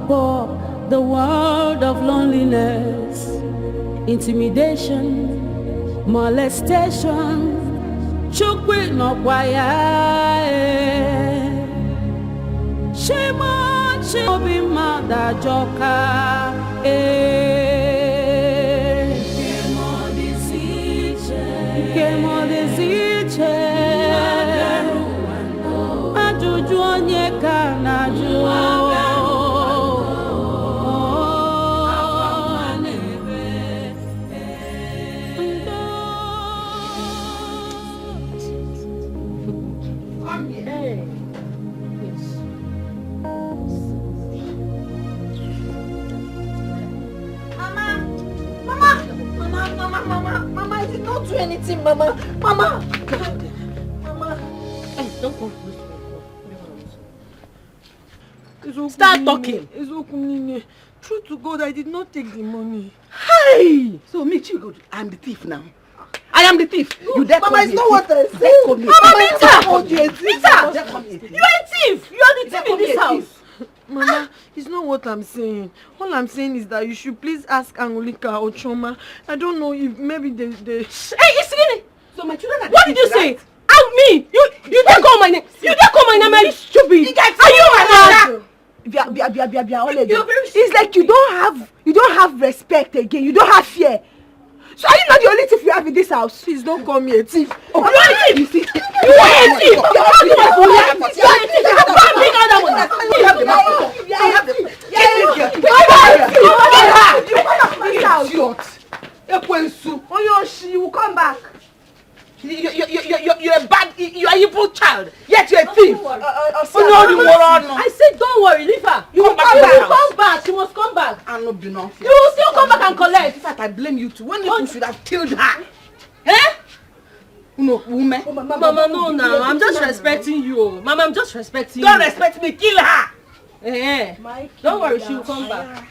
the world of loneliness, intimidation, molestation. Chukwi no kwaya, shema chobi mada joka, kemo desiche, ajuju onyeka na juo. Mama, I did not do anything, Mama. Mama. Hey, don't go. Start talking. It's okay. True to God, I did not take the money. Hey! So me too good. I'm the thief now. I am the thief. You dare Mama, call it's me not what I said. Mama, Mita! You are a thief. You are the thief in this house. Mama, it's not what I'm saying. All I'm saying is that you should please ask Angolika or Choma. I don't know if maybe they... Hey, it's really... So my children are... What did you say? Out me! You didn't call my name. You didn't call my name. Are you stupid? Are you mad? It's like you don't have respect again. You don't have fear. So are you not the only thief you have in this house? Please don't call me a thief. Oh, you are a thief! You are a thief! You are a thief! You will come back. You're a bad, you're an evil child. Yet you're a thief. I said don't worry, leave her. You will come back. She must come back. I'm not being unfair. You will still come back and collect. In fact, I blame you too. When you should have killed her. Eh? No, woman. Mama, no, now. I'm just respecting you. Mama, I'm just respecting you. Don't respect me. Kill her. Eh. Don't worry, she will come back.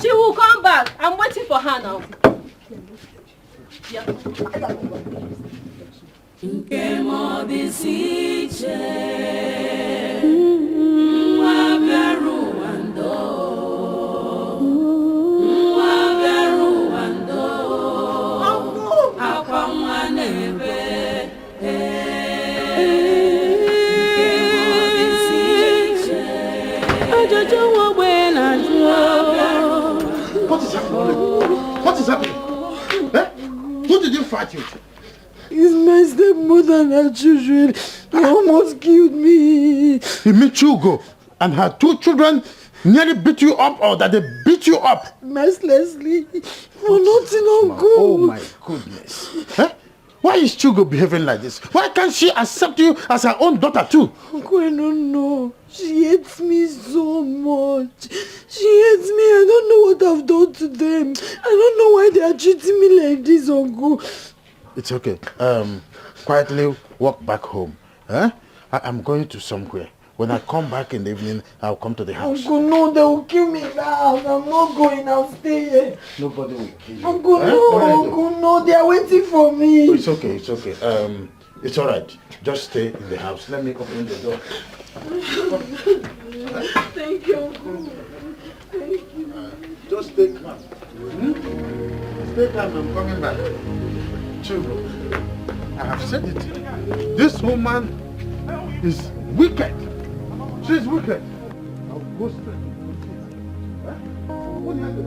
She will come back. I'm waiting for her now. Yeah. What is happening? What is happening? Eh? Who did you fight with? It's my stepmother and her children. They almost killed me. You mean Chugo and her 2 children nearly beat you up, or that they beat you up? Mercilessly. For nothing, Uncle. Oh my goodness. Eh? Why is Chugo behaving like this? Why can't she accept you as her own daughter too? Uncle, I don't know. She hates me so much. She hates me. I don't know what I've done to them. I don't know why they are treating me like this, Uncle. It's okay. Quietly walk back home. Eh? I'm going to somewhere. When I come back in the evening, I'll come to the house. Uncle, no, they will kill me in the house. I'm not going. I'll stay here. Nobody will kill you. Uncle, no, Uncle, no. They are waiting for me. Oh, it's okay, it's okay. It's alright. Just stay in the house. Let me open the door. Thank you, Uncle. Thank you. Just stay calm. Stay calm, I'm coming back. Chugo, I have said it. This woman is wicked. She's wicked. I'll go straight to the What do you have to do?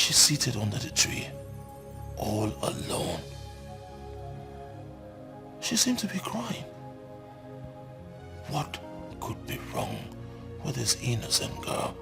she's seated under the tree, all alone. She seemed to be crying. What could be wrong with this innocent girl?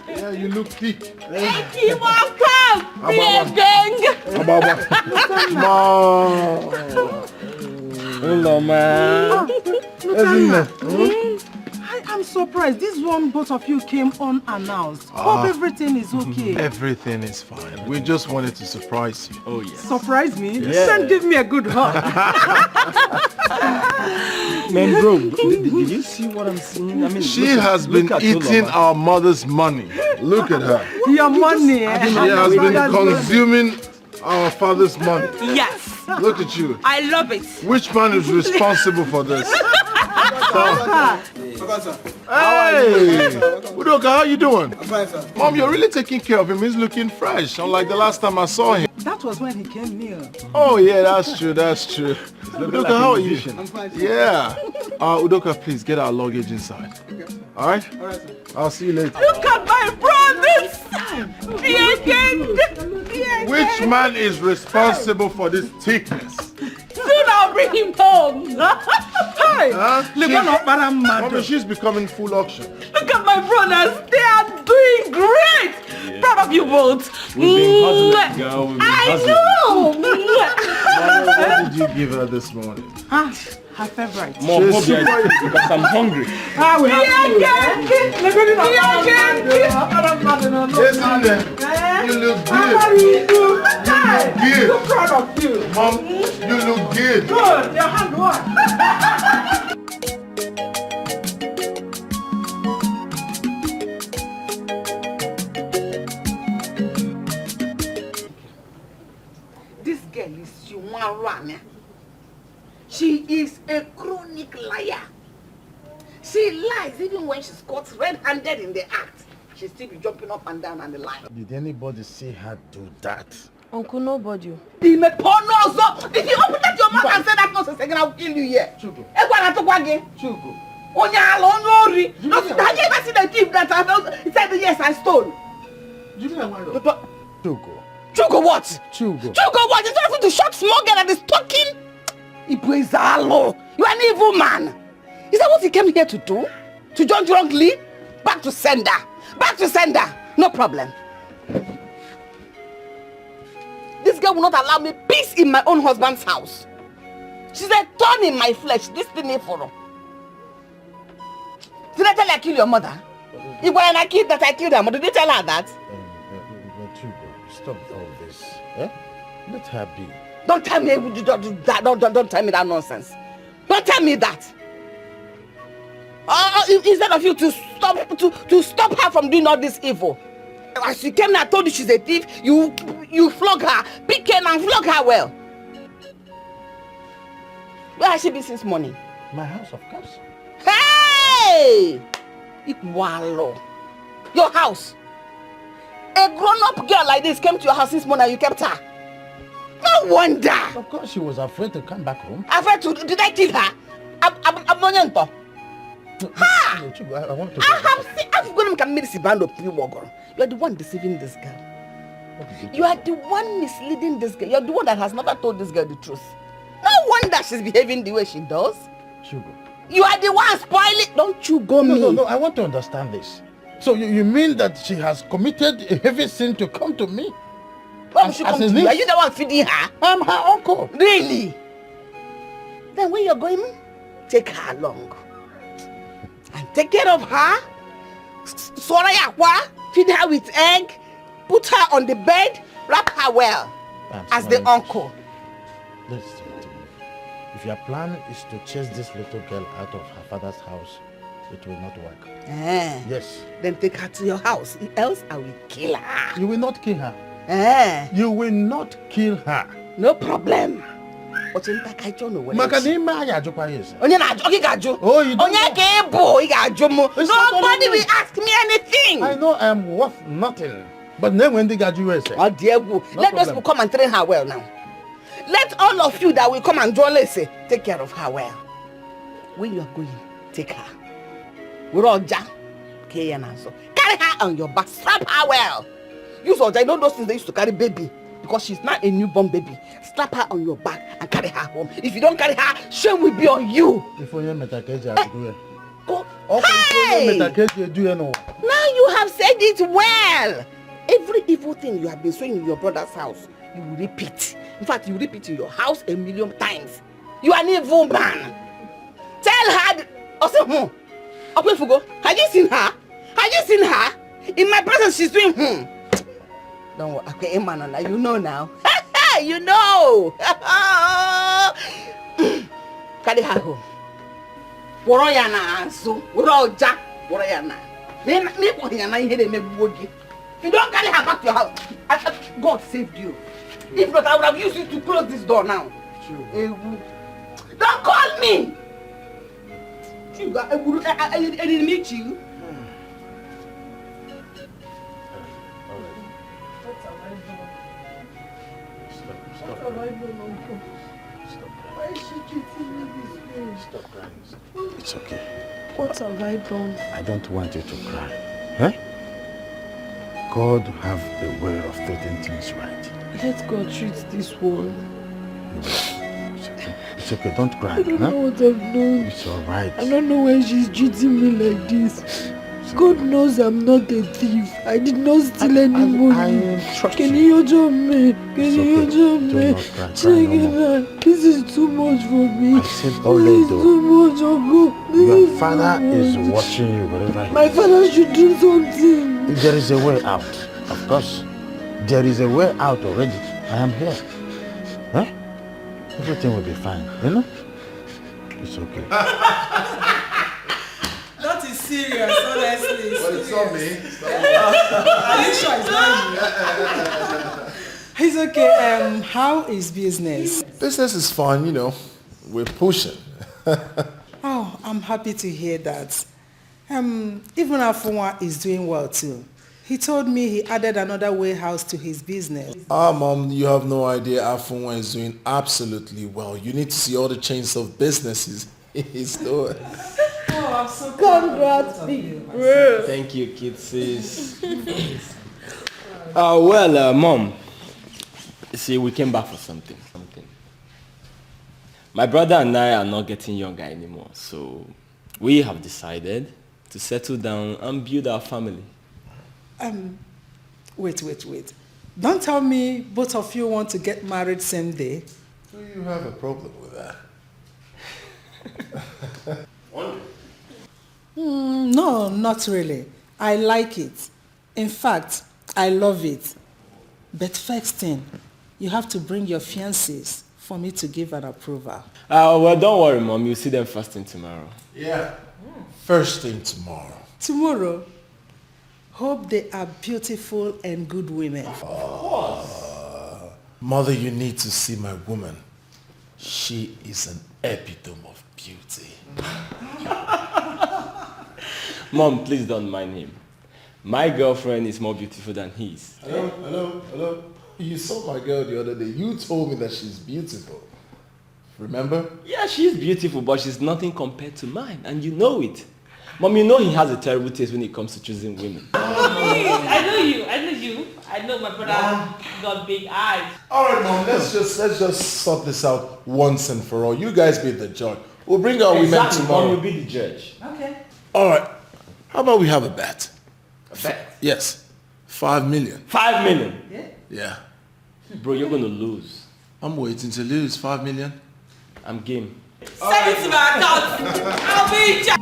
Yeah, you look thick. Thank you, welcome! Beer gang! Hello, man. I'm surprised. This one, both of you came unannounced. Hope everything is okay. Everything is fine. We just wanted to surprise you. Oh, yes. Surprise me? Then give me a good hug. Man, bro, did you see what I'm seeing? I mean, She has been eating our mother's money. Look at her. Your money. She has been consuming our father's money. Yes, Look at you. I love it. Which man is responsible for this? Hey! Udoka, how you doing? I'm fine, sir. Mom, you're really taking care of him. He's looking fresh, unlike the last time I saw him. That was when he came near. Oh, yeah, that's true, that's true. Udoka, how are you? I'm fine, sir. Yeah. Udoka, please get our luggage inside. Okay. All right? All right, sir. I'll see you later. Look at my brothers! Beer gang! Which man is responsible for this thickness? Soon I'll bring him home. Hey! Mommy, she's becoming full auction. Look at my brothers. They are doing great. Yeah. Proud of you both. We've been hustling, girl. We've been hustling. What did you give her this morning? Her favorite. More hobby because I'm hungry. We have Listen there. You look good. I'm so proud of you. Mom, you look good. Good. Your hand work. This girl is Shumarana. She is a chronic liar. She lies even when she's caught red-handed in the act. She still be jumping up and down on the line. Did anybody see her do that? Uncle, nobody. If you open that your mouth and say that nonsense again, I will kill you here. Chugo. Chugo. Have you ever seen a thief that he said yes, I stole? You know what? Chugo. Chugo what? Chugo. Chugo what? It's not to short small girl that is talking. Ibuezalo, you are an evil man. Is that what he came here to do? To join wrongly? Back to sender. Back to sender. No problem. This girl will not allow me peace in my own husband's house. She's a thorn in my flesh. This thing is for her. I tell her I killed your mother? If when I killed her mother, did you tell her that? Stop all this. Eh? Let her be. Don't tell me that. Don't tell me that nonsense. Don't tell me that. Instead of you to stop her from doing all this evil. As you came and I told you she's a thief, you flog her, pick her and flog her well. Where has she been since morning? My house, of course. Hey! Ikwalo. Your house. A grown-up girl like this came to your house this morning and you kept her. No wonder. Of course she was afraid to come back home. Afraid to? Did I kill her? I'm not young. Ha! I want to You are the one deceiving this girl. You are the one misleading this girl. You are the one that has never told this girl the truth. No wonder she's behaving the way she does. Sugar. You are the one spoiling. Don't you go me. No, I want to understand this. So you mean that she has committed a heavy sin to come to me? Why should come to you? Are you the one feeding her? I'm her uncle. Really? Then when you're going, take her along. And take care of her. Feed her with egg. Put her on the bed. Wrap her well. As the uncle. Listen to me. If your plan is to chase this little girl out of her father's house, it will not work. Yes. Then take her to your house. Else I will kill her. You will not kill her. You will not kill her. No problem. Oh, you don't know. Nobody will ask me anything. I know I am worth nothing. But then when they got you, oh dear, let those people come and train her well now. Let all of you that will come and join us take care of her well. When you are going, take her. We're all jam. Carry her on your back. Strap her well. Use all, I know those things they used to carry baby. Because she's not a newborn baby. Slap her on your back and carry her home. If you don't carry her, shame will be on you. Go. Hey! Now you have said it well. Every evil thing you have been saying in your brother's house, you will repeat. In fact, you repeat in your house 1,000,000 times. You are an evil man. Tell her. Also, have you seen her? Have you seen her? In my presence, she's doing Don't worry, okay, man, you know now. You know. Carry her home. If you don't carry her back to your house, God saved you. If not, I would have used you to close this door now. Don't call me. I didn't meet you. Stop crying. It's okay. What have I done? I don't want you to cry. Huh? God have a way of treating things right. Let God treat this one. It's okay. Don't cry. I don't know what I've done. It's alright. I don't know why she's treating me like this. God knows I'm not a thief. I did not steal any money. I trust Can you. you judge me? Can you judge me? Check it out. This is too much for me. I said already though. Too much, Uncle. Your father is watching you wherever he My is. father should do something. There is a way out. Of course. There is a way out already. I am here. Huh? Everything will be fine. You know? It's okay. That is serious, honestly. Well, it's not me. Are you sure it's not you? It's okay. How is business? Business is fun, you know. We're pushing. Oh, I'm happy to hear that. Even Afunwa is doing well too. He told me he added another warehouse to his business. Mom, you have no idea. Afunwa is doing absolutely well. You need to see all the chains of businesses he's doing. Oh, I'm so Congrats, big bro. Thank you, kidsies. Well, Mom, see, we came back for something. My brother and I are not getting younger anymore, so we have decided to settle down and build our family. Wait. Don't tell me both of you want to get married same day. Do you have a problem with that? No, not really. I like it. In fact, I love it. But first thing, you have to bring your fiancés for me to give an approval. Well, don't worry, Mom. You'll see them first thing tomorrow. Yeah. First thing tomorrow. Tomorrow? Hope they are beautiful and good women. Of course. Mother, you need to see my woman. She is an epitome of beauty. Mom, please don't mind him. My girlfriend is more beautiful than his. Hello. You saw my girl the other day. You told me that she's beautiful. Remember? Yeah, she's beautiful, but she's nothing compared to mine, and you know it. Mom, you know he has a terrible taste when it comes to choosing women. I know you. I know my brother got big eyes. All right, Mom, let's just sort this out once and for all. You guys be the judge. We'll bring our women tomorrow. Mom will be the judge. Okay. All right. How about we have a bet? A bet? Yes. 5 million. 5 million? Yeah. Bro, you're going to lose. I'm waiting to lose 5 million. I'm game. Send it to my account. I'll be in charge.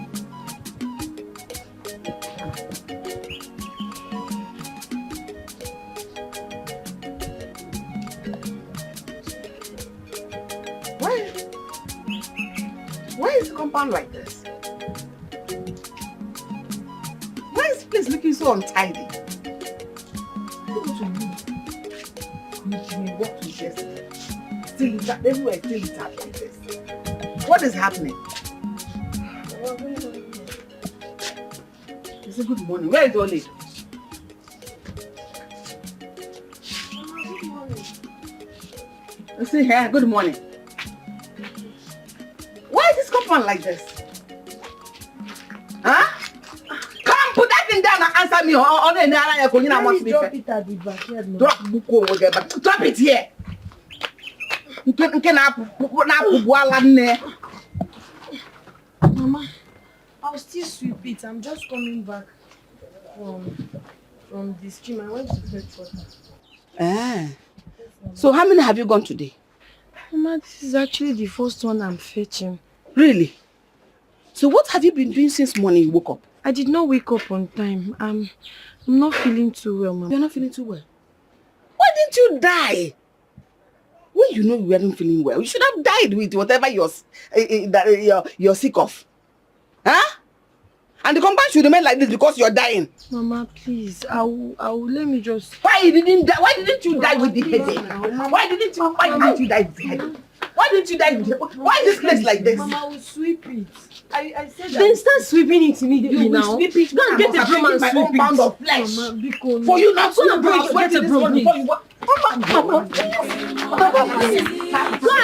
Why is the compound like this? Why is the place looking so untidy? We walked to yesterday. Still it's everywhere still it's like this. What is happening? It's a good morning. Where is Oli? Say here, good morning. Why is this compound like this? Huh? Come, put that thing down and answer me. Drop it at the backyard. Drop it here. Mama, I'll still sweep it. I'm just coming back from the stream. I went to fetch water. So how many have you gone today? Mama, this is actually the first one I'm fetching. Really? So what have you been doing since morning you woke up? I did not wake up on time. I'm not feeling too well, Mama. You're not feeling too well? Why didn't you die? When you know you weren't feeling well, you should have died with whatever you're sick of. Huh? And the compound should remain like this because you're dying. Mama, please, I will let me just... Why didn't you die with the headache? Why didn't you die with the headache? Why didn't you die with the headache? Why is this place like this? Mama, I will sweep it. I said that... Then start sweeping it immediately you now. Sweep it. Go and get a broom and sweep it. Pound of flesh. Mama, for you not to get a broom, please. Go and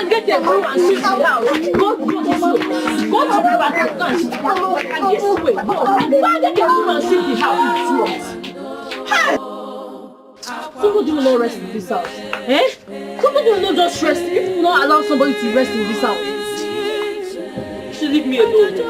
get a broom and sweep the house. Go to the back and this way. Go and get a broom and sweep the house. Somebody will not rest in this house. Somebody will not just rest if you not allow somebody to rest in this house. She leave me alone.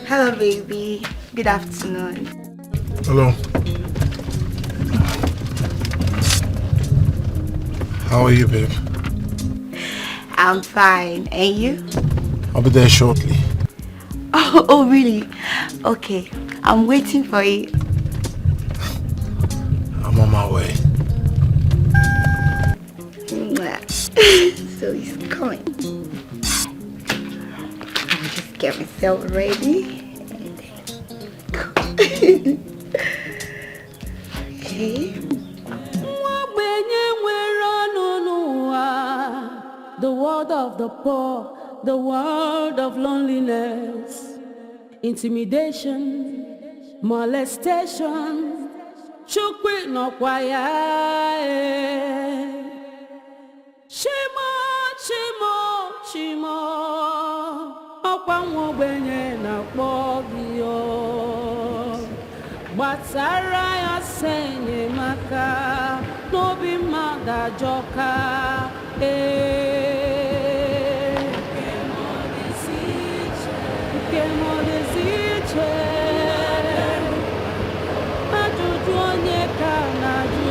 Hello, baby. Good afternoon. Hello. How are you, babe? I'm fine. And you? I'll be there shortly. Oh, really? Okay. I'm waiting for you. I'm on my way. So he's coming. I'll just get myself ready. Okay. The world of the poor, the world of loneliness, intimidation, molestation, chukwi no kwaya. Chimo, okwa nwobenye na kpọ gị o. Gbasara ya senye maka n'obi mmadụ ajọka nke mọdịzi iche ajụjụ onye ka na-ajụ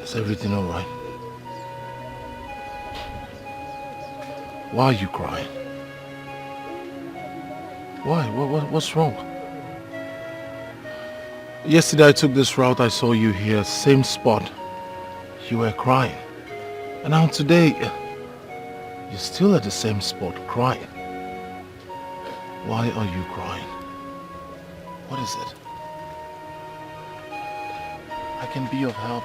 Is everything all right? Why are you crying? Why? What's wrong? Yesterday I took this route, I saw you here, same spot. You were crying. And now today, you're still at the same spot, crying. Why are you crying? What is it? I can be of help.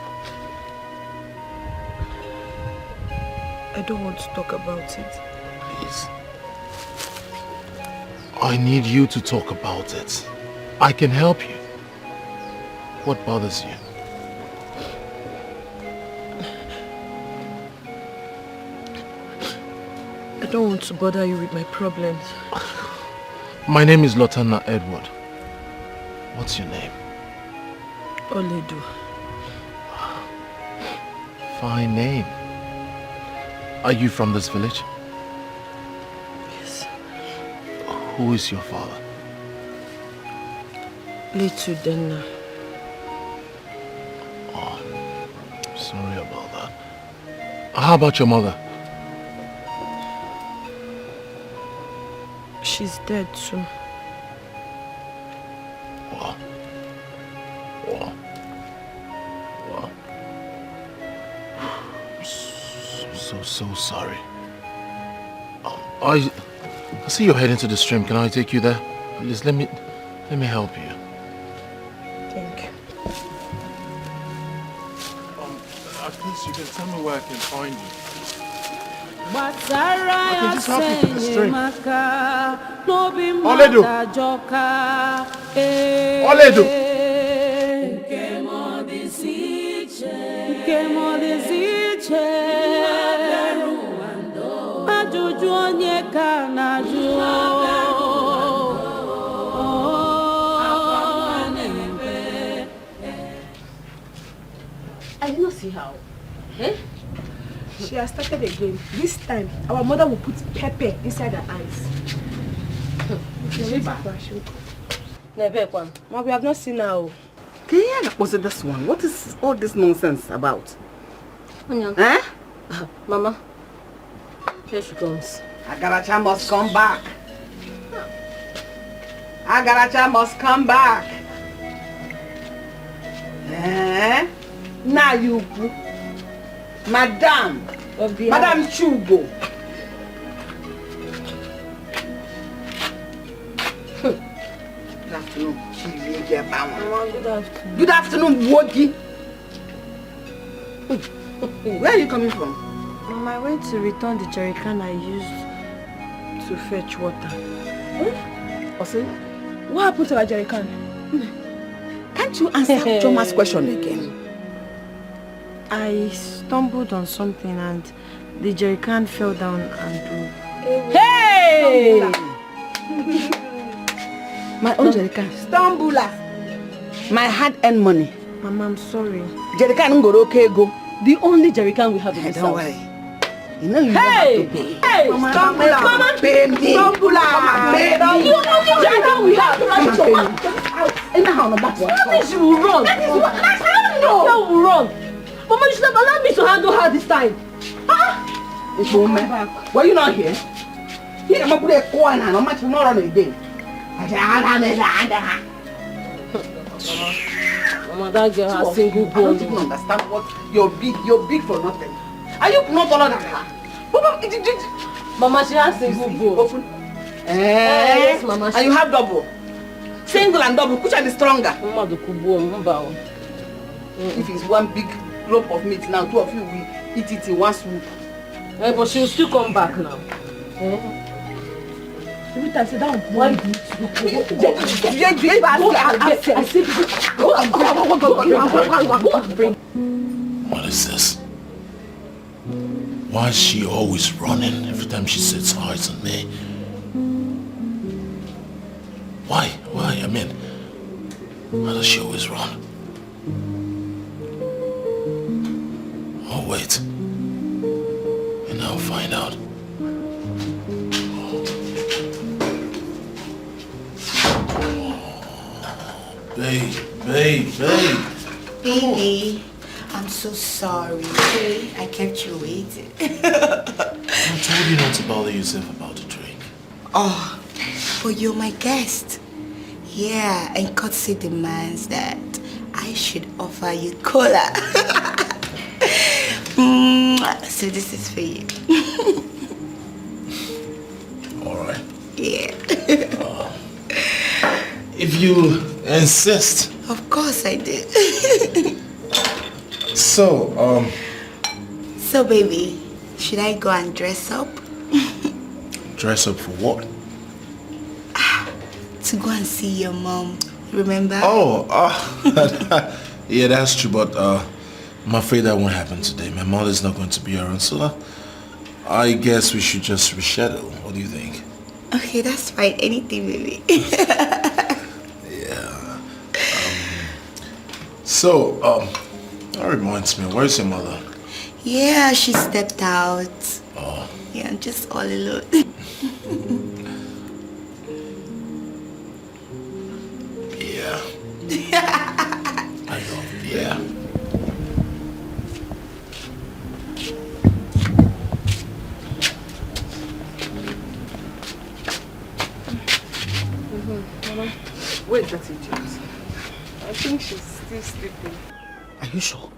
I don't want to talk about it. Please. I need you to talk about it. I can help you. What bothers you? I don't want to bother you with my problems. My name is Lotana Edward. What's your name? Oledu. Fine name. Are you from this village? Yes. Who is your father? Little Denna. Oh, sorry about that. How about your mother? She's dead too. Wow. Wow. Wow. So sorry. I see you're heading to the stream. Can I take you there? Please let me help you. Thank you. At least you can tell me where I can find you. I can just help you to the stream. Oledu. Oledu. I did not see how. Eh? She has started again. This time, our mother will put pepper inside her eyes. Mom, we have not seen her. What's this one? What is all this nonsense about? Eh? Mama, here she comes. Agaracha must come back. Agaracha must come back. Eh? Now you, Madam Chugo. Good afternoon. Good afternoon, Wogi. Where are you coming from? Mom, I went to return the jerrycan I used to fetch water. Also, what happened to our jerrycan? Can't you answer Thomas' question again? I stumbled on something and the jerrycan fell down and broke. Hey! My own jerrycan. Stumbler. My hard-earned money. Mama, I'm sorry. Jerrycan ngoro go. The only jerrycan we have in this Don't house. worry. You know you Hey! have to pay. Hey! Mama, Mama, baby. Stumbler! Baby. You know the jerrycan we have. What She will run. That is what I know. She will run. Mama, you should have allowed me to handle her this time. Were you not here? Here, I'm going to put a corner and I'm much more on again. Mama, that girl has single bone. I don't even understand what you're big for nothing. Are you not taller than her? Mama, she has single bone. Yes, Mama. And you have double. Single and double, which are the stronger? If it's one big lump of meat now, two of you will eat it in one swoop. But she will still come back now. Every time I say that one, What is this? Why is she always running every time she sets eyes on me? Why? I mean, why does she always run? Oh, wait. And I'll find out. Babe. Baby, I'm so sorry. Okay? I kept you waiting. I told you not to bother yourself about the drink. Oh, but you're my guest. Yeah, and courtesy demands that I should offer you cola. So this is for you. Alright. Yeah. If you insist. Of course I did. So, So baby, should I go and dress up? Dress up for what? To go and see your mom, remember? Oh, yeah, that's true, but I'm afraid that won't happen today. My mother's not going to be around, so I guess we should just reschedule. What do you think? Okay, that's fine. Anything, baby. Yeah. That reminds me, where's your mother? Yeah, she stepped out. Oh. Yeah, I'm just all alone. Yeah. I love it, yeah. Mama, where's that idiot? I think she's still sleeping. Are you sure?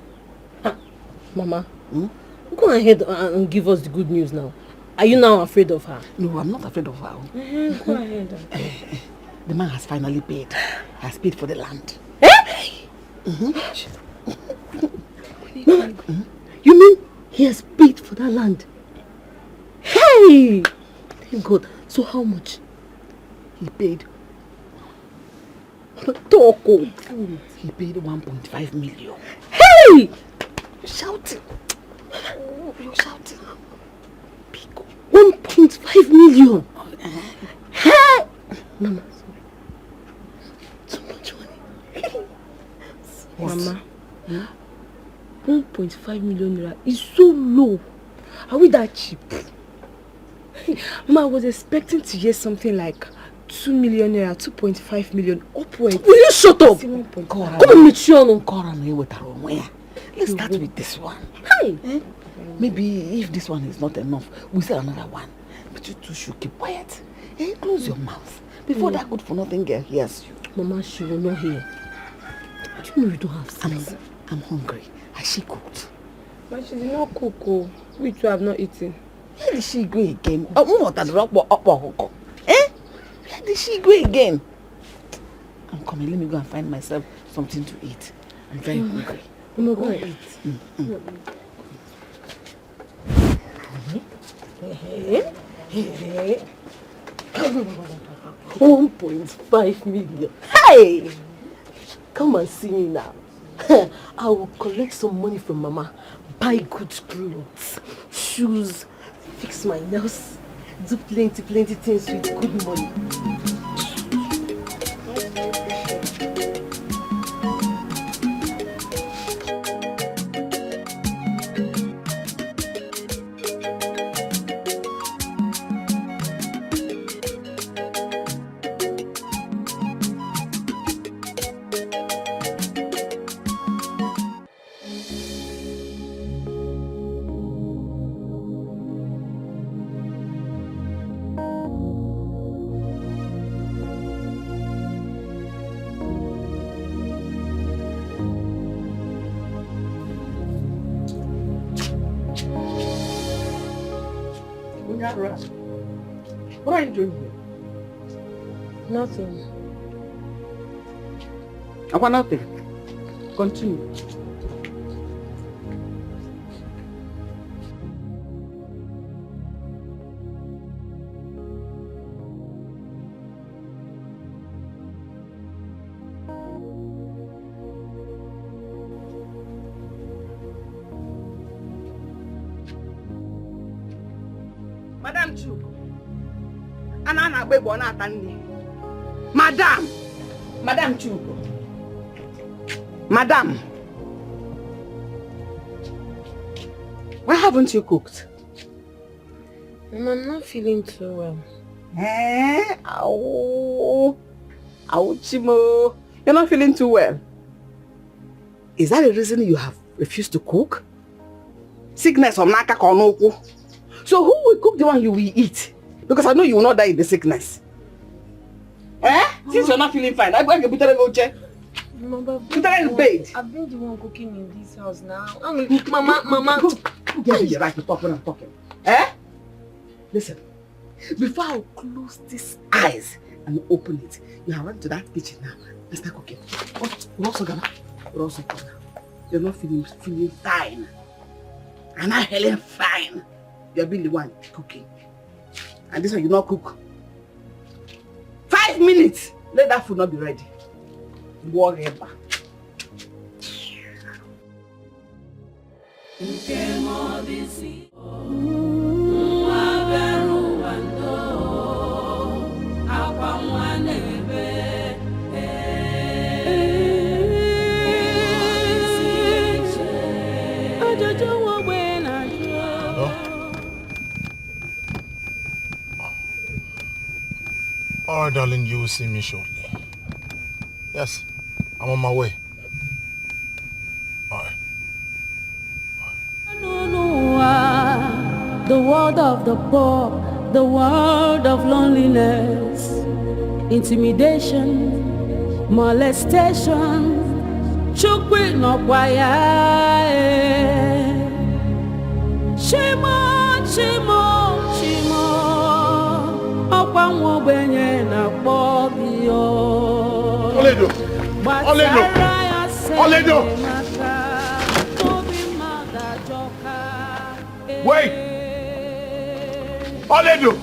Mama, go ahead and give us the good news now. Are you now afraid of her? No, I'm not afraid of her. Go ahead. The man has finally paid. Has paid for the land. Mama, you mean he has paid for that land? Hey! Thank God. So how much? He paid. Toko. He paid 1.5 million. Hey! You're shouting. You're shouting. 1.5 million. Hey! Mama, too much money. Mama, 1.5 million naira is so low. Are we that cheap? Mama, I was expecting to hear something like 2 million naira, 2.5 million upwards. Will you shut up? Come on, Michiano. Let's start with this one. Hey! Maybe if this one is not enough, we'll say another one. But you two should keep quiet. Close your mouth before that good for nothing girl hears you. Mama, she will not hear. Do you know you don't have sense? I'm hungry. Has she cooked? But she did not cook. Oh. We two have not eaten. Where did she go again? Where did she go again? I'm coming. Let me go and find myself something to eat. I'm very hungry. I'm not going to eat. 1.5 million. Hey! Come and see me now. I will collect some money from Mama, buy good clothes, shoes, fix my nails, do plenty things with good money. Gara. What are you doing here? Nothing. I want nothing. Continue. Madam Chu, Anana Bebo Natani. Madam Chu. Madam, why haven't you cooked? I'm not feeling too well. Chimo. You're not feeling too well. Is that the reason you have refused to cook? Sickness of Naka Konoku. So who will cook the one you will eat? Because I know you will not die in the sickness. Since you're not feeling fine, I'm going to put her in the chair. Mama, put her in the bed. I've been the one cooking in this house now. Mama. Give me your right to talk when I'm talking. Listen, before I close these eyes and open it, you have run to that kitchen now and start cooking. We're also gonna cook now. You're not feeling fine. I'm not feeling fine. You're being the one cooking. And this one you not cook. 5 minutes. Let that food not be ready. Whatever. All right, darling, you will see me shortly. Yes, I'm on my way. All right. The world of the poor, the world of loneliness, intimidation, molestation, chukwi no kwaya, shimo, okwa nwobenye na kpobio. Oledo! Wait! Oledo!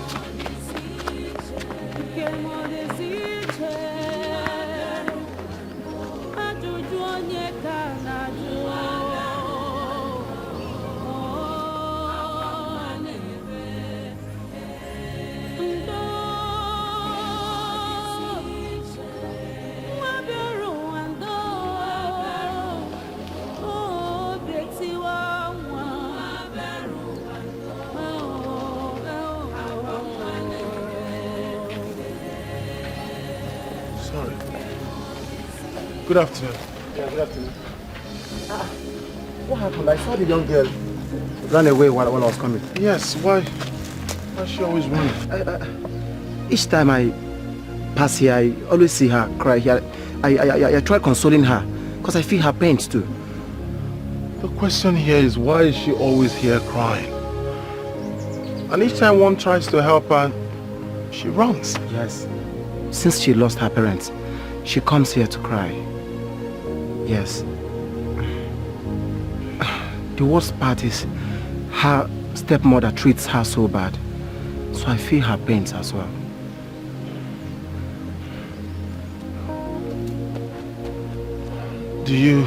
Good afternoon. Yeah, good afternoon. What happened? I saw the young girl run away when I was coming. Yes, why she always running? Each time I pass here, I always see her cry here. I try consoling her because I feel her pain too. The question here is, why is she always here crying? And each time one tries to help her, she runs. Yes. Since she lost her parents, she comes here to cry. Yes. The worst part is her stepmother treats her so bad. So I feel her pains as well. Do you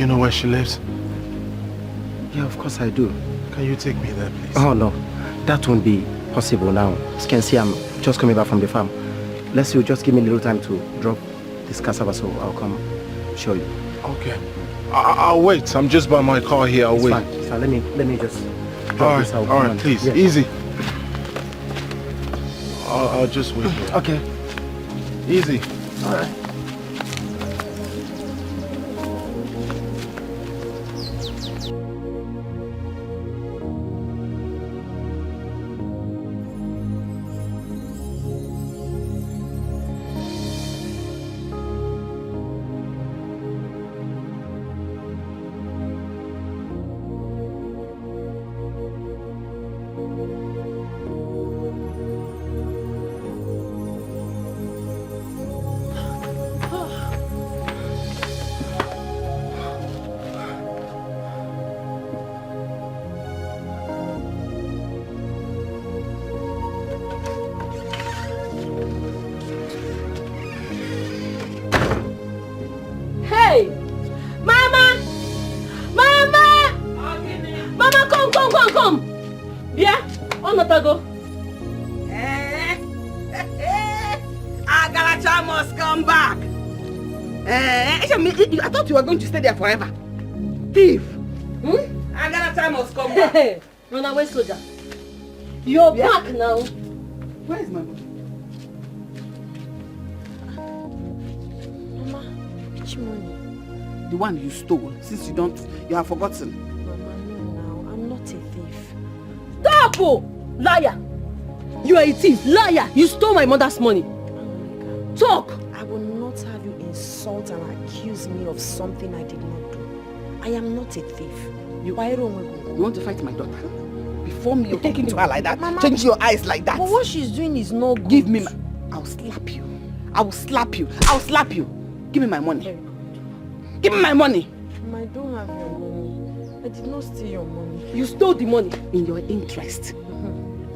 know where she lives? Yeah, of course I do. Can you take me there, please? Oh no, that won't be possible now. As you can see, I'm just coming back from the farm. Let's you just give me a little time to drop this cassava, so I'll come show you. Okay. I'll wait. I'm just by my car here. I'll wait. Fine. So let me just drop this out. All right, please. Yeah. Easy. I'll just wait here. Okay. Easy. All right. Onatago. Agalacha must come back. I thought you were going to stay there forever. Thief. Agalacha must come back. Run away, soldier. You're back now. Where is my money? Mama, which money? The one you stole, since you have forgotten. Mama, no now. I'm not a thief. Stop! Oh! Liar! You are a thief. Liar! You stole my mother's money. Talk! I will not have you insult and accuse me of something I did not do. I am not a thief. You want to fight my daughter? Before me, you're talking to her like that? Mama, change your eyes like that? But what she's doing is not good. Give me my... I'll slap you. I will slap you. I'll slap you. Give me my money. Give me my money. I don't have your money. I did not steal your money. You stole the money. In your interest.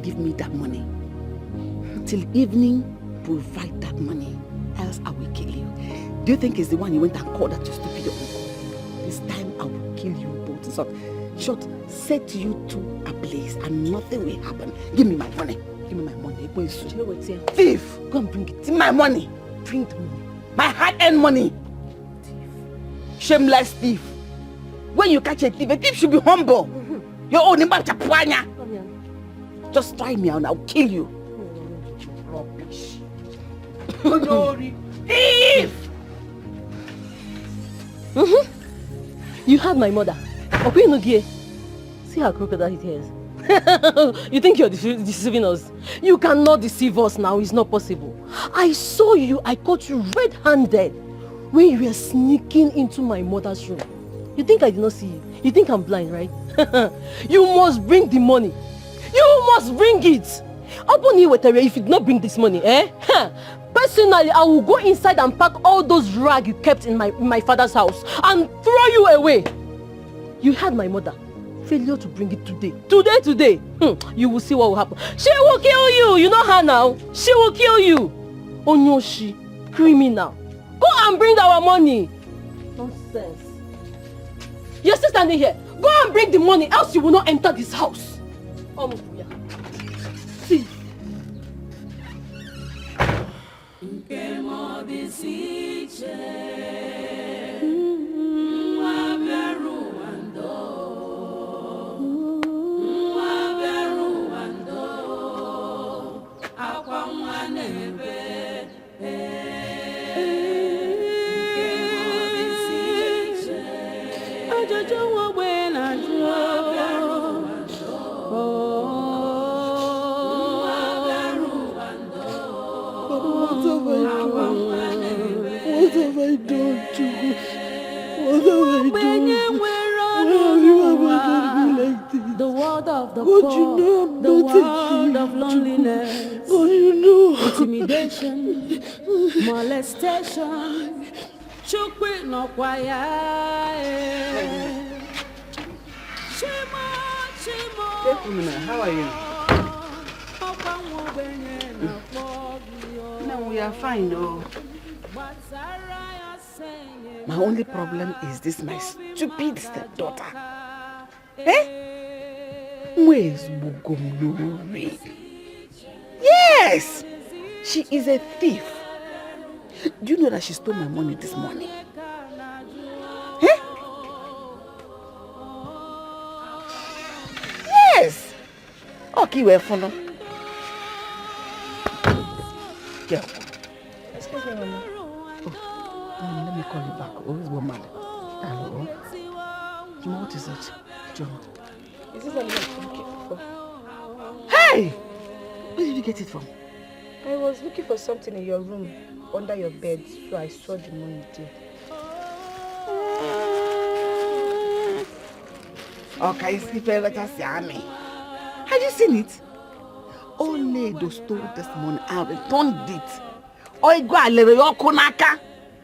Give me that money. Till evening, provide that money. Else I will kill you. Do you think it's the one you went and called that your stupid uncle? This time I will kill you both. So, short, set you two ablaze and nothing will happen. Give me my money. Give me my money. Thief! Go and bring it. Give me my money. Bring the money. My hard-earned money. Thief. Shameless thief. When you catch a thief should be humble. Your own Chapuanya. Just try me and I'll kill you. Rubbish. Thief! You had my mother. See how crocodile it is. You think you're deceiving us? You cannot deceive us now. It's not possible. I saw you. I caught you red-handed when you were sneaking into my mother's room. You think I did not see you? You think I'm blind, right? You must bring the money. You must bring it. If you did not bring this money, personally, I will go inside and pack all those rags you kept in my father's house and throw you away. You had my mother. Failure to bring it today. Today. You will see what will happen. She will kill you. You know her now. She will kill you. Onyoshi, criminal. Go and bring our money. Nonsense. You're still standing here. Go and bring the money, else you will not enter this house. See. The world of the poor, the world of loneliness, intimidation, molestation, chukwi no kwaya. How are you? No, we are fine though. My only problem is this my stupid stepdaughter. Where's Bugomluri? Yes! She is a thief. Do you know that she stole my money this morning? Yes! Okay, we're follow. Girl. Excuse me, Mama. Let me call you back. Always go mad. Hello? What is it? John. Is this what you're looking for? Hey! Where did you get it from? I was looking for something in your room, under your bed, so I saw the money there. Okay, have you seen it? Only those stole this money. I returned it.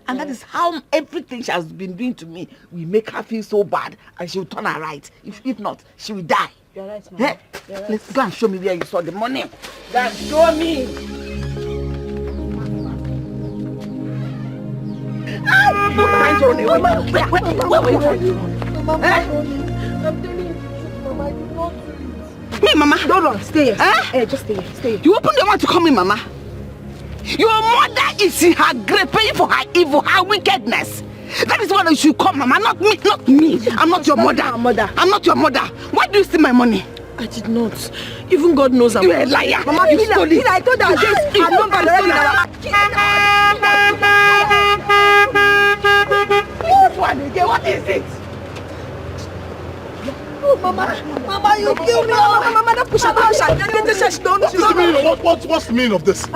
And that is how everything she has been doing to me. We make her feel so bad and she will turn her right. If not, she will die. You're right, Mama. Hey, You're right. let's go and show me where you saw the money. Go and show me. Where were you? Mama, I'm telling you, Mama, I did not do it. Me, Mama. Don't run. Stay here. Eh? Just stay here. Stay here. You open your mouth to call me Mama. Your mother is in her grave paying for her evil, her wickedness. That is what you should call Mama, not me. Not me. I'm not your mother. I'm not your mother. Why do you steal my money? I did not. Even God knows I'm a liar. Mama, you stole it. I told her this. I know about This one again, what is it? Oh, Mama, you killed me. Mama, don't push her. What's the meaning of this?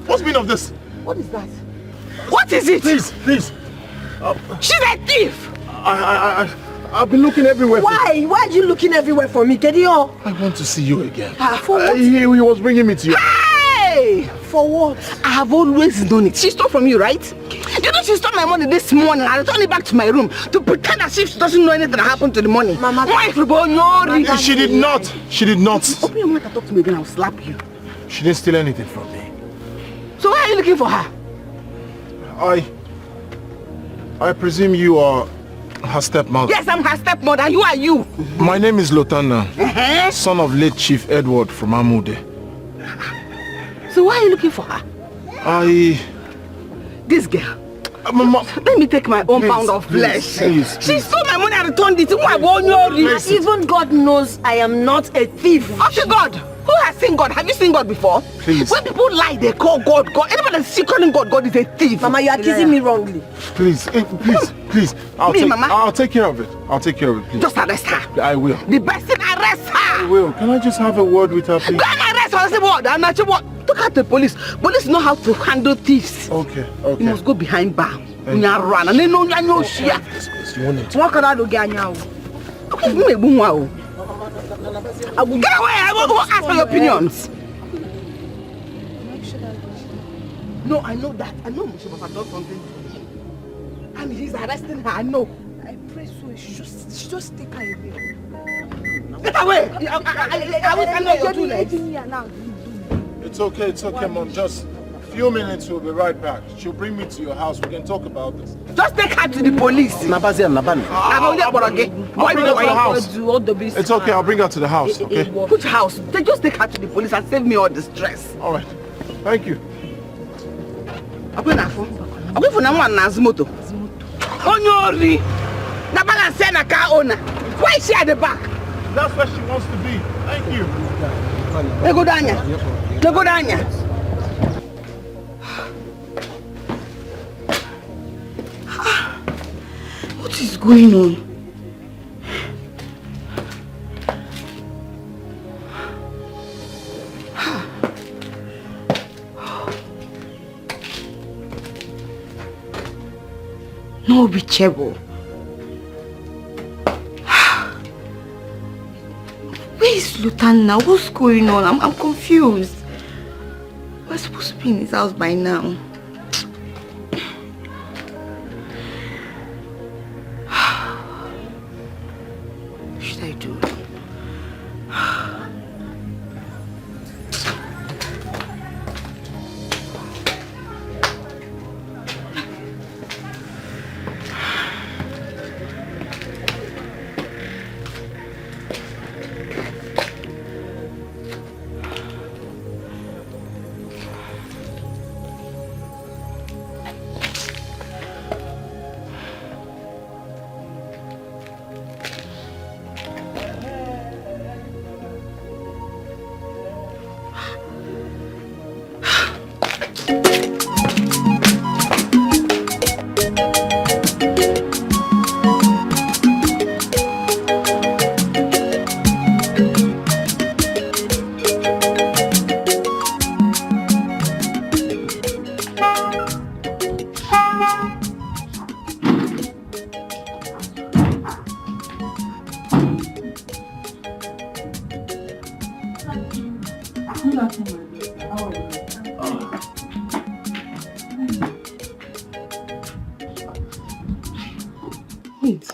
What's the meaning of this? What is that? What is it? Please. She's a thief. I've been looking everywhere. Why? Why are you looking everywhere for me, Kedio? I want to see you again. For what? He was bringing me to you. Hey! For what? I have always known it. She stole from you, right? You know she stole my money this morning. I returned it back to my room to pretend as if she doesn't know anything that happened to the money. Mama, she did not. She did not. Open your mouth and talk to me again. I'll slap you. She didn't steal anything from me. So why are you looking for her? I presume you are her stepmother. Yes, I'm her stepmother. And who are you? My name is Lotana, son of late Chief Edward from Amude. So why are you looking for her? This girl. Mama, let me take my own pound of flesh. Please. She stole my money and returned it. Even God knows I am not a thief. After God? Who has seen God? Have you seen God before? Please. When people lie, they call God. Anybody that's calling God is a thief. Mama, you are accusing me wrongly. Please. I'll take care of it. Please. Just arrest her. I will. The best thing, arrest her. I will. Can I just have a word with her, please? Go and arrest her. I say what? I'm not sure what. Look at the police. Police know how to handle thieves. Okay. You must go behind bar. When you run and they know you share. What can I do, Ganya? Okay, you may boom wow. Get away! I will go ask for your opinions. No, I know that. I know Musha must have done something to him. And he's arresting her. I know. I pray so. She just take her away. Get away! I will tell you your 2 legs. It's okay, Mom. Just a few minutes, we'll be right back. She'll bring me to your house. We can talk about this. Just take her to the police. I'll bring her to the house. It's okay, I'll bring her to the house, okay? Which house? Just take her to the police and save me all the stress. All right. Thank you. I'm going for Nazmoto. Onyori! The balance and a car owner. Why is she at the back? That's where she wants to be. Thank you. Go down. What is going on? No reachable. Where is Lutan now? What's going on? I'm confused. We're supposed to be in his house by now. What should I do? Wait,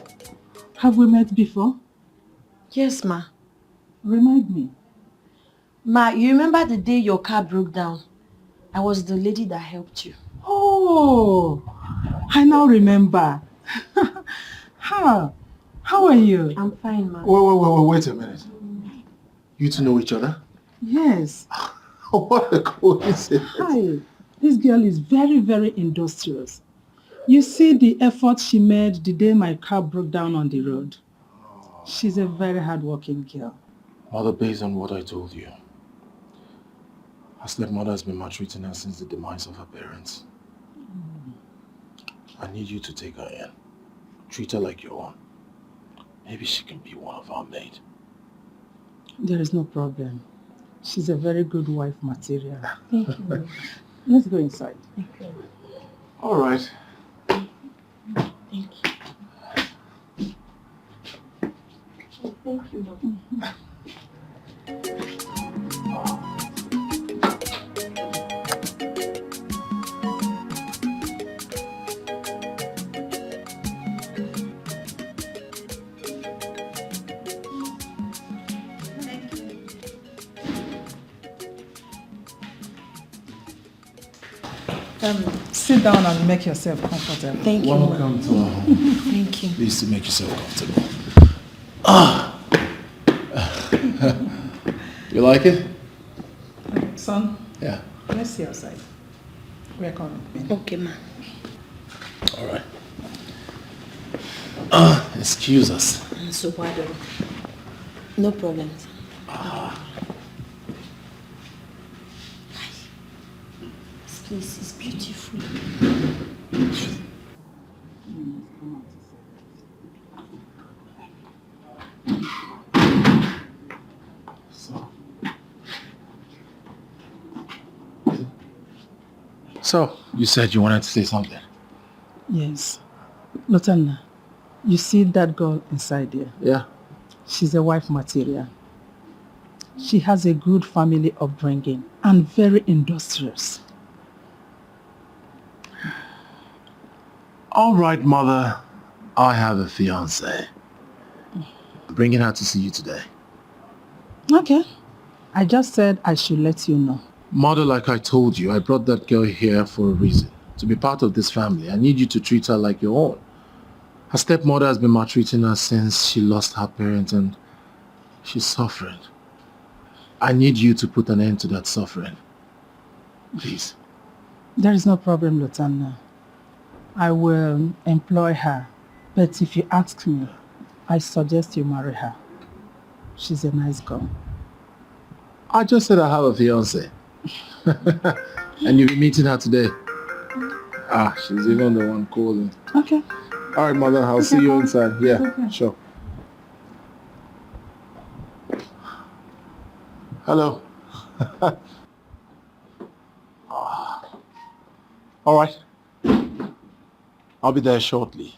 have we met before? Yes, Ma. Remind me. Ma, you remember the day your car broke down? I was the lady that helped you. Oh, I now remember. How are you? I'm fine, Ma. Wait a minute. You two know each other? Yes. What a coincidence. Hi. This girl is very, very industrious. You see the effort she made the day my car broke down on the road. She's a very hardworking girl. Mother, based on what I told you, her stepmother has been maltreating her since the demise of her parents. I need you to take her in. Treat her like your own. Maybe she can be one of our maids. There is no problem. She's a very good wife material. Thank you. Let's go inside. Thank you. All right. Thank you. Oh, thank you, Mom. Sit down and make yourself comfortable. Thank you. Welcome to our home. Thank you. Please to make yourself comfortable. You like it? Son? Yeah. Let's see outside. We're coming. Okay, ma. All right. Excuse us. So why don't? No problem. This place is beautiful. So, you said you wanted to say something. Yes. Lotana, you see that girl inside there? Yeah. She's a wife material. She has a good family upbringing and very industrious. All right, Mother. I have a fiancé. Bringing her to see you today. Okay. I just said I should let you know. Mother, like I told you, I brought that girl here for a reason. To be part of this family. I need you to treat her like your own. Her stepmother has been maltreating her since she lost her parents and she's suffering. I need you to put an end to that suffering. Please. There is no problem, Lotana. I will employ her. But if you ask me, I suggest you marry her. She's a nice girl. I just said I have a fiancé. And you'll be meeting her today. She's even the one calling. Okay. All right, Mother, I'll see you inside. Yeah, okay. Sure. Hello. All right. I'll be there shortly.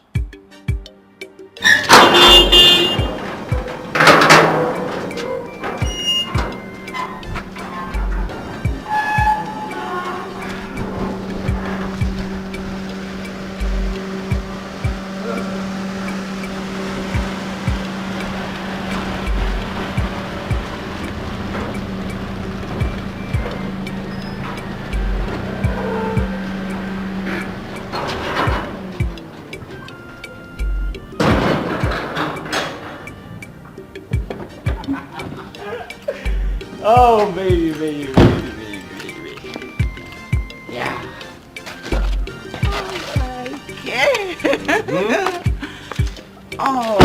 Oh, baby. Yeah. Oh.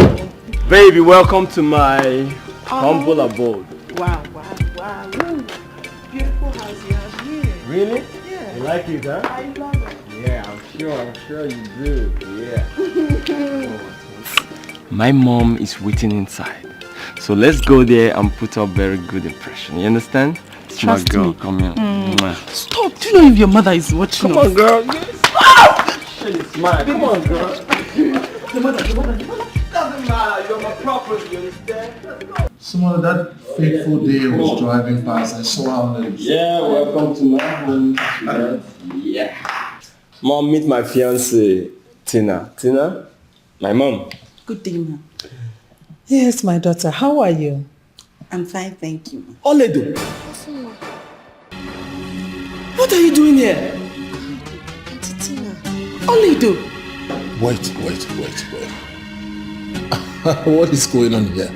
Baby, welcome to my humble abode. Wow. Beautiful house you have here. Really? Yeah. You like it, huh? I love it. Yeah, I'm sure you do. Yeah. My mom is waiting inside. So let's go there and put up very good impression. You understand? Smart Trust girl, me. come here. Mwah. Stop. Do you know if your mother is watching Come us? on, girl. Shit is smart. Come on, girl. Your mother. Doesn't matter. You're my property. You understand? Some of that fateful day I was driving past, I saw her on the... Yeah, welcome to my home. Yeah. Mom, meet my fiancée, Tina. Tina, my mom. Good day, Mom. Yes, my daughter. How are you? I'm fine, thank you. Oledo. What are you doing here? Oledo. Wait. What is going on here?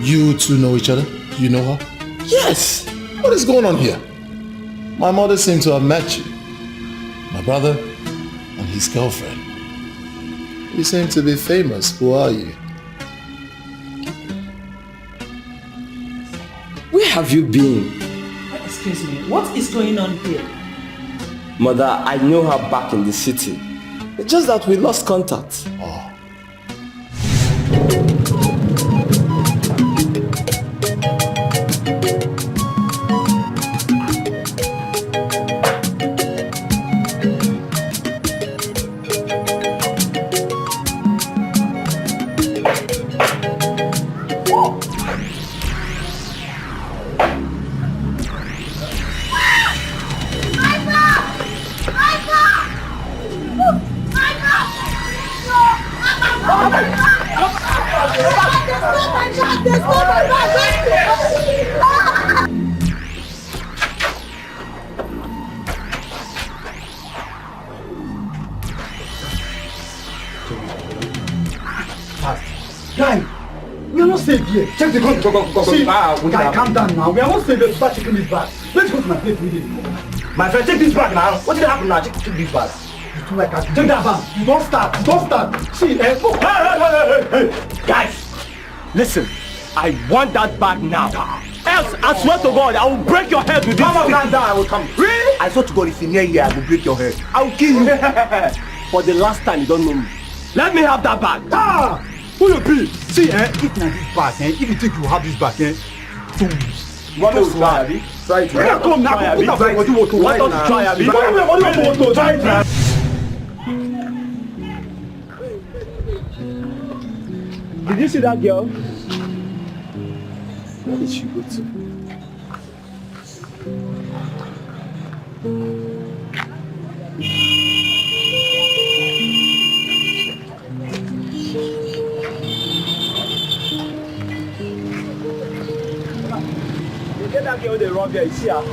You two know each other? You know her? Yes! What is going on here? My mother seemed to have met you. My brother and his girlfriend. You seem to be famous. Who are you? Where have you been? Excuse me, what is going on here? Mother, I know her back in the city. It's just that we lost contact. Oh. Guy, we are not safe here. Check the gun. Go. See, guy, calm down now. We are not safe. Let's start checking this bag. Let's go to my place with it. My friend, take this bag now. What did happen now? Check this bag. You like take that bag. You don't start. See, hey. Guys, listen. I want that bag now. Else, I swear to God, I will break your head with this. Calm down, I will come. Really? I swear to God, if you're near here, I will break your head. I will kill you. For the last time, you don't know me. Let me have that bag. Ah! Who you be? See, if not this bag, if you think you will have this bag, fools. You want me to try, Abi? Try it. Bring come now. What don't try, Abi? Try it. Did you see that girl? Where did she go to? You get that girl they rob here, you see her?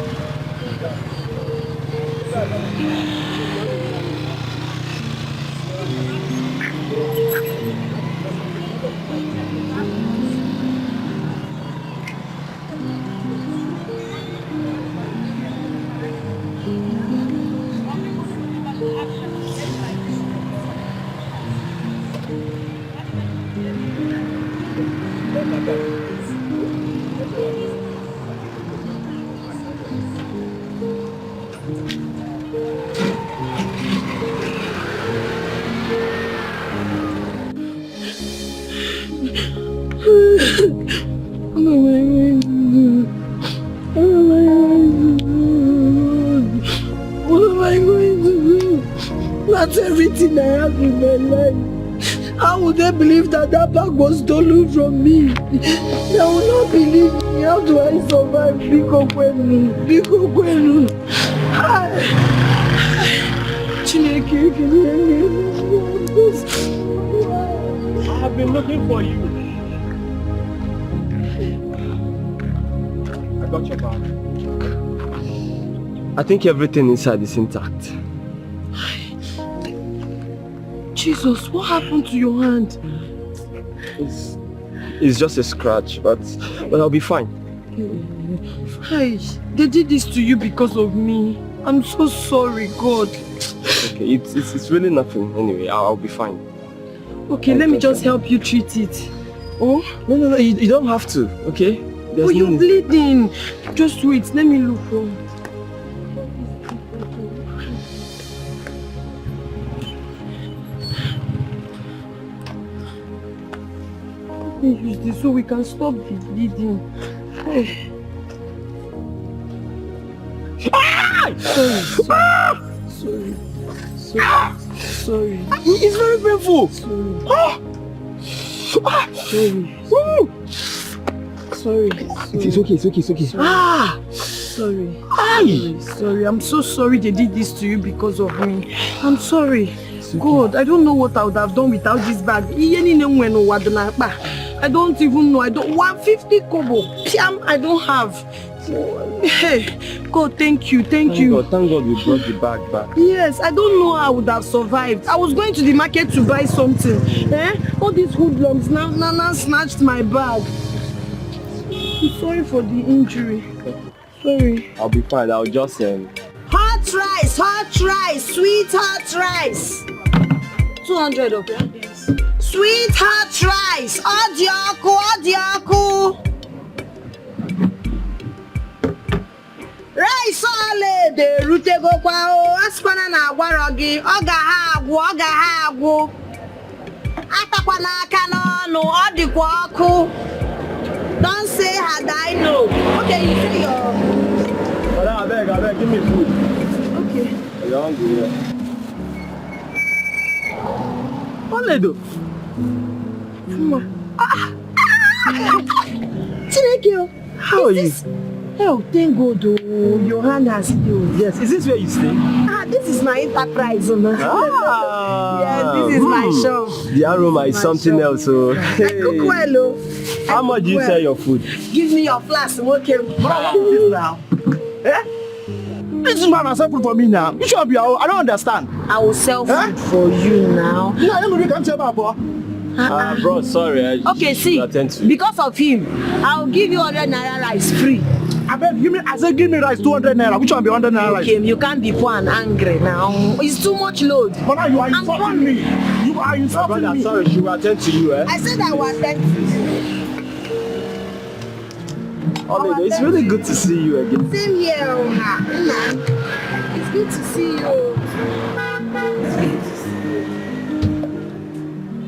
That's everything I have in my life. How would they believe that that bag was stolen from me? They will not believe me. How do I survive? Biko Kwenu. Chineke, you can hear me. I have been looking for you. I got your bag. I think everything inside is intact. Jesus, what happened to your hand? It's just a scratch, but I'll be fine. Hey, they did this to you because of me. I'm so sorry, God. Okay, it's really nothing anyway. I'll be fine. Okay, let me just help you treat it. Oh? No, you don't have to, okay? Oh, you're bleeding. Just wait, let me look for it. Use this so we can stop the bleeding. Hey. Sorry. It's very painful. Sorry. It's okay. Sorry. I'm so sorry they did this to you because of me. I'm sorry. God, I don't know what I would have done without this bag. I don't even know. 150 kobo. Piam, I don't have. Hey, God, thank you. Thank God we brought the bag back. Yes, I don't know how I would have survived. I was going to the market to buy something. All these hoodlums now snatched my bag. I'm sorry for the injury. Sorry. I'll be fine. I'll just Hot rice, sweet hot rice. 200, okay? Yes. Sweet hot rice. Odiaku. Rice ole de rute go kwa o aspana na agwaro gi oga ha agwu atakwa na aka n'ọnụ ọ dịkwa ọkụ. Don't say had I know. Okay, you say your Madam, I beg, give me food. Okay. You're hungry, yeah. Oledo. Chineke, how are you? Oh, thank God, oh, your hand has healed. Yes, is this where you stay? This is my enterprise, Yes, this is my shop. The aroma is something else, so. I cook well, oh. How much do you sell your food? Give me your flask, okay? What is this now? This man has food for me now. You should be out. I don't understand. I will sell food for you now. No, you can't tell about. Bro, sorry. Okay, see, because of him, I'll give you 100 naira rice free. I said give me rice 200 naira. Which one be 100 naira rice? Okay, you can't be poor and angry now. It's too much load. But now you are insulting me. You are insulting me. Sorry, she will attend to you, eh? I said I will attend to you. Oledo, it's really good to see you again. Same here, It's good to see you.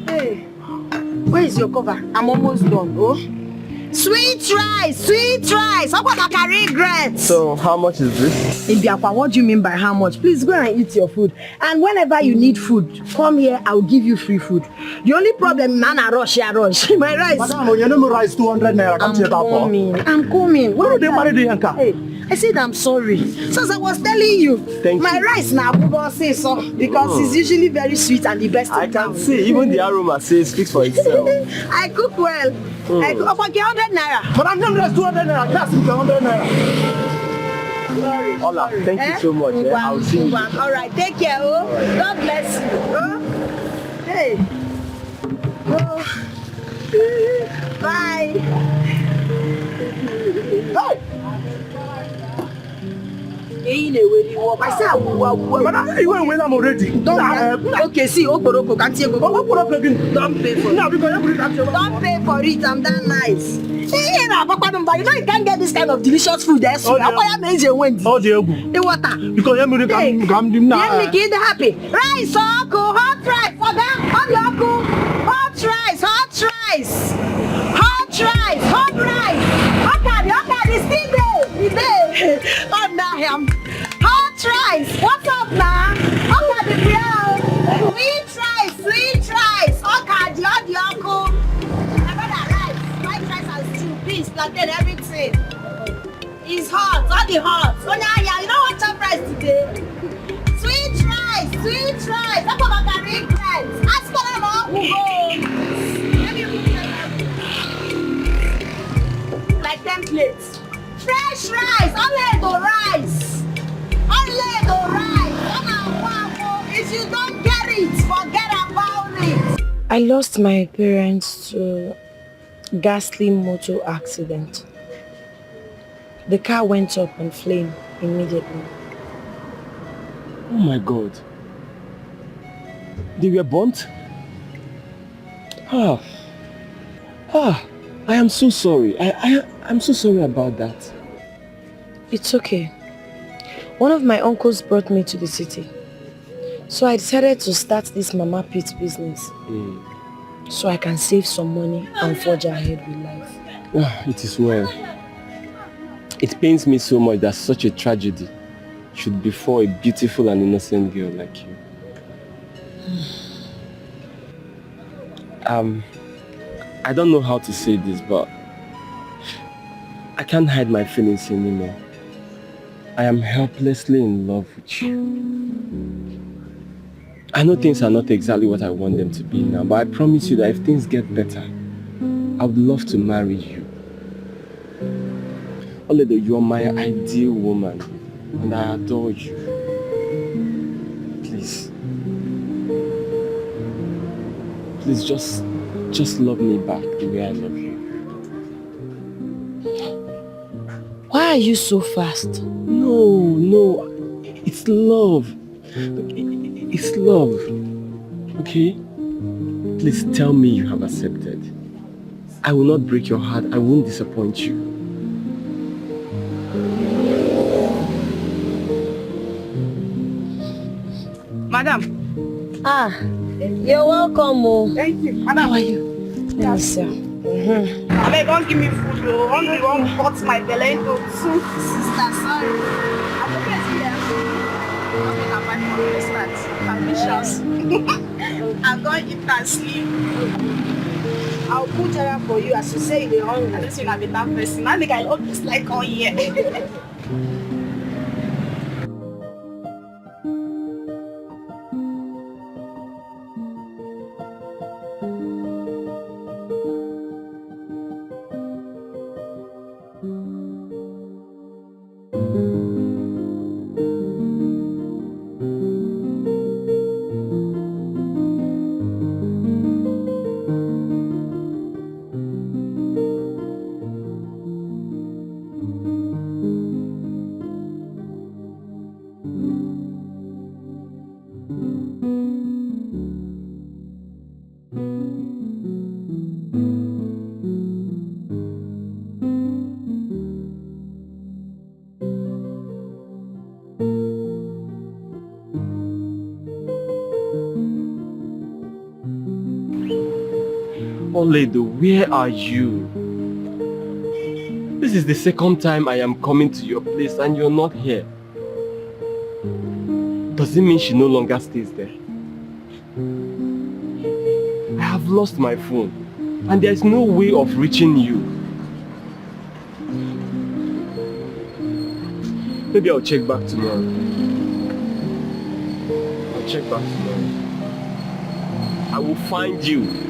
Hey, where is your cover? I'm almost done, oh. Sweet rice. How about I can regret? So, how much is this? Ibiakwa, what do you mean by how much? Please go and eat your food. And whenever you need food, come here, I'll give you free food. The only problem, Nana rush. My rice. Madam, you know rice 200 naira. I'm coming. Why did they marry the Yanka? Hey, I said I'm sorry. So as I was telling you, my rice now, say so because it's usually very sweet and the best. I can see, even the aroma speaks for itself. I cook well. I cook for 100 naira. But I'm not 200 naira. That's 100 naira. Sorry. Ola, thank you so much. I'll see you. All right, take care. Oh, God bless you. Oh, hey. Oh. Bye. Hey. I said I will But you went with them already. Okay, see, Oporoko can't you go? Don't pay for it. No, because don't pay for it. I'm that nice. You know you can't get this kind of delicious food there. So I'm amazing when oh, the water. Because you come now. Let me get happy. Rice, hot rice. For them, hot rice. Okay, still there. Hot rice. What's up now? Okay, the grill. Sweet rice. Okay, the uncle. White rice and stew, beans, plantain, everything. It's hot, all the hot. Oh, yeah, you don't want chop rice today. Sweet rice. That's what I can regret. Ask for them all who go. Like 10 plates. Fresh rice, Oledo rice. If you don't get it, forget about it. I lost my parents to ghastly motor accident. The car went up in flame immediately. Oh my God. They were burnt? I am so sorry. I'm so sorry about that. It's okay. One of my uncles brought me to the city. So I decided to start this Mama Pit business. So I can save some money and forge ahead with life. It is well. It pains me so much that such a tragedy should befall a beautiful and innocent girl like you. I don't know how to say this, but I can't hide my feelings anymore. I am helplessly in love with you. I know things are not exactly what I want them to be now, but I promise you that if things get better, I would love to marry you. Oledo, you are my ideal woman, and I adore you. Please. Please just love me back the way I love you. Why are you so fast? No. It's love. It's love. Okay? Please tell me you have accepted. I will not break your heart. I won't disappoint you. Madam. You're welcome, oh. Thank you. Madam. How are you? Yes, sir. Abeg, don't give me food, though. Hungry won't cut my belly into two. Sister, sorry. I'm okay here. I'm going to eat and sleep. I'll put her for you as you say you're hungry. I don't think I'm a better person. I think I love this like all year. Oledo, where are you? This is the second time I am coming to your place and you're not here. Does it mean she no longer stays there? I have lost my phone and there is no way of reaching you. Maybe I'll check back tomorrow. I'll check back tomorrow. I will find you.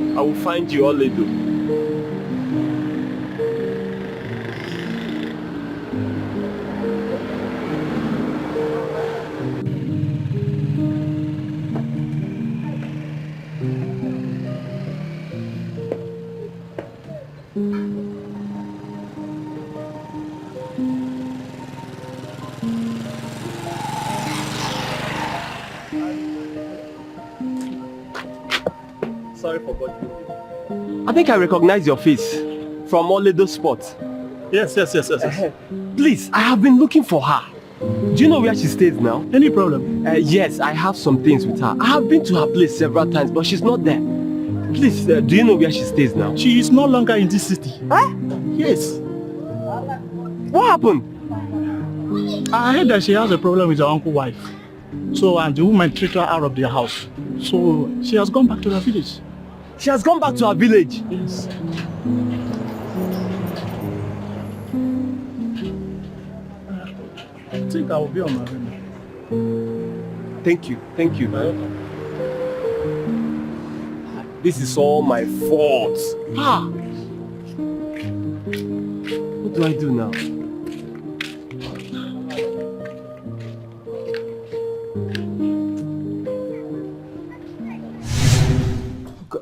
I will find you, Oledo. Sorry for bothering you. I think I recognize your face from Oledo's spot. Yes. Please, I have been looking for her. Do you know where she stays now? Any problem? Yes, I have some things with her. I have been to her place several times, but she's not there. Please, do you know where she stays now? She is no longer in this city. Huh? Yes. What happened? I heard that she has a problem with her uncle's wife. So, and the woman treated her out of their house. So, she has gone back to her village. She has gone back to her village? Yes. I think I will be on my way now. Thank you. This is all my fault. What do I do now?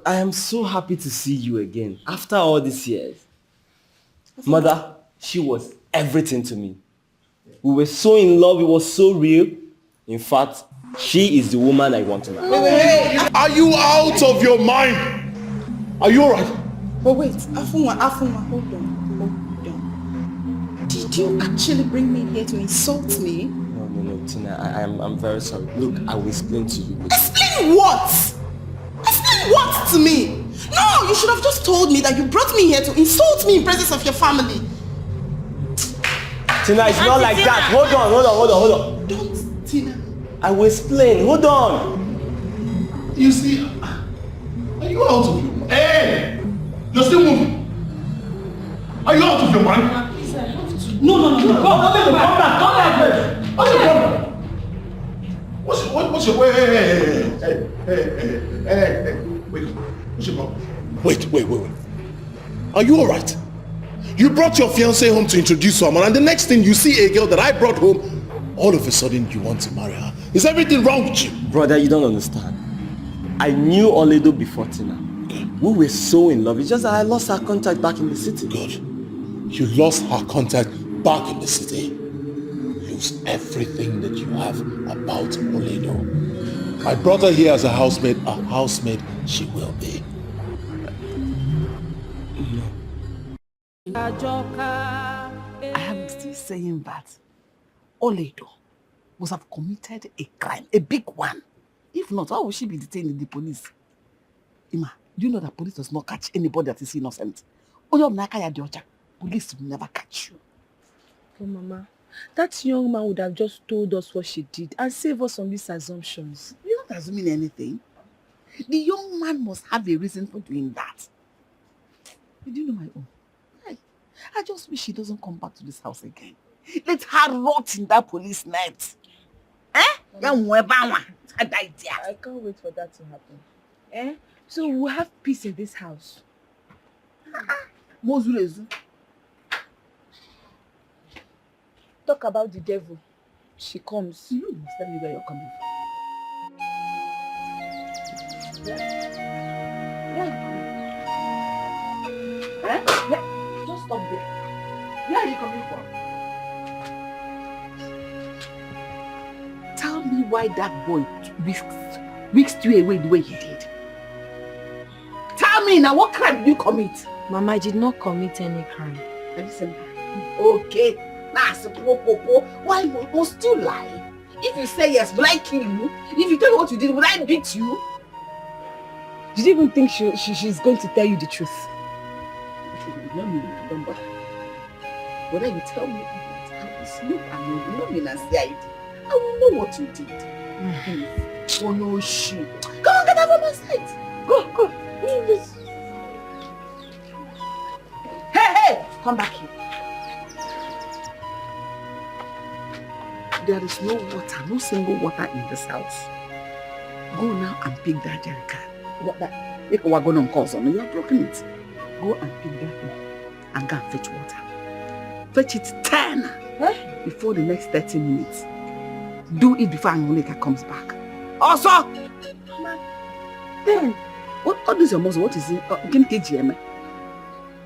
I am so happy to see you again after all these years. Mother, she was everything to me. We were so in love, it was so real. In fact, she is the woman I want to marry. Are you out of your mind? Are you alright? But wait, Afunwa, hold on. Did you actually bring me here to insult me? No, Tina, I'm very sorry. Look, I will explain to you. Explain what? Explain what to me? No, you should have just told me that you brought me here to insult me in presence of your family. Tina, it's not like that. Hold on. Don't, Tina. I will explain. Hold on. You see, are you out of your mind? Hey! You're still moving. Are you out of your mind? Please, I have to. No. Come back. What's your problem? What's your... Hey. Wait. What's your problem? Wait. Are you alright? You brought your fiancée home to introduce someone, and the next thing you see a girl that I brought home, all of a sudden you want to marry her. Is everything wrong with you? Brother, you don't understand. I knew Oledo before Tina. We were so in love. It's just that I lost her contact back in the city. Good. You lost her contact back in the city. Lose everything that you have about Oledo. I brought her here as a housemaid she will be. I am still saying that Oledo must have committed a crime, a big one. If not, why would she be detained in the police? Ima, do you know that police does not catch anybody that is innocent? Police will never catch you. Oh, Mama, that young man would have just told us what she did and save us from these assumptions. You're not assuming anything. The young man must have a reason for doing that. Do you know my own? I just wish she doesn't come back to this house again. Let her rot in that police net. Eh? I can't wait for that to happen. Eh? So we'll have peace in this house. Talk about the devil. She comes. You must tell me where you're coming from. Eh? Just stop there. Where are you coming from? Tell me why that boy whisked you away the way he did. Tell me now, what crime did you commit? Mama, I did not commit any crime. Listen. Okay. Now, why must you lie? If you say yes, will I kill you? If you tell me what you did, will I beat you? Did you even think she's going to tell you the truth? Don't bother. Whether you tell me that I will sleep and you know me as the ID, I will know what you did. Oh no, shit. Come on, get out of my sight. Go. Hey! Come back here. There is no water, no single water in this house. Go now and pick that jerrycan. What that? If we're going to cause on you, have broken it. Go and pick that thing and go and fetch water. Fetch it 10 before the next 30 minutes. Do it before Angoleka comes back. Also, Mama, 10. What is your muscle? What is it? Give me KGM. Use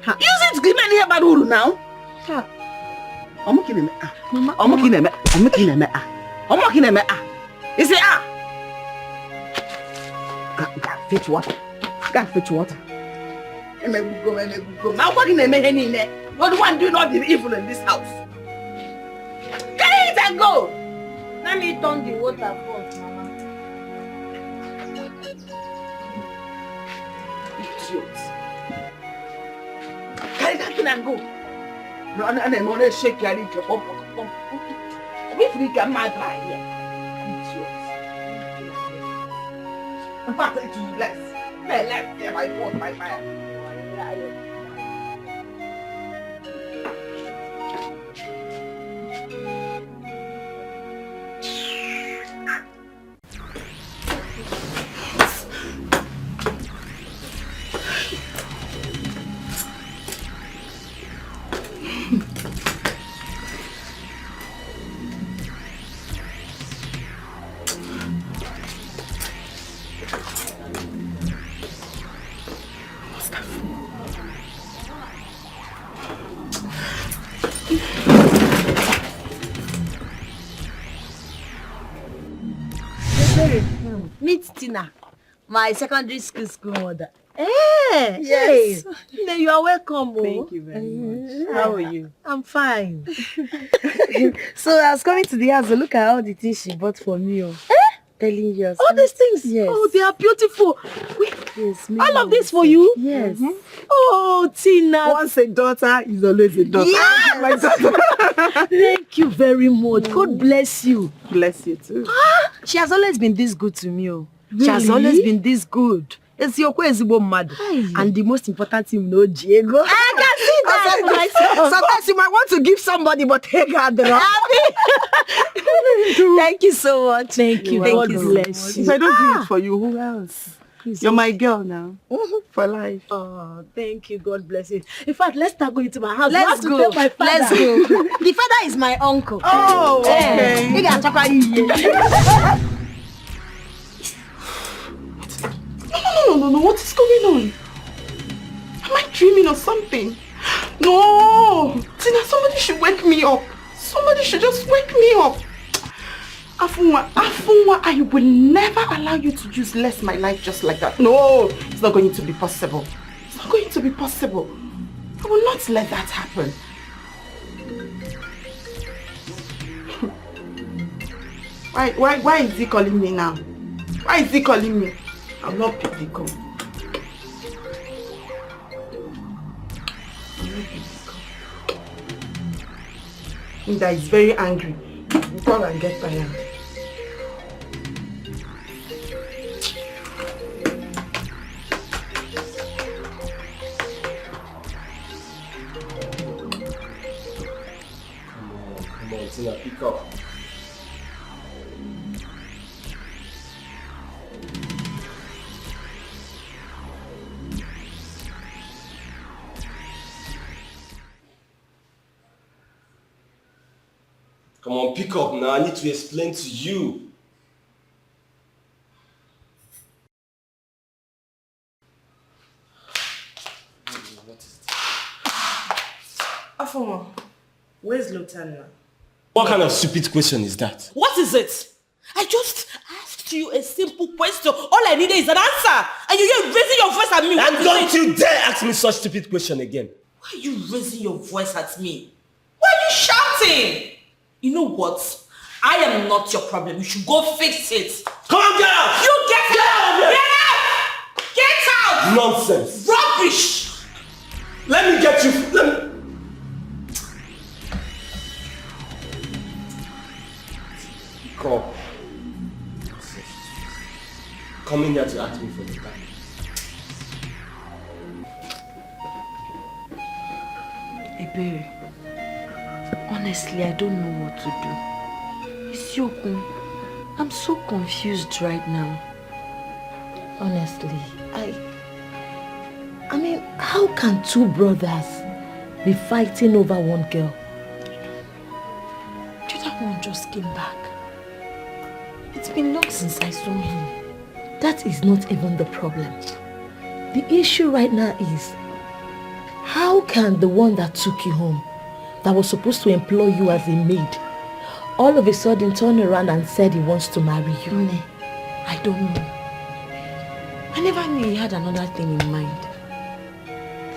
it to give me any about now. I'm looking at me. I'm looking at me. You say fetch water. Go fetch water. Now what in the what do one do not be evil in this house? Get it and go. Let me turn the water first, Mama. Idiots. Carry that thing and go. And then more shake your little pump. We freak a mad right here. Idiots. In fact, it is less. Less there by force, by fire. Meet Tina, my secondary school mother. Hey! Yes. Hey, you are welcome. Thank you very much. How are you? I'm fine. So I was coming to the house to look at all the things she bought for me. Telling you. All these things? Yes. Oh, they are beautiful. Yes, all of this for you? Yes. Oh, Tina. Once a daughter is always a daughter. Yeah. My daughter. Thank you very much. God bless you. Bless you too. She has always been this good to me. Really? She has always been this good. It's your mad. And the most important thing, Diego. I can see that myself. Sometimes you might want to give somebody, but take her the Thank you so much. Thank you. Thank God you bless you. If I don't do it for you, who else? You're my girl now. For life. Oh, thank you. God bless you. In fact, let's start going to my house. Let's go. My father. Let's go. The father is my uncle. Oh, okay. No. What is going on? Am I dreaming or something? No! Tina, somebody should wake me up. Somebody should just wake me up. Afunwa, I will never allow you to useless my life just like that. No, it's not going to be possible. It's not going to be possible. I will not let that happen. Why is he calling me now? Why is he calling me? I'll not pick the call. That is very angry. Call and get by him. Come on, Tina, pick up. Come on, pick up now. I need to explain to you. What is this? Afoma, where's Lotana? What kind of stupid question is that? What is it? I just asked you a simple question. All I needed is an answer. And you're raising your voice at me. And don't you dare ask me such stupid question again. Why are you raising your voice at me? Why are you shouting? You know what? I am not your problem. You should go fix it. Come on, get out! You get out! Get out! Nonsense. Rubbish! Let me get you. Come in here to ask me for the time. Ebere, honestly, I don't know what to do. Isiokun, I'm so confused right now. Honestly, I mean, how can two brothers be fighting over one girl? The other one just came back. It's been long since I saw him. That is not even the problem. The issue right now is, how can the one that took you home, that was supposed to employ you as a maid, all of a sudden turn around and said he wants to marry you? I don't know. I never knew he had another thing in mind.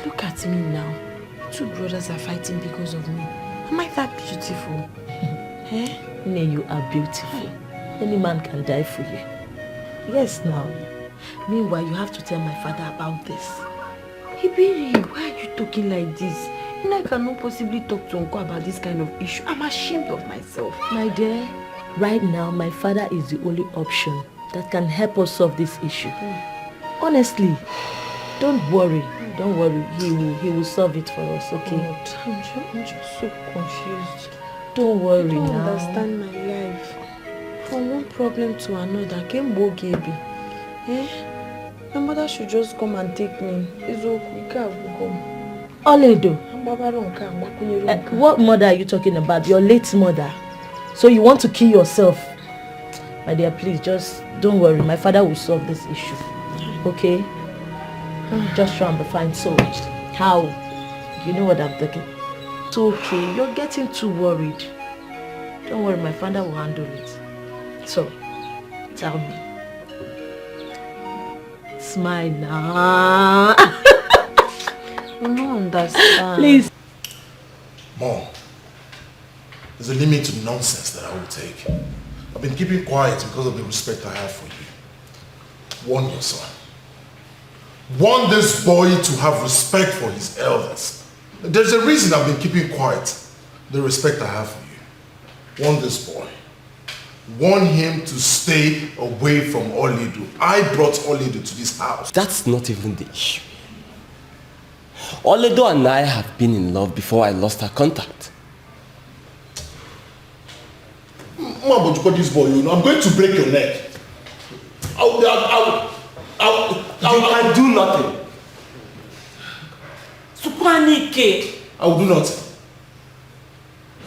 Look at me now. Two brothers are fighting because of me. Am I that beautiful? Eh? Nne, you are beautiful. Any man can die for you. Yes, now. Meanwhile, you have to tell my father about this. Ibiri, why are you talking like this? You know, I cannot possibly talk to Uncle about this kind of issue. I'm ashamed of myself. My dear, right now, my father is the only option that can help us solve this issue. Honestly, don't worry. Don't worry. He will solve it for us, okay? I'm just so confused. Don't worry now. I don't understand my life. From one problem to another, came Bogebi. My mother should just come and take me. It's okay. Oledo. What mother are you talking about? Your late mother. So you want to kill yourself? My dear, please, just don't worry. My father will solve this issue. Okay? Just try and be fine. So, how? You know what I'm thinking? It's okay. You're getting too worried. Don't worry, my father will handle it. So, tell me. Smile now. I don't understand. Please. Mom, there's a limit to nonsense that I will take. I've been keeping quiet because of the respect I have for you. Warn your son. Warn this boy to have respect for his elders. There's a reason I've been keeping quiet. The respect I have for you. Warn this boy. Warn him to stay away from Oledo. I brought Oledo to this house. That's not even the issue. Oledo and I have been in love before I lost our contact. Mom, but you got this boy, you know, I'm going to break your neck. You can do nothing. Supanike. I will do nothing.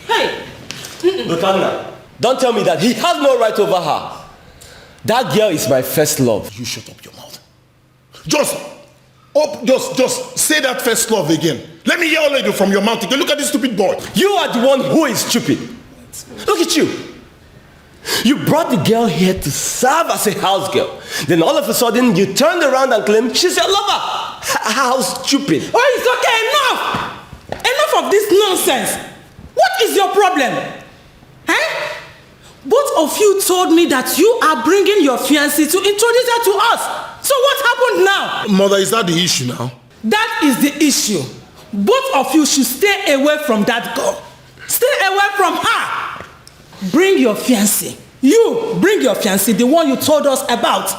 Hey! Lotana, don't tell me that he has no right over her. That girl is my first love. You shut up your mouth. Just Oh, just say that first love again. Let me hear all of you from your mouth again. Look at this stupid boy. You are the one who is stupid. Look at you. You brought the girl here to serve as a house girl. Then all of a sudden, you turned around and claimed she's your lover. How stupid. Oh, it's okay. Enough! Enough of this nonsense. What is your problem? Eh? Both of you told me that you are bringing your fiancée to introduce her to us. So what happened now? Mother, is that the issue now? That is the issue. Both of you should stay away from that girl. Stay away from her. Bring your fiancée. You bring your fiancée, the one you told us about.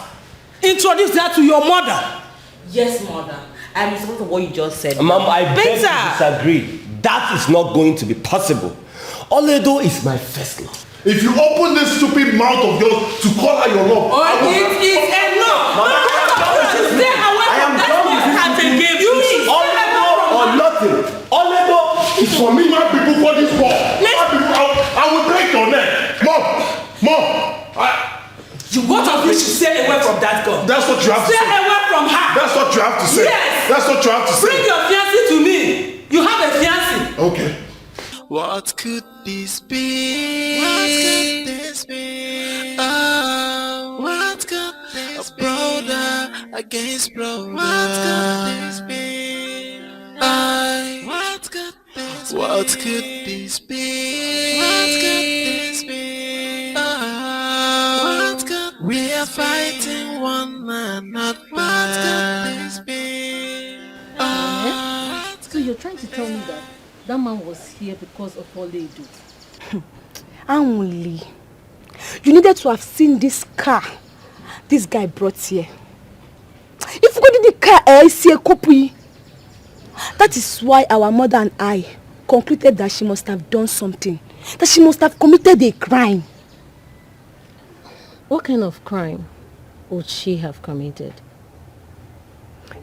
Introduce her to your mother. Yes, mother. I'm sorry for what you just said. Mom, I beg to disagree. That is not going to be possible. Oledo is my first love. If you open this stupid mouth of yours to call her your love, it is enough. Stay away from that man. You Oledo or nothing. Oledo is for me. My people call this war. I will break your neck. Mom. You both of you should stay away from that girl. That's what you have to say. Stay away from her. That's what you have to say. Yes. That's what you have to say. Bring your fiancé to me. You have a fiancé. Okay. What could this be? What could this be? Oh, what could this be? Brother against brother. What could this be? What could this be? What could this be? What could this be? What could we are fighting one another. What could this be? So you're trying to tell me that man was here because of all they do? Only. You needed to have seen this car this guy brought here. If you go to the car, I see a copy. That is why our mother and I concluded that she must have done something. That she must have committed a crime. What kind of crime would she have committed?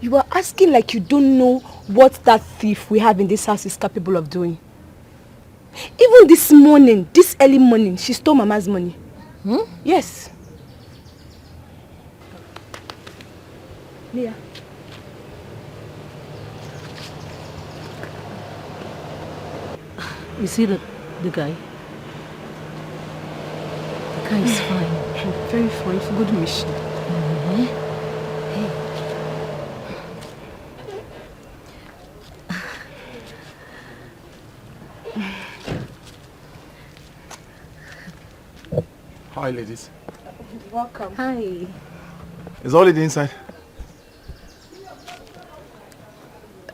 You are asking like you don't know what that thief we have in this house is capable of doing. Even this morning, this early morning, she stole Mama's money. Yes. Leah. You see the guy? The guy is fine. Very fine. For good mission. Hi, ladies. Welcome. Hi. Is Holiday inside?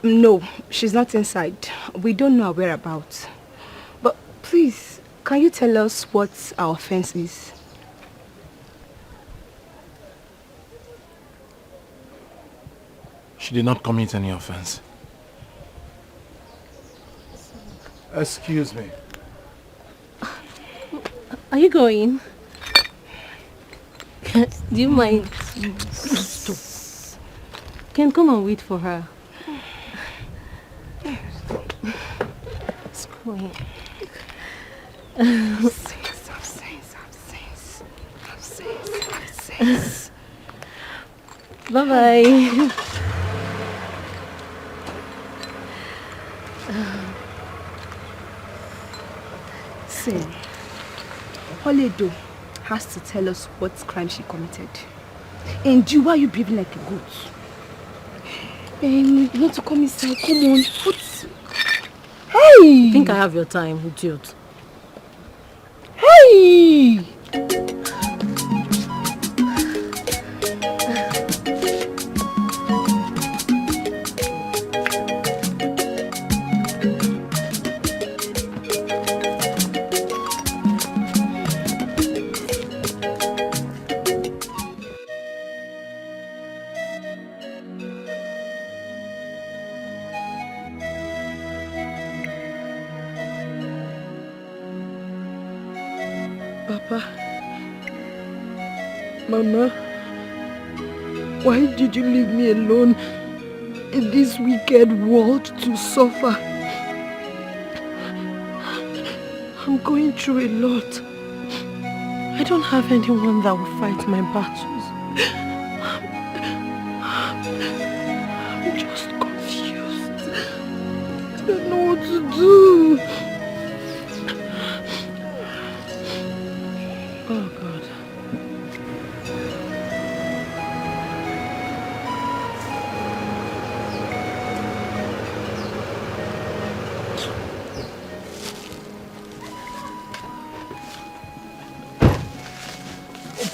No, she's not inside. We don't know her whereabouts. But please, can you tell us what our offense is? She did not commit any offense. Excuse me. Are you going? Do you mind? Stop. Can come and wait for her. It's going. Absence. Bye-bye. See, Oledo has to tell us what crime she committed. And you, why are you behaving like a goat? You want to come inside? Come on. What? Hey! I think I have your time, idiot. Hey! Mama, why did you leave me alone in this wicked world to suffer? I'm going through a lot. I don't have anyone that will fight my battles. I'm Oh, God.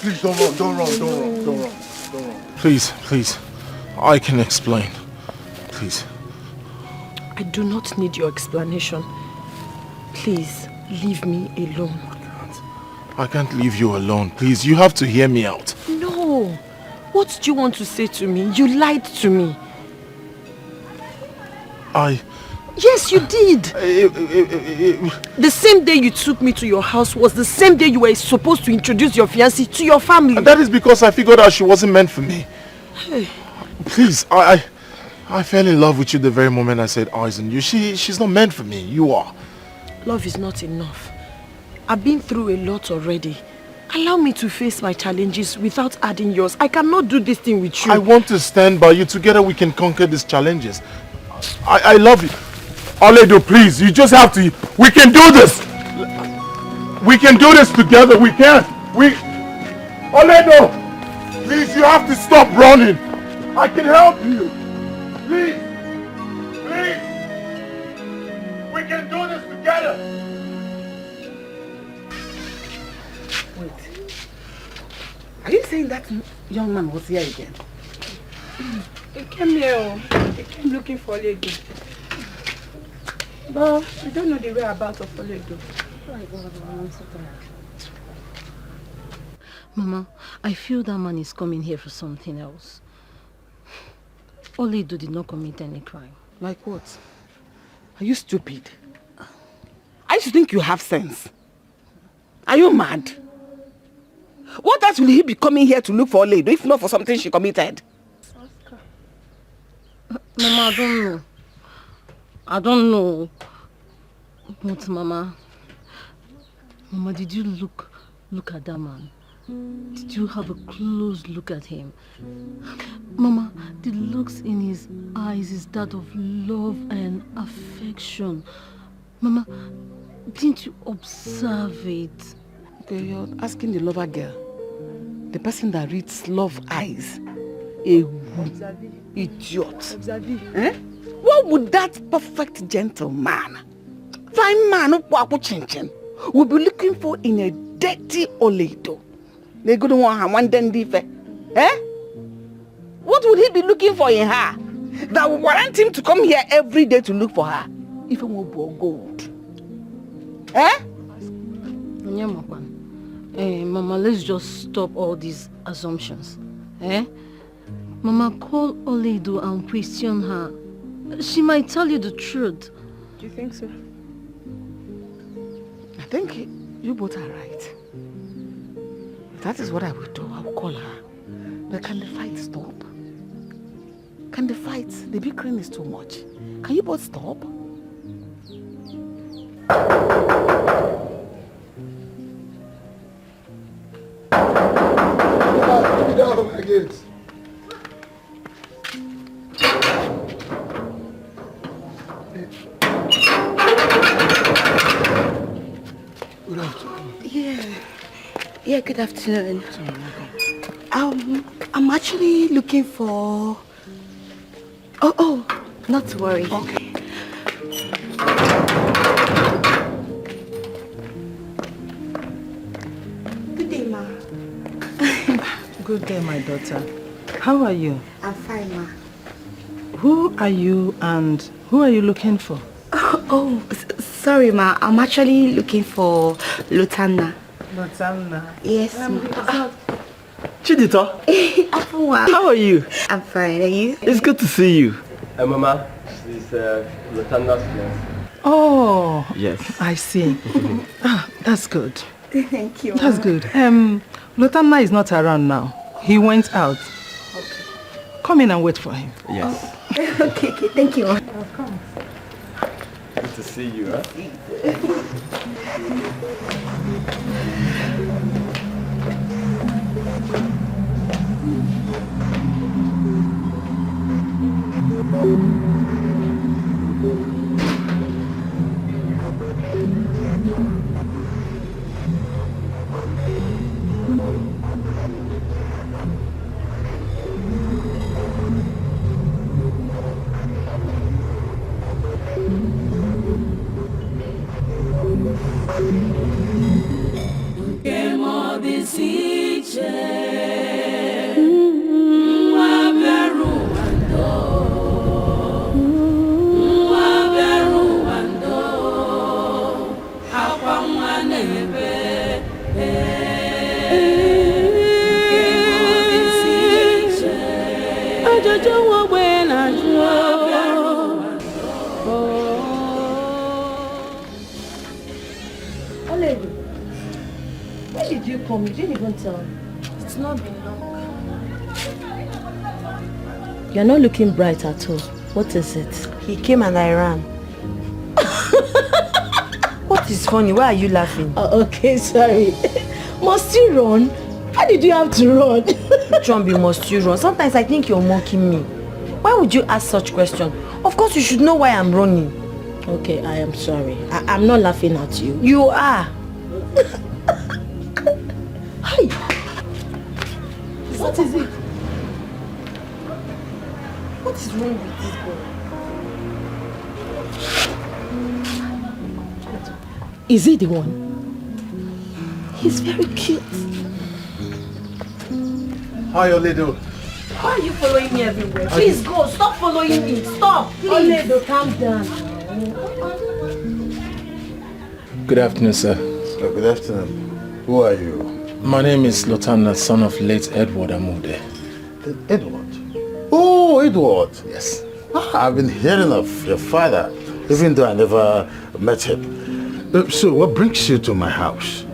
Please don't run, don't run, don't run, don't run, don't run. Please, please. I can explain. Please. I do not need your explanation. Please, leave me alone. I can't leave you alone. Please, you have to hear me out. No. What do you want to say to me? You lied to me. Yes, you did. The same day you took me to your house was the same day you were supposed to introduce your fiancé to your family. And that is because I figured out she wasn't meant for me. Hey. Please, I fell in love with you the very moment I said eyes on you. She's not meant for me. You are. Love is not enough. I've been through a lot already. Allow me to face my challenges without adding yours. I cannot do this thing with you. I want to stand by you. Together we can conquer these challenges. I love you. Oledo, please, you just have to. We can do this. We can do this together. We can. Oledo, please, you have to stop running. I can help you. Please. Please. We can do this together. Wait. Are you saying that young man was here again? He came here. He came looking for Oledo. But I don't know the whereabouts of Oledo. Mama, I feel that man is coming here for something else. Oledo did not commit any crime. Like what? Are you stupid? I used to think you have sense. Are you mad? What else will he be coming here to look for Oledo if not for something she committed? Mama, I don't know. I don't know. But Mama, did you look at that man? Did you have a close look at him? Mama, the looks in his eyes is that of love and affection. Mama, didn't you observe it? Okay, you're asking the lover girl, the person that reads love eyes, a idiot. Eh? What would that perfect gentleman, fine man who will be looking for in a dirty Oledo? They go to one eh? What would he be looking for in her that would warrant him to come here every day to look for her? Even more gold. Eh? Mama, let's just stop all these assumptions. Eh? Mama, call Oledo and question her. She might tell you the truth. Do you think so? I think you both are right. That is what I will do. I will call her. But can the fight stop? Can the fight? The bickering is too much. Can you both stop? Let me down my gates. Good afternoon. Yeah, good afternoon. I'm actually looking for... Oh, not to worry. Okay. Good day, Ma. Good day, my daughter. How are you? I'm fine, Ma. Who are you and who are you looking for? Sorry, Ma. I'm actually looking for Lutana. Lutana? Yes, Chidito, how are you? I'm fine. Are you? It's good to see you. Mama, this is Lutana's fiance. Oh, yes. I see. That's good. Thank you, Ma. That's good. Lutana is not around now. He went out. Okay. Come in and wait for him. Yes. Okay, thank you, Ma. Welcome. Good to see you, huh? When did you come? You didn't even tell me. It's not been long. You're not looking bright at all. What is it? He came and I ran. What is funny? Why are you laughing? Okay, sorry. Must you run? Why did you have to run? Which one be must you run? Sometimes I think you're mocking me. Why would you ask such question? Of course you should know why I'm running. Okay, I am sorry. I'm not laughing at you. You are. Hi. What is it? What is wrong with this boy? Is he the one? He's very cute. How are you, Lido? Why are you following me everywhere? Please go. Stop following me. Stop. Please. Oledo, calm down. Good afternoon, sir. Good afternoon. Who are you? My name is Lotana, son of late Edward Amude. Edward? Oh, Edward. Yes. I've been hearing of your father, even though I never met him. So, what brings you to my house?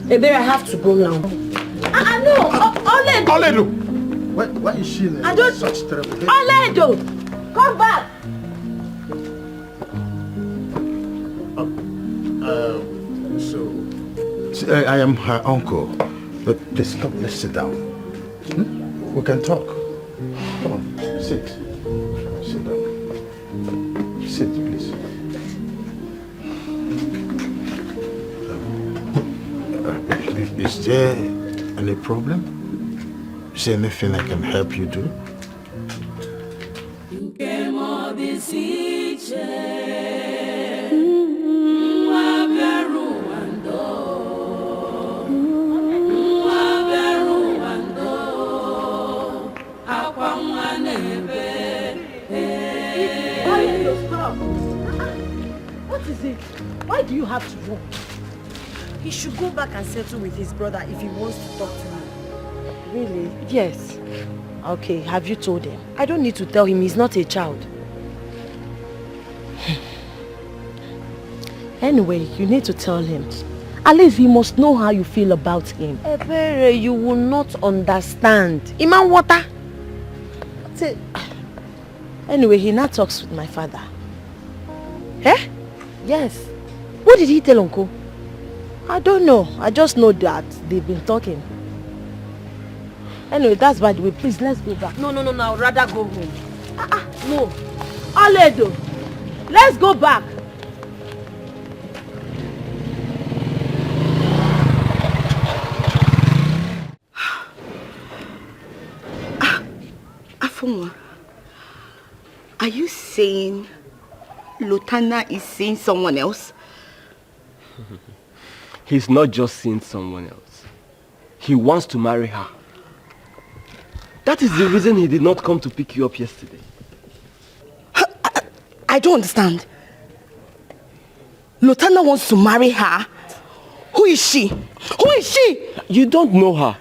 Ebere, I have to go now. No, Oledo. Oledo! Why is she in such terrible behavior? Oledo! Come back! I am her uncle. But please, come, let's sit down. We can talk. Come on, sit. Sit down. Sit, please. Is there any problem? Is there anything I can help you do? What is it? Why do you have to run? He should go back and settle with his brother if he wants to talk to me. Really? Yes. Okay, have you told him? I don't need to tell him. He's not a child. Anyway, you need to tell him. At least he must know how you feel about him. Ebere, you will not understand. Iman water. Anyway, he now talks with my father. Eh? Yes. What did he tell Uncle? I don't know. I just know that they've been talking. Anyway, that's by the way. Please, let's go back. No. I'd rather go home. No. Oledo, let's go back. Afunwa, are you saying Lotana is seeing someone else? He's not just seeing someone else. He wants to marry her. That is the reason he did not come to pick you up yesterday. I don't understand. Lotana wants to marry her? Who is she? Who is she? You don't know her.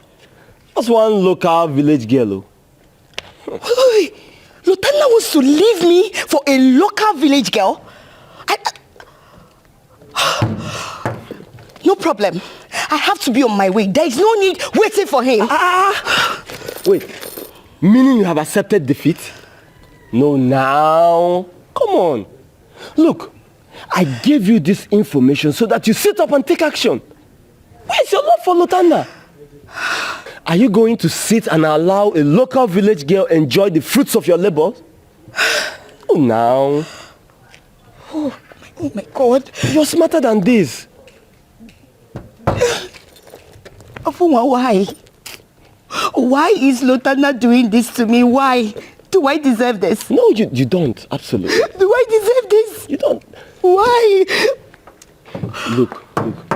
That's one local village girl. Wait. Lotana wants to leave me for a local village girl? No problem. I have to be on my way. There is no need waiting for him. Wait. Meaning you have accepted defeat? No, now. Come on. Look, I gave you this information so that you sit up and take action. Where's your love for Lotana? Are you going to sit and allow a local village girl enjoy the fruits of your labor? Oh, now. Oh my God. You're smarter than this. Why? Why is Lotana doing this to me? Why? Do Do I deserve this? No, you don't. Absolutely. Do I deserve this? You don't. Why? Look.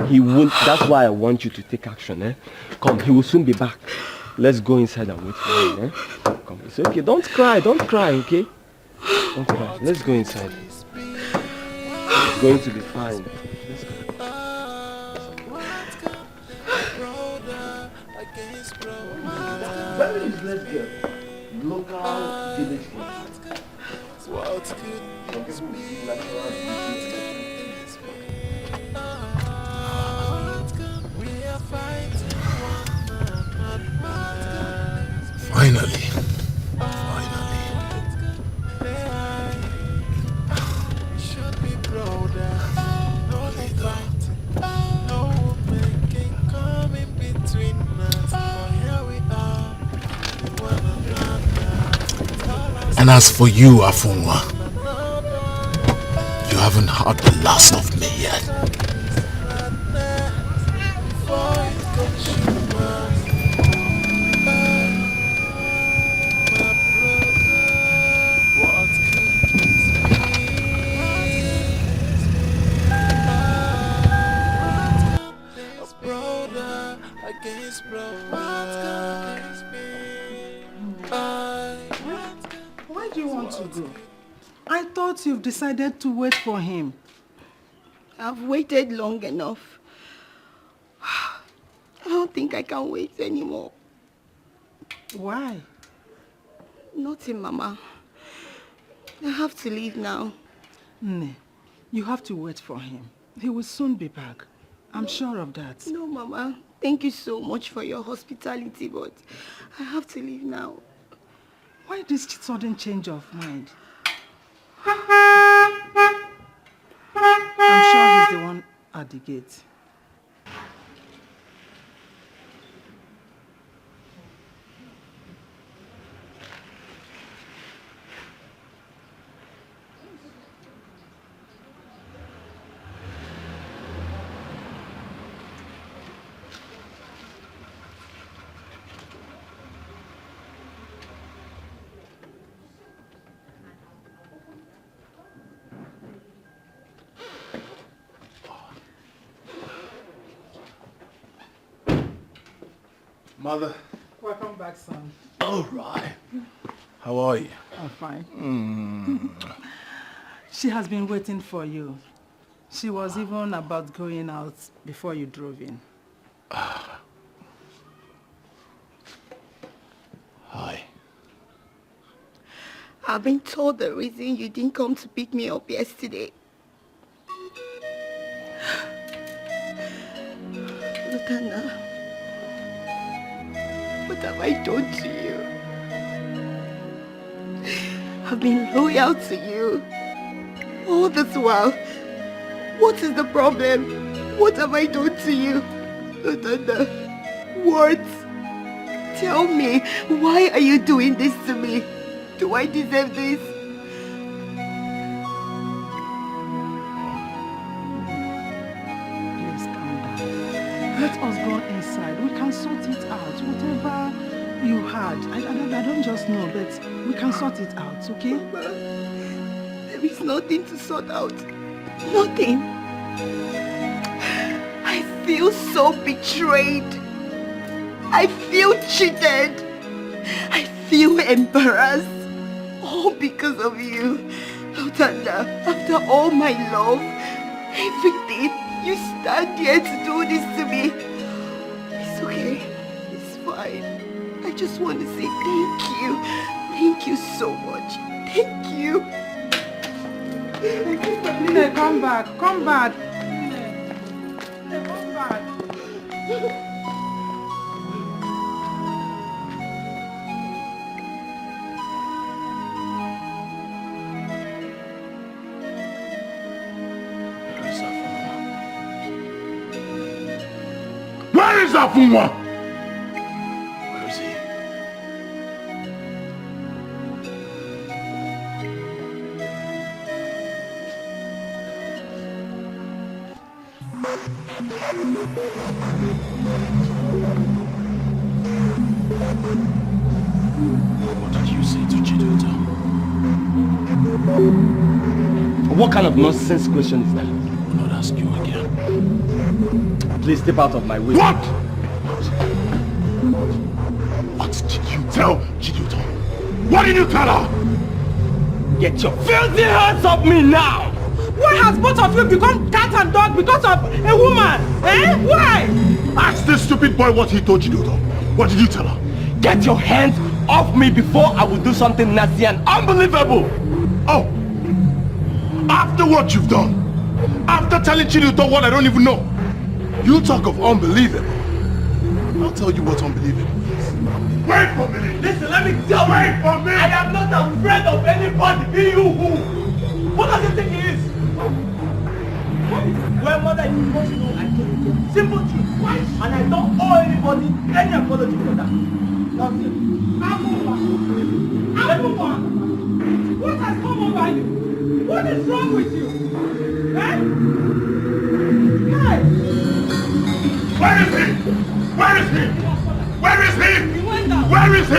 He won't. That's why I want you to take action, eh? Come, he will soon be back. Let's go inside and wait for him, eh? Come, it's okay. Don't cry, okay? Don't cry. Let's go inside. It's going to be fine. Let's go. Where is this girl? Local village girl. What could this be? We are fighting one another. Finally. We should be brothers. No fighting, no making come in between us. For here we are, with one another. And as for you, Afunwa, you haven't heard the last of me yet. Why do you want to go? I thought you've decided to wait for him. I've waited long enough. I don't think I can wait anymore. Why? Nothing, Mama. I have to leave now. No, you have to wait for him. He will soon be back. I'm sure of that. No, Mama. Thank you so much for your hospitality, but I have to leave now. Why this sudden change of mind? I'm sure he's the one at the gate. Mother. Welcome back, son. All right. How are you? I'm fine. Mm. She has been waiting for you. She was even about going out before you drove in. Hi. I've been told the reason you didn't come to pick me up yesterday. Lana, what have I done to you? I've been loyal to you all this while. What is the problem? What have I done to you? Lana, what? Tell me, why are you doing this to me? Do I deserve this? Please calm down. Let us go inside. We can sort it out. Whatever you had. I don't just know, but we can sort it out, okay? Mama, there is nothing to sort out. Nothing. I feel so betrayed. I feel cheated. I feel embarrassed. All because of you. Lotanda, after all my love, everything, you stand here to do this to me. It's okay. It's fine. I just want to say thank you. Thank you so much. Thank you. Nene, come back. Come back. Nene, come back. Where is Afunwa? Where is he? What did you say to Chiduta? What kind of nonsense question is that? I will not ask you again. Please step out of my way. What? What did you tell Chiduta? What did you tell her? Get your filthy hands off me now! Why has both of you become cat and dog because of a woman? Eh? Why? Ask this stupid boy what he told Chiduta. What did you tell her? Get your hands off me before I will do something nasty and unbelievable! Oh! After what you've done, after telling Chiduta what I don't even know, you talk of unbelievable. I'll tell you what's unbelievable is. Wait for me! Listen, let me tell you! Wait for me! I am not afraid of anybody, be you who! What does you think he is? Well, mother, you must know I told you the simple truth. Why? And I don't owe anybody any apology for that. Nonsense. Amuma! What has come over you? What is wrong with you? Eh? Hey! Where is he? Where is he? Where is he? He went out. Where is he?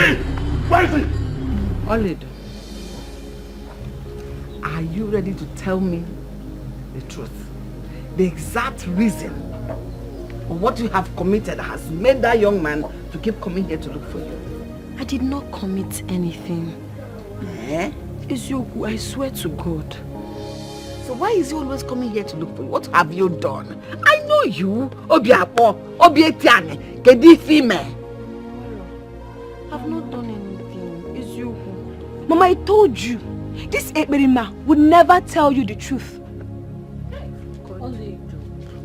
Where is he? Olid, are you ready to tell me the truth? The exact reason of what you have committed has made that young man to keep coming here to look for you. I did not commit anything. Eh? Ezioku, I swear to God. So why is he always coming here to look for you? What have you done? I know you. Obiapo, Obietiane, Kedi female. I've not done anything. Ezioku. Mama, I told you. This Ekberima would never tell you the truth.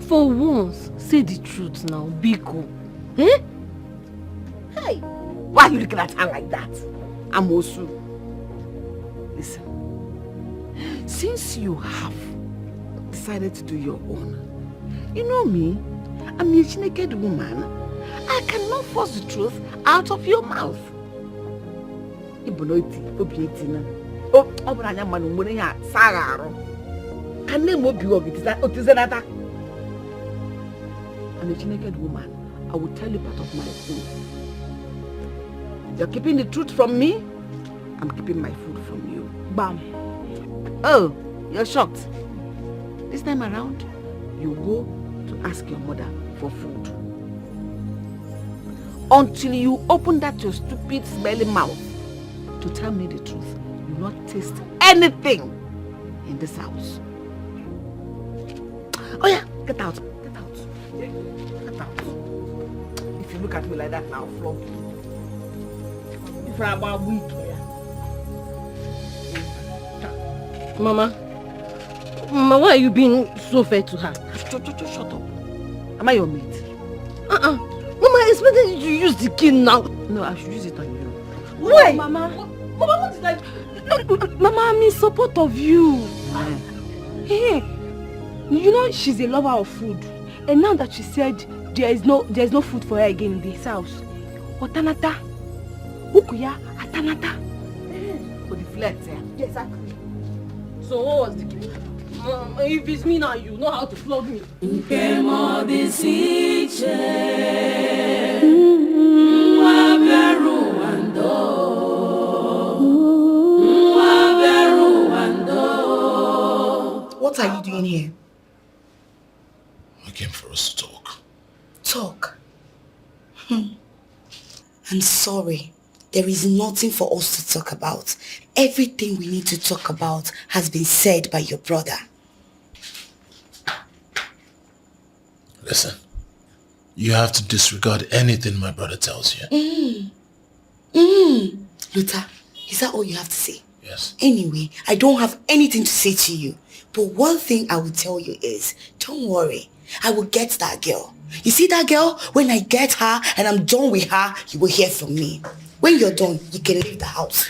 For once, say the truth now, Biko. Eh? Hey, why are you looking at her like that? I'm Osu. Listen, since you have decided to do your own, you know me, I'm a naked woman. I cannot force the truth out of your mouth. I'm a naked woman. I will tell you part of my food. You're keeping the truth from me, I'm keeping my food from you. Bam. Oh, you're shocked. This time around, you go to ask your mother for food. Until you open that your stupid smelly mouth to tell me the truth, you will not taste anything in this house. Oh yeah, get out. Get out. Get out. If you look at me like that now, flog you. If I'm about weak here. Mama, why are you being so fair to her? Shut up. Am I your mate? Mama, I expected you to use the key now. No, I should use it on you. Why? Mama, what did I do? Mama, I'm in support of you. Hey, you know she's a lover of food. And now that she said there's no food for her again in this house. Otanata. Ukuya atanata. For the flirt, yeah. Yes, exactly. So what was the key? If it's me now, you know how to flog me. What are you doing here? I came for us to talk. Talk? I'm sorry. There is nothing for us to talk about. Everything we need to talk about has been said by your brother. Listen, you have to disregard anything my brother tells you. Luther, is that all you have to say? Yes. Anyway, I don't have anything to say to you. But one thing I will tell you is, don't worry. I will get that girl. You see that girl? When I get her and I'm done with her, you will hear from me. When you're done, you can leave the house.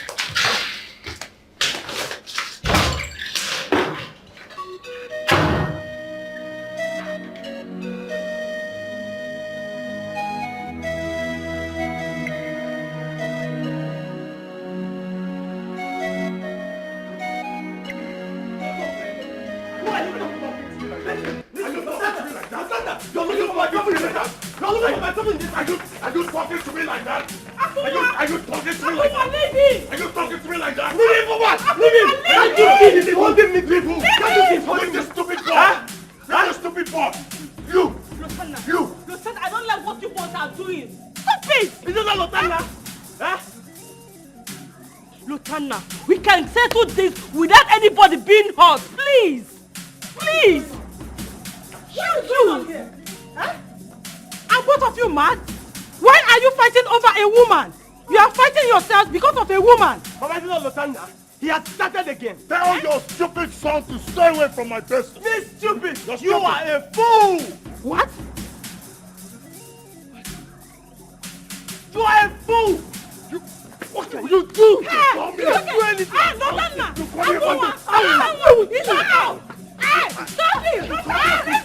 Are you talking to me like that? Are you talking to me like that? Are you talking to me like that? Leave him for what? Leave him! Can't you see this is holding me? Leave him! Can't you see it's holding me? You're stupid boy! You're a stupid boy! You! Lutana, I don't like what you boys are doing. Stop it! Is it not Lutana? Huh? Lutana, we can settle this without anybody being hurt. Please! Please! What you? Huh? Are both of you mad? Why are you fighting over a woman? You are fighting yourselves because of a woman. Mama, it's not Lutana. He has started again. Tell your stupid son to stay away from my business. This stupid! You are a fool! What? You are a fool! What can you do? Hey! You do anything! Ah, no, Lana! Stop him!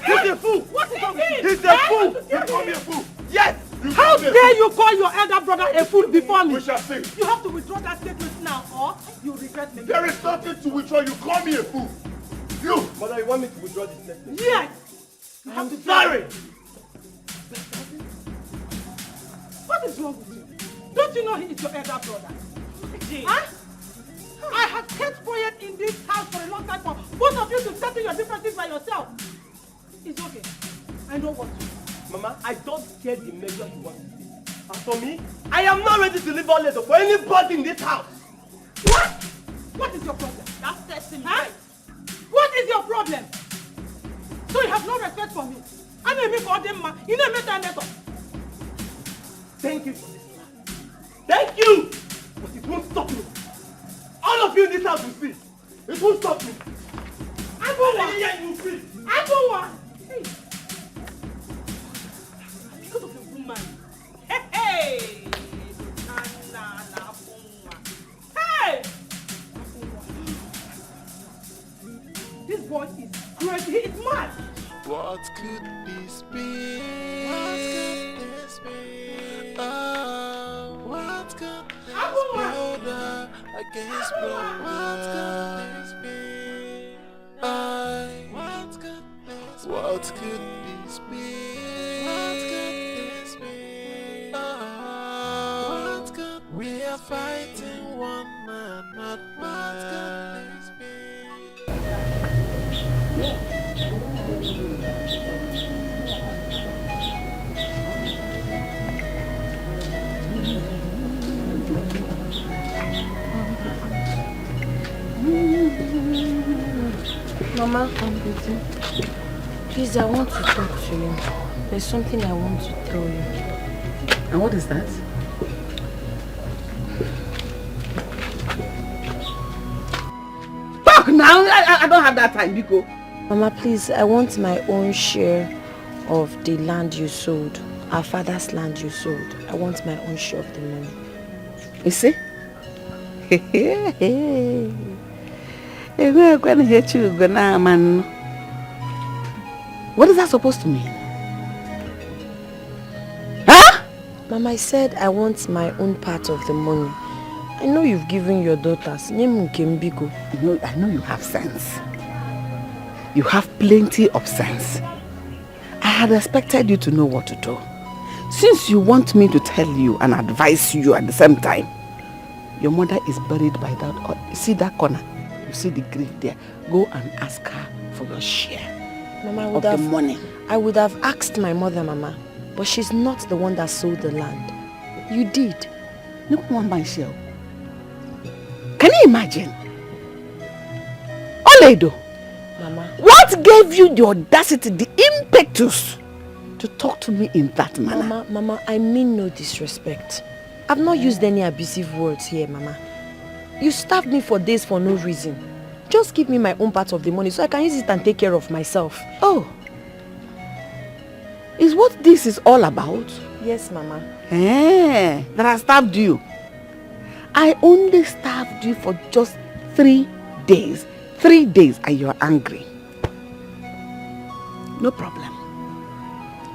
He's a fool! What is wrong with him? He's a fool! You call me a fool! Yes! How dare you call your elder brother a fool before me? We shall see. You have to withdraw that statement now or you regret me. There is nothing to withdraw. You call me a fool. You! Mother, you want me to withdraw this statement? Yes! You have to sorry! What is wrong with you? Don't you know he is your elder brother? Huh? I have kept quiet in this house for a long time for both of you to settle your differences by yourself. It's okay. I know what to do. Mama, I don't care the measure you want to take. As for me, I am not ready to leave a letter for anybody in this house. What? What is your problem? That's testing me. Huh? What is your problem? So you have no respect for me. I know me for them, man. You know me to letter. Thank you for this plan. Thank you! But it won't stop me. All of you in this house will see. It won't stop me. I go one. Yeah, you will see. I go one. Hey. Because of the woman. Hey! Hey! This boy is crazy. He is mad. What could this be? What could this be? Oh, what could this brother against brother? What could this be? What could this be? What could this be? What could we are fighting one man, not what could this be? Mama, please, I want to talk to you. There's something I want to tell you. And what is that? Talk now! I don't have that time, Biko. Mama, please, I want my own share of the land you sold. Our father's land you sold. I want my own share of the money. You see? What is that supposed to mean? Huh? Mama, I said I want my own part of the money. I know you've given your daughters. I know you have sense. You have plenty of sense. I had expected you to know what to do. Since you want me to tell you and advise you at the same time, your mother is buried by that. You see that corner? You see the grave there? Go and ask her for your share. Mama, of the money. I would have asked my mother, Mama, but she's not the one that sold the land. You did. No one by share. Can you imagine? Oledo, Mama, what gave you the audacity, the impetus to talk to me in that manner? Mama, I mean no disrespect. I've not used any abusive words here, Mama. You starved me for days for no reason. Just give me my own part of the money so I can use it and take care of myself. Oh. Is what this is all about? Yes, Mama. That I starved you. I only starved you for just 3 days. 3 days and you're angry. No problem.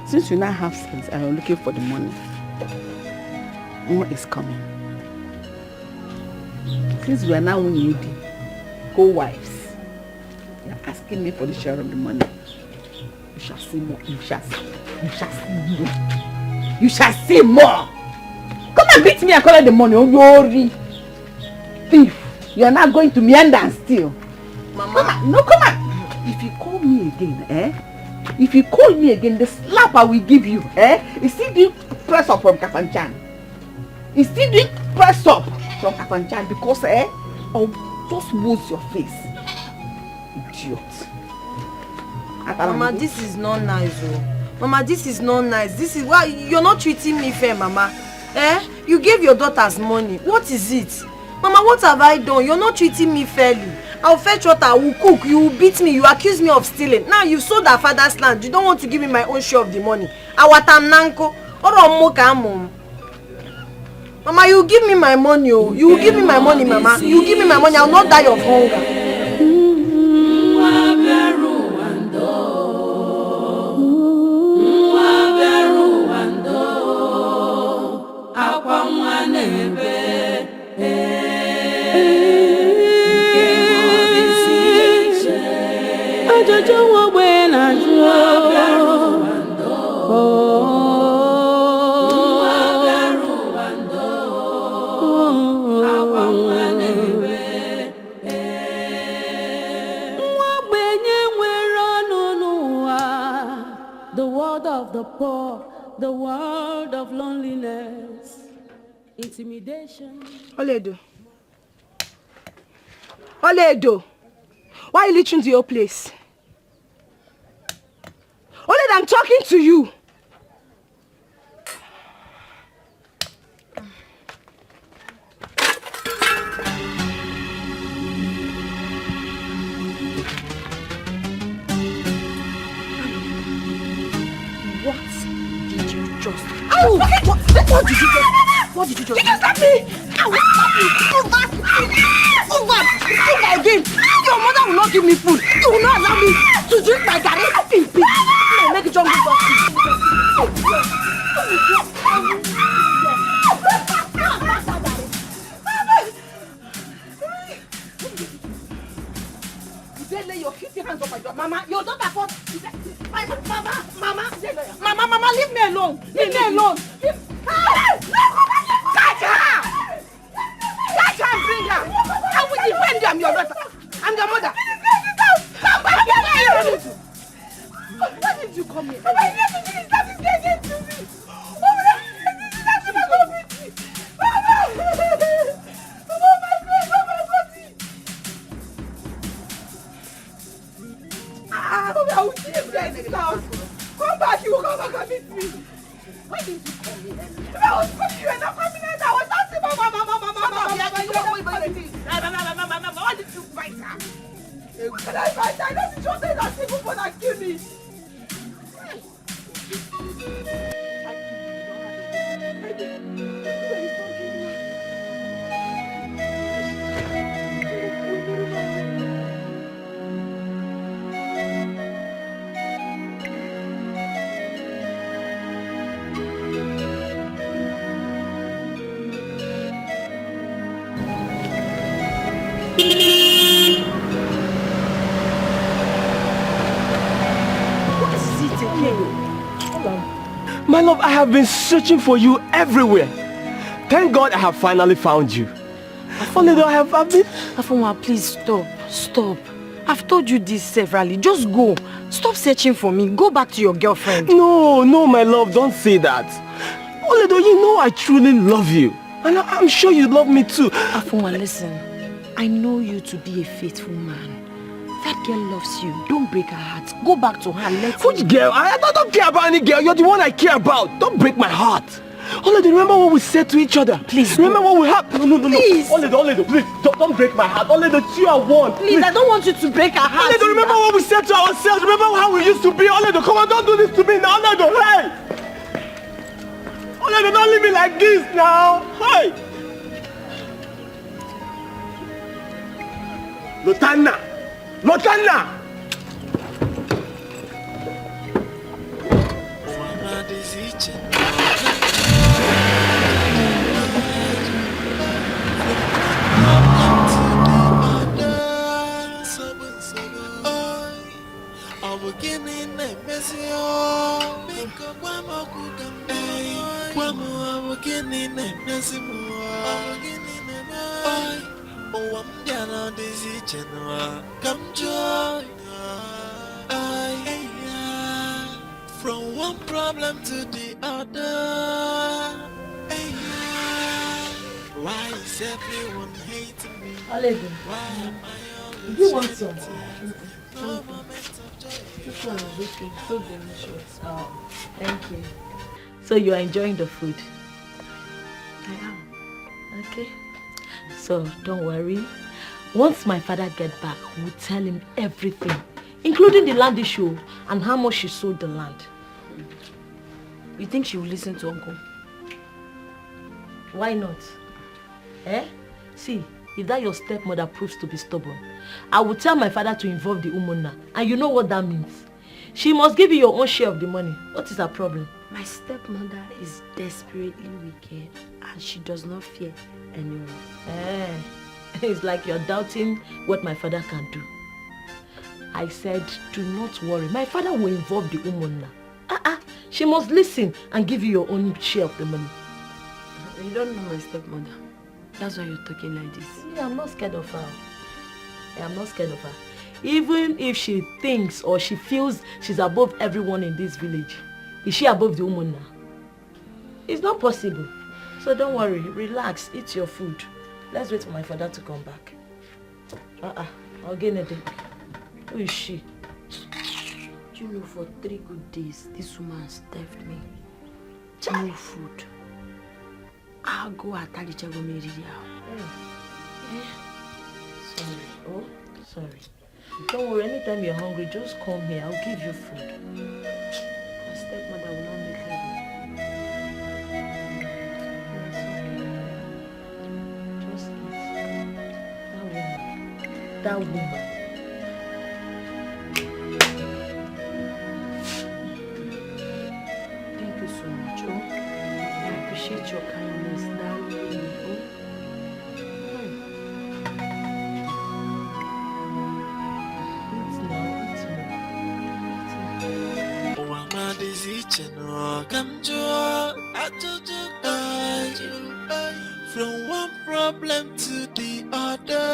Since you now have sense and you're looking for the money, more is coming. Since we are now needy, co-wives, you're asking me for the share of the money. You shall see more. You shall see more. You shall see more. Come and beat me and collect the money. Oh, glory. Thief. You are not going to meander and steal. Mama, no, come on. If you call me again, If you call me again, the slap I will give you, is still doing press up from Kafanchan. It's still doing press up from Kafanchan because, I'll just lose your face. Idiot. Mama, this is not nice, oh. Mama, this is not nice. This is why you're not treating me fair, Mama. You gave your daughters money. What is it? Mama, what have I done? You're not treating me fairly. I'll fetch water, I will cook, you will beat me, you accuse me of stealing. Now you sold our father's land, you don't want to give me my own share of the money. Awatamnanko, Mama, you give me my money, oh. You give me my money, Mama. You give me my money, I'll not die of hunger. The world of the poor, the world of loneliness, intimidation. Oledo. Oledo. Why are you reaching to your place? Oledo, I'm talking to you. What did you just? What did you just? You just slapped me! I will slap you! Over again! Your mother will not give me food! You will not allow me to drink my garri in peace! No, make it jump over! You said lay your filthy hands on my daughter! Mama, your daughter fought! Mama, leave me alone! Leave me alone! Catch her! Catch her and bring her! I will defend you, I'm your daughter. I'm your mother. Come back here! Why did you come here? Mama, you have to finish that is getting to me. Oh, my God! Oh, my face, oh, my body! I will see you there in this house. Come back, you will come back and meet me. Why did you come here? If I was coming, you were not coming out. I was asking Mama. Why did you fight her? Can I fight her? I know she just said that people for that kill me. My love, I have been searching for you everywhere. Thank God I have finally found you. Only though I have been... Afonwa, please stop. I've told you this severally. Just go. Stop searching for me. Go back to your girlfriend. No, my love, don't say that. Only though you know I truly love you. And I'm sure you love me too. Afonwa, listen. I know you to be a faithful man. That girl loves you. Don't break her heart. Go back to her. Which girl? I don't care about any girl. You're the one I care about. Don't break my heart. Oledo, remember what we said to each other? Please. Remember what we had? No. Please. Oledo, please. Don't break my heart. Oledo, you are one. Please, I don't want you to break her heart. Oledo, remember what we said to ourselves? Remember how we used to be? Oledo, come on, don't do this to me now. Oledo, hey! Oledo, don't leave me like this now. Hey! Lotana! From one problem to the other. Why is everyone hating me? Why am I Do you want some? no moments of joy? This one is okay. So delicious. Oh, thank you. So you are enjoying the food? I am. Okay. So don't worry. Once my father gets back, we'll tell him everything, including the land issue and how much she sold the land. You think she will listen to Uncle? Why not? Eh? See, if that your stepmother proves to be stubborn, I will tell my father to involve the Umona, and you know what that means. She must give you your own share of the money. What is her problem? My stepmother is desperately wicked and she does not fear anyone. Eh, it's like you're doubting what my father can do. I said, do not worry. My father will involve the Umona. She must listen and give you your own share of the money. You don't know my stepmother. That's why you're talking like this. Yeah, I'm not scared of her. I'm not scared of her. Even if she thinks or she feels she's above everyone in this village, is she above the woman now? It's not possible. So don't worry, relax, eat your food. Let's wait for my father to come back. I'll get a day. Who is she? You know, for 3 good days, this woman starved me. No food. I'll go at Talichago Meria. Sorry. Oh, sorry. Don't worry, anytime you're hungry, just come here. I'll give you food. My stepmother will not make heaven. Just eat. That woman. Thank you so much. Oh, I appreciate your kindness. That really. From one problem to the other.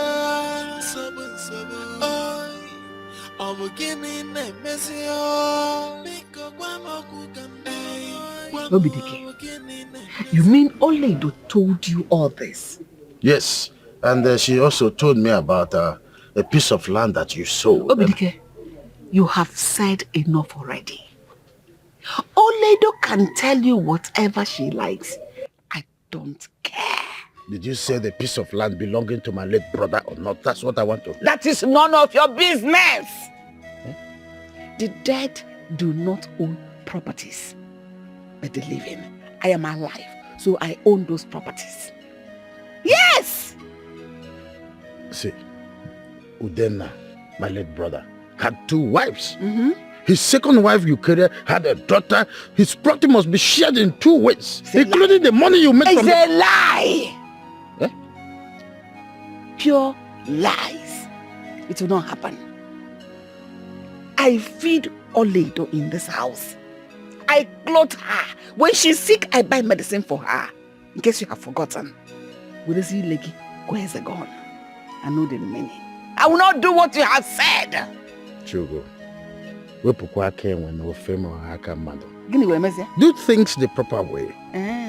Obidike, you mean Oledo told you all this? Yes, and she also told me about a piece of land that you sold. Obidike, you have said enough already. Oledo can tell you whatever she likes. I don't care. Did you say the piece of land belonging to my late brother or not? That's what I want to know. That is none of your business. The dead do not own properties, but the living. I am alive, so I own those properties. Yes! See, Udenna, my late brother, had 2 wives. Mm-hmm. His second wife, Eukarya, had a daughter. His property must be shared in 2 ways, including the money you made from the... It's a lie! Eh? Pure lies. It will not happen. I feed Oledo in this house. I clothe her. When she's sick, I buy medicine for her. In case you have forgotten. With this leggy, where's the gone? I know the remaining. I will not do what you have said. Chugo. Do things the proper way.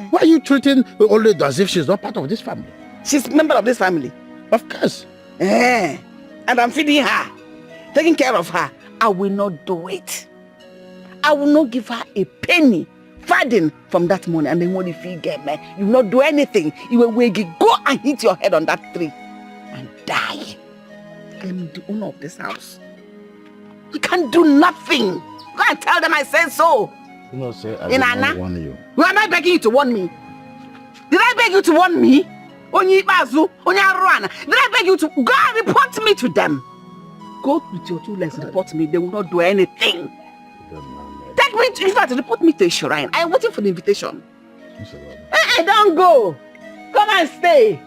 Why are you treating Oledo as if she's not part of this family? She's a member of this family. Of course. And I'm feeding her, taking care of her. I will not do it. I will not give her a penny farthing from that money. And then what if you get me? You will not do anything. You will go and hit your head on that tree and die. I am the owner of this house. You can't do nothing. Go and tell them I said so. You know, say I did not warn you. Who am I begging you to warn me? Did I beg you to warn me? Did I beg you to go and report me to them? Go with your 2 legs, report me. They will not do anything. Take me to, in fact, report me to a shrine. I am waiting for the invitation. Don't go. Come and stay.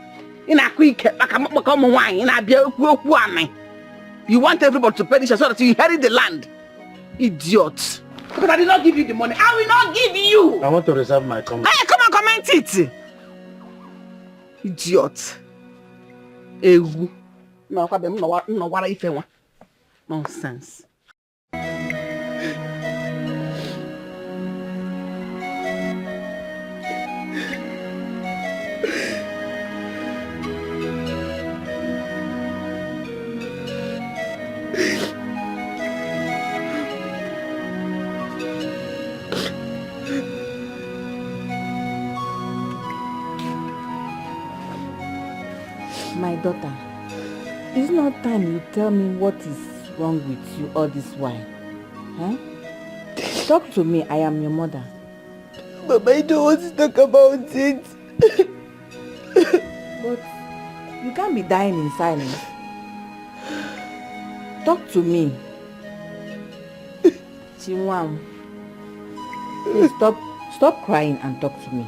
In a quick, you want everybody to perish so that you inherit the land. Idiot. Because I did not give you the money. I will not give you. I want to reserve my comment. Hey, come and comment it. Idiot. Ewu. No, what if you want? Nonsense. My daughter, it's not time you tell me what is wrong with you all this while. Huh? Talk to me, I am your mother. Mama, I don't want to talk about it. But you can't be dying in silence. Talk to me. Chinwam, please stop crying and talk to me.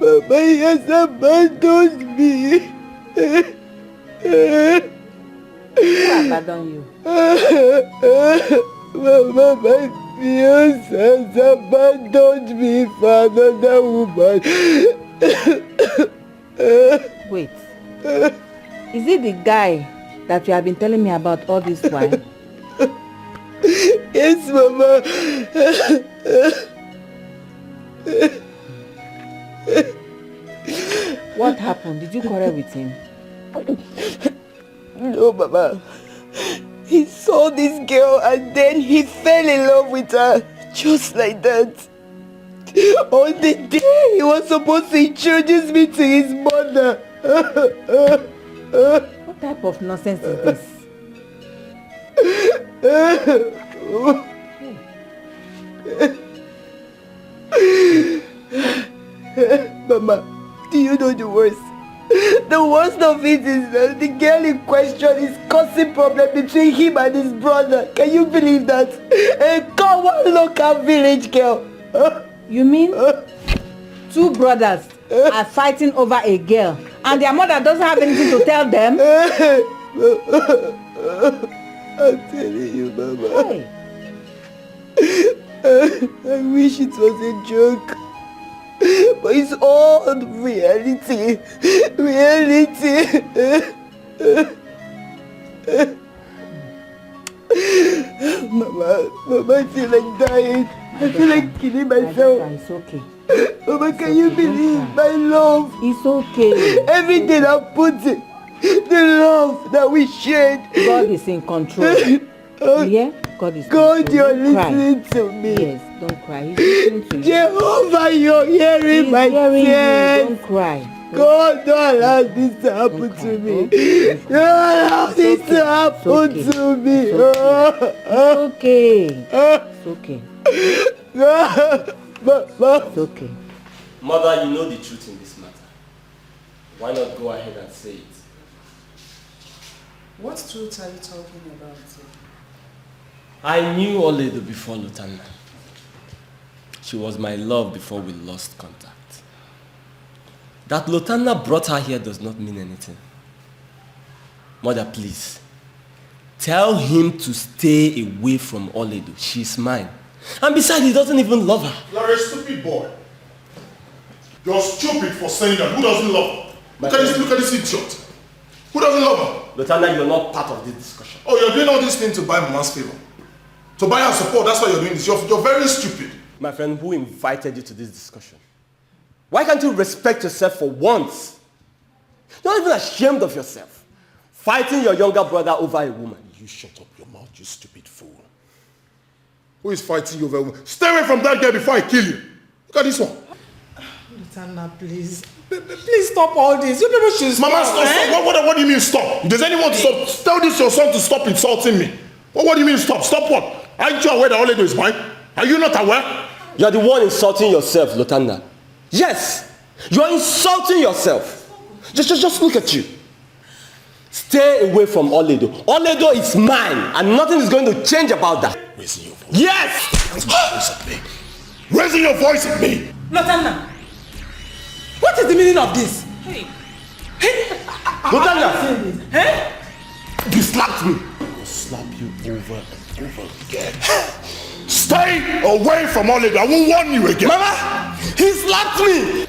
Mama, he has abandoned me. Who abandoned you? Mama, my fiance has abandoned me for another woman. Wait. Is it the guy that you have been telling me about all this while? Yes, Mama. What happened? Did you quarrel with him? No, Mama. He saw this girl and then he fell in love with her. Just like that. On the day he was supposed to introduce me to his mother. What type of nonsense is this? Mama, do you know the worst? The worst of it is that the girl in question is causing problem between him and his brother. Can you believe that? A common local village girl. You mean two brothers are fighting over a girl and their mother doesn't have anything to tell them? I'm telling you, Mama. Hey. I wish it was a joke. But it's all reality. Reality. Mama, I feel like dying. I feel like killing myself. It's okay. Mama, can you believe my love? It's okay. Everything I put in, the love that we shared. God is in control. Yeah? God is in God, control. you're listening to me. Yes, don't cry. He's listening to you. Jehovah, you're hearing my tears. Don't cry. God, don't allow this to happen to me. Don't allow this to happen to me. It's okay. It's okay. It's okay. Mother, you know the truth in this matter. Why not go ahead and say it? What truth are you talking about? I knew Oledo before Lutana. She was my love before we lost contact. That Lutana brought her here does not mean anything. Mother, please. Tell him to stay away from Oledo. She's mine. And besides, he doesn't even love her. You're a stupid boy. You're stupid for saying that. Who doesn't love her? Look at this idiot. Who doesn't love her? Lutana, you're not part of this discussion. Oh, you're doing all these things to buy Mama's favor. To buy her support, that's why you're doing this. You're very stupid. My friend, who invited you to this discussion? Why can't you respect yourself for once? You're not even ashamed of yourself. Fighting your younger brother over a woman. You shut up your mouth, you stupid fool. Who is fighting you over a woman? Stay away from that girl before I kill you. Look at this one. Lutana, please. Please stop all this. You people should stop. Mama, stop. What do you mean stop? Does anyone to stop? Tell this your son to stop insulting me. What do you mean stop? Stop what? Aren't you aware that Oledo is mine? Are you not aware? You're the one insulting yourself, Lutana. Yes, you're insulting yourself. Just look at you. Stay away from Oledo. Oledo is mine, and nothing is going to change about that. Raising your voice. Yes! Raising your voice at me. Lutana, what is the meaning of this? Hey. Lutana! Hey? You slapped me. I will slap you over and over again. Stay away from Oledo. I won't warn you again. Mama, he slapped me.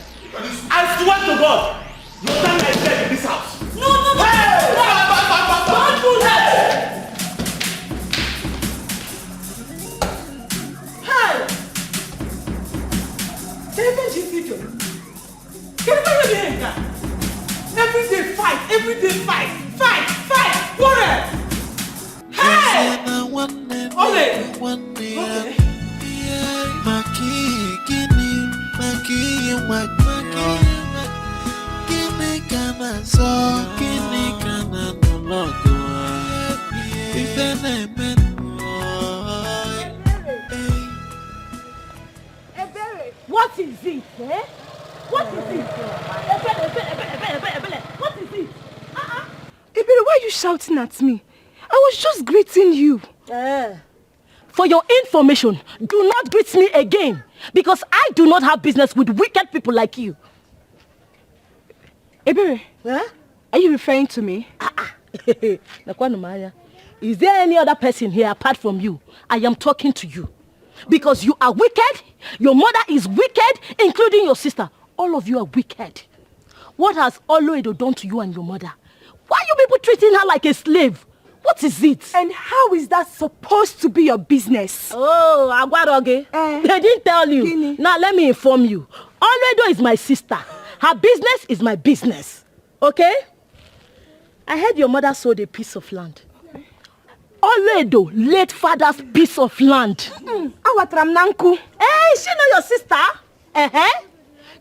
I swear to God, no time I stay in this house. No. Hey! Don't do that! Hey! Every day fight. What? Hey! What is it, eh? What is it? What is it? Ebere, why are you shouting at me? I was just greeting you. For your information, do not greet me again, because I do not have business with wicked people like you. Ebere, are you referring to me? Is there any other person here apart from you? I am talking to you. Because you are wicked, your mother is wicked, including your sister. All of you are wicked. What has Oloedo done to you and your mother? Why are you people treating her like a slave? What is it? And how is that supposed to be your business? Oh, Agwaroge. They didn't tell you. Gini. Now let me inform you. Oloedo is my sister. Her business is my business. Okay? I heard your mother sold a piece of land. Oloedo, late father's piece of land. Awatramnanku. Hey, is she not your sister?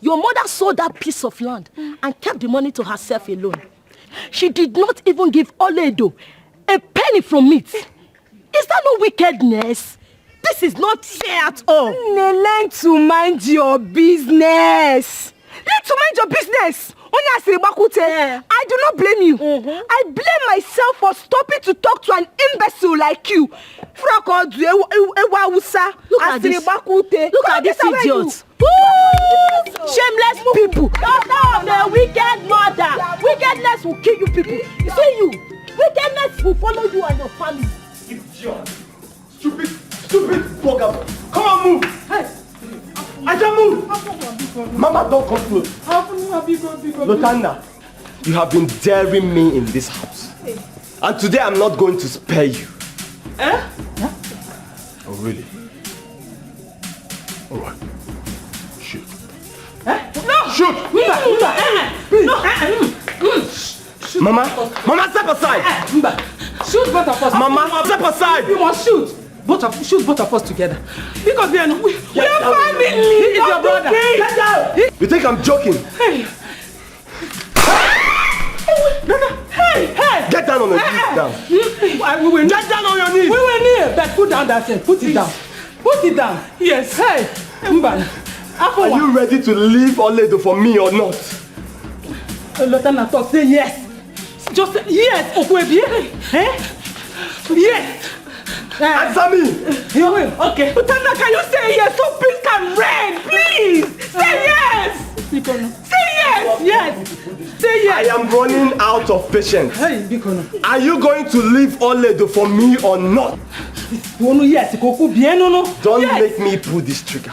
Your mother sold that piece of land and kept the money to herself alone. She did not even give Oloedo a penny from it. Is that no wickedness? This is not fair at all. Learn to mind your business. Learn to mind your business. I do not blame you. I blame myself for stopping to talk to an imbecile like you. Look at this. Look at this idiot. Shameless people. Daughter of the wicked mother. Wickedness will kill you people. You see you. Wickedness will follow you and your family. Idiot. Stupid bugger. Come on, move. Hey. I can move. Mama, don't come close. Lotanda, you have been daring me in this house. And today I'm not going to spare you. Oh, really? All right. Shoot. No! Shoot! Mama, step aside! Shoot both of us. Mama, step aside! You must shoot. Shoot both of us together. Because we are family. He is your brother. Get down. You think I'm joking? Hey. Hey. Get down on your knees down. Get down on your knees. We were near. But put down that thing. Put it down. Put it down. Yes. Hey. Are you ready to leave Oloedo for me or not? Lotana talk. Say yes. Just say yes. Okwebi. Yes. Answer me! He will. Okay. Lotana, can you say yes so peace can reign? Please! Say yes! Say yes! Yes! Say yes! I am running out of patience. Hey, Bikono. Are you going to leave Oloedo for me or not? Yes. Don't make me pull this trigger.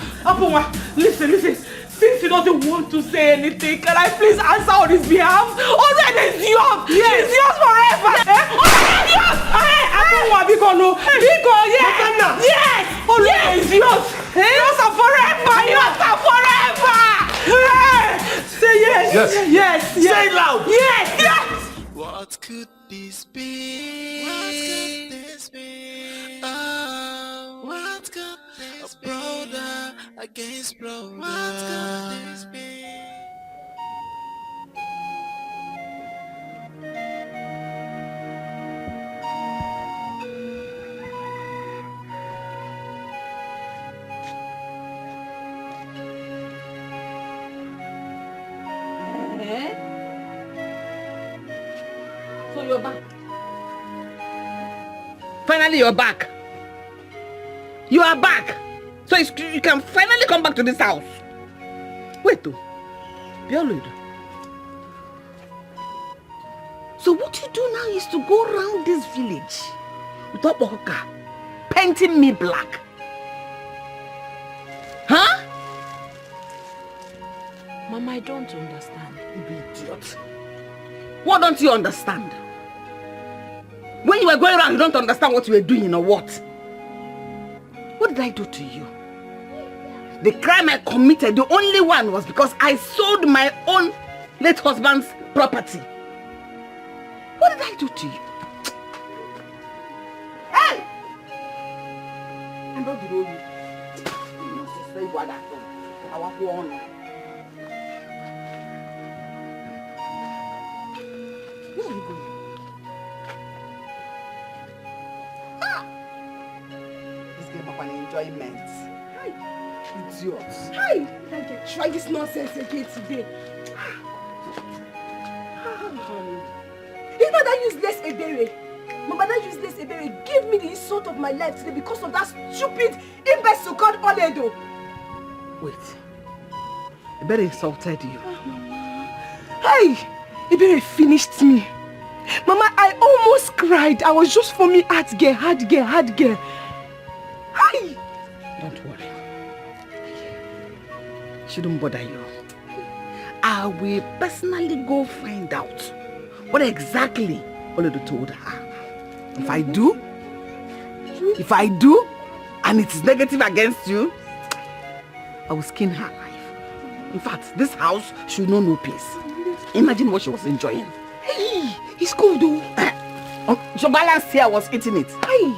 Listen. Since he doesn't want to say anything, can I please answer on his behalf? Already is yours! Yes. It's yours forever! Already is yours! Yes! Already is yours! Yours are forever! Yours are forever! Say yes! Yes! Say it loud! Yes! What could this be? What could this be? Oh, what could this be? Brother against brother. What could this be? So you're back. Finally, you're back. You are back. So you can finally come back to this house. Wait, though. Bioloid. So what you do now is to go around this village with a boka, painting me black. Mama, I don't understand. You idiot. What don't you understand? When you were going around, you don't understand what you were doing or what? What did I do to you? The crime I committed, the only one, was because I sold my own late husband's property. What did I do to you? Hey! I don't know you. You must say what I done. I want to honor. Where are you going? This game of an enjoyment. Hi, idiots. Hi! I can try this nonsense again today. It's not that useless Ebere. Mama, that useless Ebere gave me the insult of my life today because of that stupid imbecile called Oledo. Wait. Ebere insulted you. Hey! Ebere finished me. Mama, I almost cried. I was just forming hard girl. Hi! Don't worry. Shouldn't bother you. I will personally go find out what exactly Oledo told her. If I do, and it is negative against you, I will skin her alive. In fact, this house should know no peace. Imagine what she was enjoying. Hey, it's cold though. Your balance here was eating it. Hey.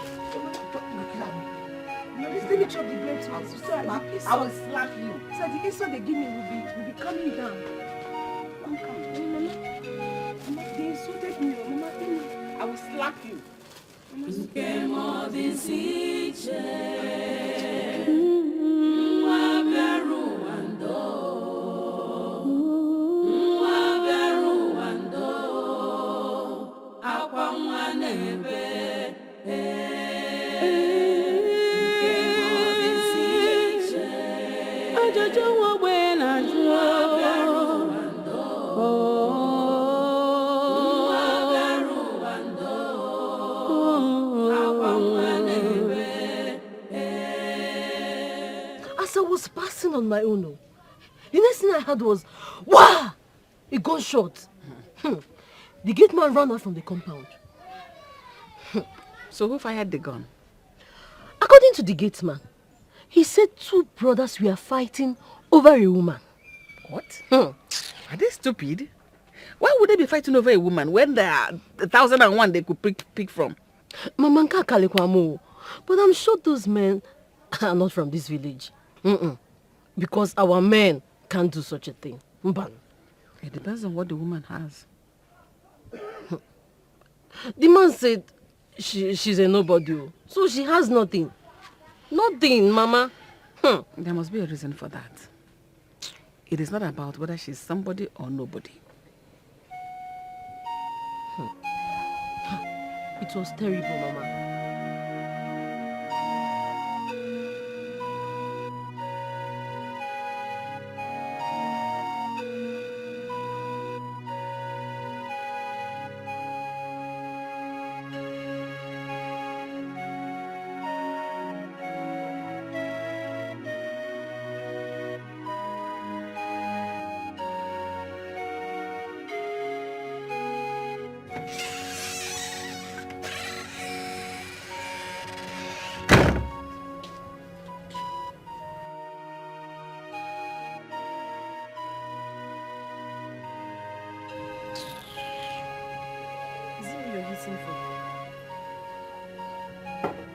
Let me chop the blade to us. So I will slap you. So the insult they give me will be coming down. Mama, they insulted me. Mama, I will slap you. As I was passing on my own, the next thing I heard was, "Wah!" A gunshot. The gate man ran out from the compound. So who fired the gun? According to the gate man, he said 2 brothers were fighting over a woman. What? Are they stupid? Why would they be fighting over a woman when there are 1,001 they could pick from? Mamanka Kalekwamo, but I'm sure those men are not from this village. Because our men can't do such a thing. It depends on what the woman has. The man said she's a nobody, so she has nothing. Nothing, Mama. There must be a reason for that. It is not about whether she's somebody or nobody. It was terrible, Mama.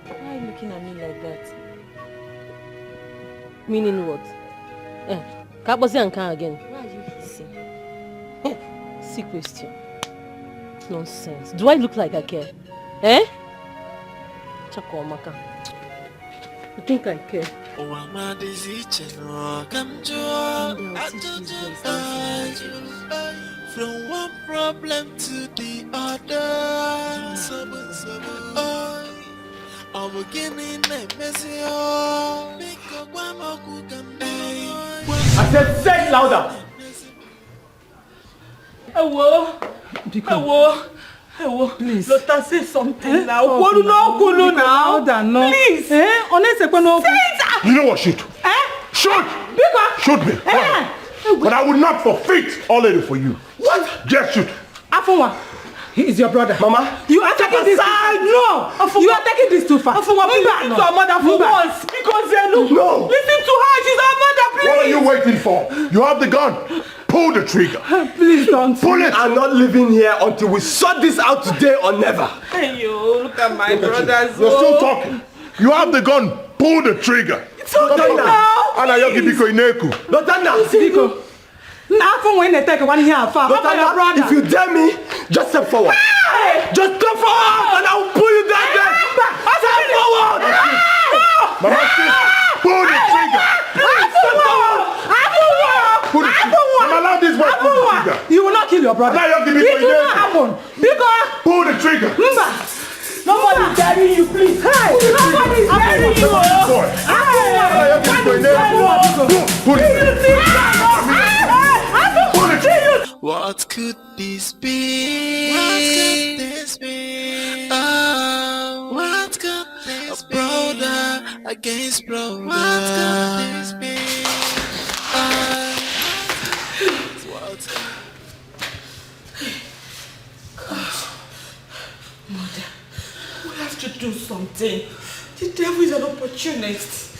Why are you looking at me like that? Meaning what? Kabosi and Khan again. Why are you hissing? See question. Nonsense. Do I look like I care? Chako Maka. I think I care. From one problem to the other. I'm beginning a messy. I said, say it louder. Please. Lota, say something now. Louder, no. Please. Honestly, say it. You know what? Shoot. Shoot. Bigger. Shoot me. But I would not forfeit all it for you. What? Just shoot. Afunwa, he is your brother. Mama, you are taking this. No, you are taking this too far. Afunwa, please listen to our mother for once. Because no. Listen to her. She's our mother, please. What are you waiting for? You have the gun. Pull the trigger. Please don't. Pull it. I'm not leaving here until we sort this out today or never. Hey, yo, look at my brothers. You're still talking. You have the gun. Pull the trigger. It's okay now. Ana yogi biko ineku. Lotanda. Biko. Now, when they take one here far. Lotanda, if you dare me, just step forward. Hey. Just step forward and I will pull you down there. Step forward. Mama, pull the trigger. Step forward. Pull the trigger. I'm allowed this boy to pull the trigger. You will not kill your brother. Now yogi biko It will not happen. Because pull the trigger. Nobody's daring you, please. Hey, nobody's daring you. What could this be? What could this be? Oh, what could this be? Brother against brother. What could this be? What? Mother, we have to do something. The devil is an opportunist.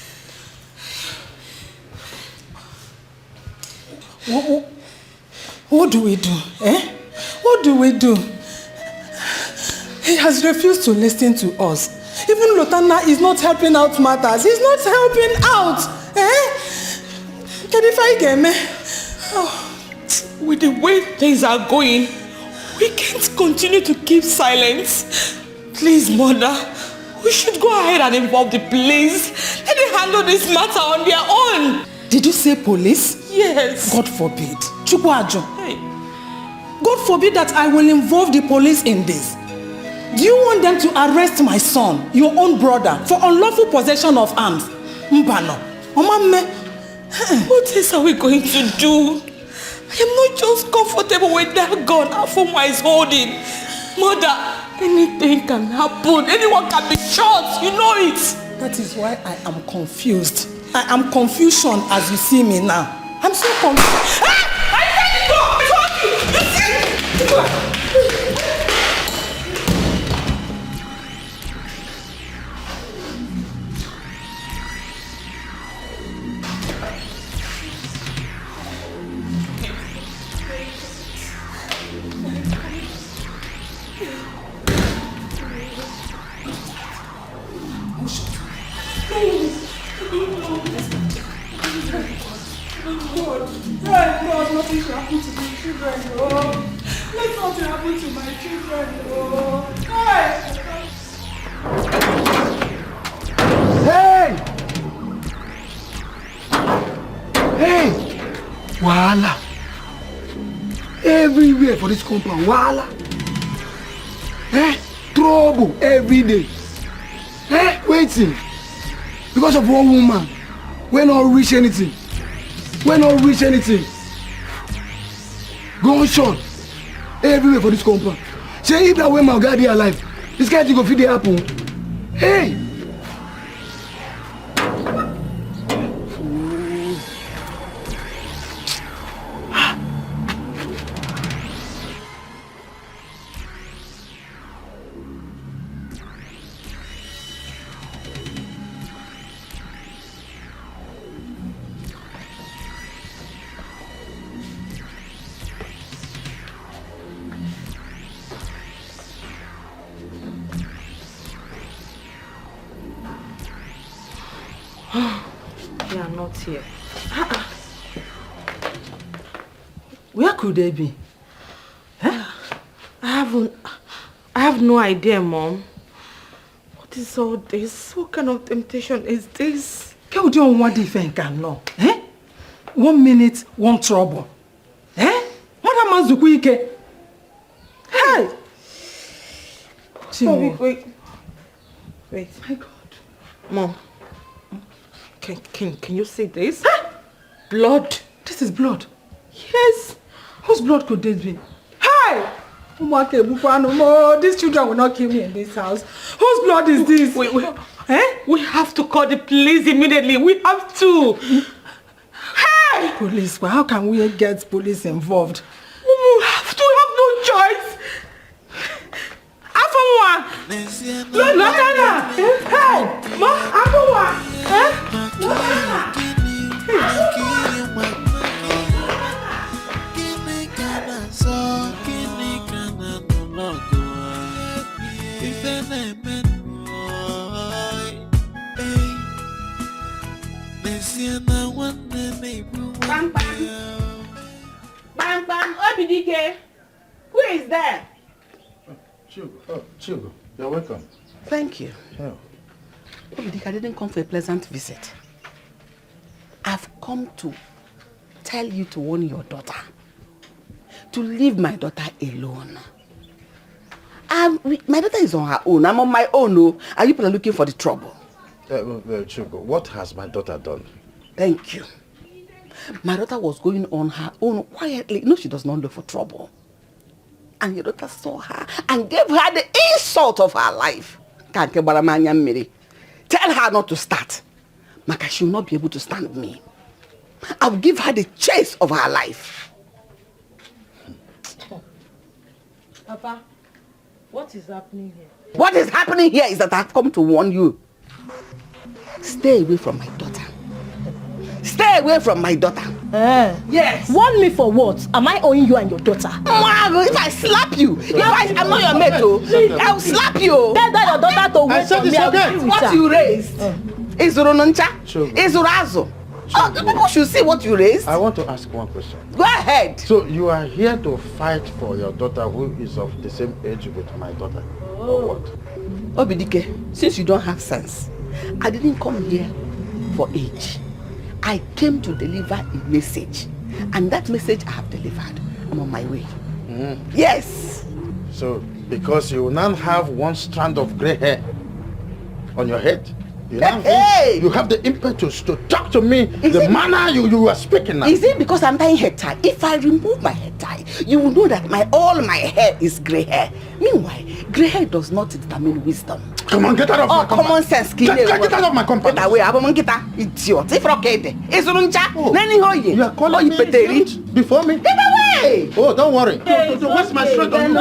What do we do? What do we do? He has refused to listen to us. Even Lotana is not helping out matters. He's not helping out. Can you find him? With the way things are going, we can't continue to keep silence. Please, Mother, we should go ahead and involve the police. Let them handle this matter on their own. Did you say police? Yes. God forbid. Hey. God forbid that I will involve the police in this. Do you want them to arrest my son, your own brother, for unlawful possession of arms? Mbano. What else are we going to do? I am not just comfortable with that gun Afunwa is holding. Mother, anything can happen. Anyone can be shot. You know it. That is why I am confused. I am confusion as you see me now. I'm so confused. I said it go! I told you! You see? God, nothing should happen to my children, oh. Let nothing happen to my children, oh. Hey! Wahala. Everywhere for this compound, wahala. Trouble every day. Waiting. Because of one woman. We not reach anything. Gunshot everywhere for this compound. Say if that way my God is alive, this guy to go feed the apple. Hey! They are not here. Where could they be? I have no idea, Mom. What is all this? What kind of temptation is this? What do you want to think? 1 minute, one trouble. What am I doing? Hey! Wait. My God. Mom. Can you see this? Blood. This is blood. Yes. Whose blood could this be? Hey! These children will not kill me in this house. Whose blood is this? Wait. We have to call the police immediately. We have to. Hey! Police? Well, how can we get police involved? We have no choice. Afamwa. Lana. Hey, ma, Afamwa. Lana. Bang bang. Bang bang. Obidike. Who is there? Chugo, you're welcome. Thank you. Yeah. Obidike, I didn't come for a pleasant visit. I've come to tell you to warn your daughter. To leave my daughter alone. My daughter is on her own. I'm on my own. No. Are you people looking for the trouble? Chugo, what has my daughter done? Thank you. My daughter was going on her own quietly. No, she does not look for trouble. And your daughter saw her and gave her the insult of her life. Tell her not to start. Maka, she will not be able to stand with me. I'll give her the chase of her life. Papa, what is happening here? What is happening here is that I've come to warn you. Stay away from my daughter. Stay away from my daughter. Yes. Warn me for what? Am I owing you and your daughter? If I slap you, I'm not your mate, I'll slap you. Tell that your daughter to wait for me. What you raised is Rononcha, is Urazo. The people should see what you raised. I want to ask one question. Go ahead. So you are here to fight for your daughter who is of the same age with my daughter, or what? Obidike, since you don't have sense, I didn't come here for age. I came to deliver a message, and that message I have delivered. I'm on my way. Yes. So because you now have one strand of gray hair on your head, you have the impetus to talk to me the manner you are speaking now. Is it because I'm tying head tie? If I remove my head tie, you will know that all my hair is gray hair. Meanwhile, gray hair does not determine wisdom. Come on, get out of my compound. Common sense. Get out of my compound. Get away, idiot. If okay, is Runcha? You are calling me idiot before me? Get away! Oh, don't worry. Don't waste my strength on you.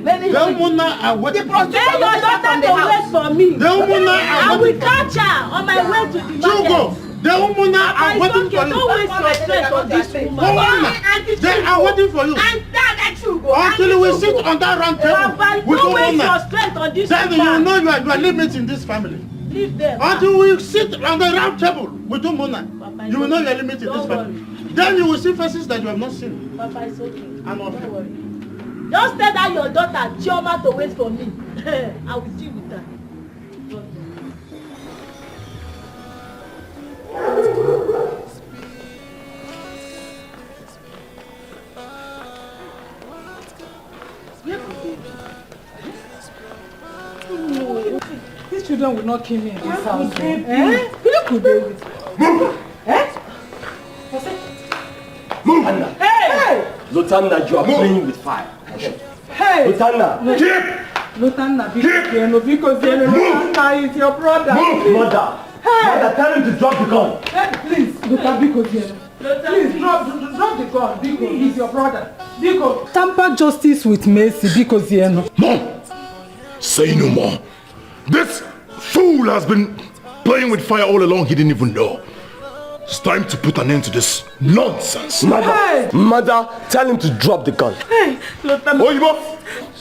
The woman are waiting for me. Tell your daughter to wait for me. The woman I will catch her on my way to the market. The woman are waiting for you. Don't waste your strength on this woman. They are waiting for you. Until we sit on that round table with don't waste woman. your strength on this Then woman. you know you are limiting this family. Leave them. Until we sit on the round table with Mona, you will know you are limiting this family. Then you will see faces that you have not seen. Papa, it's okay. I'm okay. Don't worry. Just tell that your daughter Chioma to wait for me. I will deal with her. No. These children will not kill me in this house. You could do it. Move! Move! Hey! Lutanda, you are playing with fire. Hey! Lutanda! Lutanda, because Lutanda is your brother. Move, mother! Hey! Mother, tell him to drop the gun. Hey, please, Lutanda, because please drop the gun, because he's your brother. Because tamper justice with mercy, because Mom! Say no more. This fool has been playing with fire all along, he didn't even know. It's time to put an end to this nonsense. Mother, tell him to drop the gun. Hey, Oyibo,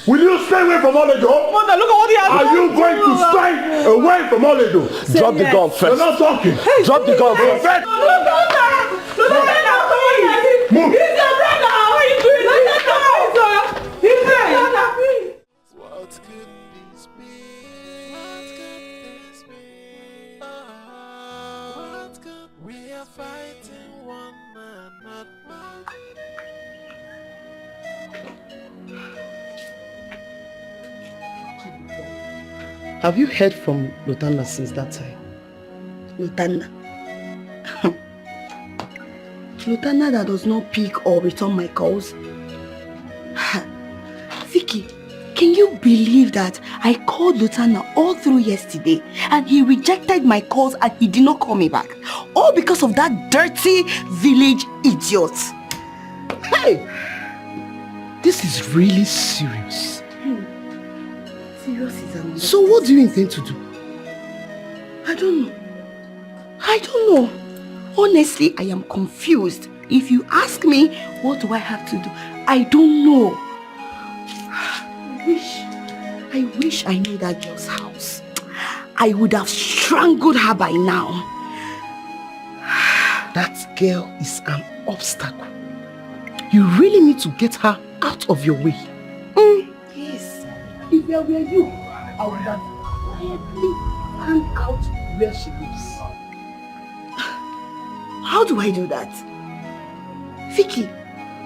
will you stay away from Oledo? Mother, look at what he has done. Are you going to stay away from Oledo? Drop the gun first. You're not talking. Hey, drop the gun first. Move. He's your brother. What are you doing? Let him go. He's there. What could this be? What could this be? What could we are fighting one another? Have you heard from Lutanda since that time? Lutanda. Lutanda that does not pick or return my calls. Vicky, Can you believe that I called Lutana all through yesterday and he rejected my calls and he did not call me back? All because of that dirty village idiot. Hey! This is really serious. Serious is another. So what do you intend to do? I don't know. Honestly, I am confused. If you ask me, what do I have to do? I don't know. I wish I knew that girl's house. I would have strangled her by now. That girl is an obstacle. You really need to get her out of your way. Yes. If I were you, I would have quietly found out where she lives. How do I do that? Vicky,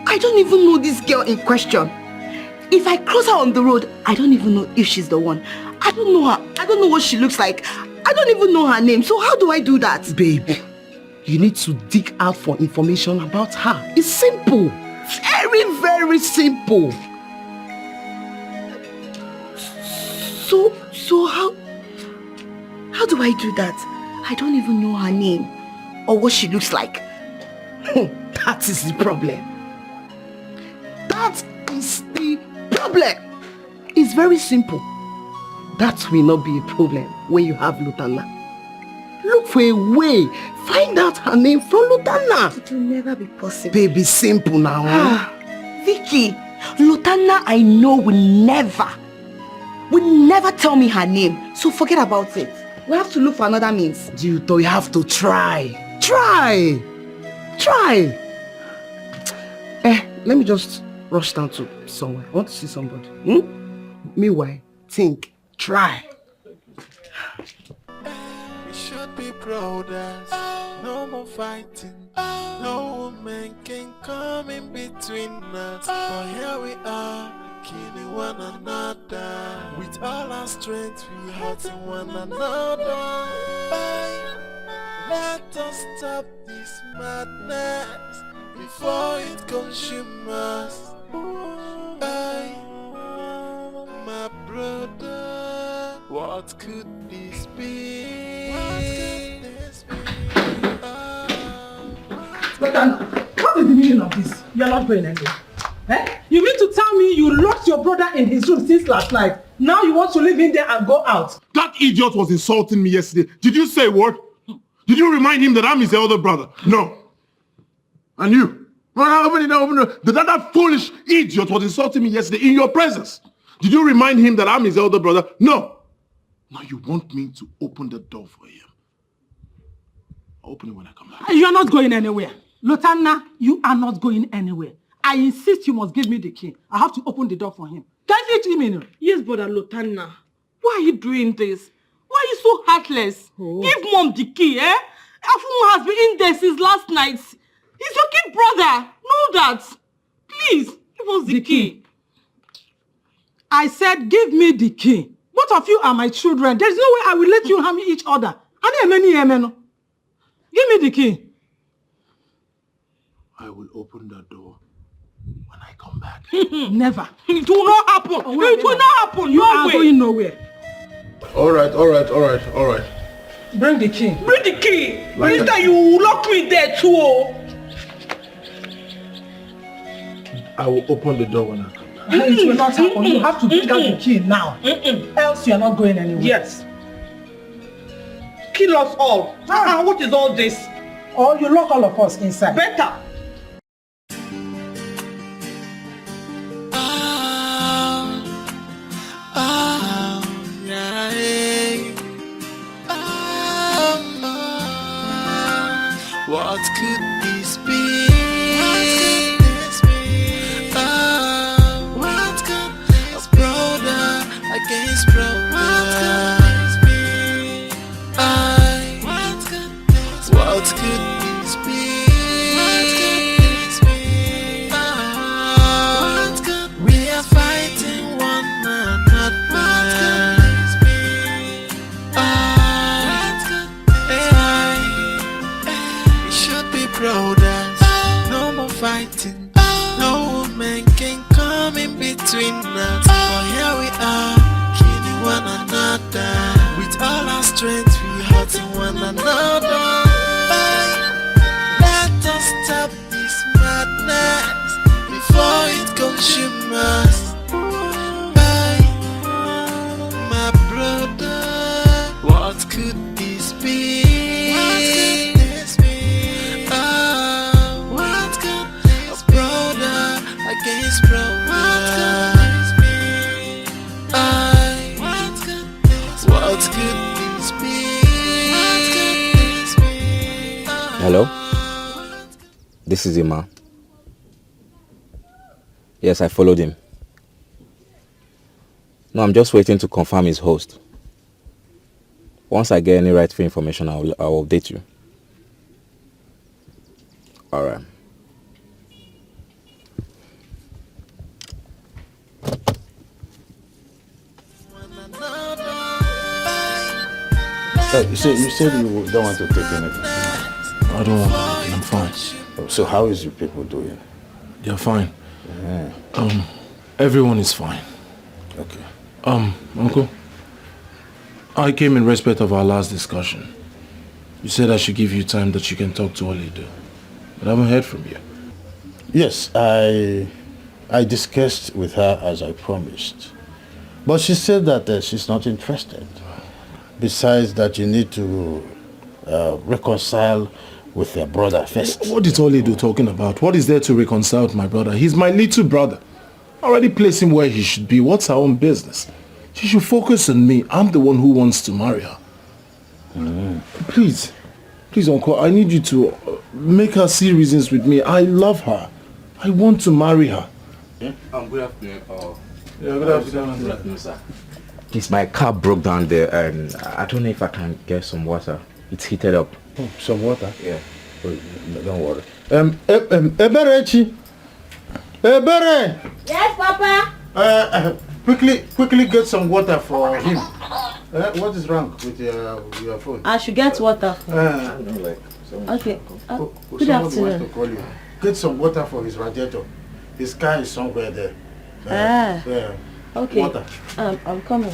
I don't even know this girl in question. If I cross her on the road, I don't even know if she's the one. I don't know her. I don't know what she looks like. I don't even know her name. So how do I do that? Babe, you need to dig out for information about her. It's simple. Very, very simple. So how do I do that? I don't even know her name or what she looks like. That is the problem. That is the problem. It's very simple. That will not be a problem when you have Lutana. Look for a way. Find out her name from Lutana. It will never be possible. Baby, simple now. Vicky, Lutana I know will never tell me her name. So forget about it. We have to look for another means. You have to try. Try. Let me just rush down to somewhere. I want to see somebody. Meanwhile, think. Try. We should be brothers. No more fighting. No woman can come in between us. But here we are, killing one another. With all our strength, we hurting one another. Let us stop this madness before it consumes us. My brother, what could this be? What is the meaning of this? You are not going anywhere. You mean to tell me you locked your brother in his room since last night? Now you want to leave him there and go out? That idiot was insulting me yesterday. Did you say a word? Did you remind him that I'm his elder brother? No. And you? That foolish idiot was insulting me yesterday in your presence. Did you remind him that I'm his elder brother? No. Now you want me to open the door for him. I'll open it when I come back. You are not going anywhere. Lutana, you are not going anywhere. I insist you must give me the key. I have to open the door for him. Can you see me? Yes, brother Lutana. Why are you doing this? Why are you so heartless? Give mom the key, Afu has been in there since last night. He's your kid brother. Know that. Please, give us the key. I said, give me the key. Both of you are my children. There's no way I will let you harm each other. Give me the key. I will open the door when I come back. Never. It will not happen. It will not happen. You are going nowhere. All right. Bring the key. Bring the key. Later you lock me there too. I will open the door when I come back. It will not happen. You have to bring out the key now. Else you are not going anywhere. Yes. Kill us all. What is all this? Or you lock all of us inside. Better. What could this be? What could this be? Brother against brother. What could this be? We are fighting one another. We should be brothers. No more fighting. No woman can come in between us. For here we another. Let us stop this madness before it consumes us. My brother, what could this be? What could this be? What could this be? Brother against brother. What could this be? What could this be? What could this be? What could this be? Hello? This is Emma. Yes, I followed him. No, I'm just waiting to confirm his host. Once I get any rightful information, I'll update you. Alright. You said you don't want to take anything. I don't want anything. I'm fine. So how is your people doing? They're fine. Yeah. Everyone is fine. Okay. Uncle, I came in respect of our last discussion. You said I should give you time that you can talk to Oledo, but I haven't heard from you. Yes, I discussed with her as I promised. But she said that she's not interested. Besides that, you need to reconcile with your brother first. What is Oledo talking about? What is there to reconcile with my brother? He's my little brother. I already placed him where he should be. What's her own business? She should focus on me. I'm the one who wants to marry her. Please, Uncle, I need you to make her see reasons with me. I love her. I want to marry her. Yeah? Good afternoon. Good afternoon, sir. Please, my car broke down there and I don't know if I can get some water. It's heated up. Oh, some water? Yeah. Oh, don't worry. Eberechi. Ebere! Yes, Papa? Quickly get some water for him. What is wrong with your phone? I should get water. Okay. Good afternoon. To call you. Get some water for his radiator. His car is somewhere there. Okay. Water. I'm coming.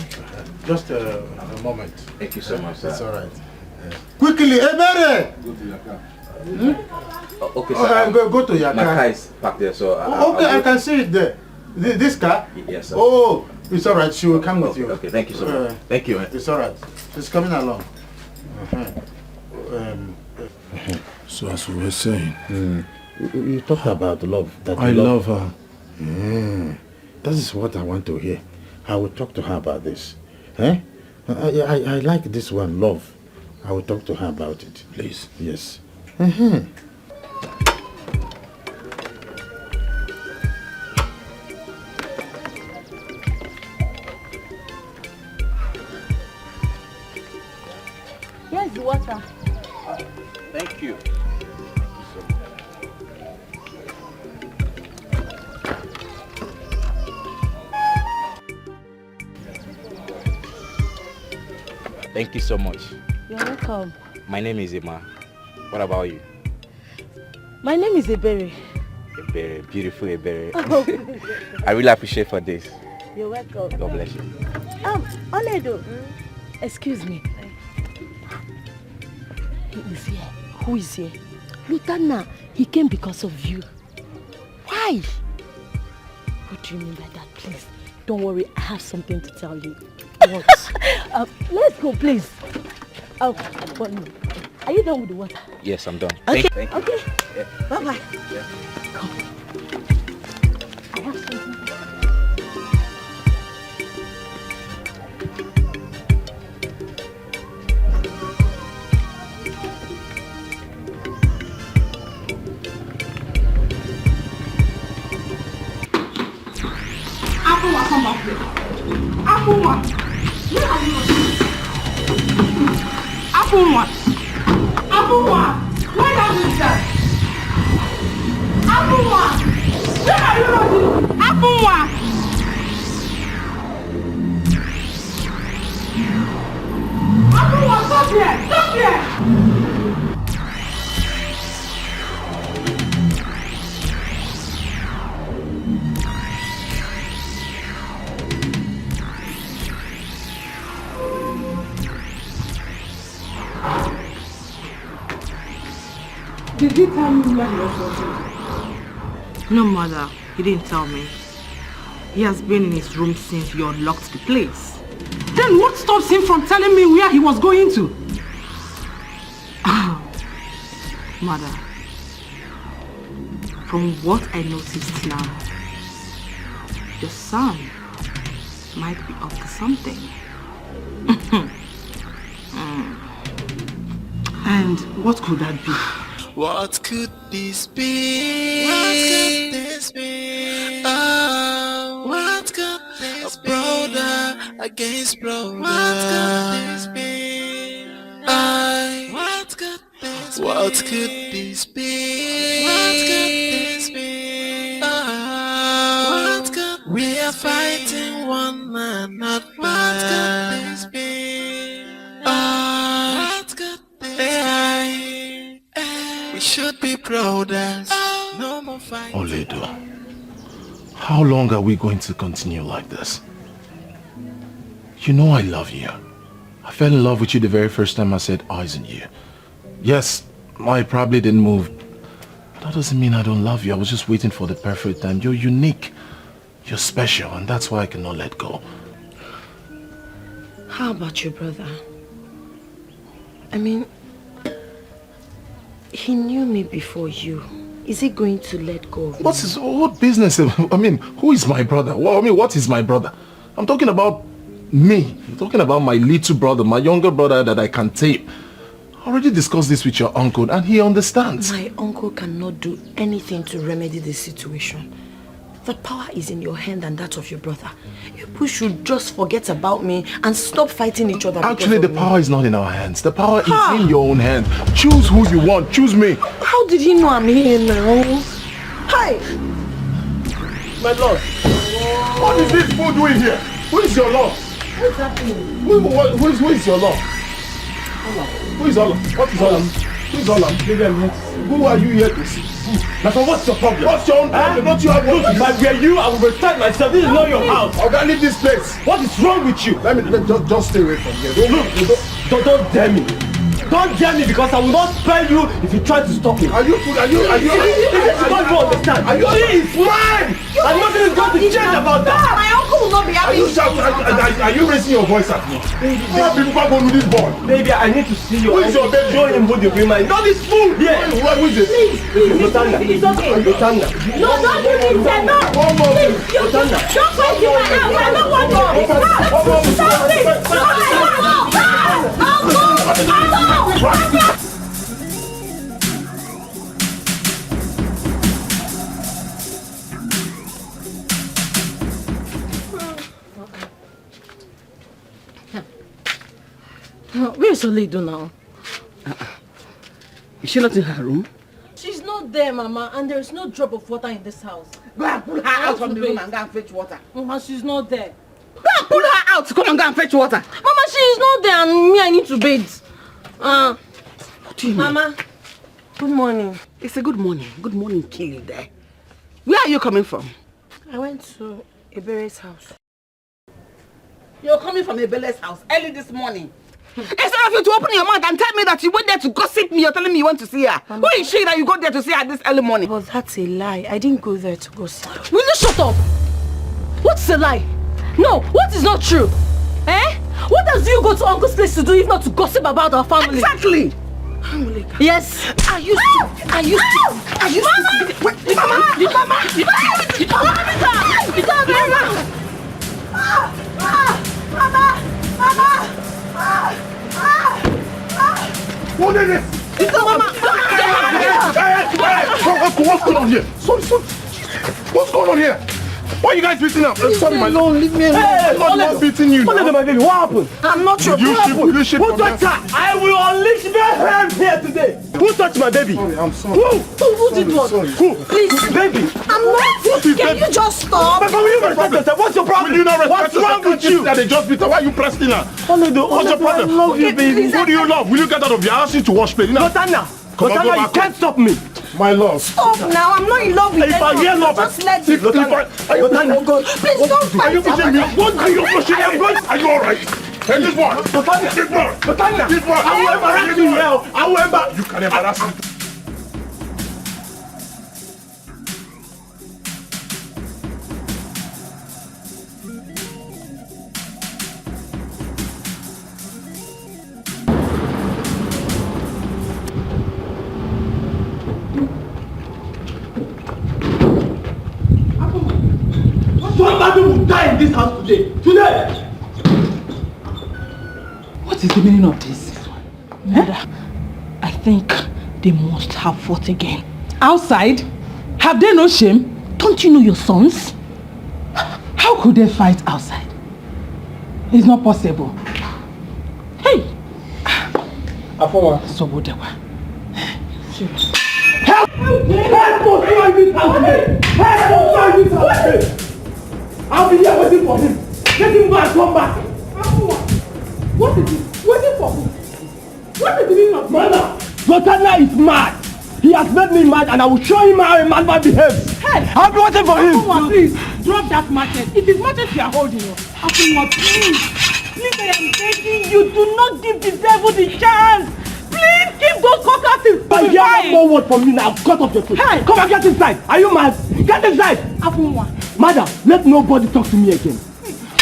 Just a moment. Thank you so much, sir. That's all right. Quickly, Ebere! Go to your car. Okay, sir. Go to your car. My car is parked there, so... I can see it there. This car? Yes, sir. Oh, it's all right. She will come with you. Okay, thank you so much. Thank you. It's all right. She's coming along. So as we were saying... You talked about love. I love her. That is what I want to hear. I will talk to her about this. I like this one, love. I will talk to her about it. Please. Yes. Here's the water. Thank you. Thank you so much. You're welcome. My name is Emma. What about you? My name is Ebere. Ebere, beautiful Ebere. Oh. I really appreciate for this. You're welcome. God bless you. Oledo. Excuse me. He is here. Who is here? Lutana. He came because of you. Why? What do you mean by that, please? Don't worry, I have something to tell you. What? Let's go, please. Oh, but no. Are you done with the water? Yes, I'm done. Okay. Thank you. Okay. Yeah. Bye-bye. Yeah. Come. I have something. Apple, come back here. Apple, where are you? Apple, where are you, sir? Apple, where are you? Apple, stop here! Stop here! Did he tell you where he was going? No, mother. He didn't tell me. He has been in his room since you unlocked the place. Then what stops him from telling me where he was going to? Mother, from what I noticed now, your son might be up to something. And what could that be? What could this be? What could this be? Oh, what could this be? Brother against brother. What could this be? What could this be? What could this be? What could this be? What could we are fighting one another. What could this be? What could this be? We should be brothers. No more fighting. Oledo, how long are we going to continue like this? You know I love you. I fell in love with you the very first time I set eyes on you. Yes, I probably didn't move. But that doesn't mean I don't love you. I was just waiting for the perfect time. You're unique. You're special, and that's why I cannot let go. How about your brother? I mean, he knew me before you. Is he going to let go of me? What business? I mean, who is my brother? Well, I mean, what is my brother? I'm talking about me. I'm talking about my little brother, my younger brother that I can tame. I already discussed this with your uncle and he understands. My uncle cannot do anything to remedy the situation. The power is in your hand and that of your brother. You people should just forget about me and stop fighting each other. Actually, the power is not in our hands. The power is in your own hand. Choose who you want. Choose me. How did he know I'm here now? Hi! My lord. What is this fool doing here? Who is your lord? What's happening? Who is your lord? Who is Allah? What is Allah? Who is Allah? Who are you here to see? Now, so what's your problem? What's your own problem? Don't you have Look, if I were you, I would return myself. This is not your house. Okay, leave this place. What is wrong with you? Let me just stay away from here. Don't dare me. Don't dare me because I will not spare you if you try to stop me. Are you don't understand. She is mine. And nothing is going to change about that. My uncle will not be happy. Are you raising your voice at me? How people go with this boy? Baby, I need to see you. Who is your baby? Show him who the woman is. Not this fool. Yeah. Who is it? Lotanda. It's okay. Lotanda. No, don't do this. No. Lotanda. Don't fight you right now. I don't want to. Stop it. Where's Oledo now? Is she not in her room? She's not there, Mama, and there's no drop of water in this house. Go and pull her out from the room and go and fetch water. Mama, she's not there. Go and pull her out. Come and go and fetch water. Mama, she's not there, and me, I need to bathe. What do you mean? Mama, good morning. It's a good morning. Good morning, kill there. Where are you coming from? I went to Ebere's house. You're coming from Ebele's house early this morning. Instead of you to open your mouth and tell me that you went there to gossip me, you're telling me you went to see her. Who is she that you go there to see her this early morning? But that's a lie. I didn't go there to gossip. Will you shut up? What's a lie? No, what is not true? Eh? What does you go to Uncle's place to do if not to gossip about our family? Exactly! Yes. Are you stupid? Are you stupid? Are you stupid? Wait, Mama! What is this? It's Mama! What's going on here? Sorry. What's going on here? Why are you guys beating up? Sorry, my lord. Leave me alone. I'm not beating you. What my baby? What happened? I'm not your Who touched her? I will unleash mayhem here today. Who touched my baby? Sorry, I'm sorry. Who did what? Who? Please. Baby. I'm not. Can you just stop? But will you respect yourself? What's your problem? Will you not respect What's wrong with you? That they just beat her. Why are you pressing her? What's your problem? I love you, baby. Who do you love? Will you get out of here? I asked you to wash plate. Lotanda, you can't stop me. My love. Stop now. I'm not in love with If I hear love, just let me. Lotanda, Please don't fight. Are you pushing me? What are you pushing me? Are you alright? Hey, this one. Lotanda, I will embarrass you here. I will embarrass you. You can embarrass me. today. Today! What is the meaning of this? Mother, I think they must have fought again. Outside? Have they no shame? Don't you know your sons? How could they fight outside? It's not possible. Hey! Afowa. Sobodewa. Help! Help us find this house! Help us find this house! I'll be here waiting for him. Let him go and come back. What is it? Waiting for who? What is the meaning of Mother, Lotana is mad. He has made me mad and I will show him how a madman behaves. Hey! I'll be waiting for him. Afunwa, please, drop that machete. It is machete you are holding. Afunwa, please. Please, I am begging you, do not give the devil the chance. Please, keep those cockases. But you have no word from you now. Cut off your foot. Hey! Come and get inside. Are you mad? Get inside. Afunwa. Madam, let nobody talk to me again.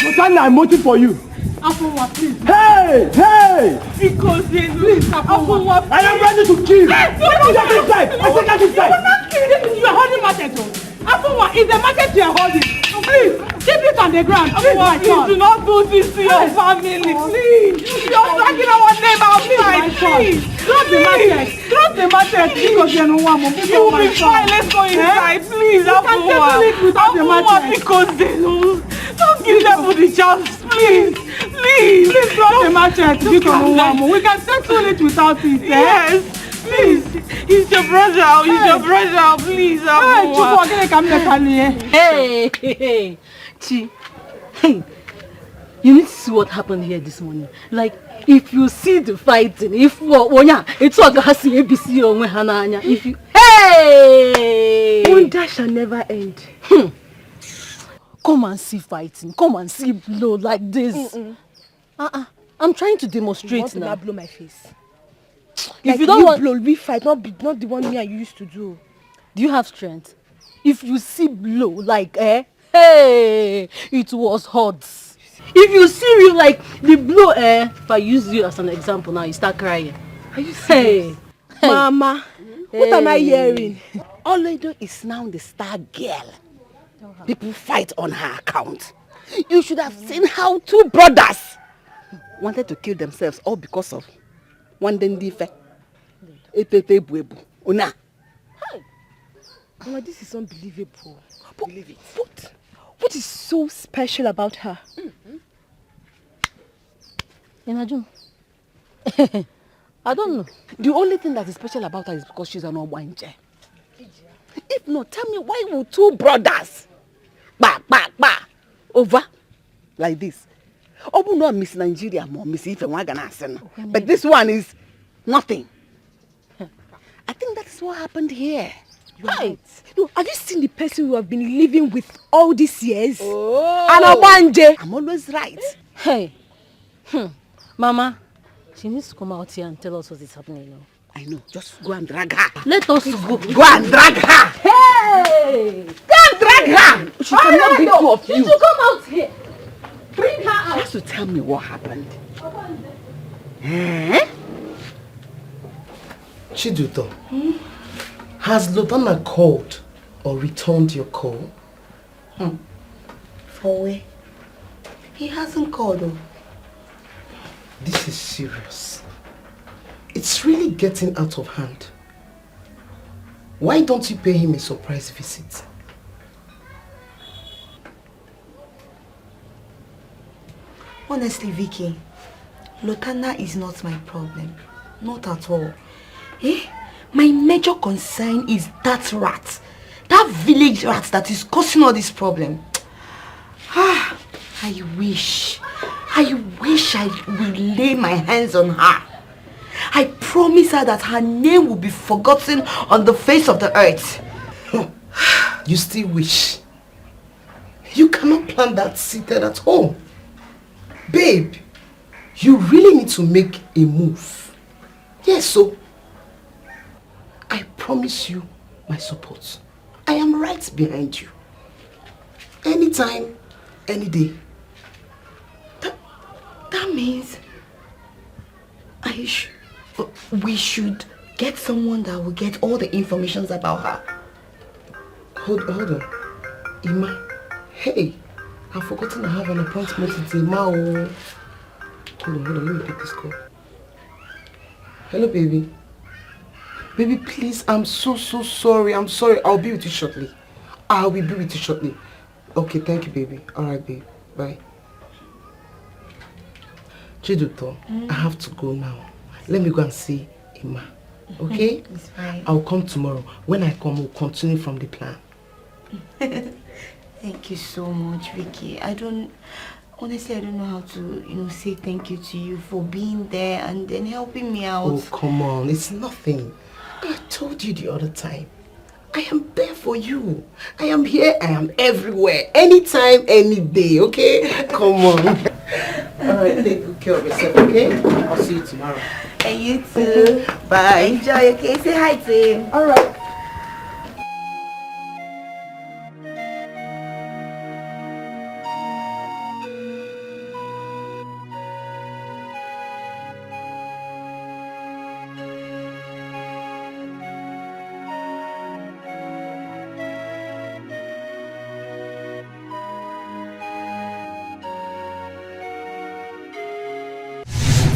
Lotana, I'm waiting for you. Afunwa, please. Hey! Hey! Because please, Afunwa, I am ready to kill. Hey! Get inside. I said get inside. You will not kill this. You are holding machete. Afunwa, it's the machete you are holding. Please, keep it on the ground. Afunwa, please do not do this to your family. Please. You are dragging our name outside. Please. Drop the machete. Drop the machete. Because you don't want me. You will be fine. Let's go inside. Please, Afunwa. Afunwa, because they don't give them the chance. Please. Please. Please drop the machete. We can settle it without it. Yes. Please, he's your brother. He's your brother. Please, Hey, Chi. Hey, you need to see what happened here this morning. Like, if you see the fighting, if it's what has ABC or Hananya. If you, hey, wonder shall never end. Come and see fighting. Come and see blow like this. I'm trying to demonstrate now. Blow my face. If Like you don't want blow, we fight, not the one me I used to do. Do you have strength? If you see blow like hey, it was hot. If you see you like the blow if I use you as an example now, you start crying. Are you serious? Hey. Mama, what am I hearing? Oledo is now the star girl. People fight on her account. You should have seen how two brothers wanted to kill themselves all because of one dendife. Una. Mama, this is unbelievable. Believe it. What is so special about her? Inajun. I don't know. The only thing that is special about her is because she's an Obwanje. If not, tell me why would two brothers over like this? Obu no Miss Nigeria more Miss Ife Wagana. But this one is nothing. I think that's what happened here. Right. No, have you seen the person who have been living with all these years? Oh. Anabanje. I'm always right. Hey. Mama, she needs to come out here and tell us what is happening now. I know. Just go and drag her. Let us go. Go and drag her. Hey! Go and drag her. She cannot be two of you. She should come out here. Bring her out. You have to tell me what happened. Chiduto, has Lotana called or returned your call? For where? He hasn't called though. This is serious. It's really getting out of hand. Why don't you pay him a surprise visit? Honestly, Vicky, Lotana is not my problem. Not at all. My major concern is that rat. That village rat that is causing all this problem. I wish I will lay my hands on her. I promise her that her name will be forgotten on the face of the earth. You still wish? You cannot plant that seated at home. Babe, you really need to make a move. Yes, so I promise you my support. I am right behind you. Anytime, any day. That means we should get someone that will get all the information about her. Hold on. Ima, hey, I've forgotten I have an appointment with Mao. Hold on, let me pick this call. Hello, baby. Baby, please, I'm so sorry. I'm sorry. I'll be with you shortly. I will be with you shortly. Okay, thank you, baby. Alright, babe. Bye. Chiduto, I have to go now. Let me go and see Emma. Okay? It's fine. I'll come tomorrow. When I come, we'll continue from the plan. Thank you so much, Vicky. Honestly, I don't know how to, say thank you to you for being there and then helping me out. Oh, come on. It's nothing. I told you the other time. I am there for you. I am here. I am everywhere. Anytime, any day. Okay? Come on. Alright, take good care of yourself, okay? I'll see you tomorrow. And you too. Bye. Enjoy, okay? Say hi to him. Alright.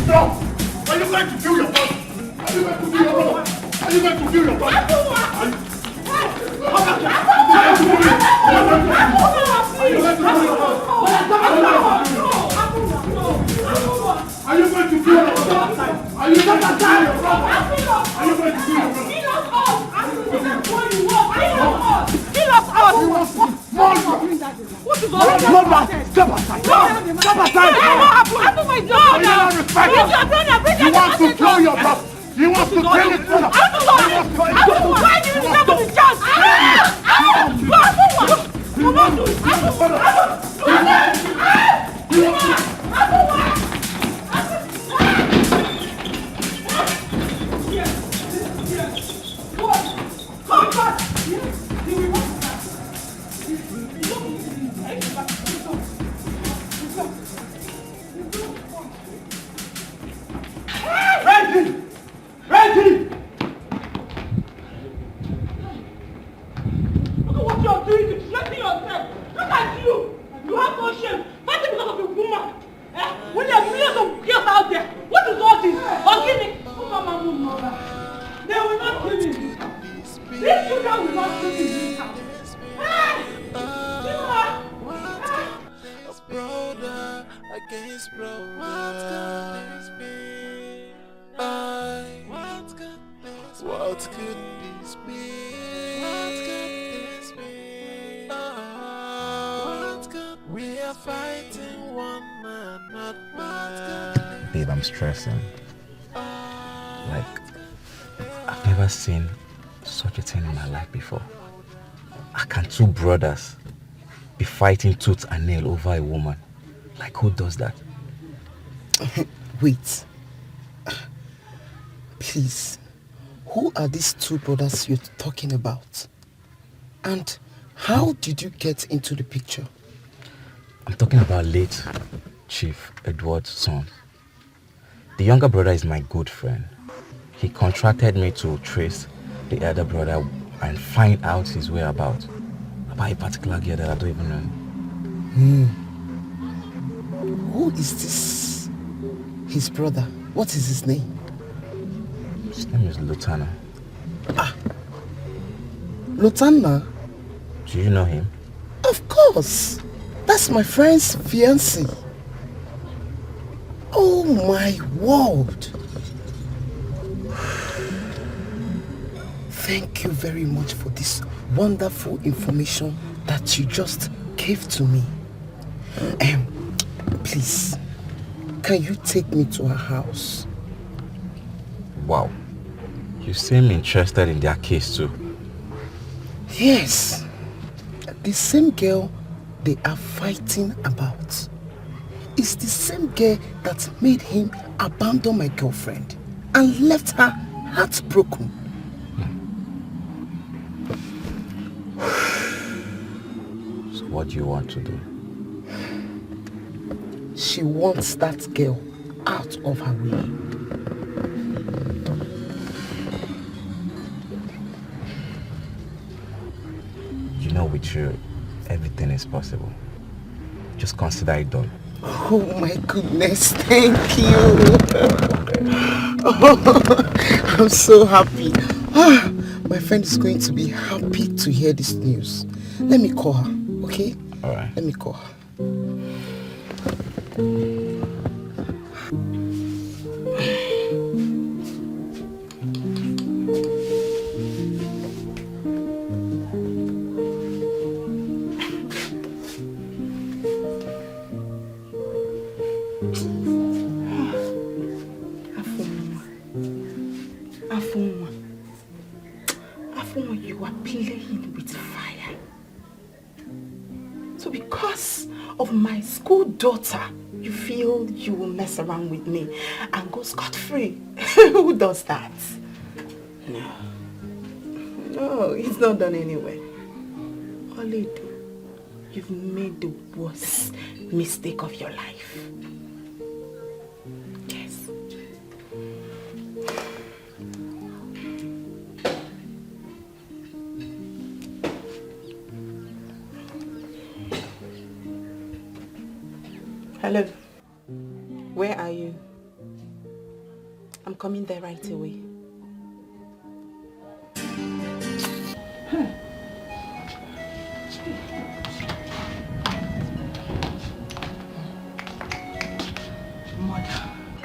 Stop! Are you going to kill your brother? Are you going to kill your brother? Are you going to kill your brother? Are you going to kill your brother? Are you going to kill your brother? Are you going to kill your brother? Kill us all! What is all that? Step aside! Step aside! What happened? My daughter! You don't respect us! You want to kill your brother! You want to kill his brother! Why do you never be just? Ready! Look at what you're doing, distressing yourself. Look at you. You have no shame. Fighting because of a woman. When there are millions of girls out there, what is all this? Organic. They will not kill me. These children will not kill me in this house. Brother against brother. What could this be? What could this be? We are fighting one man, not one. Babe, I'm stressing. Like, I've never seen such a thing in my life before. How can two brothers be fighting tooth and nail over a woman? Like, who does that? Wait. Please. Who are these two brothers you're talking about? And how did you get into the picture? I'm talking about late Chief Edward's son. The younger brother is my good friend. He contracted me to trace the elder brother and find out his whereabouts about a particular girl that I don't even know. Who is this? His brother. What is his name? His name is Lutana. Lutana? Do you know him? Of course. That's my friend's fiancé. Oh my word. Thank you very much for this wonderful information that you just gave to me. Please, can you take me to her house? Wow. You seem interested in their case too. Yes. The same girl they are fighting about is the same girl that made him abandon my girlfriend and left her heartbroken. So what do you want to do? She wants that girl out of her way. You know, with you, everything is possible. just consider it done. Oh my goodness, thank you. Oh, I'm so happy. My friend is going to be happy to hear this news. Let me call her, okay? Alright. Let me call her. Afuma, you are playing with fire. So because of my school daughter, you feel you will mess around with me and go scot-free. Who does that? No. No, it's not done anyway. Olido, you've made the worst mistake of your life. Yes. Hello. Where are you? I'm coming there right away. Mother,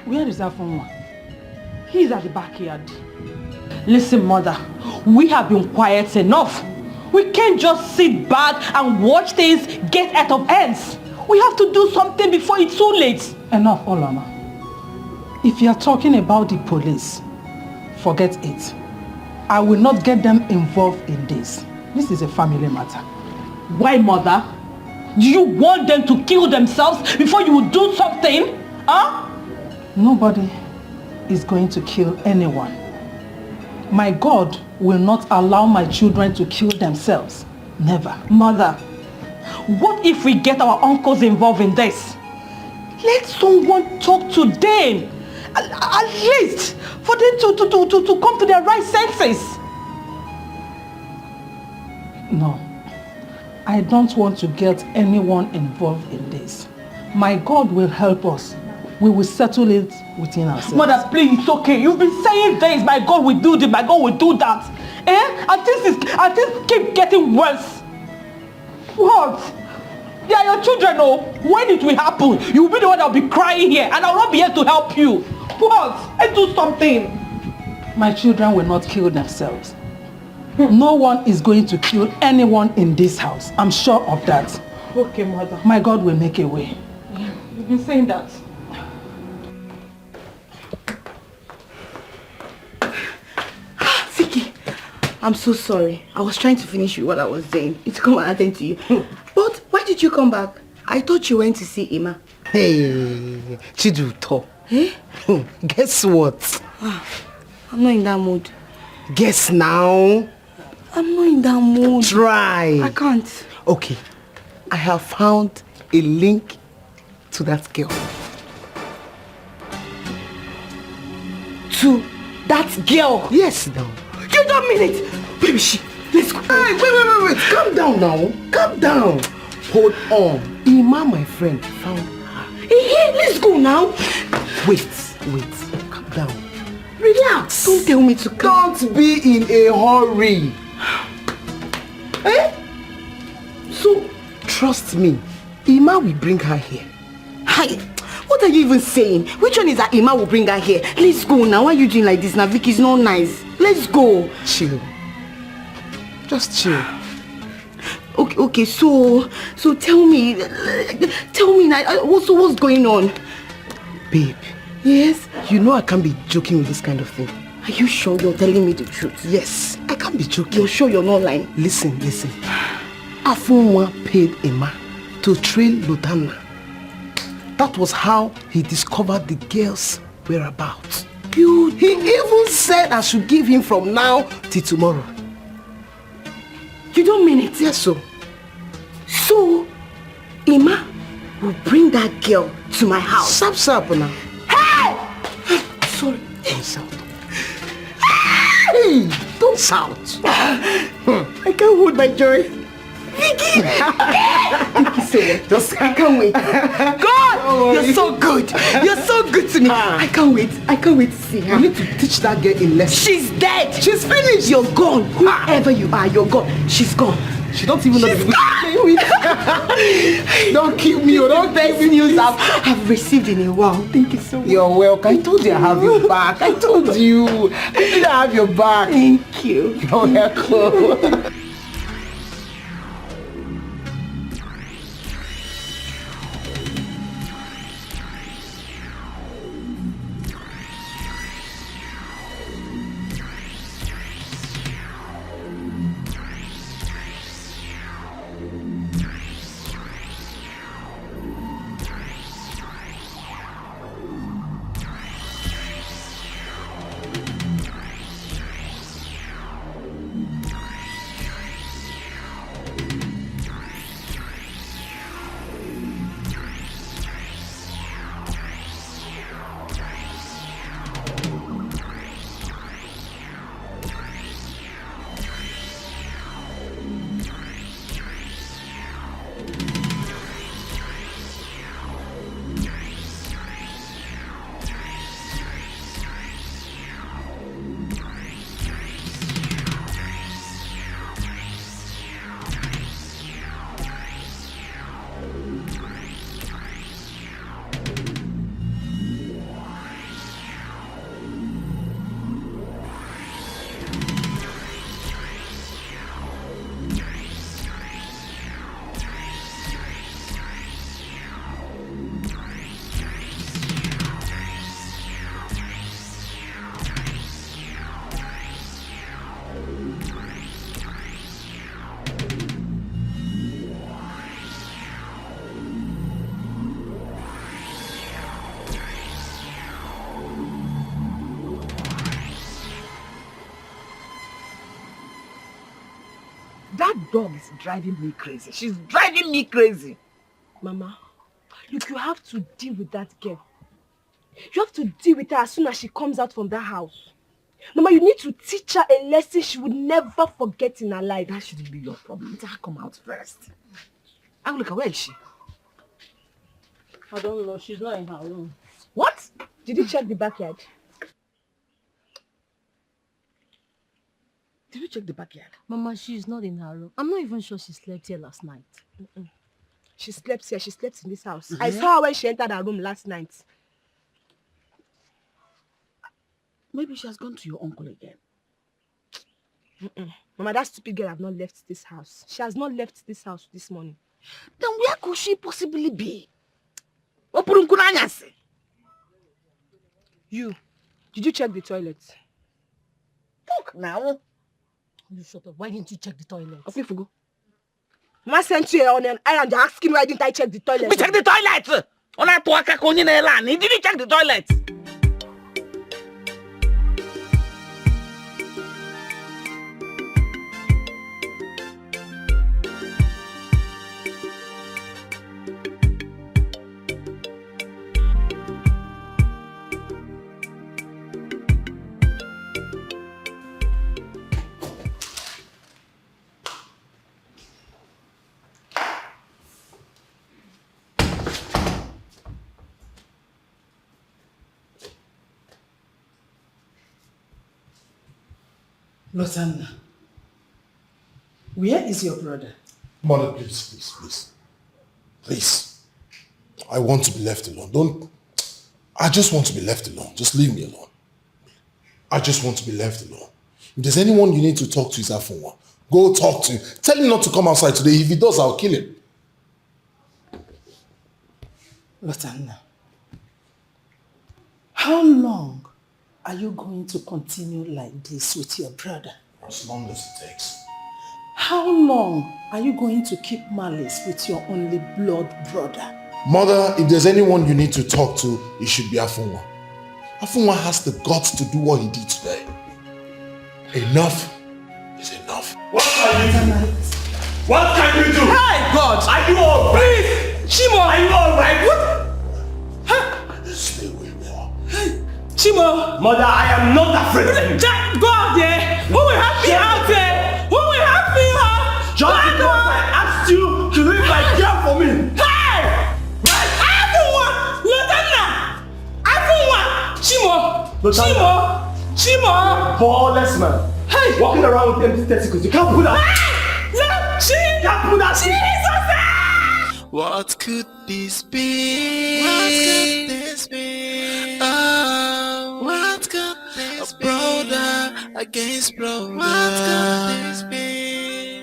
where is Afuma? He's at the backyard. Listen, Mother, we have been quiet enough. We can't just sit back and watch things get out of hands. We have to do something before it's too late. Enough, Lana. If you are talking about the police, forget it. I will not get them involved in this. This is a family matter. Why, Mother? Do you want them to kill themselves before you will do something? Huh? Nobody is going to kill anyone. My God will not allow my children to kill themselves. Never. Mother, what if we get our uncles involved in this? Let someone talk to them. At least for them to come to their right senses. No. I don't want to get anyone involved in this. My God will help us. We will settle it within ourselves. Mother, please, it's okay. You've been saying this. My God will do this. My God will do that. And this keep getting worse. What? They are your children, oh. When it will happen, you will be the one that will be crying here, and I will not be here to help you. What? Let's do something. My children will not kill themselves. No one is going to kill anyone in this house. I'm sure of that. Okay, Mother. My God will make a way. Yeah, you've been saying that. Vicky, I'm so sorry. I was trying to finish what I was saying. It's come and attend to you. But why did you come back? I thought you went to see Emma. Hey, Chiduto. Eh? Guess what? I'm not in that mood. Guess now. I'm not in that mood. Try. I can't. Okay. I have found a link to that girl. To that girl? Yes, now. You don't mean it. Where is she? Let's go. Hey, wait. Calm down now. Calm down. Hold on. Ima, my friend, found her. Hey, let's go now. Wait. Calm down. Relax. Don't tell me to calm. Don't be in a hurry. Eh? So, trust me. Ima will bring her here. Hi. What are you even saying? Which one is that Ima will bring her here? Let's go now. Why are you doing like this now? Vicky, it's not nice. Let's go. Chill. Just chill. Okay, so tell me now, what's going on? Babe. Yes? You know I can't be joking with this kind of thing. Are you sure you're telling me the truth? Yes, I can't be joking. You're sure you're not lying? Listen. Afunwa paid Emma to trail Lutana. That was how he discovered the girl's whereabouts. He even said I should give him from now till tomorrow. You don't mean it? Yes, so. So, Emma will bring that girl to my house. Stop now. Hey! Sorry. Don't shout. Hey! Don't shout. I can't hold my joy. Thank you so much. I can't wait. God, you're so good. You're so good to me. I can't wait. I can't wait to see her. You need to teach that girl a lesson. She's dead. She's finished. You're gone. Whoever you are, you're gone. She's gone. She don't even know the people she's playing with. Don't kill me. Don't best news I've received in a while. Thank you so much. You're welcome. I told you I have your back. I told you. I didn't have your back. Thank you. You're welcome. That dog is driving me crazy. She's driving me crazy. Mama, look, you have to deal with that girl. You have to deal with her as soon as she comes out from that house. Mama, you need to teach her a lesson she would never forget in her life. That shouldn't be your problem. Let her come out first. Look, where is she? I don't know. She's not in her room. What? Did you check the backyard? Did you check the backyard? Mama, she's not in her room. I'm not even sure she slept here last night. She slept here. She slept in this house. I saw her when she entered her room last night. Maybe she has gone to your uncle again. Mama, that stupid girl has not left this house. She has not left this house this morning. Then where could she possibly be? You, did you check the toilet? Look now. You shut up. Why didn't you check the toilet? Okay, Fugo. Mama sent you on an island asking why didn't I check the toilet? We check the toilet! Did you check the toilet? Lana, where is your brother? Mother, please. Please. I want to be left alone. I just want to be left alone. Just leave me alone. I just want to be left alone. If there's anyone you need to talk to, is Afunwa. Go talk to him. Tell him not to come outside today. If he does, I'll kill him. Lana, how long are you going to continue like this with your brother? As long as it takes. How long are you going to keep malice with your only blood brother? Mother, if there's anyone you need to talk to, it should be Afunwa. Afunwa has the guts to do what he did today. Enough is enough. What can you do? What can you do? Hey, God! Are you alright? Shimo! Are you alright? What? Stay away, boy. Shimo! Mother, I am not afraid of you. God, yeah! Who will help me out there? Who will help me out? Just because I asked Chimo! Ballless man. Hey! Walking around with empty testicles. You can't put that. Jesus! What could this be? What could this be? Oh, what could this be? Brother against brother. What could this be?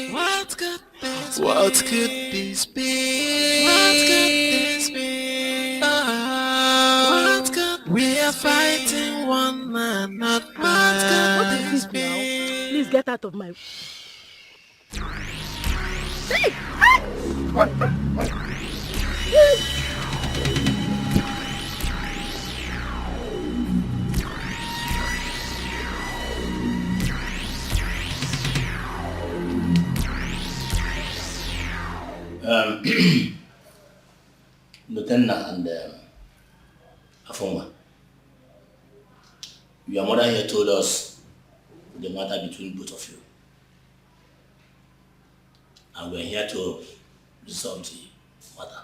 What could this be? What could this be? What could this be? Oh, what could we are fighting one man, not bad. What is this now? Please get out of my... Hey! Lieutenant and Afoma, your mother here told us the matter between both of you. And we're here to resolve the matter.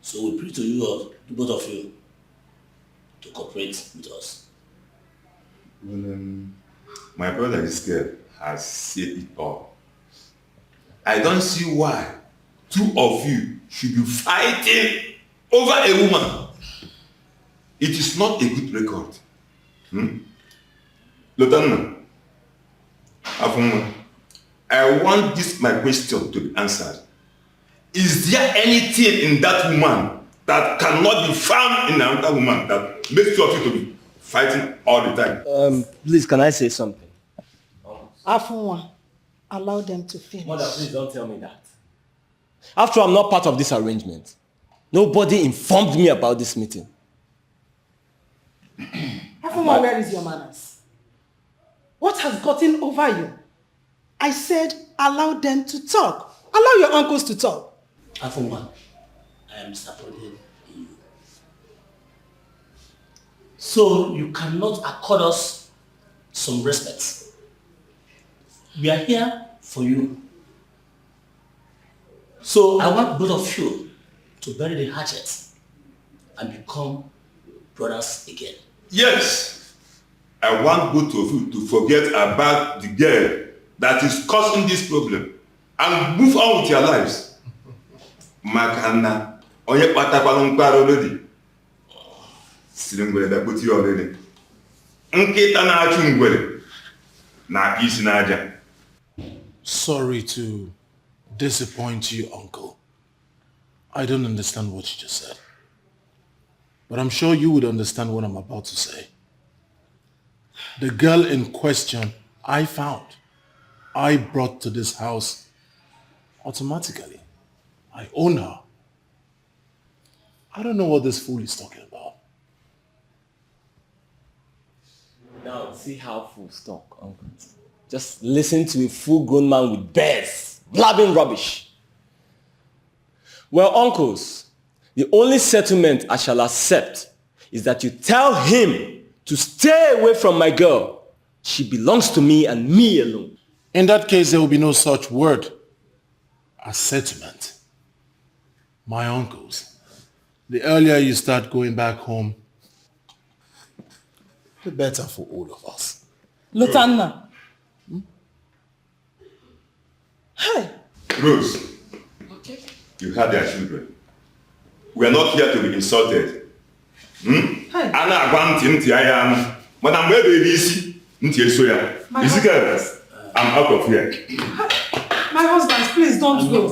So we pray to you, to both of you, to cooperate with us. Well, my brother, this girl, has said it all. I don't see why two of you should be fighting over a woman. It is not a good record. Lieutenant, Afuma, I want this my question to be answered. Is there anything in that woman that cannot be found in another woman that makes two of you to be fighting all the time? Please, can I say something? Afunwa, allow them to finish. Mother, please don't tell me that. After all, I'm not part of this arrangement. Nobody informed me about this meeting. Afunwa, where is your manners? What has gotten over you? I said allow them to talk. Allow your uncles to talk. Afunwa, I am disappointed in you. So you cannot accord us some respect. We are here for you. So I want both of you to bury the hatchet and become brothers again. Yes, I want both of you to forget about the girl that is causing this problem and move on with your lives. Makana, onye patakwala mkpara already. Siri ngwere daputi already. Nkịta na-achụ ngwere na isi n'aja. Sorry to disappoint you, Uncle. I don't understand what you just said. But I'm sure you would understand what I'm about to say. The girl in question, I found. I brought to this house automatically. I own her. I don't know what this fool is talking about. Now, see how fools talk, Uncle. Just listen to a full-grown man with bears, blabbing rubbish. Well, uncles, the only settlement I shall accept is that you tell him to stay away from my girl. She belongs to me and me alone. In that case, there will be no such word as settlement. My uncles, the earlier you start going back home, the better for all of us. Lieutenant. Hey. Rose, you had their children. We are not here to be insulted. Ana agwa ntị aya anụ. Mana mgbe ebe isi ntị eso ya. Ezekiel, I'm out of here. My husband, please don't go.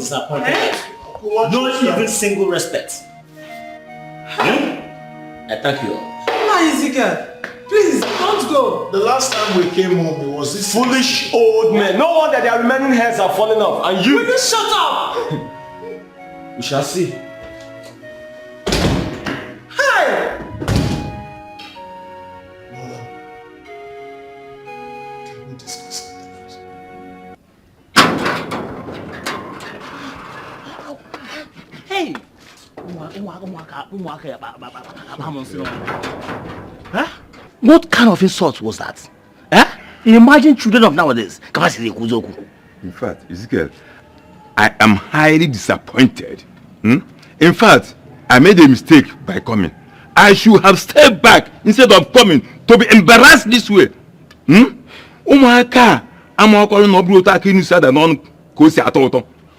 Not even single respect. I thank you all. No, Ezekiel. Please, don't go. The last time we came home, it was this foolish old man. No wonder their remaining hairs are falling off. And you... Will you shut up? We shall see. Hey! Can we discuss something else? Hey! Huh? What kind of insult was that? Eh? Imagine children of nowadays. In fact, Ezekiel, I am highly disappointed. In fact, I made a mistake by coming. I should have stayed back instead of coming to be embarrassed this way.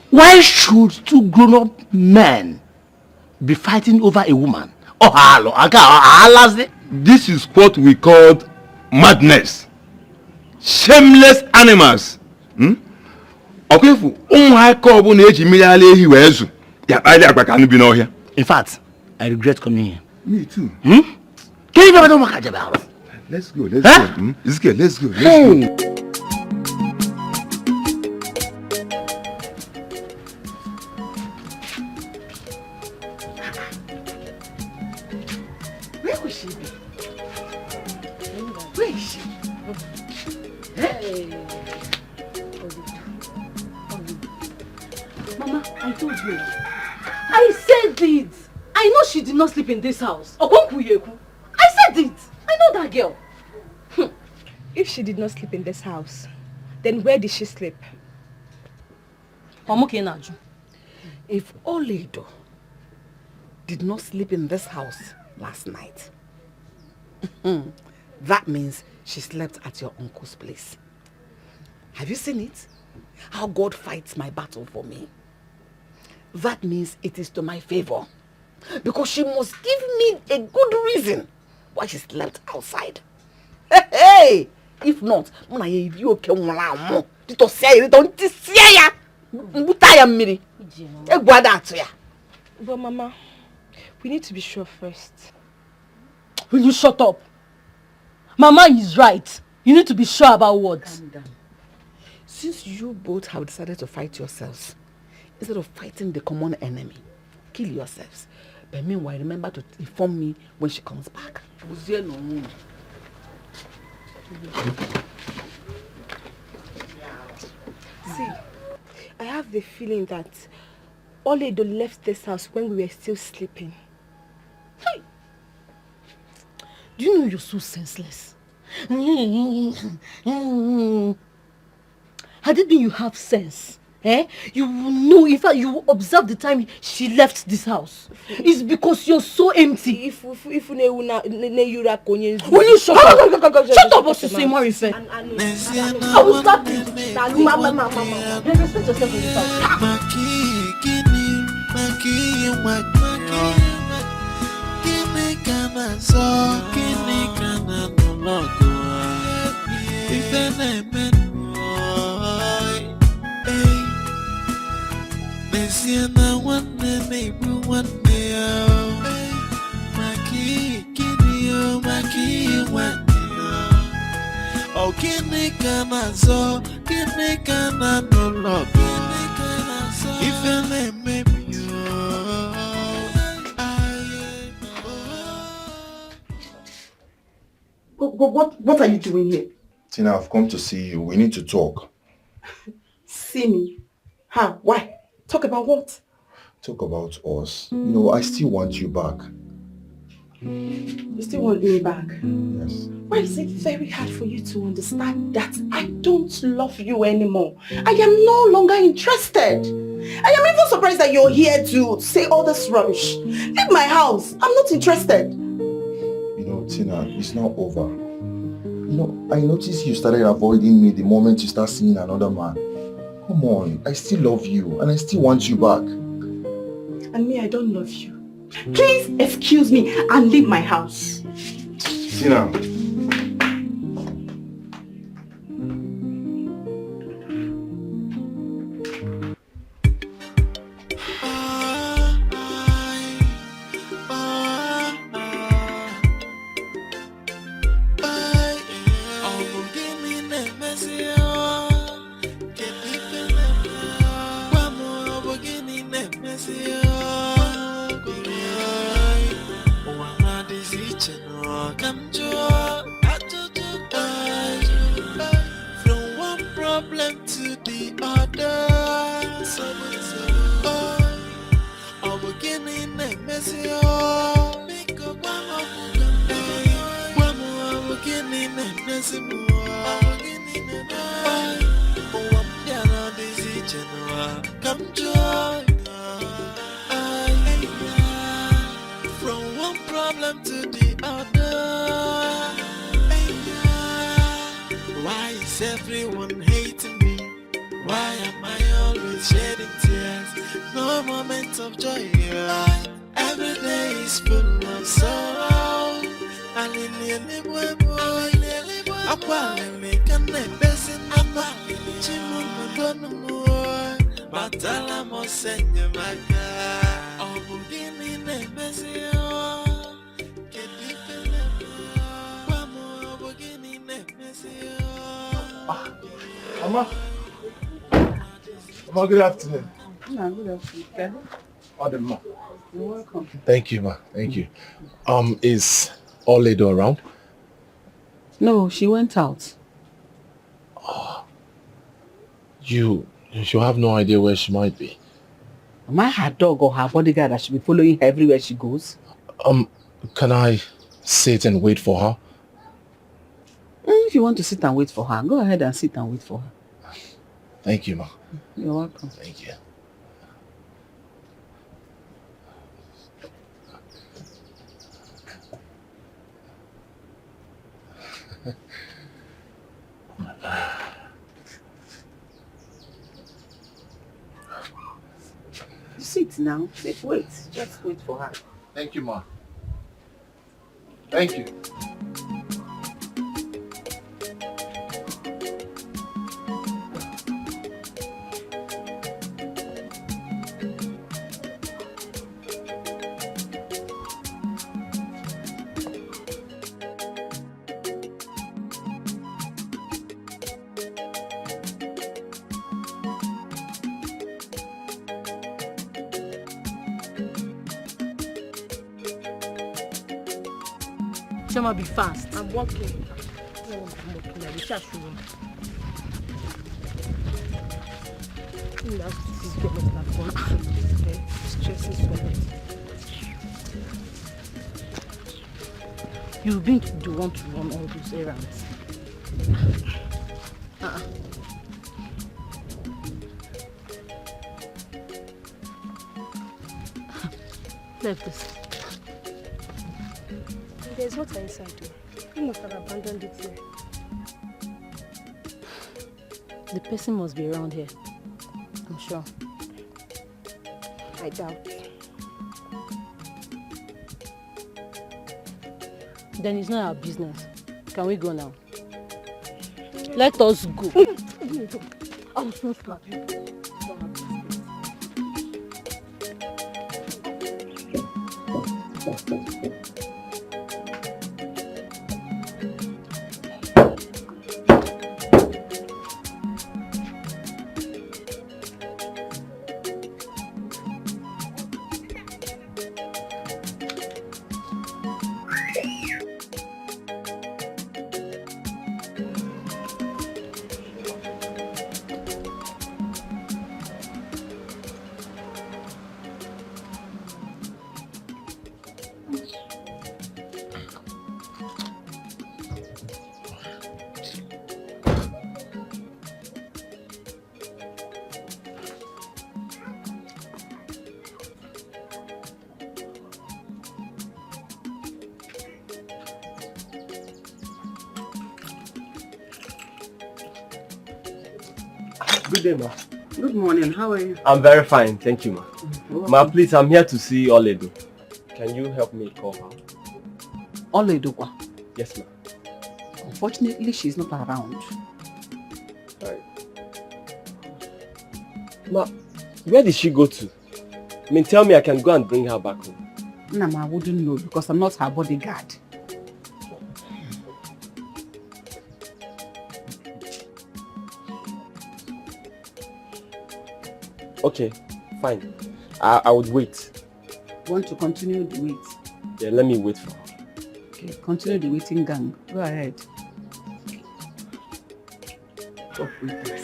Why should two grown-up men be fighting over a woman? This is what we call madness. Shameless animals. In fact, I regret coming here. Me too. Can you never know what about? Let's go. Let's go. Where will she be? Where is she? Hey. Mama, I told you. I said it. I know she did not sleep in this house. I said it. I know that girl. If she did not sleep in this house, then where did she sleep? If Oledo did not sleep in this house last night, that means she slept at your uncle's place. Have you seen it? How God fights my battle for me. That means it is to my favor. Because she must give me a good reason why she slept outside. Hey! If not, but Mama, we need to be sure first. Will you shut up? Mama is right. You need to be sure about what? Calm down. Since you both have decided to fight yourselves, instead of fighting the common enemy, kill yourselves. But meanwhile, remember to inform me when she comes back. See, I have the feeling that Oledo left this house when we were still sleeping. Hey. Do you know you're so senseless? Had it been you have sense, you will know, in fact, you will observe the time she left this house. It's because you're so empty. Will you shut up? Shut up, what's the same more effect? I will slap you. Respect yourself in this house. Siena one neighbor one day, Maki, Kinio, Maki, one day. Oh, Kinikana, so Kinikana, no love. If your name may be What are you doing here? Tina, I've come to see you. We need to talk. See me? Huh? Why? Talk about what? Talk about us. You know, I still want you back. You still want me back? Yes. Why is it very hard for you to understand that I don't love you anymore? I am no longer interested. I am even surprised that you're here to say all this rubbish. Leave my house. I'm not interested. You know, Tina, it's not over. You know, I noticed you started avoiding me the moment you start seeing another man. Come on, I still love you and I still want you back. And me, I don't love you. Please excuse me and leave my house. Tina. From one problem to is everyone hating me? Why am I always shedding tears? No moment of joy. Every day is full of sorrow. Mama. Mama, good afternoon. Good afternoon. Ma. You're welcome. Thank you, ma. Thank you. Is Oledo around? No, she went out. You have no idea where she might be. Am I her dog or her bodyguard that should be following her everywhere she goes? Can I sit and wait for her? If you want to sit and wait for her, go ahead and sit and wait for her. Thank you, ma. You're welcome. Thank you. Sit now. Wait. Just wait for her. Thank you, ma. Thank you. Shema, be fast. I'm walking. No, I'm walking. I wish I should run. This girl must have gone through. Okay? Stress is for me. You've been the one to run all those errands. Left this. There's water inside too. You must have abandoned it here. The person must be around here. I'm sure. I doubt. Then it's not our business. Can we go now? Let us go. I will soon slap you. Good day, ma. Good morning. How are you? I'm very fine, thank you, ma. Ma, please, I'm here to see Oledo. Can you help me call her? Oledo? Yes, ma. Unfortunately, she's not around. Right. Ma, where did she go to? I mean, tell me I can go and bring her back home. No, ma, I wouldn't know because I'm not her bodyguard. Okay, fine. I would wait. Want to continue the wait? Yeah, let me wait for her. Okay, continue the waiting gang. Go ahead. Stop waiting.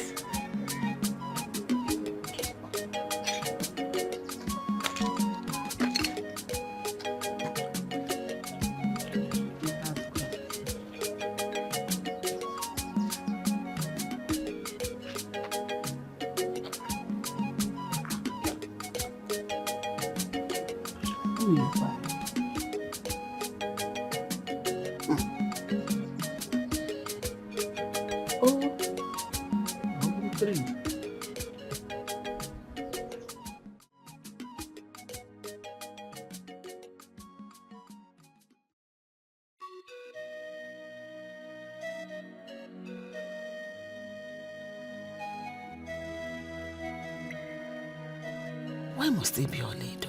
Why must they be Oledo?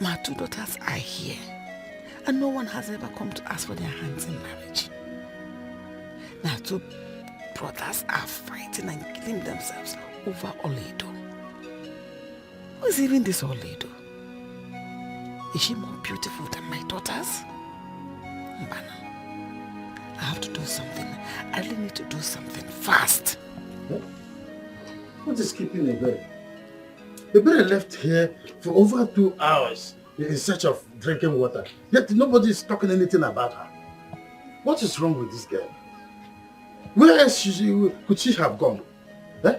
My 2 daughters are here, and no one has ever come to ask for their hands in marriage. Now 2 brothers are fighting and killing themselves over Oledo. Who is even this Oledo? Is she more beautiful than my daughters? Mbana, I have to do something. I really need to do something fast. What is keeping Ebere? Ebere left here for over 2 hours in search of drinking water. Yet nobody is talking anything about her. What is wrong with this girl? Where else could she have gone? Eh?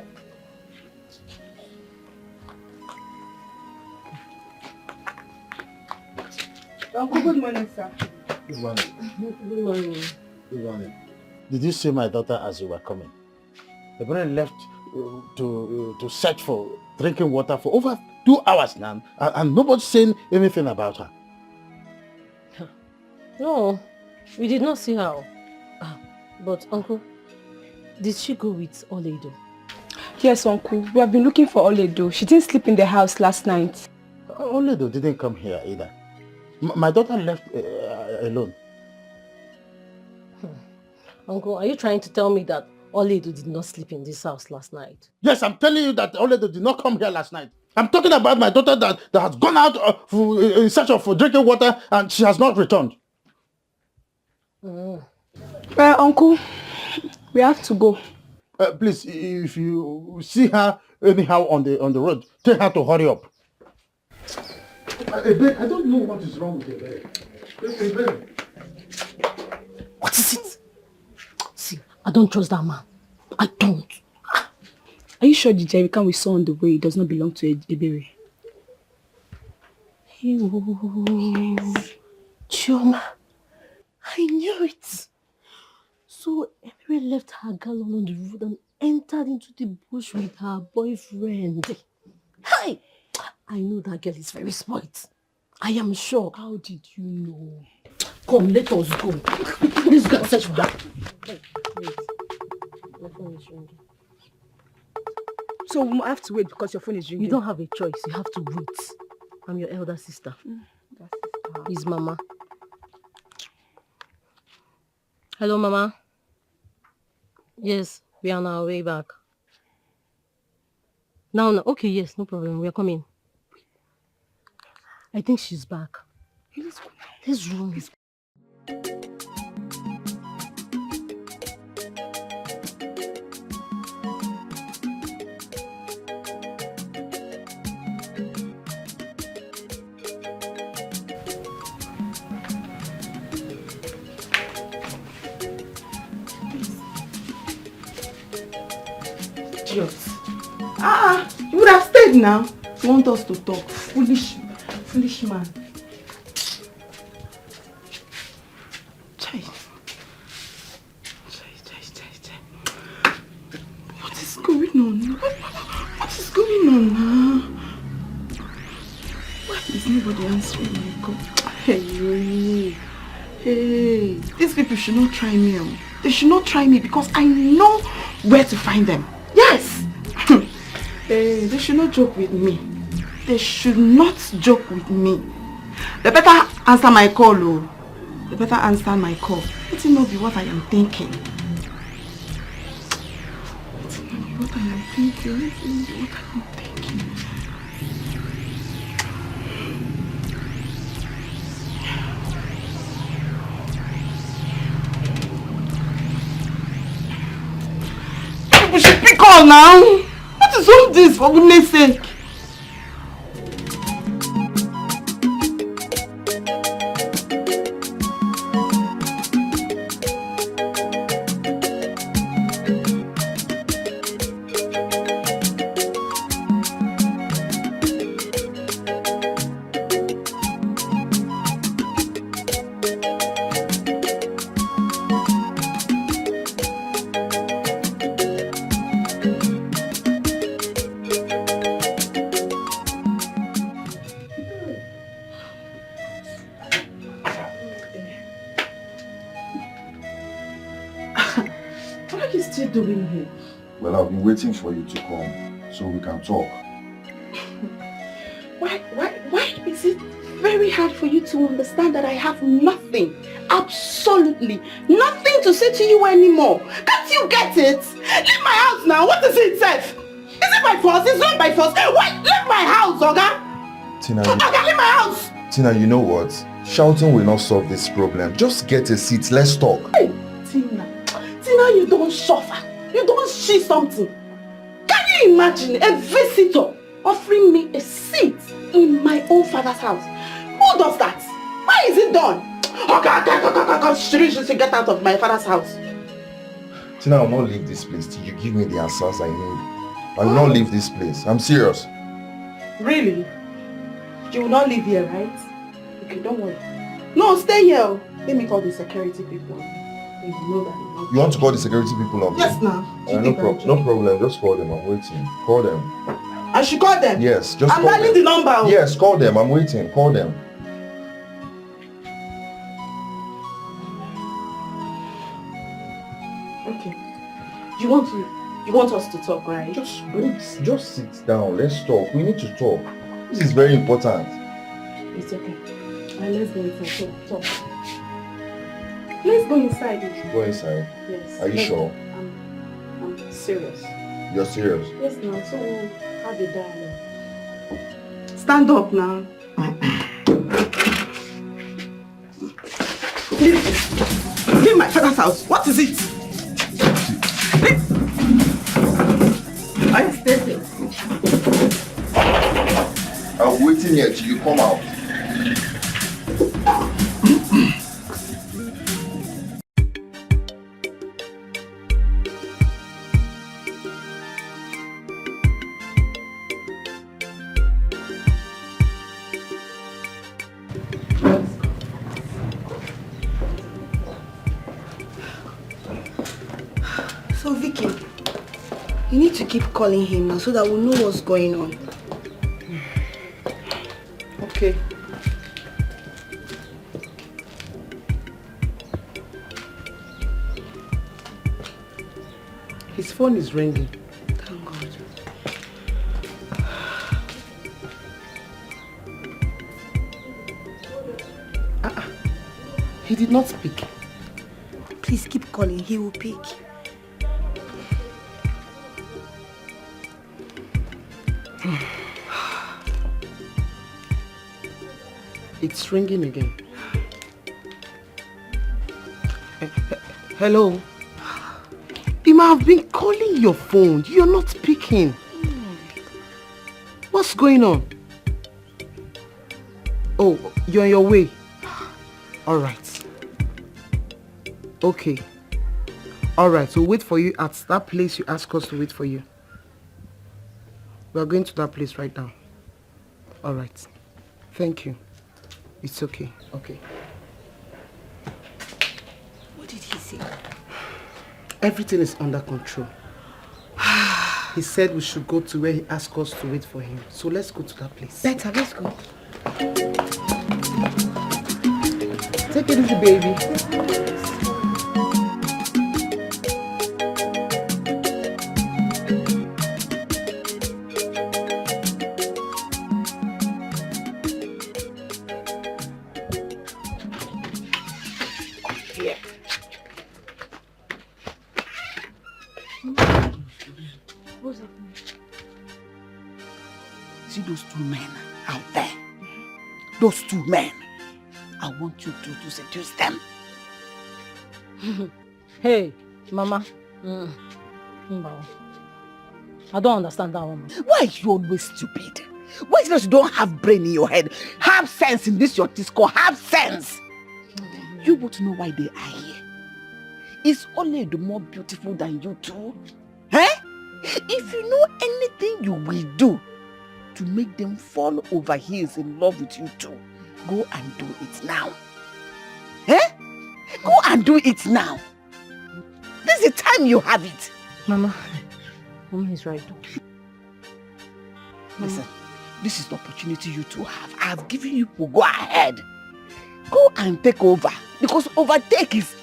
Uncle, good morning, sir. Good morning. Good morning. Good morning. Did you see my daughter as you were coming? Ebere left to search for drinking water for over 2 hours now, and nobody's saying anything about her. No, we did not see her. But uncle, did she go with Oledo? Yes, uncle. We have been looking for Oledo. She didn't sleep in the house last night. Oledo didn't come here either. My daughter left alone. Uncle, are you trying to tell me that Oledo did not sleep in this house last night? Yes, I'm telling you that Oledo did not come here last night. I'm talking about my daughter that has gone out in search of drinking water and she has not returned. Uncle, we have to go. Please, if you see her anyhow on the road, tell her to hurry up. I don't know what is wrong with Ebere. What is it? See, I don't trust that man. I don't. Are you sure the jerrycan we saw on the way does not belong to Ebere? Chioma, I knew it. So Ebere left her gallon on the road and entered into the bush with her boyfriend. Hey! I know that girl is very spoilt. I am sure. How did you know? Come, let us go. Let's go and search for that. Hey, wait. My phone is ringing. So we have to wait because your phone is ringing? You don't have a choice. You have to wait. I'm your elder sister. His mama. Hello, Mama. Yes, we are on our way back. Now, okay, yes, no problem. We are coming. I think she's back. Let's go now. Let's run. You would have stayed now. You want us to talk. Foolish man. Chai. What is going on? What is going on now? Why is nobody answering my call? Hey, these people should not try me. They should not try me because I know where to find them. Yes. Hey, they should not joke with me. They should not joke with me. They better answer my call, oh. They better answer my call. Let it not be what I am thinking. Let it not be what I am thinking. Let it not be what I am thinking. People should pick on now. What is all this, for goodness sake? Well, I've been waiting for you to come so we can talk. very hard for you to understand that I have nothing, absolutely nothing to say to you anymore. Can't you get it? Leave my house now. What is it, Seth? Is it my fault? It's not my fault. Why? Leave my house, Oga. Tina, Oga, leave my house. Tina, you know what? Shouting will not solve this problem. Just get a seat. Let's talk. Hey, Tina, you don't suffer. You don't see something. Can you imagine a visitor offering me a seat in my own father's house? Who does that? Why is it done? Okay, Cherishing, get out of my father's house. Tina, I will not leave this place till you give me the answers I need. I will not leave this place. I'm serious. Really? You will not leave here, right? Okay, don't worry. No, stay here. Let me call the security people. You know that. You want to call the security people up? Yes, now. No problem. Just call them. I'm waiting. Call them. I should call them? Yes, just I'm call them. dialing the number. Yes, call them. I'm waiting. Call them. Okay. You want us to talk, right? Just sit down. Let's talk. We need to talk. This is very important. It's okay. Let's go inside. Talk. Let's go inside. Go inside? Yes. Are you sure? I'm serious. You're serious? Yes, now. So we'll have a dialogue. Stand up now. Leave my father's house. What is it? I stay there. I'm waiting here till you come out. So Vicky, you need to keep calling him now so that we'll know what's going on. Okay. His phone is ringing. Thank God. He did not speak. Please keep calling, he will pick. It's ringing again. Hello? He might have been calling your phone. You're not picking. What's going on? Oh, you're on your way. All right. Okay. All right, so wait for you at that place you asked us to wait for you. We are going to that place right now. All right. Thank you. It's okay. Okay. What did he say? Everything is under control. He said we should go to where he asked us to wait for him. So let's go to that place. Better, let's go. Take it easy, baby. See those two men out there? Those two men. I want you to seduce them. Hey, Mama. I don't understand that one. Why are you always stupid? Why is it that you don't have brain in your head? Have sense in this your disco. Have sense. You both know why they are here. Is only the more beautiful than you two? Eh? If you know anything you will do to make them fall over heels in love with you two, go and do it now. Eh? Go and do it now. This is the time you have it. Mama is right. Listen, this is the opportunity you two have. I have given you to go ahead. Go and take over. Because overtake is...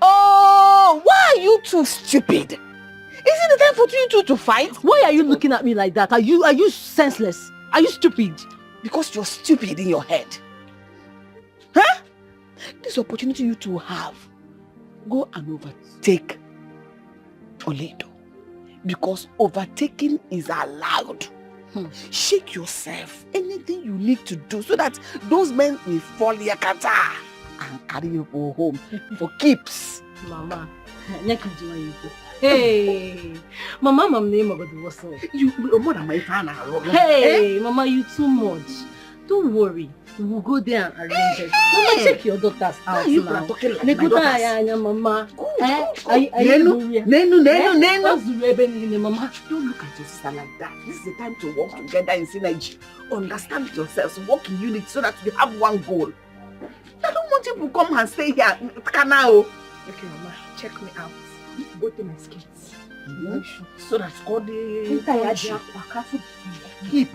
Oh, why are you two stupid? Isn't it time for you two to fight? Why are you looking at me like that? Are you senseless? Are you stupid? because you're stupid in your head. Huh? This opportunity you two have, go and overtake Oledo. Because overtaking is allowed. Shake yourself. Anything you need to do so that those men will fall yakata and carry you home for keeps. Mama, hey, Mama, my name of the was you more than my fan. Hey, Mama, you too much. Don't worry. We'll go there and arrange it. Mama, check your daughter's house you now. Talking like my daughters. Mama. Mama, don't look at your sister like that. This is the time to work together in synergy. Understand yourselves, work in unity so that we have one goal. I don't want you to come and stay here. Canal. Okay, Mama, check me out. Go to my skates. So that's called the keep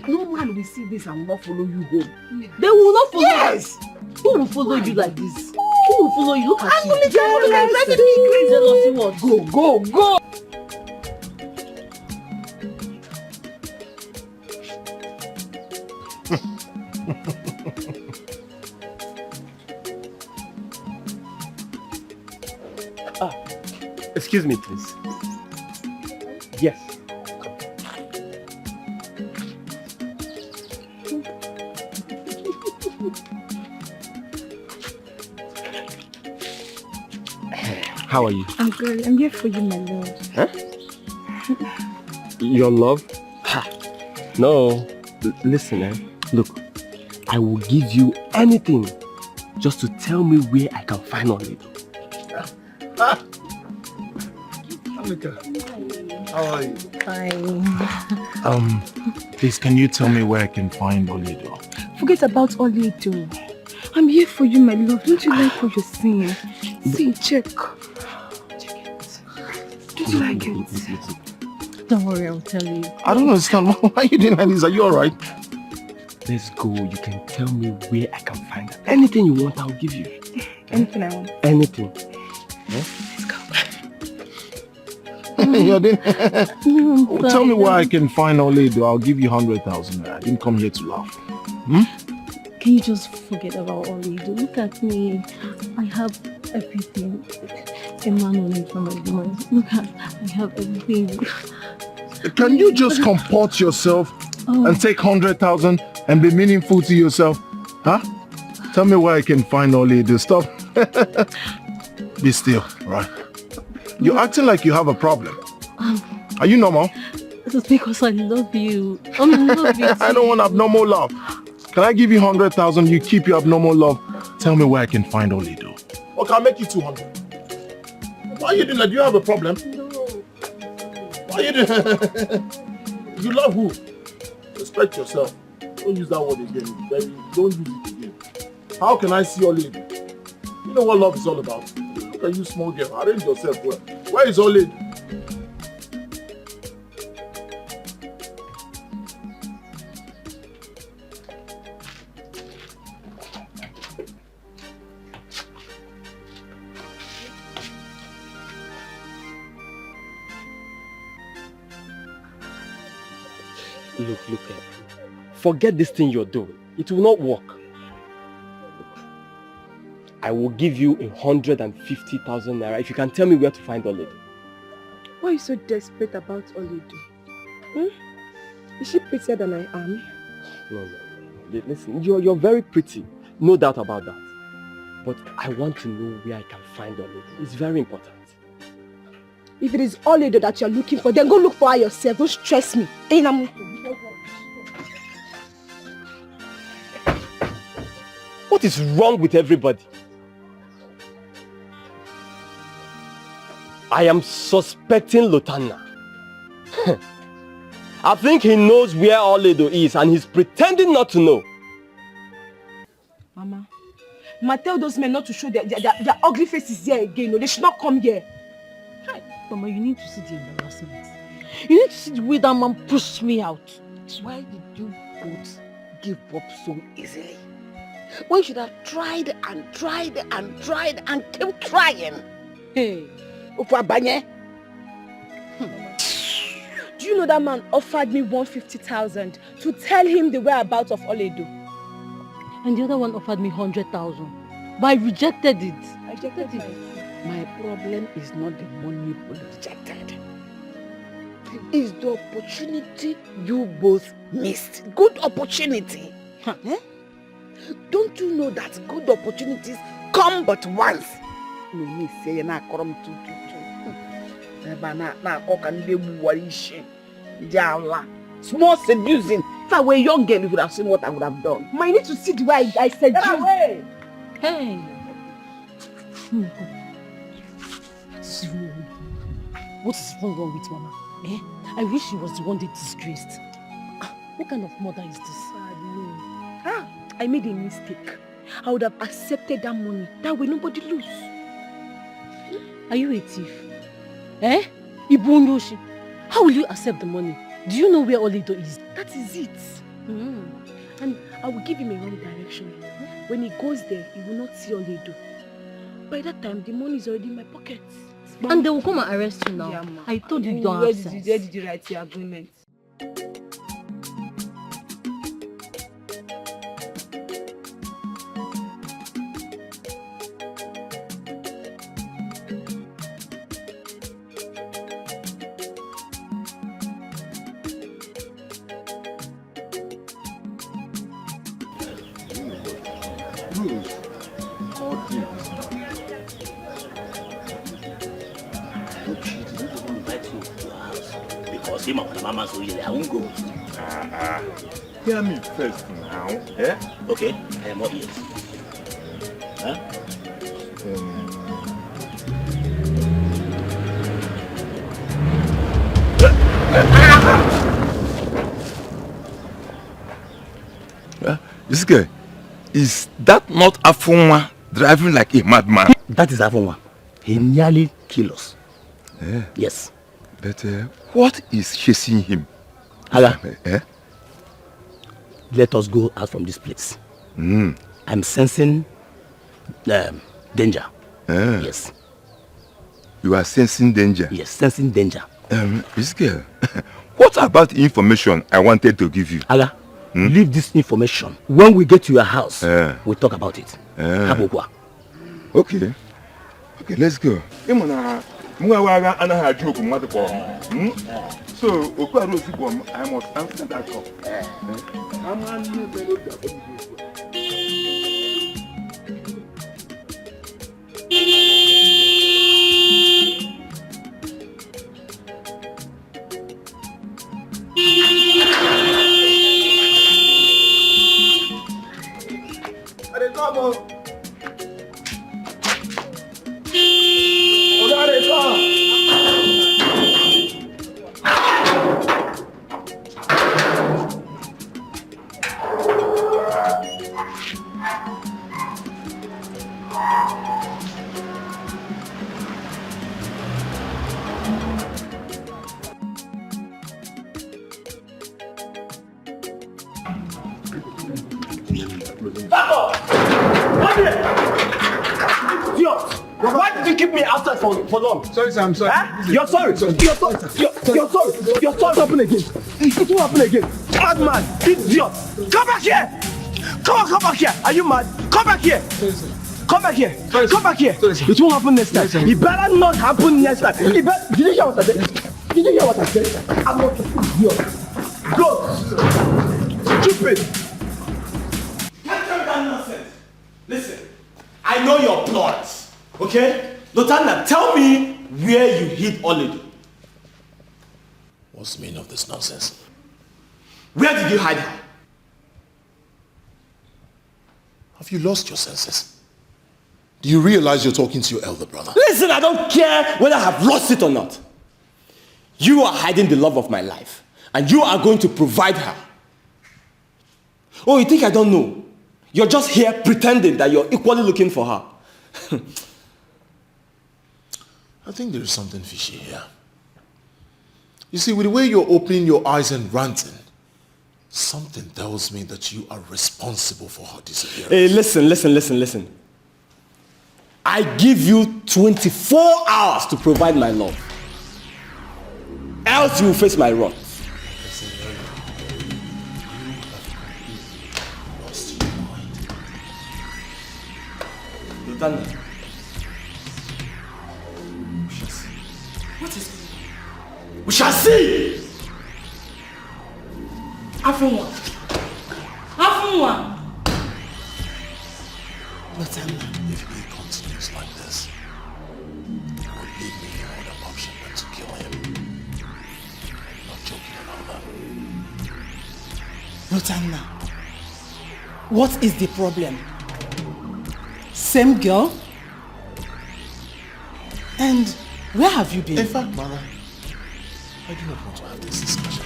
no one will see this and will not follow you home. They will not follow. Yes. Who will follow you like this? Who will follow you? Look at you. Jealousy what? Go. Excuse me, please. Yes. How are you? I'm good. I'm here for you, my love. Huh? Your love? Ha. No. Listen, Look, I will give you anything just to tell me where I can find Oledo. How are you? Fine. Please, can you tell me where I can find Oledo? Forget about Oledo. I'm here for you, my love. Don't you like what you're seeing? See, check. Check it. Don't you like it? Don't worry, I'll tell you. I don't understand. Why are you doing like this? Are you alright? Let's go. You can tell me where I can find it. Anything you want, I'll give you. Anything I want. Anything. Let's go. Tell me where I can find Oledo. I'll give you 100,000. I didn't come here to laugh. Can you just forget about Oledo? Look at me. I have everything. A man will need from my woman. Look at, I have everything. Can you just comport yourself and take 100,000 and be meaningful to yourself? Huh? Tell me where I can find Oledo. Stop. Be still, right? You're acting like you have a problem. Are you normal? It is because I love you. I love you too. I don't want abnormal love. Can I give you 100,000? You keep your abnormal love. Tell me where I can find Oledo. Or can I make you 200? Why are you doing that? Do you have a problem? No. Why are you doing You love who? Respect yourself. Don't use that word again, baby. Don't use it again. How can I see Oledo? You know what love is all about. Look at you, small girl. Arrange yourself well. Where is Oledo? Look. Forget this thing you're doing. It will not work. I will give you 150,000 naira if you can tell me where to find Oledo. Why are you so desperate about Oledo? Is she prettier than I am? No. Listen, you're very pretty. No doubt about that. But I want to know where I can find Oledo. It's very important. If it is Oledo that you're looking for, then go look for her yourself. Don't stress me. What is wrong with everybody? I am suspecting Lotana. I think he knows where Oledo is and he's pretending not to know. Mama, tell those men not to show their ugly faces here again. No, they should not come here. Mama, you need to see the embarrassment. You need to see the way that man pushed me out. Why did you both give up so easily? When you should have tried and kept trying. Hey. Do you know that man offered me 150,000 to tell him the whereabouts of Oledo? And the other one offered me 100,000. But I rejected it. I rejected it. My problem is not the money you rejected. It's the opportunity you both missed. Good opportunity. Huh? Eh? Don't you know that good opportunities come but once? No, me say na come to. Small seducing. If I were a young girl, you would have seen what I would have done. I need to see the way I said you. Hey. What is wrong with Mama? Eh? I wish she was the one that disgraced. What kind of mother is this? I made a mistake. I would have accepted that money. That way nobody lose. Are you a thief? Eh? Ibunyoshi. How will you accept the money? Do you know where Oledo is? That is it. And I will give him a wrong direction. When he goes there, he will not see Oledo. By that time, the money is already in my pocket. And they will come and arrest you now. Yeah, I told you don't have sense. Where did you write your agreement? I won't go. Hear me first now. Eh? Okay, I am all ears. Huh? This guy, is that not Afonwa driving like a madman? That is Afonwa. He nearly killed us. Yeah. Yes. But what is chasing him? Aga, let us go out from this place. I'm sensing danger. Yes. You are sensing danger? Yes, sensing danger. This girl, what about the information I wanted to give you? Aga, leave this information. When we get to your house, we'll talk about it. Okay. Okay, let's go. So, I must answer that call. Why did you keep me outside for long? Sorry, sir, I'm sorry. You're sorry. You're sorry. You're sorry. You're sorry. It happen again. It will happen again. Madman, idiot. Come back here. Come back here. Are you mad? Come back here. Come back here. Come back here. It won't happen next time. It better not happen next time. Did you hear what I said? Did you hear what I said? I'm not an idiot. Go. Stupid. Can't tell that nonsense. Listen, I know your plots. Okay? Lotanda, tell me where you hid Oledo. What's the meaning of this nonsense? Where did you hide her? Have you lost your senses? Do you realize you're talking to your elder brother? Listen, I don't care whether I have lost it or not. You are hiding the love of my life. And you are going to provide her. Oh, you think I don't know? You're just here pretending that you're equally looking for her. I think there is something fishy here. You see, with the way you're opening your eyes and ranting, something tells me that you are responsible for her disappearance. Hey, listen. I give you 24 hours to provide my love. else you will face my wrath. Lutanda. What is it? We shall see! Afunwa. Afunwa. Lutanda. If he continues like this, he will leave me no other option than to kill him. I'm not joking about that. Lutanda. What is the problem? Same girl? And where have you been? In fact, Mother, I do not want to have this discussion.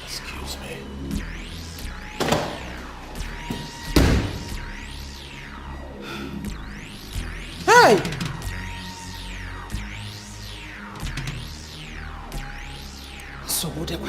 Excuse me. Hey! So whatever.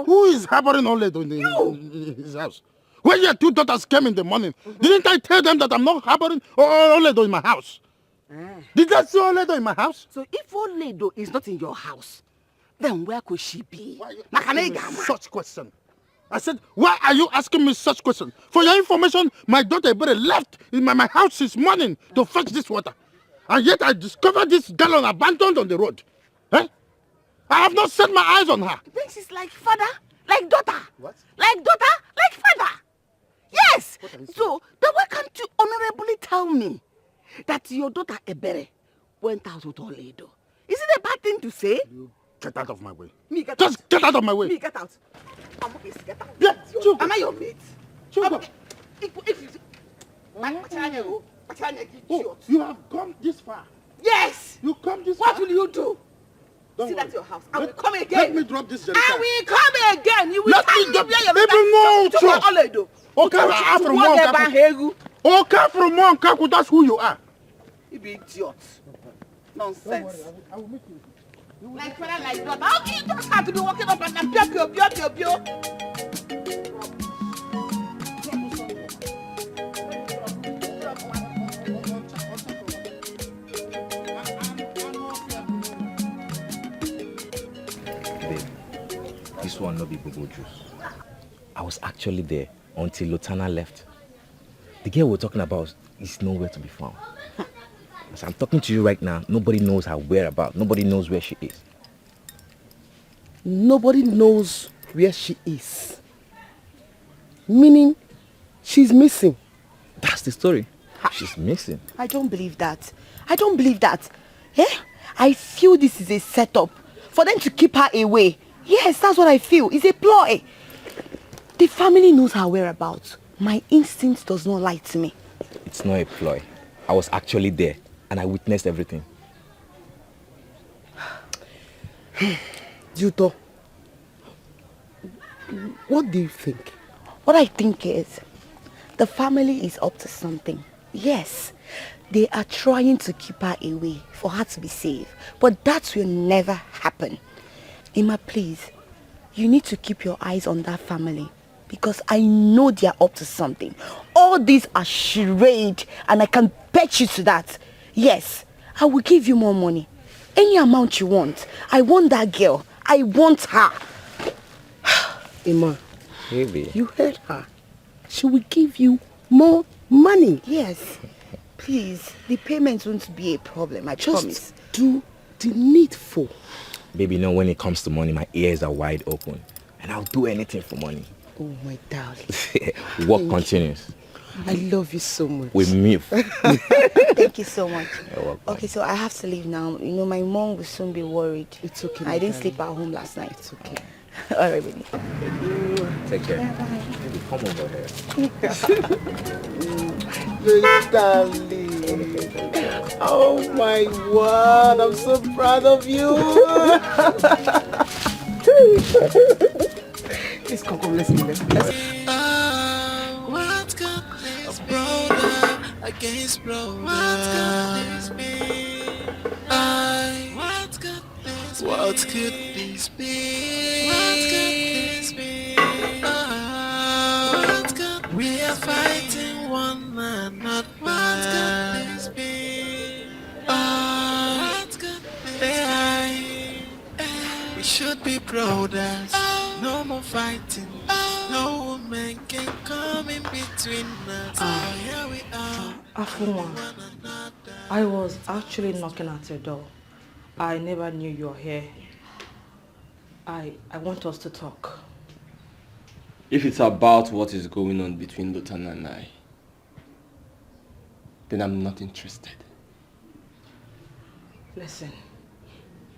Who is harboring Oledo in his house? When your two daughters came in the morning, didn't I tell them that I'm not harboring Oledo in my house? Did I see Oledo in my house? So if Oledo is not in your house, then where could she be? Why are you asking me such question? I said, why are you asking me such question? For your information, my daughter left in my house this morning to fetch this water. And yet I discovered this gallon abandoned on the road. Eh? I have not set my eyes on her. Then she's like father, like daughter. What? Like daughter, like father. Yes. So then why can't you honorably tell me that your daughter Ebere went out with Oledo? Is it a bad thing to say? You get out of my way. Me get Just out. get out of my way. Me get out. I'm okay, get out. Yeah, am I your mate? Oh, you have come this far. Yes. You come this far. What will you do? Don't Sit worry. at your house. I will come again. Let me drop this jerrycan. I will come again. You will Let tell me drop where your even more daughter- truth. Oledo. Okay, from one. Okay, from one. Kaku, that's who you are. You be idiot. Nonsense. I will meet you. Like father, like daughter. How can you just have to be walking up and down? Pio, pio, pio, pio, pio. This one no be bobo juice. I was actually there until Lutana left. The girl we're talking about is nowhere to be found. As I'm talking to you right now, nobody knows her whereabouts. Nobody knows where she is. Nobody knows where she is. Meaning, she's missing. That's the story. She's missing. I don't believe that. I don't believe that. Eh? I feel this is a setup for them to keep her away. Yes, that's what I feel. It's a ploy. The family knows her whereabouts. My instinct does not lie to me. It's not a ploy. I was actually there and I witnessed everything. Juto, what do you think? What I think is, the family is up to something. Yes, they are trying to keep her away for her to be safe. But that will never happen. Emma, please, you need to keep your eyes on that family. Because I know they are up to something. All these are charade, and I can bet you to that. Yes, I will give you more money. Any amount you want. I want that girl. I want her. Emma, Baby. you heard her. She will give you more money. Yes. Please, the payment won't be a problem, I promise. Do the needful. Baby, you know, when it comes to money, my ears are wide open. And I'll do anything for money. Oh, my darling. Work continues. I love you so much. With me. Thank you so much. You're welcome. Okay, so I have to leave now. You know, my mom will soon be worried. It's okay. I didn't sleep at home last night. It's okay. All right, baby. Take care. Bye-bye. Baby, come over here. Darling. Oh my word, I'm so proud of you. Please come, let's me. What could this brother against brother? What could this be? What could this be? What could this be? What could we are fighting one another? What could this be? What could this be? We should be brothers. No more fighting. No woman can come in between us. Here we are. Afunwa, I was actually knocking at your door. I never knew you were here. I want us to talk. If it's about what is going on between Lutana and I, then I'm not interested. Listen,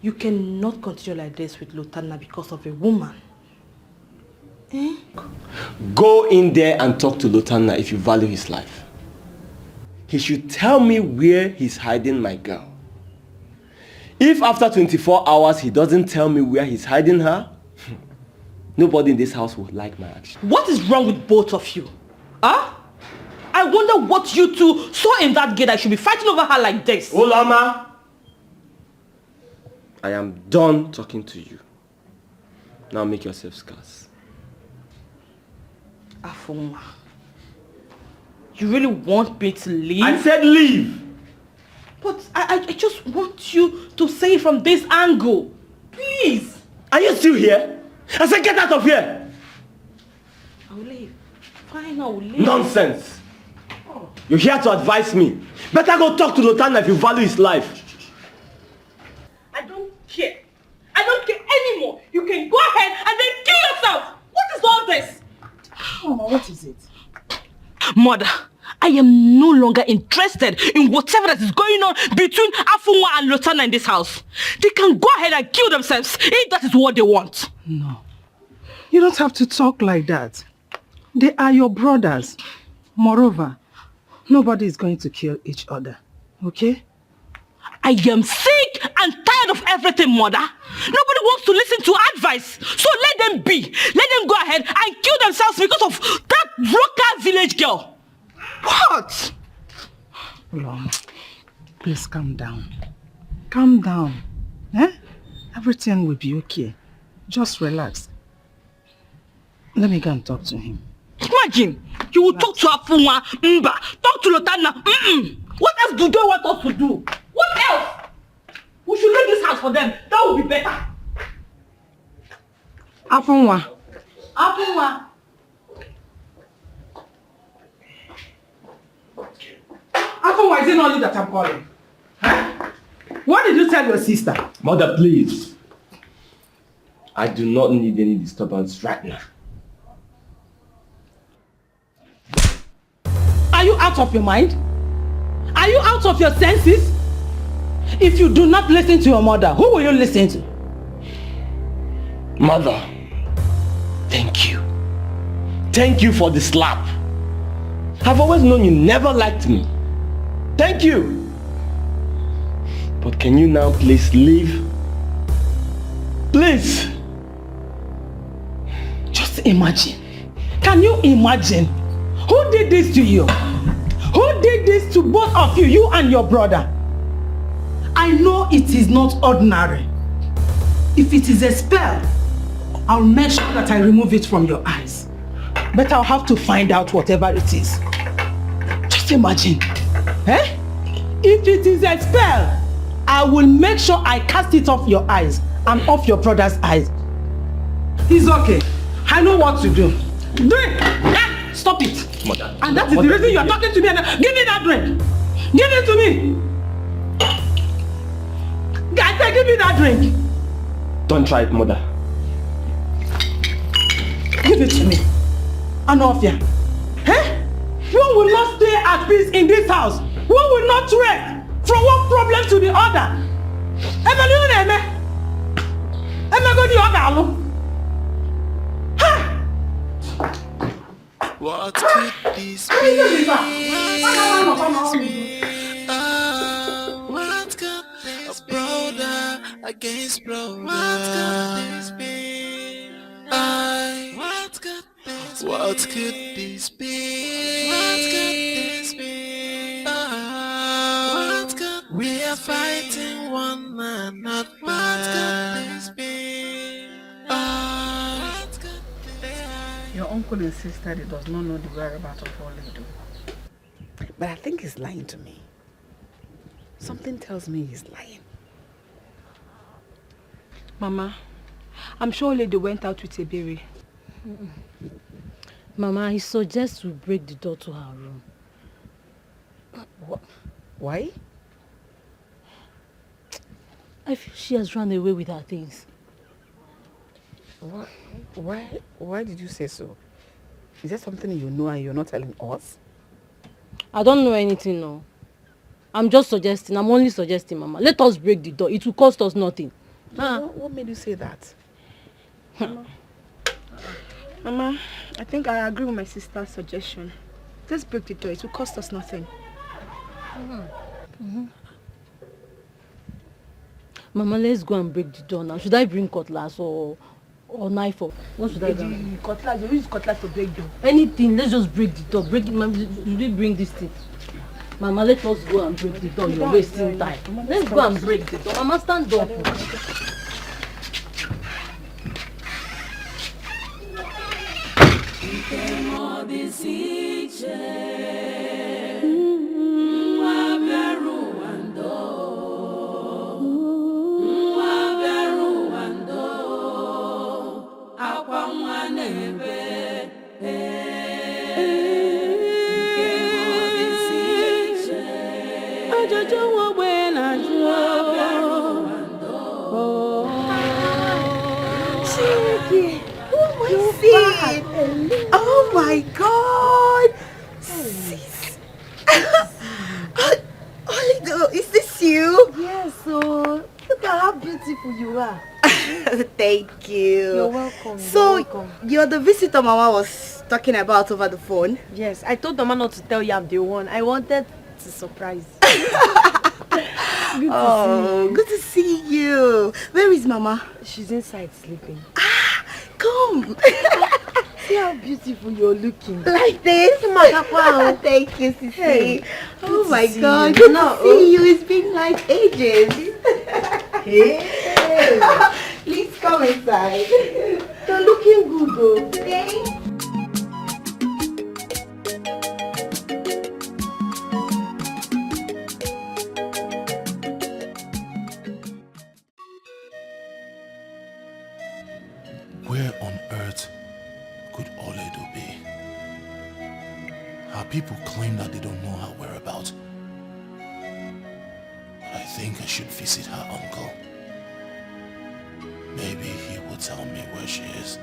you cannot continue like this with Lutana because of a woman. Eh? Go in there and talk to Lutana if you value his life. He should tell me where he's hiding my girl. If after 24 hours he doesn't tell me where he's hiding her, nobody in this house will like my action. What is wrong with both of you? Huh? I wonder what you two saw in that gate that should be fighting over her like this. Olama, I am done talking to you. Now make yourself scarce. Afunwa, you really want me to leave? I said leave! But I just want you to say it from this angle. Please. Are you still here? I said get out of here! I will leave. Fine, I will leave. Nonsense! Oh. You're here to advise me. Better go talk to Lutana if you value his life. I don't care. I don't care anymore. You can go ahead and then kill yourself. What is all this? Oh, what is it? Mother, I am no longer interested in whatever that is going on between Afunwa and Lutana in this house. They can go ahead and kill themselves if that is what they want. No. You don't have to talk like that. They are your brothers. Moreover, nobody is going to kill each other. Okay? I am sick and tired of everything, Mother. Nobody wants to listen to advice. So let them be. Let them go ahead and kill themselves because of that local village girl. What? Lord, please calm down. Calm down. Eh? Everything will be okay. Just relax. Let me go and talk to him. Imagine, you will talk to Afunwa, Mba, talk to Lutana. What else do they want us to do? What else? We should leave this house for them. That would be better. Afunwa. Afunwa. Afunwa, is it not you that I'm calling? Huh? What did you tell your sister? Mother, please. I do not need any disturbance right now. Are you out of your mind? Are you out of your senses? If you do not listen to your mother, who will you listen to? Mother, thank you. Thank you for the slap. I've always known you never liked me. Thank you. But can you now please leave? Please. Just imagine. Can you imagine? Who did this to you? Who did this to both of you, you and your brother? I know it is not ordinary. If it is a spell, I'll make sure that I remove it from your eyes. But I'll have to find out whatever it is. Just imagine. Eh? If it is a spell, I will make sure I cast it off your eyes and off your brother's eyes. It's okay. I know what to do. Drink! Stop it! Mother. And that is the reason you are talking to me. Give me that drink! Give it to me! Guys, give me that drink! Don't try it, Mother. Give it to me. Anofia. Eh? You will not stay at peace in this house. We will not rest from one problem to the other. What could this be? What could this be? Brother against brother. What could this be? What could this be? What could this be? What could we are fighting one another. What could this be? Your uncle insisted he does not know the whereabouts of Oledo. But I think he's lying to me. Something tells me he's lying. Mama, I'm sure Oledo went out with Ebere. Mama, he suggests we break the door to her room. What? Why? I feel she has run away with her things. What? Why did you say so? Is there something you know and you're not telling us? I don't know anything, no. I'm just suggesting. I'm only suggesting, Mama. Let us break the door. It will cost us nothing. What made you say that? Mama, I think I agree with my sister's suggestion. Let's break the door. It will cost us nothing. Mama, let's go and break the door now. Should I bring cutlass or knife? Or what should I do? Cutlass. You use cutlass to break the door. Anything. Let's just break the door. Break it, Mama. Should we bring this thing? Mama, let us go and break the door. You're wasting time. Let's go and break the door. Mama, stand up. Oh my God! Sis! Oledo, is this you? Yes, so look at how beautiful you are. Thank you. You're welcome. You're the visitor Mama was talking about over the phone? Yes, I told Mama not to tell you I'm the one. I wanted to surprise you. Good to see you. Where is Mama? She's inside sleeping. Come. See how beautiful you're looking. Like this? Thank you, Sissy. Hey, oh my God, you. good to see you. It's been like ages. Hey. Please come inside. You're looking good though. Thanks. Where on earth could Oledo be? Her people claim that they don't know her whereabouts. But I think I should visit her uncle. Maybe he will tell me where she is.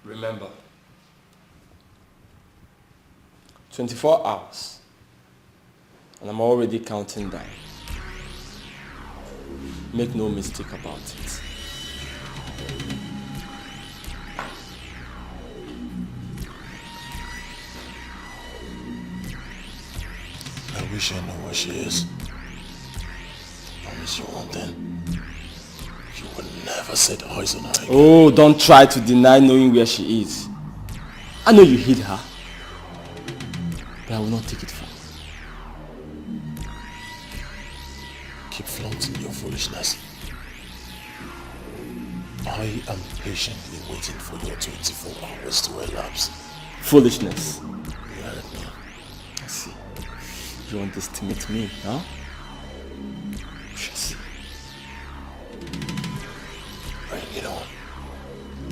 Remember, 24 hours, and I'm already counting down. Make no mistake about it. I wish I knew where she is. Promise you one thing. You would never set eyes on her again. Oh, don't try to deny knowing where she is. I know you hid her, but I will not take it from you. Keep flaunting your foolishness. I am patiently waiting for your 24 hours to elapse. Foolishness. You heard me. I see. You underestimate me, huh? We shall see. Bring it on,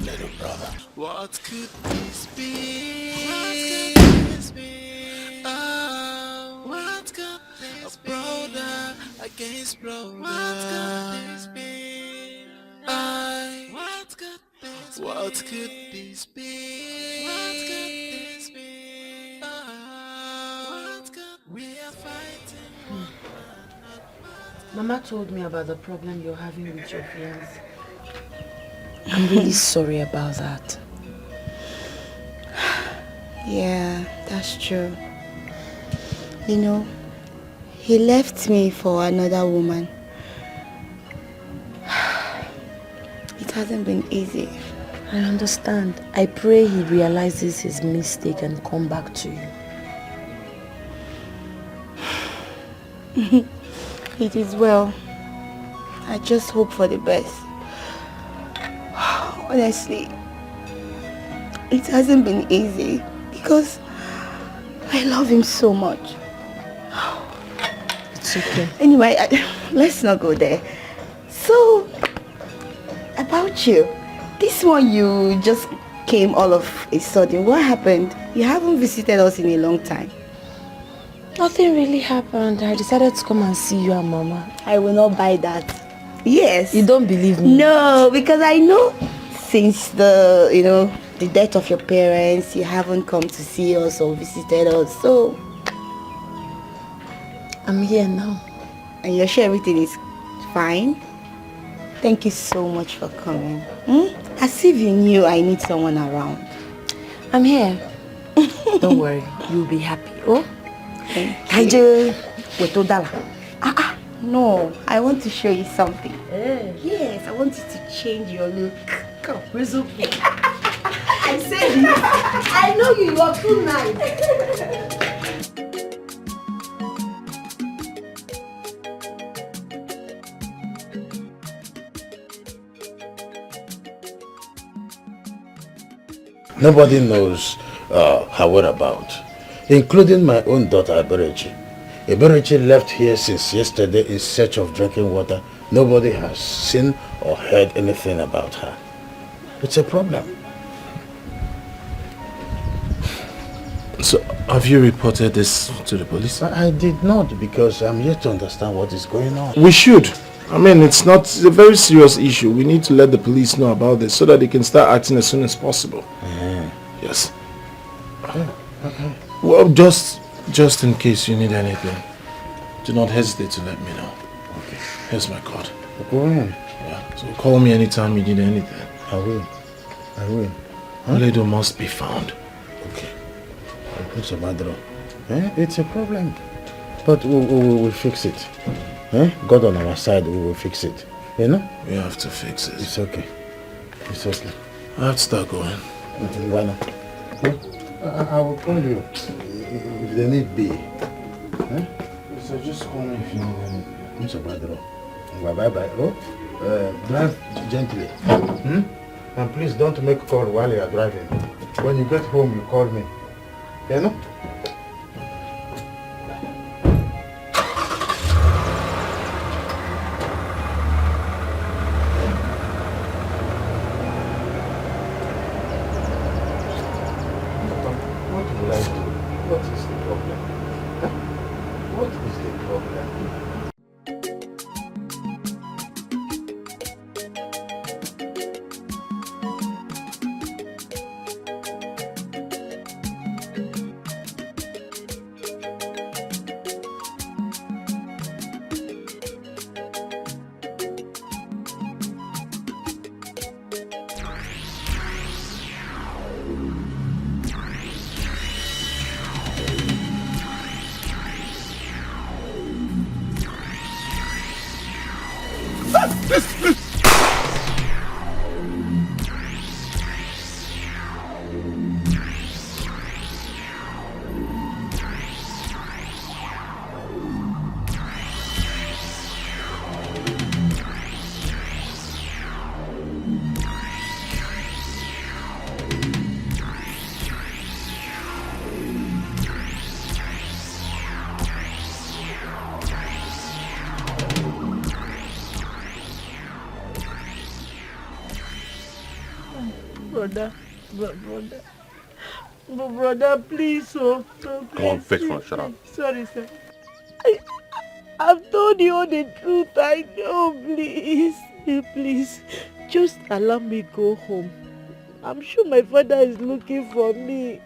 little brother. What could this be? What could this be? Oh, what could this be? A brother against brother. What could this be? What could this be? What could this be? What could we are fighting? Mama told me about the problem you're having with your fiancé. I'm really sorry about that. Yeah, that's true. You know, he left me for another woman. It hasn't been easy. I understand. I pray he realizes his mistake and come back to you. It is well. I just hope for the best. Honestly, it hasn't been easy because I love him so much. It's okay. Anyway, let's not go there. So, about you. This one you just came all of a sudden. What happened? You haven't visited us in a long time. Nothing really happened. I decided to come and see you and Mama. I will not buy that. Yes. You don't believe me? No, because I know since the death of your parents, you haven't come to see us or visited us. So I'm here now. And you're sure everything is fine? Thank you so much for coming. As if you knew I need someone around. I'm here. Don't worry, you'll be happy. Oh? Thank you. No, I want to show you something. Yes, I want you to change your look. Come, resume. I said it. I know you are too nice. Nobody knows her whereabouts, including my own daughter, Eberechi. Eberechi left here since yesterday in search of drinking water. Nobody has seen or heard anything about her. It's a problem. So, have you reported this to the police? I did not, because I'm yet to understand what is going on. We should. I mean, it's a very serious issue. We need to let the police know about this so that they can start acting as soon as possible. Yes. Well, just in case you need anything, do not hesitate to let me know. Okay. Here's my card. Go ahead. Yeah. So call me anytime you need anything. I will. Oledo must be found. Okay. It's a problem. But we'll fix it. God on our side, we will fix it. You know? We have to fix it. It's okay. It's okay. I have to start going. Why not? I will call you if they need be. So just call me if you need anything. Bye-bye. Drive gently. And please don't make a call while you are driving. When you get home, you call me. You know? Brother, please, oh. Come on, fetch one, shut up. Sorry, sir. I've told you all the truth. I know, please. Please, just allow me go home. I'm sure my father is looking for me.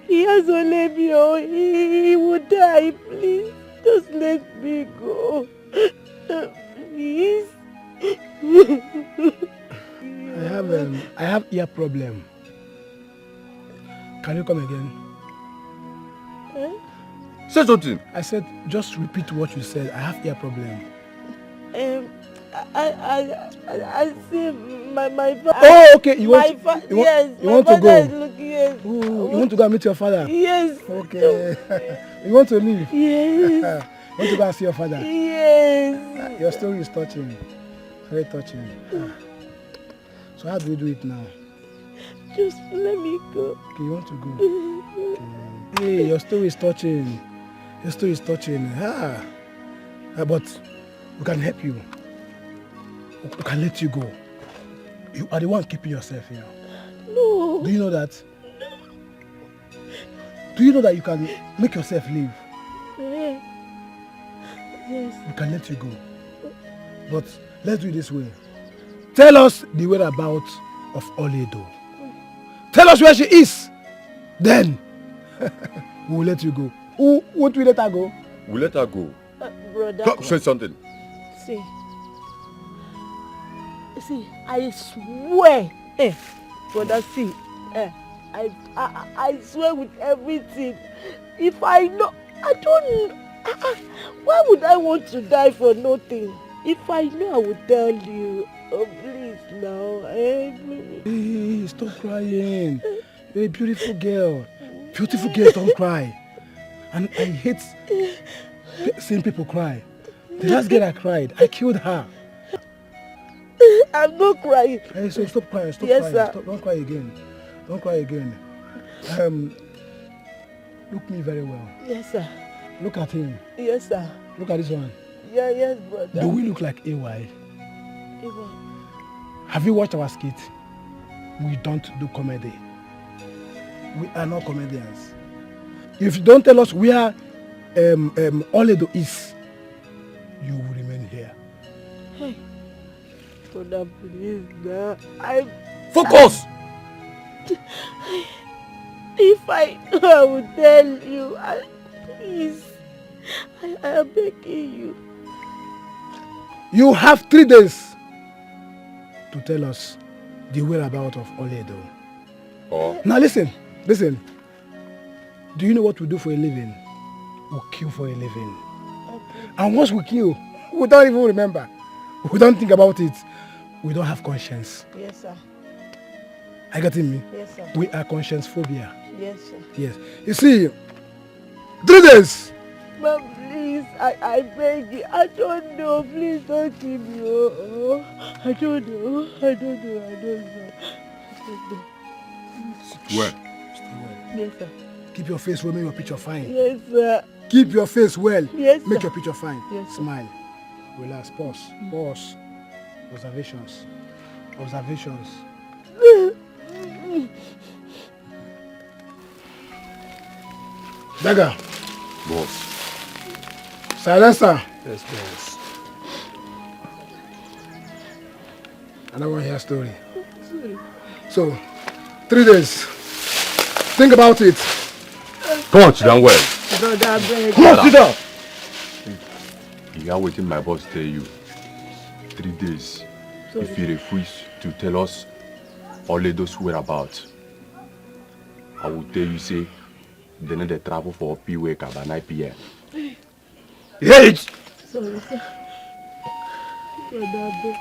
He has only me. Oh, he will die. Please, just let me go. Please. I have ear problem. Can you come again? Say something. I said, just repeat what you said. I have ear problem. I see my father. Oh, okay. You want to go? Is looking, yes. Ooh, you want to go and meet your father? Yes. Okay. You want to leave? Yes. You want to go and see your father? Yes. Your story is touching. Very touching. So how do we do it now? Just let me go. Okay, you want to go? Okay. Hey, your story is touching. Your story is touching. But we can help you. We can let you go. You are the one keeping yourself here. No. Do you know that? Do you know that you can make yourself leave? Yes. We can let you go. But let's do it this way. Tell us the whereabouts of Oledo. Tell us where she is. Then we'll let you go. Won't we let her go? We'll let her go. Brother. Talk, say something. See, I swear, brother, see, I swear with everything. If I know, I don't. Why would I want to die for nothing? If I know, I would tell you. Oh, please now, please. Hey, stop crying. You're a beautiful girl. Beautiful girl, don't cry. And I hate seeing people cry. The last girl I cried, I killed her. I'm not crying. Hey, so stop crying. Stop yes, crying. Sir. Stop, don't cry again. Don't cry again. Look me very well. Yes, sir. Look at him. Yes, sir. Look at this one. Yeah, yes, brother. Do we look like AY? AY. Have you watched our skit? We don't do comedy. We are not comedians. If you don't tell us where Oledo is, you will remain here. Hey, brother, please, now. Focus! If I will tell you, please, I am begging you. You have 3 days to tell us the whereabouts of Oledo. Oh. Now listen. Do you know what we do for a living? We kill for a living. Okay. And once we kill, we don't even remember. We don't think about it. We don't have conscience. Yes, sir. Are you getting me? Yes, sir. We are conscience phobia. Yes, sir. Yes. You see, 3 days. But please, I beg you. I don't know. Please don't keep me. I don't know. Well. Yes, sir. Keep your face well, make your picture fine. Yes, sir. Keep your face well. Yes, make sir. your picture fine. Yes, sir. Smile. Relax. Pause. Observations. Dagger. Boss. Silencer. Yes, boss. I don't want to hear a story. So, 3 days. Think about it. Come on, sit down well. Brother, beg. Come on, sit down. You are waiting my boss tell you. 3 days. Sorry. If you refuse to tell us Oledo's whereabouts, I will tell you, say, they need to travel for P wake up at 9 p.m. You hear it? Sorry, sir. Brother, beg.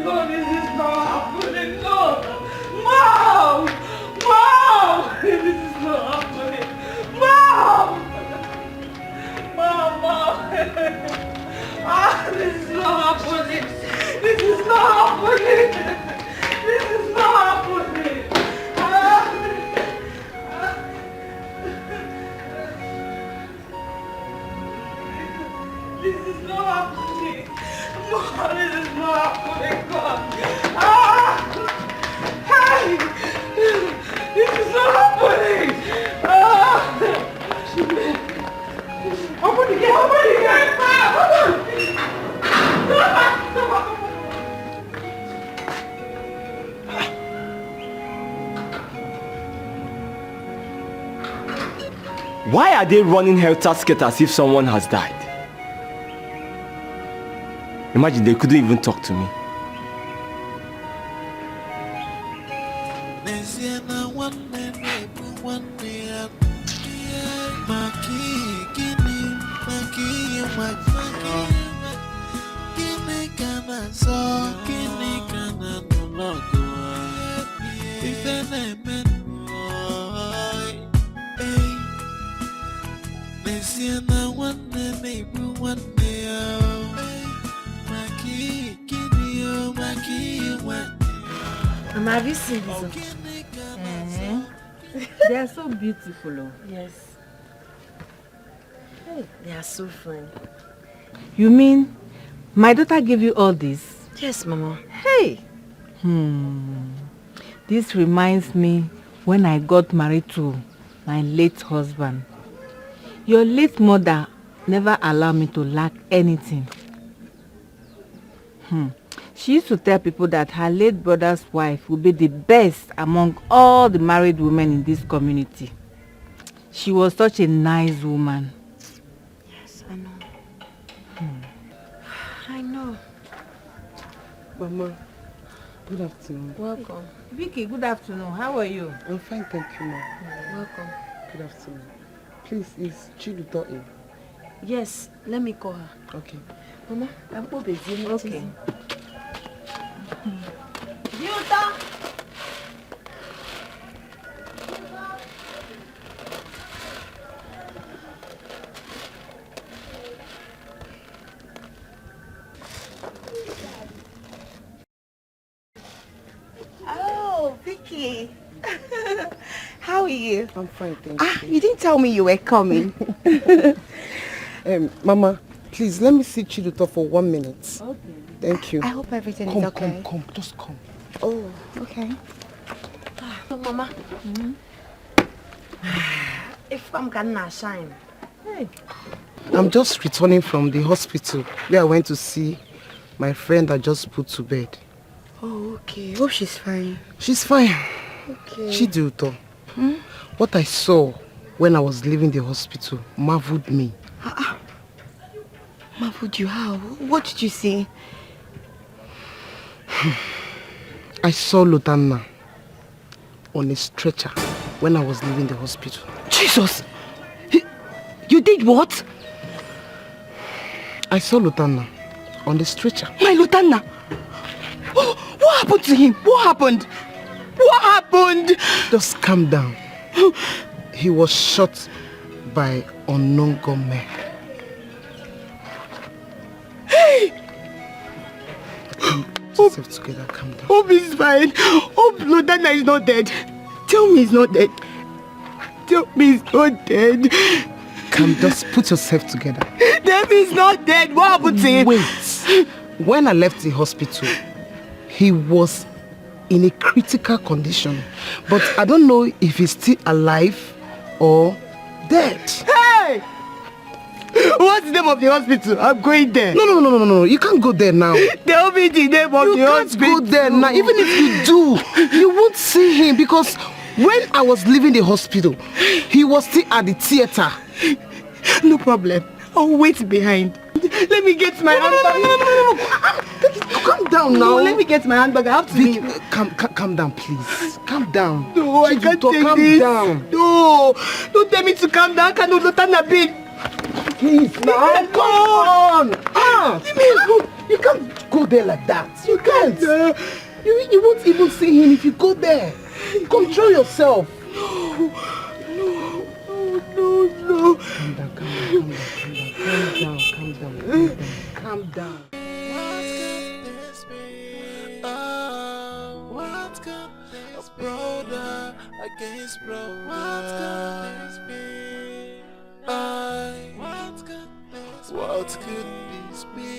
No, this is not happening. No. Mom! Mom! This is not happening. Mom! This is not happening. This is not happening. This is not happening. This is not happening. Mom, this is not happening. God. Hey! This is not happening. Open the gate! Open the gate! Why are they running helter-skelter as if someone has died? Imagine they couldn't even talk to me. Mama, have you seen this? They are so beautiful. Oh. Yes. Hey, they are so fun. You mean my daughter gave you all this? Yes, Mama. Hey! This reminds me when I got married to my late husband. Your late mother never allowed me to lack anything. She used to tell people that her late brother's wife would be the best among all the married women in this community. She was such a nice woman. Yes, I know. I know. Mama, good afternoon. Welcome. Vicky, good afternoon. How are you? I'm fine, thank you, Mom. Welcome. Good afternoon. Please, is Chiluto in? Yes, let me call her. Okay. Mama, I'm busy. Okay. Yuta! Oh, Vicky. How are you? I'm fine, thank you. You didn't tell me you were coming. Mama, please let me see Chiluto for 1 minute. Okay. Thank you. I hope everything is okay. Come, just come. Oh, okay. So, Mama, if I'm gonna shine. Hey. I'm just returning from the hospital where I went to see my friend I just put to bed. Oh, okay. Hope she's fine. She's fine. Okay. Chiluto. What I saw when I was leaving the hospital marveled me. Marveled you? How? What did you see? I saw Lutana on a stretcher when I was leaving the hospital. Jesus! You did what? I saw Lutana on the stretcher. My Lutana! Oh, what happened to him? What happened? What happened? Just calm down. He was shot by unknown gunmen. Hey! Put yourself together, calm down. Hope is fine. Hope Lutana is not dead. Tell me he's not dead. Tell me he's not dead. Calm, just put yourself together. Tell me he's not dead. What happened to him? Wait. When I left the hospital, he was in a critical condition. But I don't know if he's still alive or dead. Hey! What's the name of the hospital? I'm going there. No. You can't go there now. Tell me the name of the hospital. You can't go there now. Even if you do, you won't see him because when I was leaving the hospital, he was still at the theater. No problem. I'll wait behind. Let me get my handbag. No. Calm down now. No, let me get my handbag. I have to leave. Calm down, please. Calm down. No, I can't take calm this. Down. No, don't tell me to calm down. Can Lutana be? Please, now. Come on. You can't go there like that. You can't. You won't even see him if you go there. Control yourself. No. Calm down. What could this be? Brother against brother. What could this be? What could this be?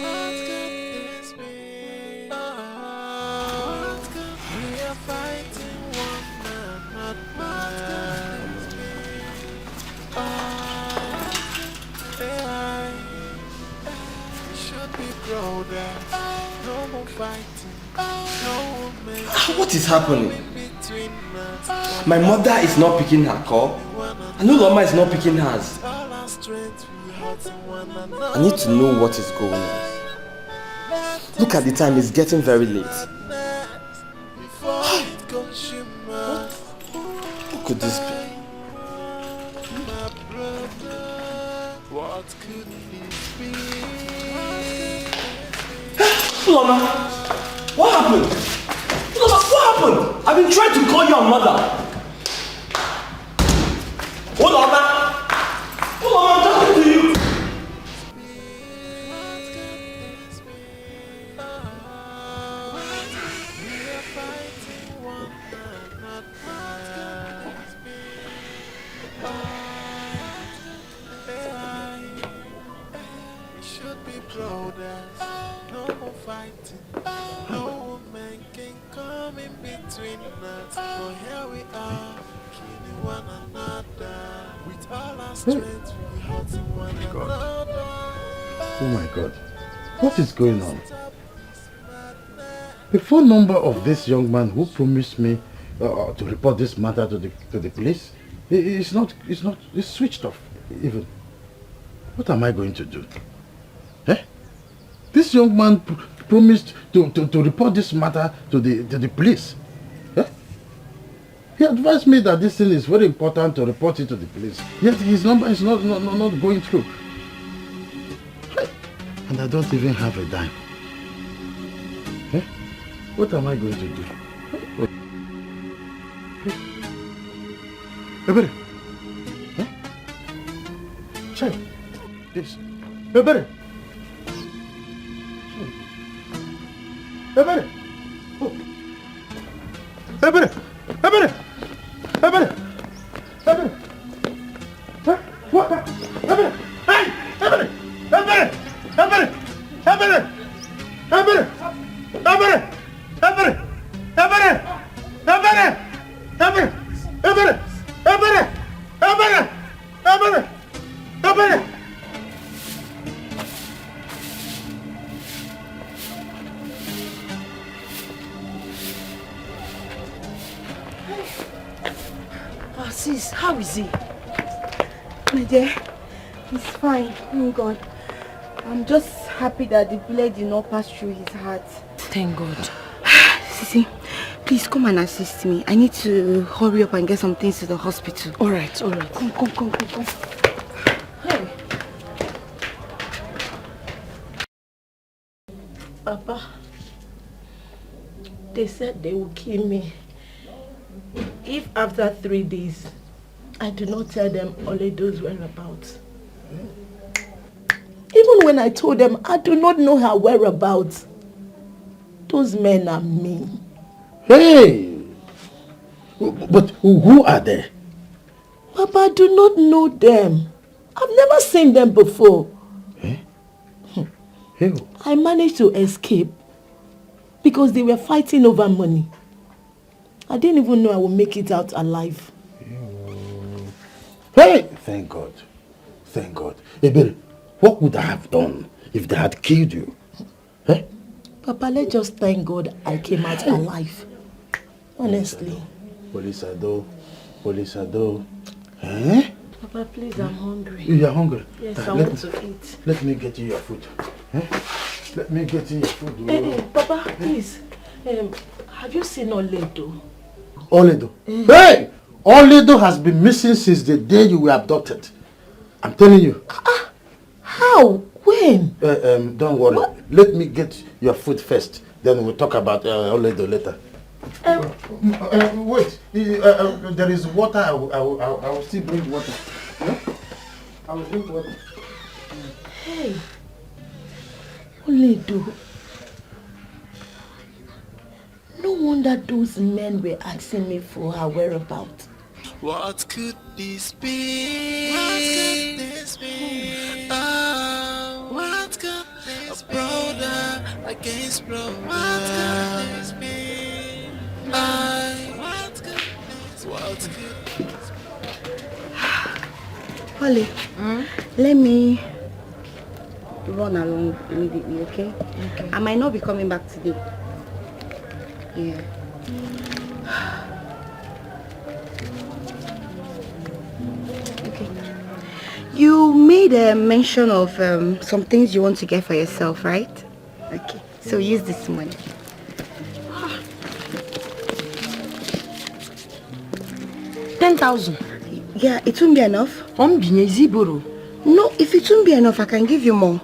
What could this be? What could we are fighting one another? What could this be? What is happening? My mother is not picking her call. I know Lama is not picking hers. I need to know what is going on. Look at the time, it's getting very late. What could this be? Lama, what happened? Lama, what happened? I've been trying to call your mother. Oh Lama, I'm talking to you. Oh my God. What is going on? The phone number of this young man who promised me to report this matter to the police it's switched off even. What am I going to do? This young man promised to report this matter to the police. He advised me that this thing is very important to report it to the police. Yet his number is not going through. And I don't even have a dime. What am I going to do? Ebere. Check this. Ebere. Ebere. Ebere. Ebere. Ebere. Ebere. What? Ebere. Hey! Ebere. Ebere. Ebere. Ebere. Ebere. Ebere. Ebere. Ebere. Ebere. Ebere. Ebere. Ebere. Ebere. Ebere. Ebere. Sis, how is he? My dear, he's fine. Thank God. I'm just happy that the bullet did not pass through his heart. Thank God. Sisi, please come and assist me. I need to hurry up and get some things to the hospital. All right. Come. Hey. Papa, they said they will kill me if after 3 days I do not tell them Oledo's whereabouts. Even when I told them I do not know her whereabouts, those men are mean. Hey! But who are they? Papa, I do not know them. I've never seen them before. Hey. I managed to escape because they were fighting over money. I didn't even know I would make it out alive. Hey! Thank God. Thank God. Ebere, what would I have done if they had killed you? Papa, let's just thank God I came out alive. Honestly. Police Ado. Papa, please, I'm hungry. You are hungry? Yes, I want to eat. Let me get you your food. Let me get you your food. Hey, Papa, please. Have you seen Oledo? Oledo? Hey! Oledo has been missing since the day you were abducted. I'm telling you. How? When? Don't worry. What? Let me get your food first. Then we'll talk about Oledo later. Wait. There is water. I will still bring water. I will drink water. Hey. Oledo. No wonder those men were asking me for her whereabouts. What could this be? What could this be? Oh, what could this be? A brother against brother. What could this be? What could this be? Holly, let me run along immediately, okay? Okay. I might not be coming back today. Yeah. Okay. You made a mention of some things you want to get for yourself, right? Okay. So use this money. 10,000. Yeah, it won't be enough. No, if it won't be enough, I can give you more.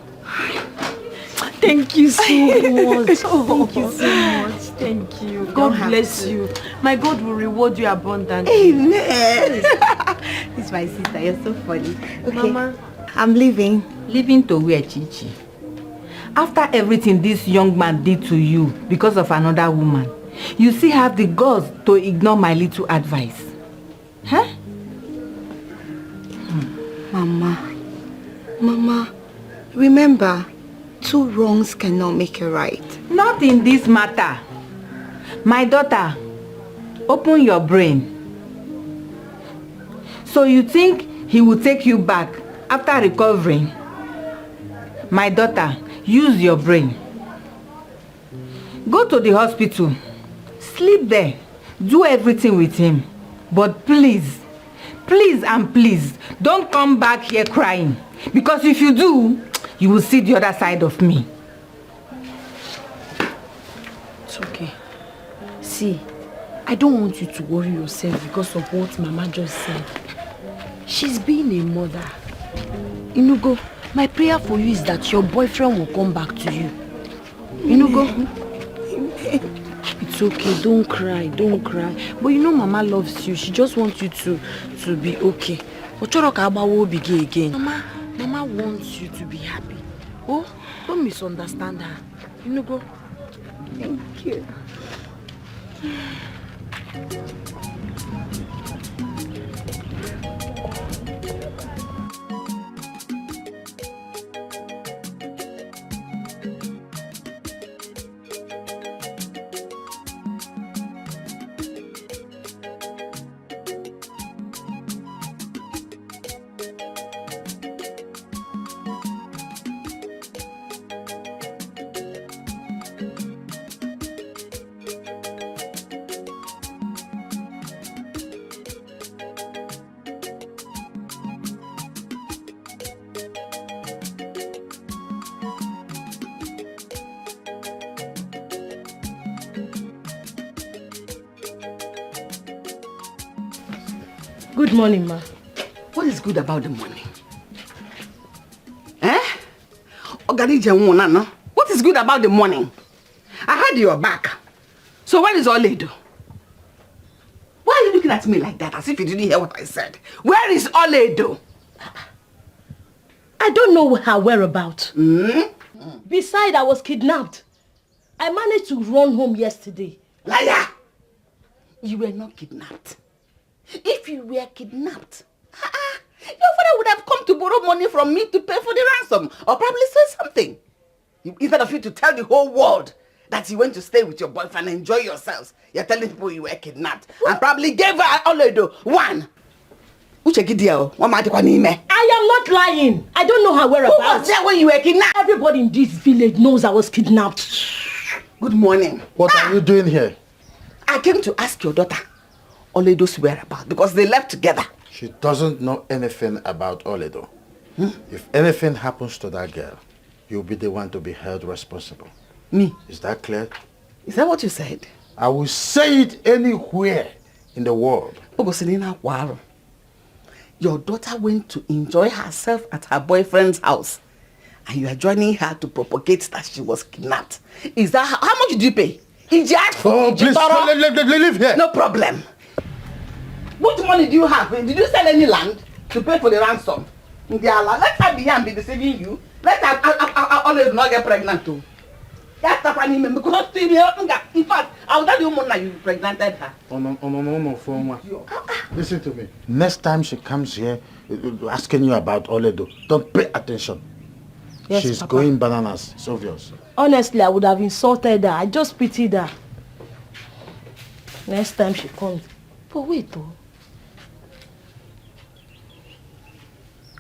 Thank you so much. Thank you so much. Thank you. God bless you. My God will reward you abundantly. Amen. It's my sister. You're so funny. Okay. Mama, I'm leaving. Leaving to where, Chichi? After everything this young man did to you because of another woman, you still have the guts to ignore my little advice. Huh? Mama, remember, 2 wrongs cannot make a right. Not in this matter. My daughter, open your brain. So you think he will take you back after recovering? My daughter, use your brain. Go to the hospital. Sleep there. Do everything with him. But please, please and please, don't come back here crying. Because if you do, you will see the other side of me. it's okay. See, I don't want you to worry yourself because of what Mama just said. She's being a mother. Inugo, my prayer for you is that your boyfriend will come back to you. Inugo. It's okay, don't cry, don't cry. But you know Mama loves you. She just wants you to be okay. Ochoroka will be gay again. Mama wants you to be happy. Oh, don't misunderstand her. Inugo. Thank you. Good morning, Ma. What is good about the morning? Eh? What is good about the morning? I had your back. So where is Oledo? Why are you looking at me like that as if you didn't hear what I said? Where is Oledo? I don't know her whereabouts. Besides, I was kidnapped. I managed to run home yesterday. Liar! You were not kidnapped. If you were kidnapped, your father would have come to borrow money from me to pay for the ransom or probably say something. Instead of you to tell the whole world that you went to stay with your boyfriend and enjoy yourselves, you're telling people you were kidnapped and probably gave her Oledo one. I am not lying. I don't know her whereabouts. Who was there when you were kidnapped? Everybody in this village knows I was kidnapped. Good morning. What are you doing here? I came to ask your daughter Oledo's whereabouts because they left together. She doesn't know anything about Oledo. If anything happens to that girl, you'll be the one to be held responsible. Me? Is that clear? Is that what you said? I will say it anywhere in the world. Your daughter went to enjoy herself at her boyfriend's house and you are joining her to propagate that she was kidnapped. Is that how much did you pay? Oh, please, leave here. No problem. What money do you have? Did you sell any land to pay for the ransom? Let her be here and be deceiving you. Let her always not get pregnant too. That's the funny man because in fact, I'll tell you more now you pregnanted her. Listen to me. Next time she comes here asking you about Oledo, don't pay attention. Yes, She's Papa. going bananas. It's obvious. Honestly, I would have insulted her. I just pitied her. Next time she comes. But wait though.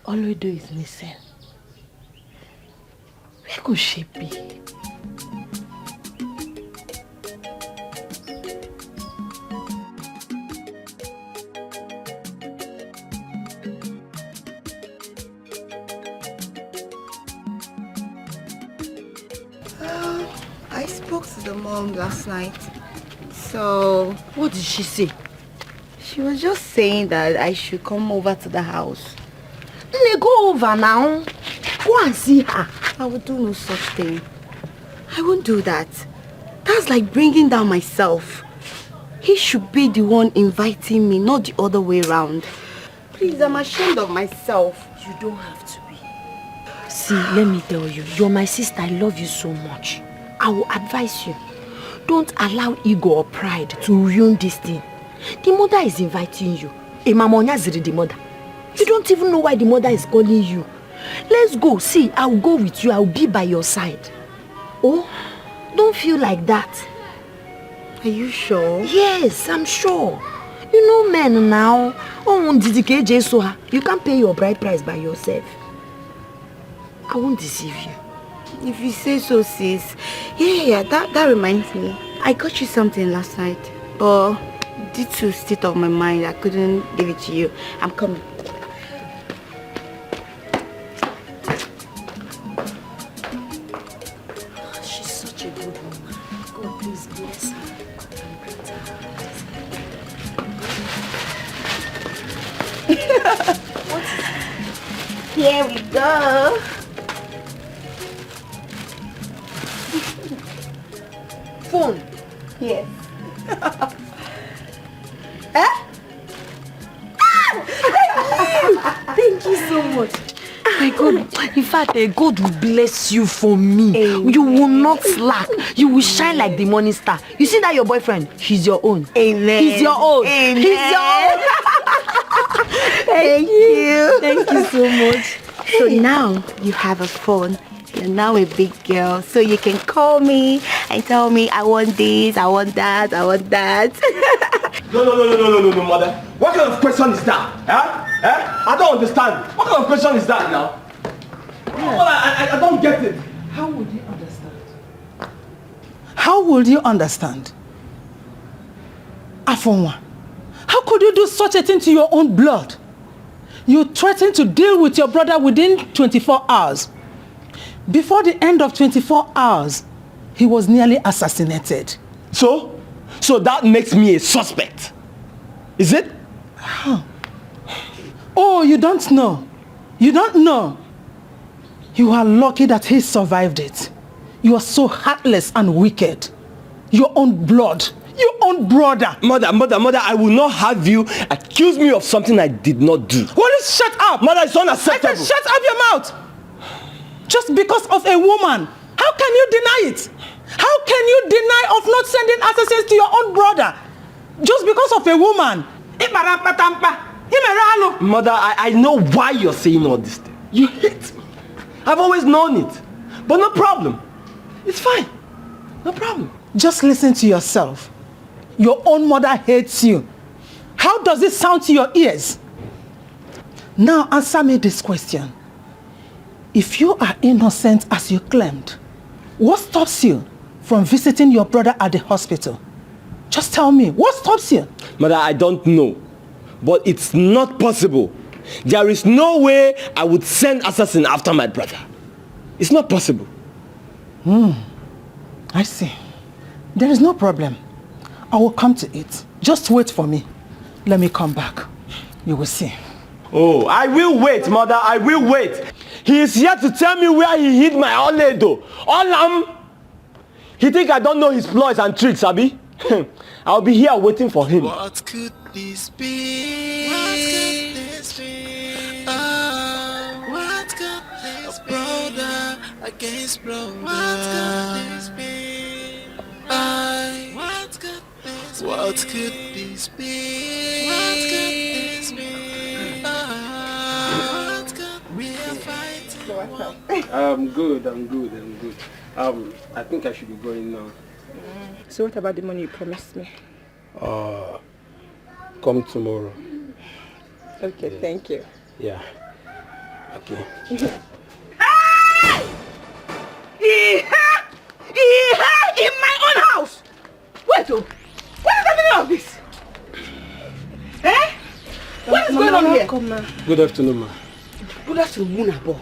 Oledo is missing. could she be? I spoke to the mom last night. So... What did she say? She was just saying that I should come over to the house. Let go over now. Go and see her. I will do no such thing. I won't do that. That's like bringing down myself. He should be the one inviting me, not the other way around. Please, I'm ashamed of myself. You don't have to be. See, let me tell you, you're my sister. I love you so much. I will advise you. Don't allow ego or pride to ruin this thing. The mother is inviting you. The mother. You don't even know why the mother is calling you. Let's go. See, I'll go with you. I'll be by your side. Oh, don't feel like that. Are you sure? Yes, I'm sure. You know men now. Oh, you can't pay your bride price by yourself. I won't deceive you. If you say so, sis. Yeah, that reminds me. I got you something last night. But due to state of my mind, I couldn't give it to you. I'm coming. She's such a good woman. God, please bless her. What is it? Here we go. Phone. Yes. Thank you so much. My God, in fact, God will bless you for me. Amen. You will not slack. You will shine like the morning star. You see that your boyfriend? He's your own. Amen. He's your own. Amen. He's your own. Thank you. Thank you so much. So now you have a phone. You're now a big girl, so you can call me and tell me I want this, I want that, I want that. No, mother. What kind of question is that? I don't understand. What kind of question is that now? Yeah. Well, I don't get it. How would you understand? How would you understand? Afonwa, how could you do such a thing to your own blood? You threatened to deal with your brother within 24 hours. Before the end of 24 hours, he was nearly assassinated. So that makes me a suspect. Is it? How? Oh, you don't know. You don't know. You are lucky that he survived it. You are so heartless and wicked. Your own blood. Your own brother. Mother, I will not have you accuse me of something I did not do. Will you shut up? Mother, it's unacceptable. I said shut up your mouth. Just because of a woman. How can you deny it? How can you deny of not sending assassins to your own brother? Just because of a woman. Mother, I know why you're saying all this thing. You hate me. I've always known it. But no problem. It's fine. No problem. Just listen to yourself. Your own mother hates you. How does it sound to your ears? Now answer me this question. If you are innocent as you claimed, what stops you from visiting your brother at the hospital? Just tell me, what stops you? Mother, I don't know. But it's not possible. There is no way I would send assassin after my brother. It's not possible. I see. There is no problem. I will come to it. Just wait for me. Let me come back. You will see. Oh, I will wait, Mother. I will wait. He is here to tell me where he hid my Oledo. Olam! He think I don't know his ploys and tricks, Abi? I'll be here waiting for him. What could this be? What could this be? Oh, what could this be? Brother against brother. What could this be? What could this be? What could this be? What could this be? What could we are fighting? I'm good. I think I should be going now. So what about the money you promised me? Come tomorrow. Okay, yeah. Thank you. Yeah. Okay. Welcome, ma. Good afternoon, ma. Good afternoon, Abo.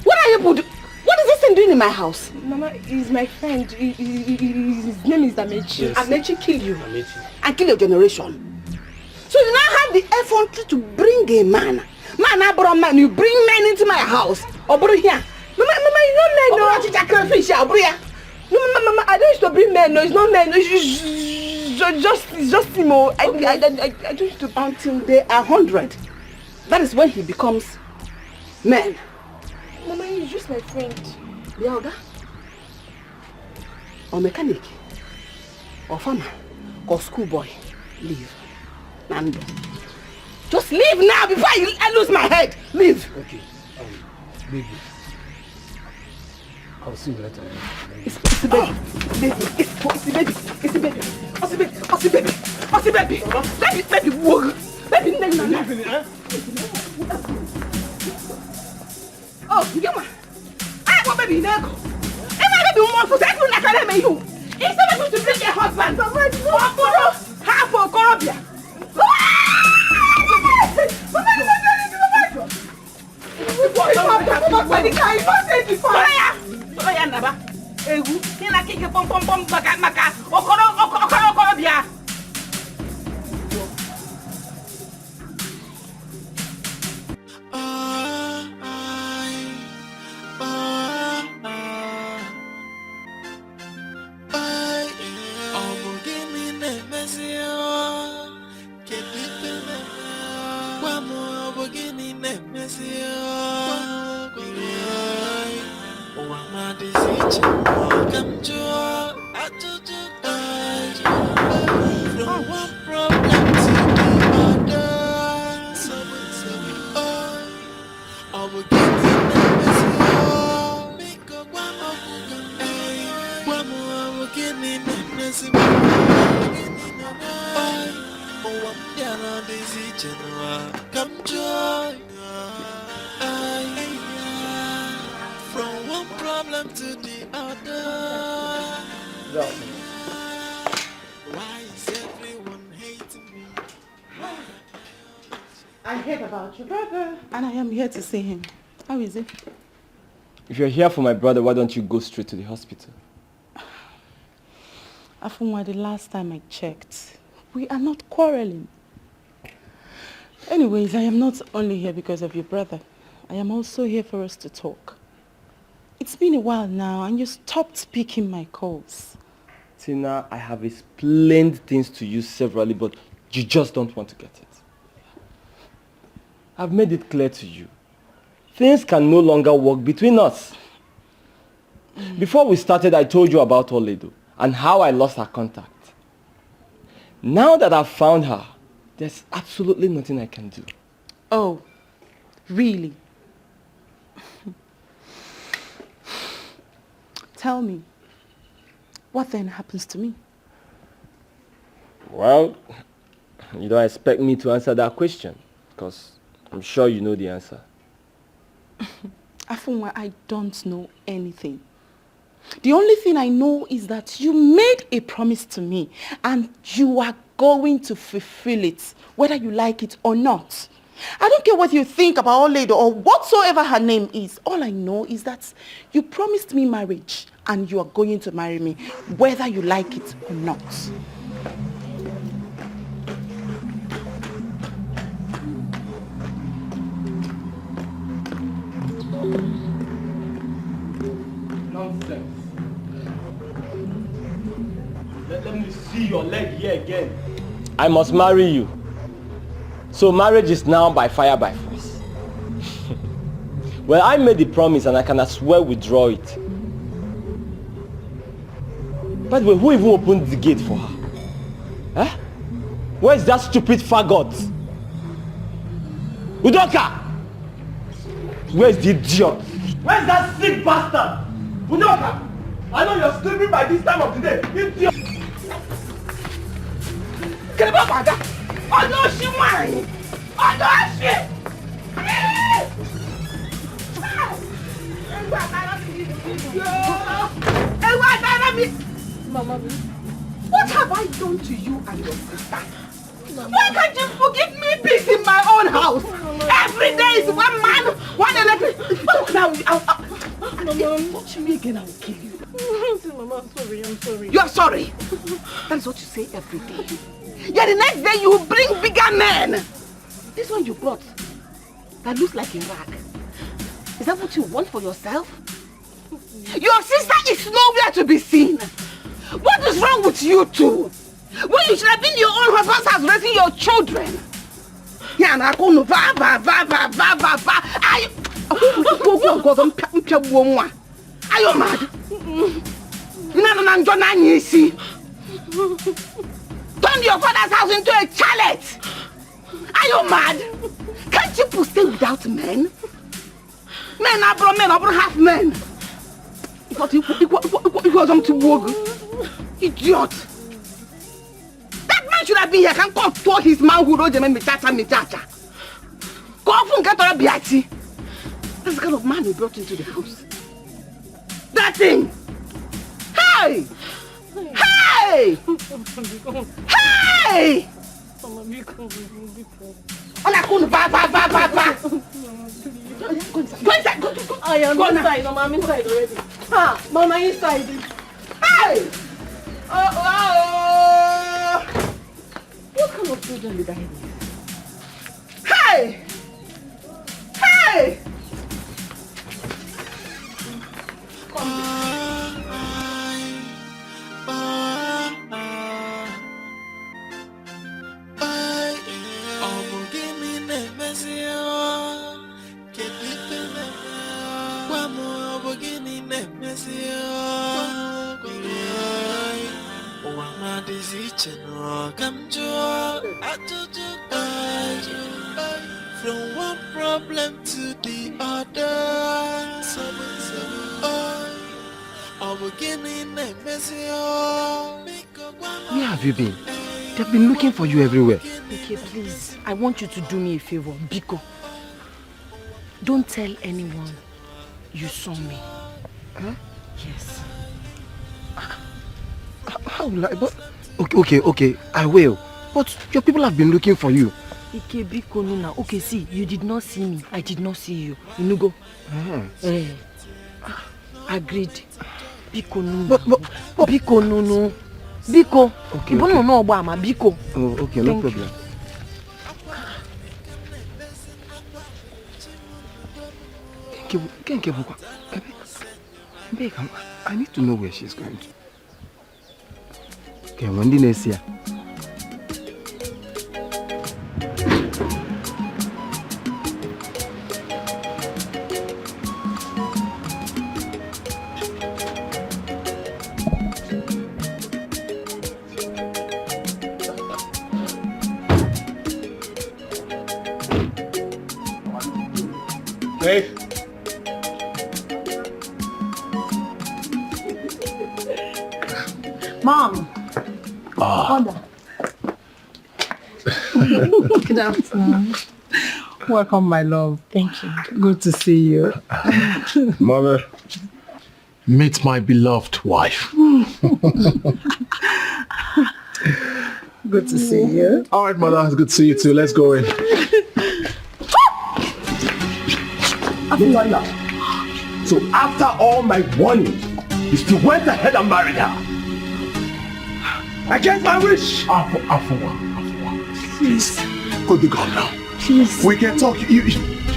What are you doing? What is this thing doing in my house? Mama, he's my friend. His name is Amechi. Yes. Amechi killed you. Amechi. And kill your generation. So you now have the effrontery to bring a man. I brought man. You bring men into my house. Obro here. Mama, you know men. No, Mama, I don't used to bring men. No, it's not men. No, it's just him. I don't used to. Until they are 100. That is when he becomes man. Mama, he's just my friend. Biaoga? Or mechanic? Or farmer? Or schoolboy? Leave. Nando. Just leave now before I lose my head. Leave. Okay. Baby. I'll see you later. It's the baby. It's the baby. It's the baby. It's the baby. It's the baby. It's the baby. Baby. Baby. Baby. Oh, you ma. I want baby now. If I do more for that, I can't make you. Instead of to bring your husband, half for Colombia. I heard about your brother and I am here to see him. How is he? If you're here for my brother, why don't you go straight to the hospital? Afunwa, the last time I checked, we are not quarreling. Anyways, I am not only here because of your brother. I am also here for us to talk. It's been a while now and you stopped picking my calls. Tina, I have explained things to you severally, but you just don't want to get it. I've made it clear to you. Things can no longer work between us. Before we started, I told you about Oledo and how I lost her contact. Now that I've found her, there's absolutely nothing I can do. Oh, really? Tell me, what then happens to me? Well, you don't expect me to answer that question, because I'm sure you know the answer. Afunwa, I don't know anything. The only thing I know is that you made a promise to me and you are going to fulfill it, whether you like it or not. I don't care what you think about Oledo or whatsoever her name is. All I know is that you promised me marriage and you are going to marry me, whether you like it or not. Nonsense. Let me see your leg here again. I must marry you. So marriage is now by fire by force. Well, I made the promise and I can as well withdraw it. By the way, who even opened the gate for her? Huh? Where is that stupid faggot? Udoka! Where is the idiot? Where is that sick bastard? Udoka! I know you're sleeping by this time of the day. Idiot! Get up, Aga! Oh no, she won! Oh no, shit! Mama, what have I done to you and your sister? Why can't you forgive me peace in my own house? Every day is one man, one electric. Now, Mama, touch me again, I will kill you. Mama, I'm sorry. You're sorry? That is what you say every day. Yeah, the next day you bring bigger men. This one you brought, that looks like a rag. Is that what you want for yourself? Your sister is nowhere to be seen. What is wrong with you two? When you should have been in your own husband's house raising your children. Yeah, and I go no va. Are you mad? Turn your father's house into a chalet. Are you mad? Can't you stay without men? Men are half men. But you was to work. Idiot. That man should have been here. Can come to his manhood. Me chacha. Go from get on a biati. That's the kind of man we brought into the house. That thing. Hey! Hey! Hey! Go inside. I am inside. Mama, I'm inside already. Mama, inside. Hey! What kind of children did I have? Hey! Hey! From one problem to the other. Where have you been? They've been looking for you everywhere. Okay, please. I want you to do me a favor. Biko. Don't tell anyone you saw me. Huh? Yes. How will I? But okay, I will. But your people have been looking for you. Ike Biko Nuna. Okay, see, you did not see me. I did not see you. Inugo. Agreed. Biko Nuna. But Biko Nunu. Biko. Okay. No, Biko. Oh, okay, no problem. I need to know where she's going to. Okay, when did I see her? Hey. Mom. Ah. Good afternoon. Welcome, my love. Thank you. Good to see you. Mother, meet my beloved wife. Good to see you. All right, mother, it's good to see you too. Let's go in. So after all my warning, you still went ahead and married her. Against my wish. Afua. Please, put the gun down. Please. We can talk. You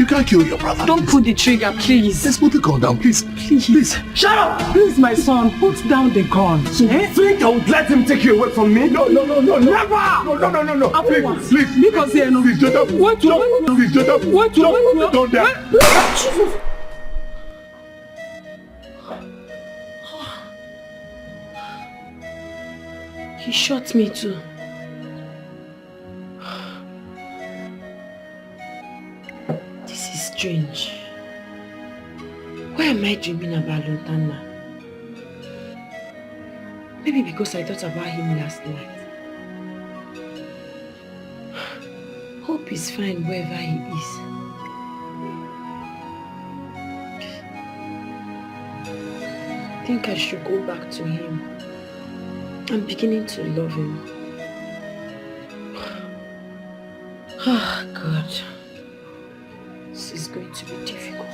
can't kill your brother. Don't put the trigger, please. Let's put the gun down, please. Please. Shut up! Please, my son, put down the gun. So you think I would let him take you away from me? No. Never! No. Please. Because here, no. Please, don't. Wait. Please, don't. Wait. Don't dare. Jesus. He shot me too. This is strange. Why am I dreaming about Lutana? Maybe because I thought about him last night. Hope he's fine wherever he is. I think I should go back to him. I'm beginning to love him. Oh, God. This is going to be difficult.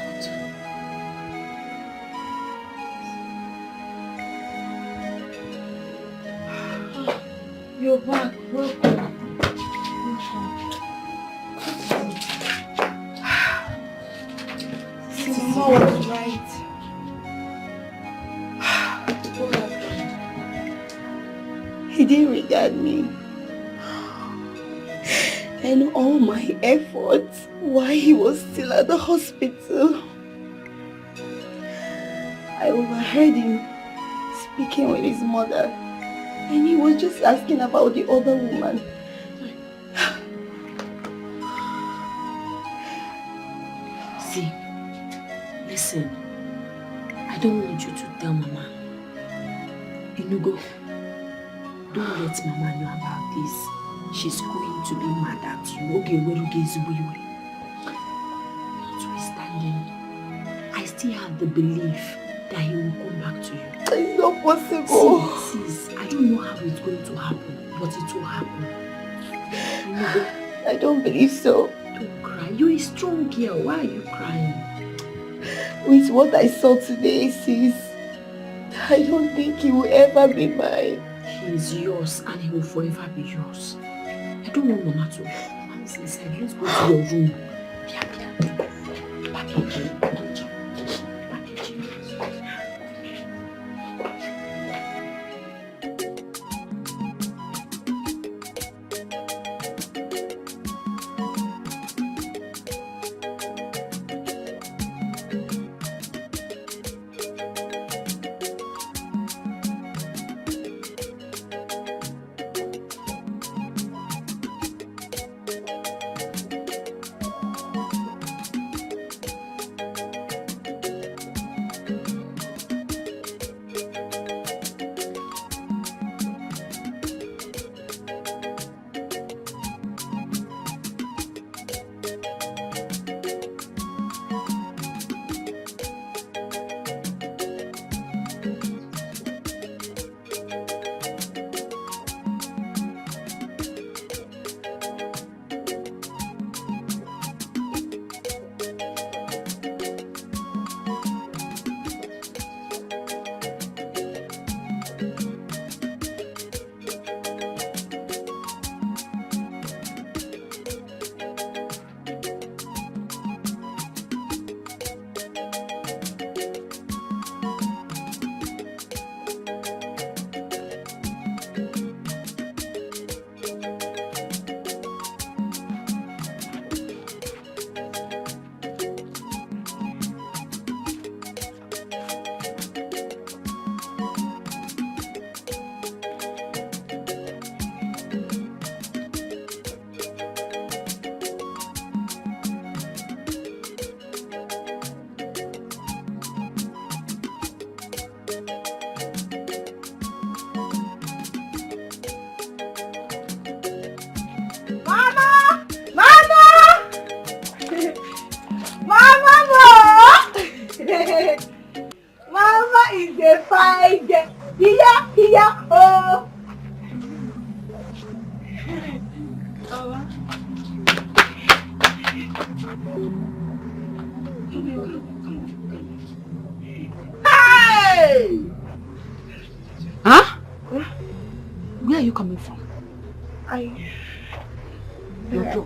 You're back. Welcome. See, Mama was right. He didn't regard me. And all my efforts while he was still at the hospital. I overheard him speaking with his mother, and he was just asking about the other woman. See, listen, I don't want you to tell Mama. Inugo, don't let Mama know about this. She's going to be mad at you. Notwithstanding, I still have the belief that he will come back to you. It's not possible. See, I don't know how it's going to happen, but it will happen. I don't believe so. Don't cry. You're a strong girl. Why are you crying? With what I saw today, sis, I don't think he will ever be mine. He is yours and he will forever be yours. I don't want Mama to. Mom's inside. Let's go to your room.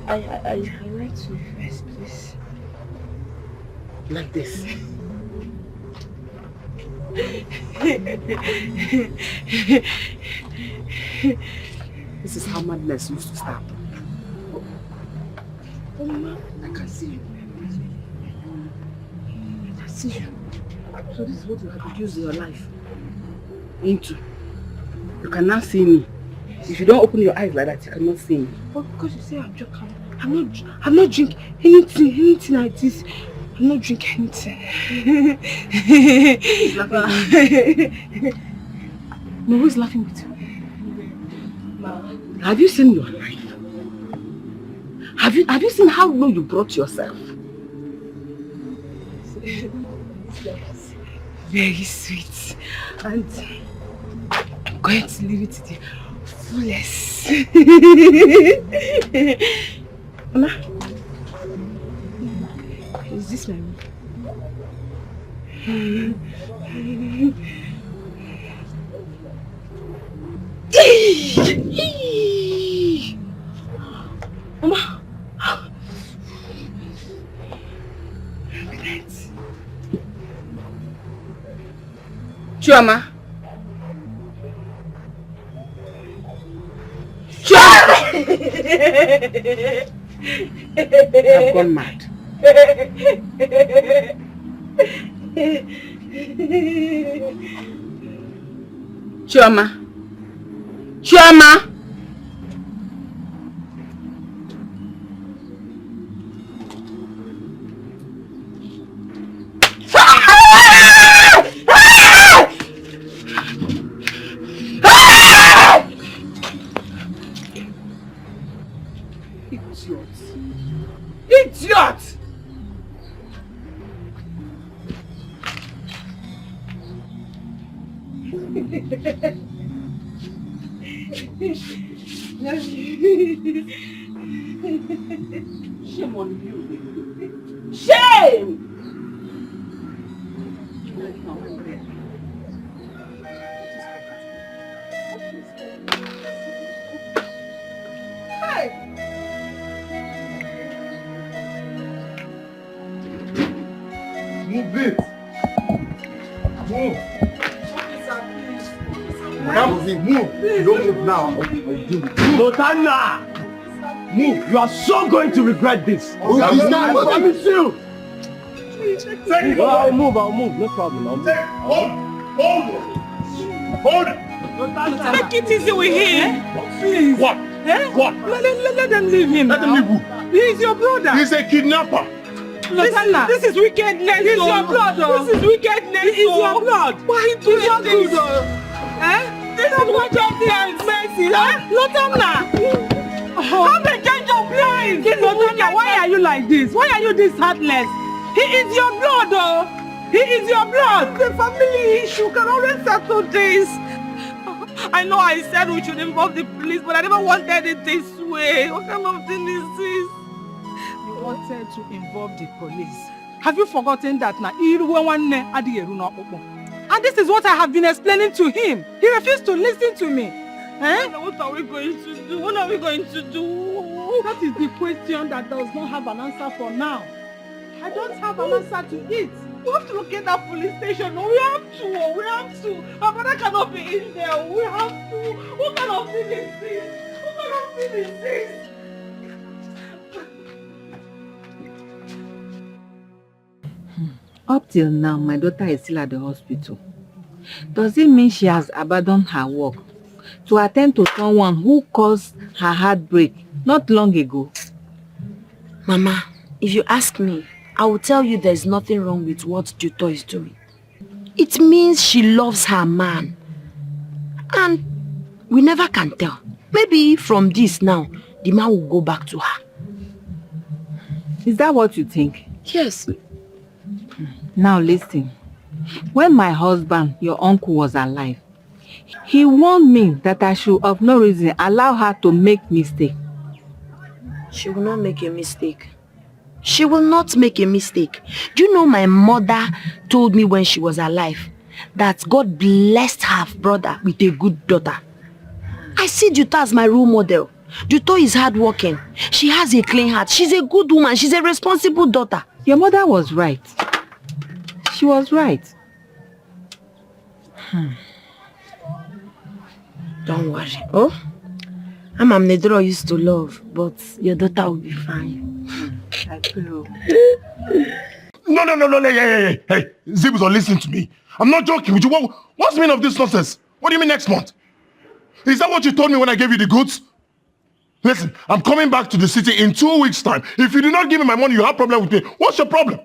I like to first, please. Like this. This is how madness used to start. Oh, Mama. I can see you. I can see you. So this is what you have reduced your life into. You can now see me. If you don't open your eyes like that, you cannot see me. But because you say I'm joking, I'm not drinking anything like this. I'm not drinking anything. Who's laughing with you? No, who's laughing with you? Mama. Have you seen your life? Have you seen how low you brought yourself? Very sweet. And I'm going to leave it to the fullest. Mama. Is this my room? Mama. Chioma. Chioma! I've gone mad. Chioma. Chioma! Idiot! Shame on you. Shame! Move, please. Move. Move. You don't move now. Lotana! Move. You are so going to regret this. Oh, I promise you. I'll move. No problem. I'll move. Hold it. Take it easy with him. Please. What? Eh? What? Let them leave him. Let them leave who? He is your brother. He's a kidnapper. This is wickedness. It's your blood. This is wickedness. It is your blood. Why do you do this? This is what your parents mercy. Lotana. Come and change your plans. Lotana, why are you like this? Why are you this heartless? He is your blood, oh. He is your blood. The family issue can always settle this. I know I said we should involve the police, but I never wanted it this way. What kind of thing is this? You wanted to involve the police. Have you forgotten that now? And this is what I have been explaining to him. He refused to listen to me. Eh? What are we going to do? What are we going to do? That is the question that does not have an answer for now. I don't have an answer to it. We have to locate that police station. We have to. My brother cannot be in there. We have to. What kind of thing is this? What kind of thing is this? Up till now, my daughter is still at the hospital. Does it mean she has abandoned her work to attend to someone who caused her heartbreak not long ago? Mama, if you ask me, I will tell you there's nothing wrong with what Juto is doing. It means she loves her man. And we never can tell. Maybe from this now, the man will go back to her. Is that what you think? Yes. Now listen. When my husband, your uncle, was alive, he warned me that I should of no reason allow her to make mistake. She will not make a mistake. She will not make a mistake. Do you know my mother told me when she was alive that God blessed her brother with a good daughter? I see Juto as my role model. Juto is hardworking. She has a clean heart. She's a good woman. She's a responsible daughter. Your mother was right. She was right. Don't worry. Oh, I'm Amnedro used to love, but your daughter will be fine. I feel. No, hey, Zibuzo, listen to me. I'm not joking with you. What's the meaning of this nonsense? What do you mean next month? Is that what you told me when I gave you the goods? Listen, I'm coming back to the city in 2 weeks' time. If you do not give me my money, you have a problem with me. What's your problem?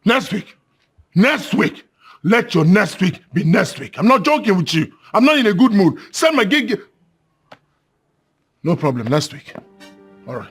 Next week. Let your next week be next week. I'm not joking with you. I'm not in a good mood. Send my gig. No problem, next week. All right.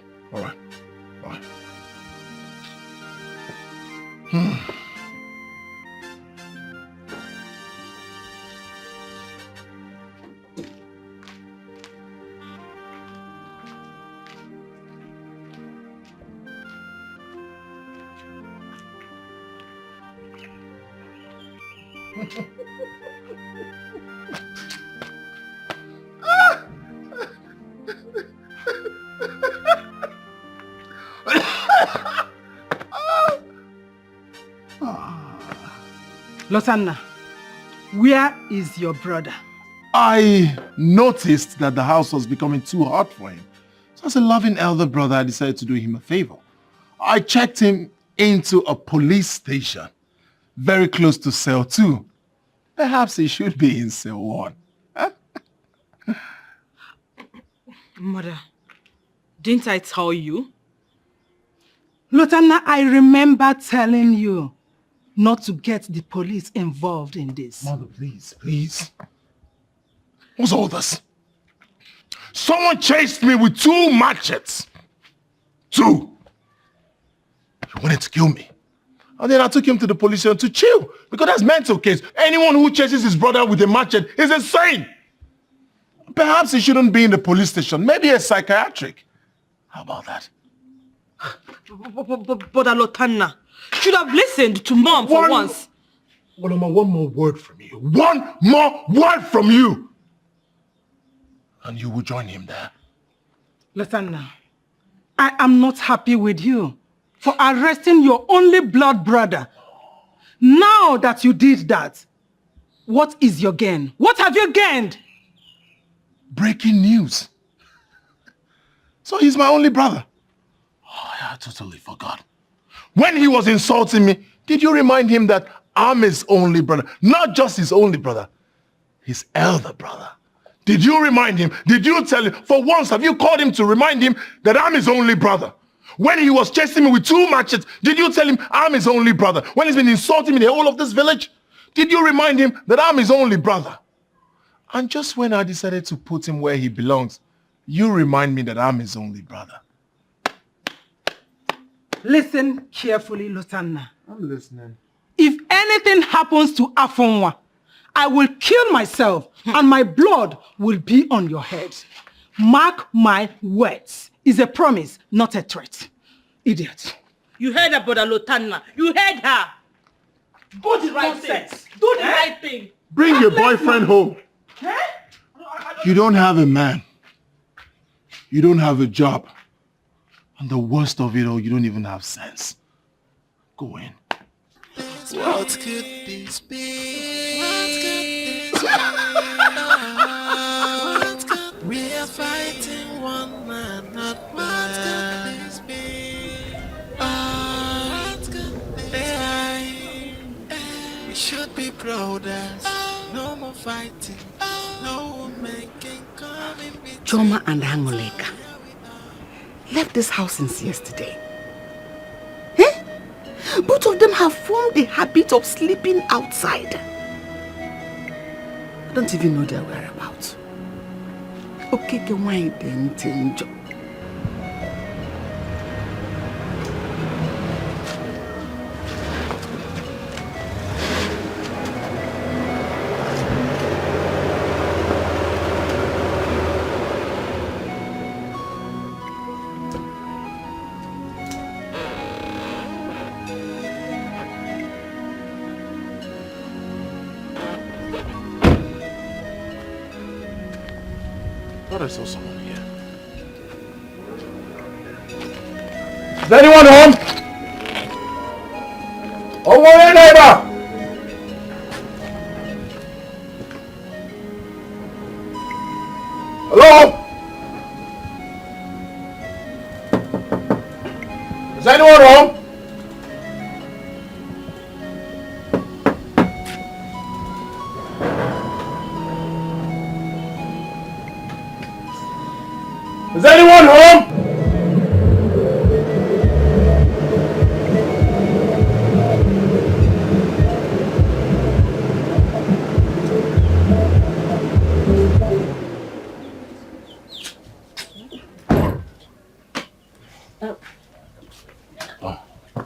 Lotanna, where is your brother? I noticed that the house was becoming too hot for him. So as a loving elder brother, I decided to do him a favor. I checked him into a police station, very close to cell 2. Perhaps he should be in cell 1. Mother, didn't I tell you? Lotanna, I remember telling you not to get the police involved in this. Mother, please, please. What's all this? Someone chased me with 2 machetes. 2. He wanted to kill me. And then I took him to the police station to chill. Because that's mental case. Anyone who chases his brother with a machete is insane. Perhaps he shouldn't be in the police station. Maybe a psychiatric. How about that? But Lotanna should have listened to Mom for once. One more word from you. One more word from you. And you will join him there. Lotanna, I am not happy with you for arresting your only blood brother. Now that you did that, what is your gain? What have you gained? Breaking news. So he's my only brother. Oh, I totally forgot. When he was insulting me, did you remind him that I'm his only brother? Not just his only brother, his elder brother. Did you remind him? Did you tell him? For once, have you called him to remind him that I'm his only brother? When he was chasing me with 2 machetes, did you tell him I'm his only brother? When he's been insulting me the whole of this village, did you remind him that I'm his only brother? And just when I decided to put him where he belongs, you remind me that I'm his only brother. Listen carefully, Lotanna. I'm listening. If anything happens to Afonwa, I will kill myself and my blood will be on your head. Mark my words. It's a promise, not a threat. Idiot. You heard her, brother Lotanna. You heard her. Do the right thing. Do the right thing. Bring your boyfriend home. You don't have a man. You don't have a job. And the worst of it all, you don't even have sense. Go in. What could this be? What could this be? What could we are fighting one man, not what could this be? What could this be? We should be brothers. No more fighting. No more making coming between. Choma and Hangoleka left this house since yesterday. Both of them have formed the habit of sleeping outside. I don't even know their whereabouts. Okay, why then change? I saw someone here. Is anyone home? Oh, my neighbor! Hello? Is anyone home? Is anyone home?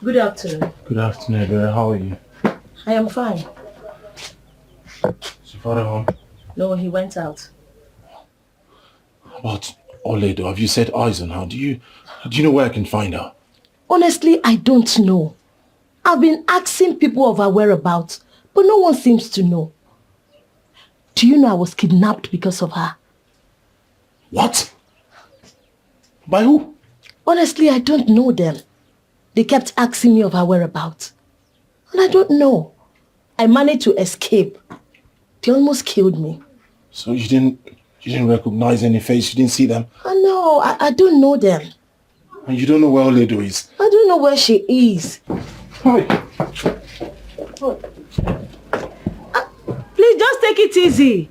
Good afternoon. Good afternoon, baby. How are you? I am fine. Is your father home? No, he went out. About Oledo, have you set eyes on her? Do you know where I can find her? Honestly, I don't know. I've been asking people of her whereabouts, but no one seems to know. Do you know I was kidnapped because of her? What? By who? Honestly, I don't know them. They kept asking me of her whereabouts. And I don't know. I managed to escape. They almost killed me. So you didn't recognize any face? You didn't see them? No, I don't know them. And you don't know where Oledo is? I don't know where she is. Hi. Please just take it easy.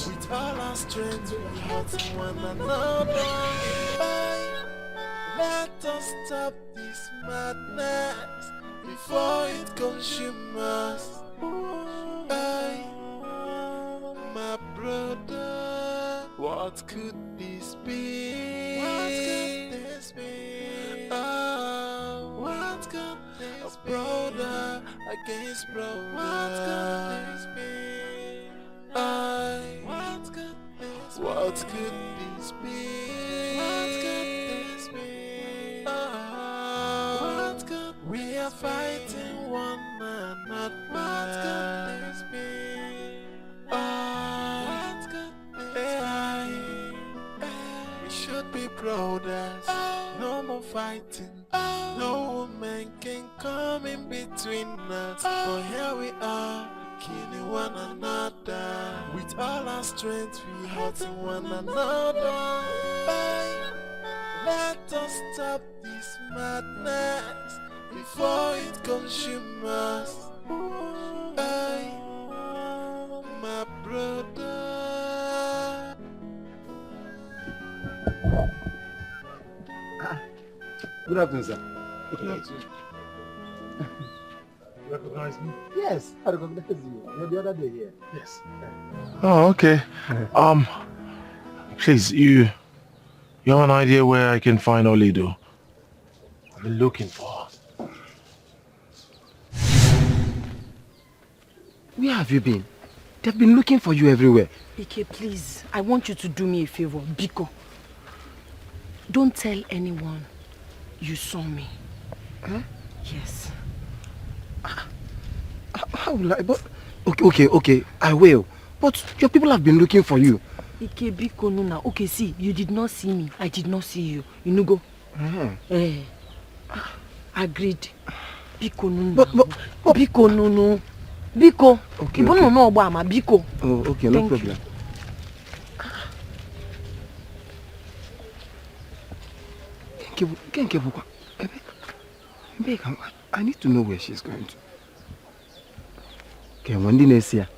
With all our strength, we hurt one another. Let us stop this madness before it consumes us. My brother, what could this be? What could this be? Oh, what could this be? A brother against brother. What could this be? What could this be? What could this be? What could we are fighting one another? What could this be? What could this be? We should be brothers. No more fighting. No woman can come in between us. But here we are, killing one another. With all our strength, we hurting one another. Let us stop this madness before it consumes us. My brother. Good afternoon, sir. Good afternoon. You recognize me? Yes, I recognize you. You're the other day here. Yes. Oh, okay. Please, you have an idea where I can find Oledo? I've been looking for her. Where have you been? They've been looking for you everywhere. Ike, please, I want you to do me a favor. Biko, don't tell anyone you saw me. Huh? Yes. How will I? But okay, I will. But your people have been looking for you. Ike, Biko, Nuna. Okay, see, you did not see me. I did not see you. You know, go. Agreed. Biko, Nuna. But Biko, Nunu. Biko. Okay. You don't know about my Biko. Oh, okay, no problem. I need to know where she's going to. Okay, when did I see her?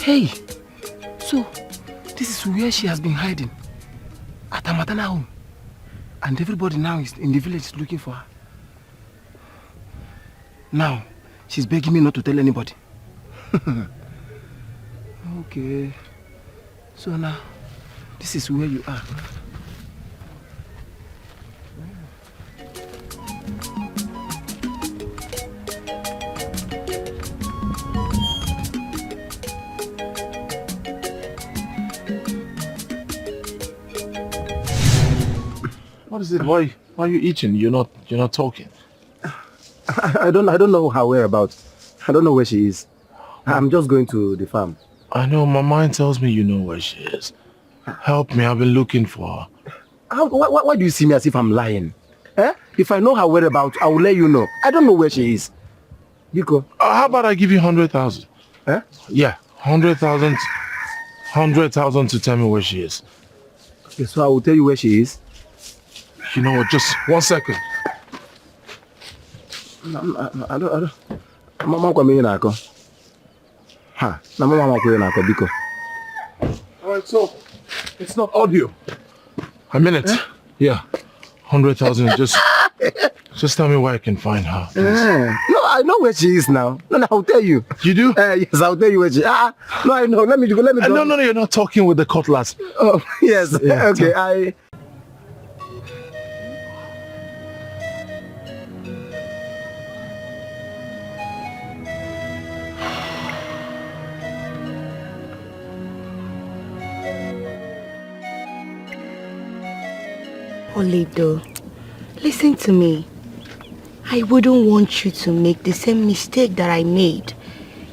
Hey, so this is where she has been hiding, at her maternal home, and everybody now is in the village looking for her. Now, she's begging me not to tell anybody. Okay, so now, this is where you are. What is it? Why are you eating? You're not talking. I don't know her whereabouts. I don't know where she is. I'm just going to the farm. I know, my mind tells me you know where she is. Help me, I've been looking for her. Why do you see me as if I'm lying? If I know her whereabouts, I will let you know. I don't know where she is. Biko. How about I give you 100,000? Eh? Yeah, 100,000. 100,000 to tell me where she is. Okay, so I will tell you where she is. You know what? Just 1 second. I don't. Mama kwa mimi nako. Ha, na mama kwa nako biko. Alright, so it's not audio. A minute. Yeah. 100,000. Just tell me where I can find her. No, I know where she is now. No, I'll tell you. You do? Yes, I'll tell you where she is. No, I know. Let me go. No, you're not talking with the cutlass. Oh, yes. Yeah, okay, Olido, listen to me. I wouldn't want you to make the same mistake that I made.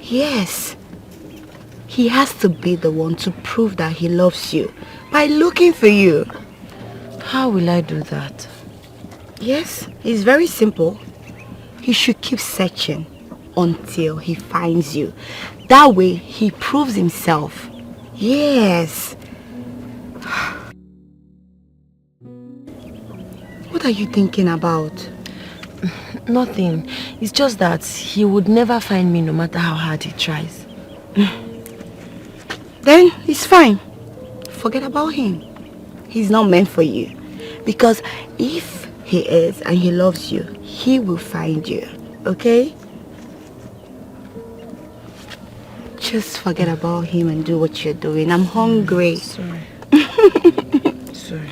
Yes. He has to be the one to prove that he loves you by looking for you. How will I do that? Yes, it's very simple. He should keep searching until he finds you. That way, he proves himself. Yes. What are you thinking about? Nothing. It's just that he would never find me no matter how hard he tries. Then it's fine. Forget about him. He's not meant for you. Because if he is and he loves you, he will find you. Okay? Just forget about him and do what you're doing. I'm hungry. Sorry. Sorry.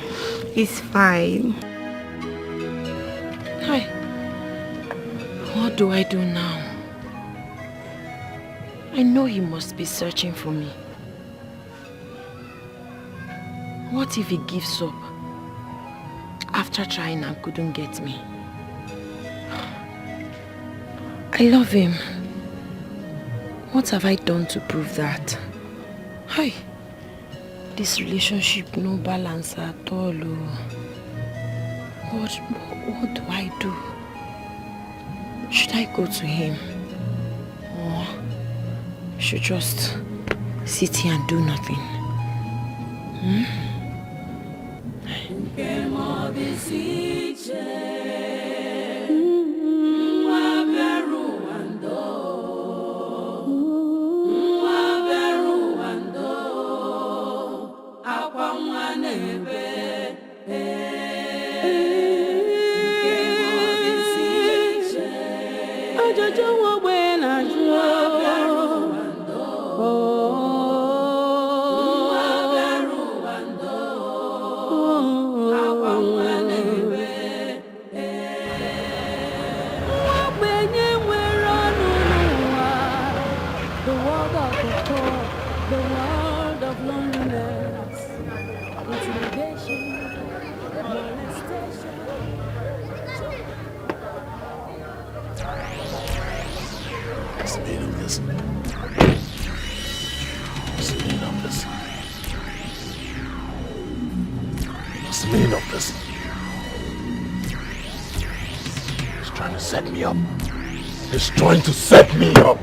It's fine. Hi. What do I do now? I know he must be searching for me. What if he gives up after trying and couldn't get me? I love him. What have I done to prove that? Hi. This relationship no balance at all. What do I do? Should I go to him? Or should just sit here and do nothing? Trying to set me up. He's trying to set me up.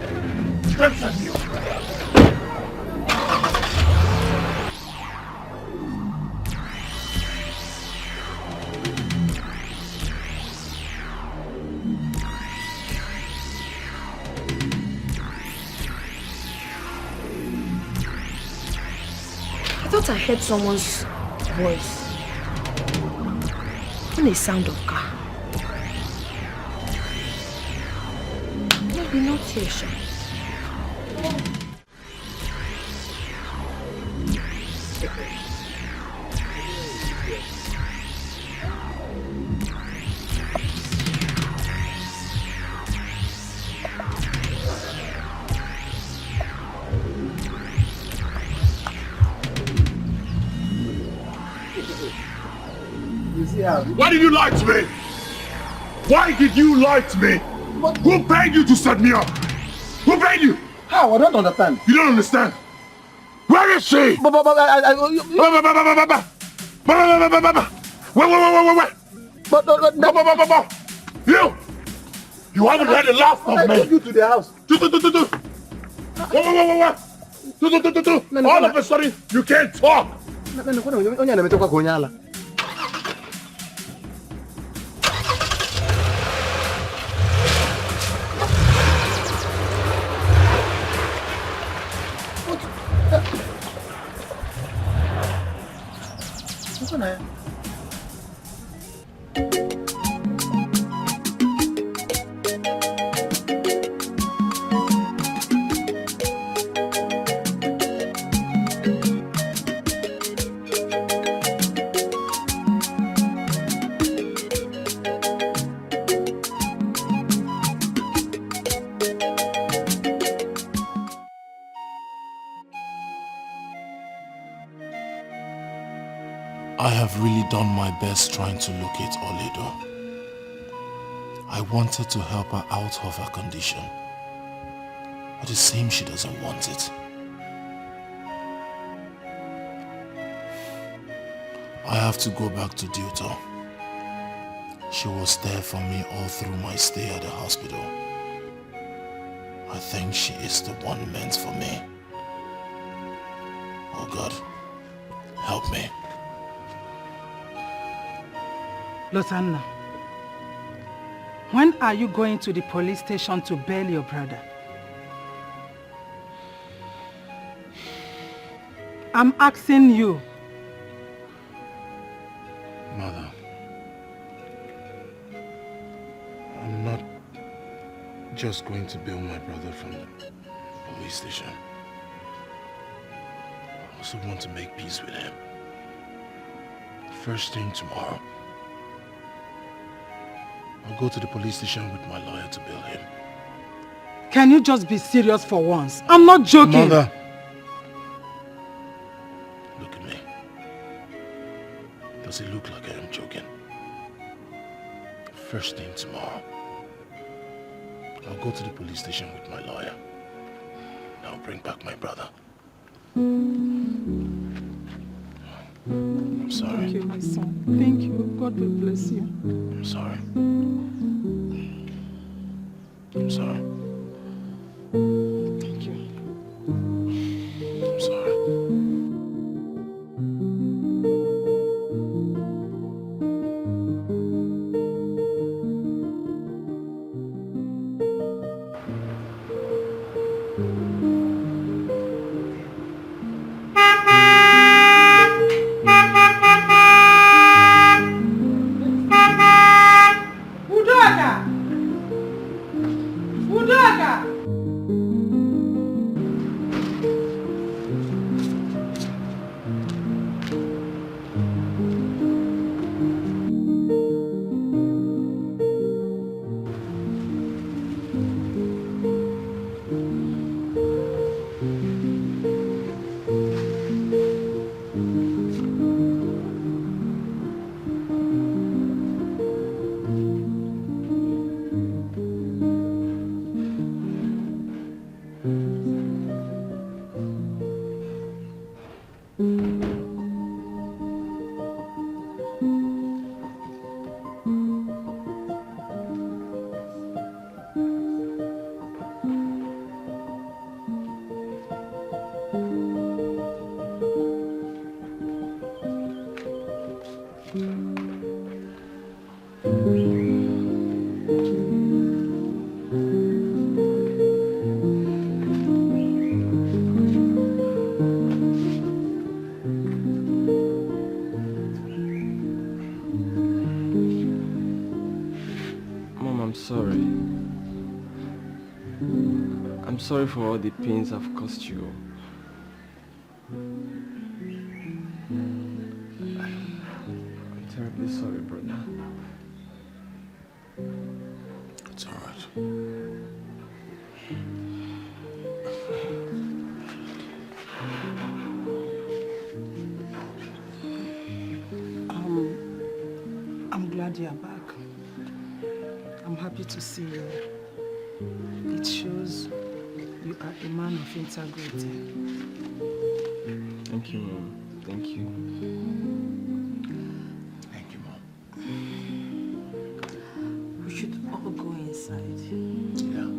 I thought I heard someone's voice. And a sound of car. Maybe not here, Sha. Why did you lie to me? Why did you lie to me? Who paid you to set me up? Who paid you? How? I don't understand. You don't understand? Where is she? Wait. You haven't heard the last of me. I took you to the house. Wait. All of a sudden, you can't talk. I have really done my best trying to locate Oledo. I wanted to help her out of her condition, but it seems she doesn't want it. I have to go back to duty. She was there for me all through my stay at the hospital. I think she is the one meant for me. Oh God, help me. Lotanna, when are you going to the police station to bail your brother? I'm asking you. Mother, I'm not just going to bail my brother from the police station. I also want to make peace with him. First thing tomorrow, I'll go to the police station with my lawyer to bail him. Can you just be serious for once? I'm not joking. Mother! Look at me. Does it look like I am joking? First thing tomorrow, I'll go to the police station with my lawyer. And I'll bring back my brother. I'm sorry. Thank you, my son. Thank you. God will bless you. I'm sorry. I'm sorry. Thank you. I'm sorry. I'm sorry for all the pains I've caused you. I'm terribly sorry, brother. It's all right. I'm glad you're back. I'm happy to see you. It shows you are a man of integrity. Thank you, Mom. Thank you. Thank you, Mom. We should all go inside. Yeah.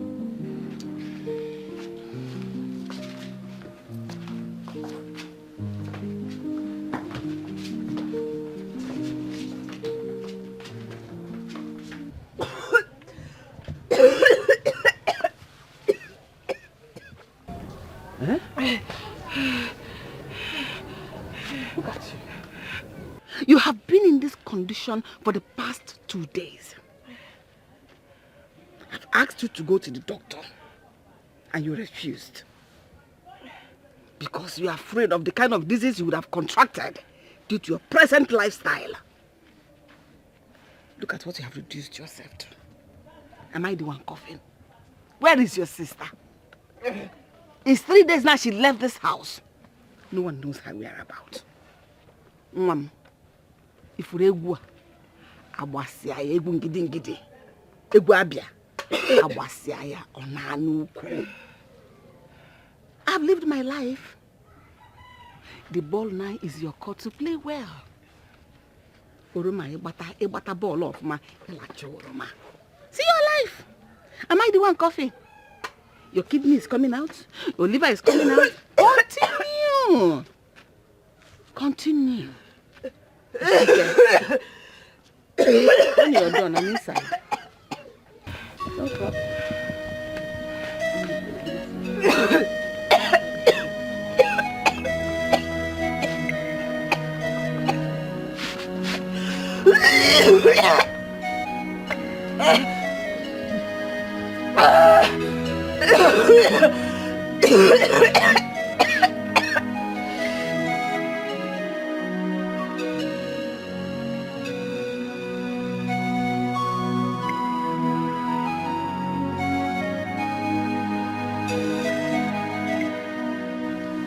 Look at you. You have been in this condition for the past 2 days. I've asked you to go to the doctor and you refused. Because you are afraid of the kind of disease you would have contracted due to your present lifestyle. Look at what you have reduced yourself to. Am I the one coughing? Where is your sister? It's 3 days now she left this house. No one knows her whereabouts. Mom, if we go, Awasia, Egu Ngidi, Egu Abia, Awasia, Onanu. I've lived my life. The ball now is your call to play well. Oroma, ebata ball off ma, Oroma. See your life. Am I the one coughing? Your kidney is coming out. Your liver is coming out. Continue. Continue. When you're done, I'm inside. No problem.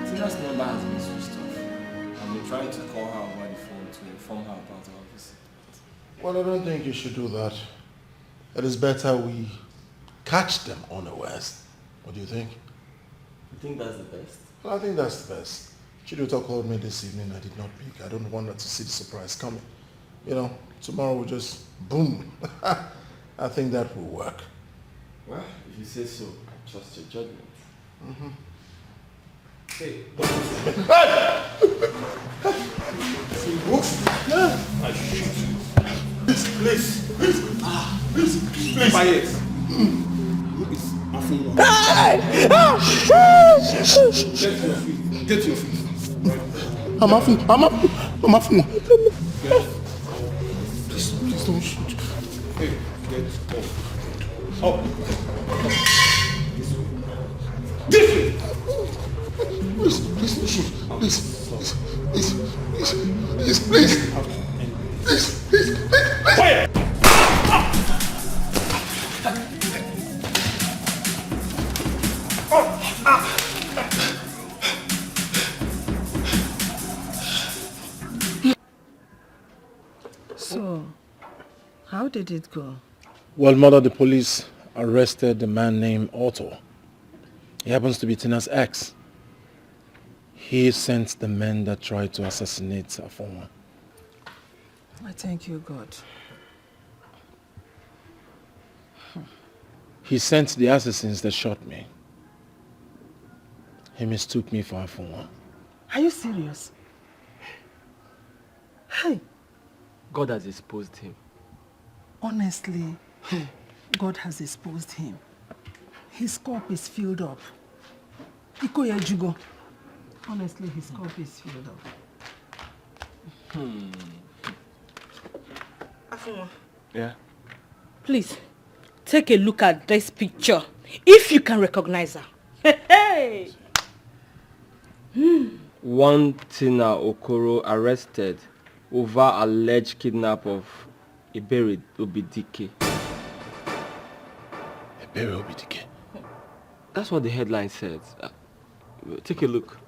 Tina's number has been switched off. I've been trying to call her over the phone to inform her about our visit. Well, I don't think you should do that. It is better we catch them unawares. What do you think? You think that's the best? Well, I think that's the best. Chiduta called me this evening. I did not pick. I don't want her to see the surprise coming. You know, tomorrow we'll just boom. I think that will work. Well, if you say so, I trust your judgment. Mm-hmm. Hey, See, books? I shoot you. Please. Quiet. Look, it's my phone. Get your feet. I'm off. Please don't shoot. Hey, get off. Up. This way. Please don't shoot. Please. Quiet. So, how did it go? Well, Mother, the police arrested a man named Otto. He happens to be Tina's ex. He sent the men that tried to assassinate Afonwa. I thank you, God. He sent the assassins that shot me. He mistook me for Afonwa. Are you serious? Hey. God has exposed him. Honestly, God has exposed him. His cup is filled up. Ikoya Jugo. Honestly, his cup is filled up. Afonwa. Yeah? Please, take a look at this picture. If you can recognize her. Hey! One Tina Okoro arrested over alleged kidnap of Iberi Obidike. Iberi Obidike? That's what the headline says. Take a look.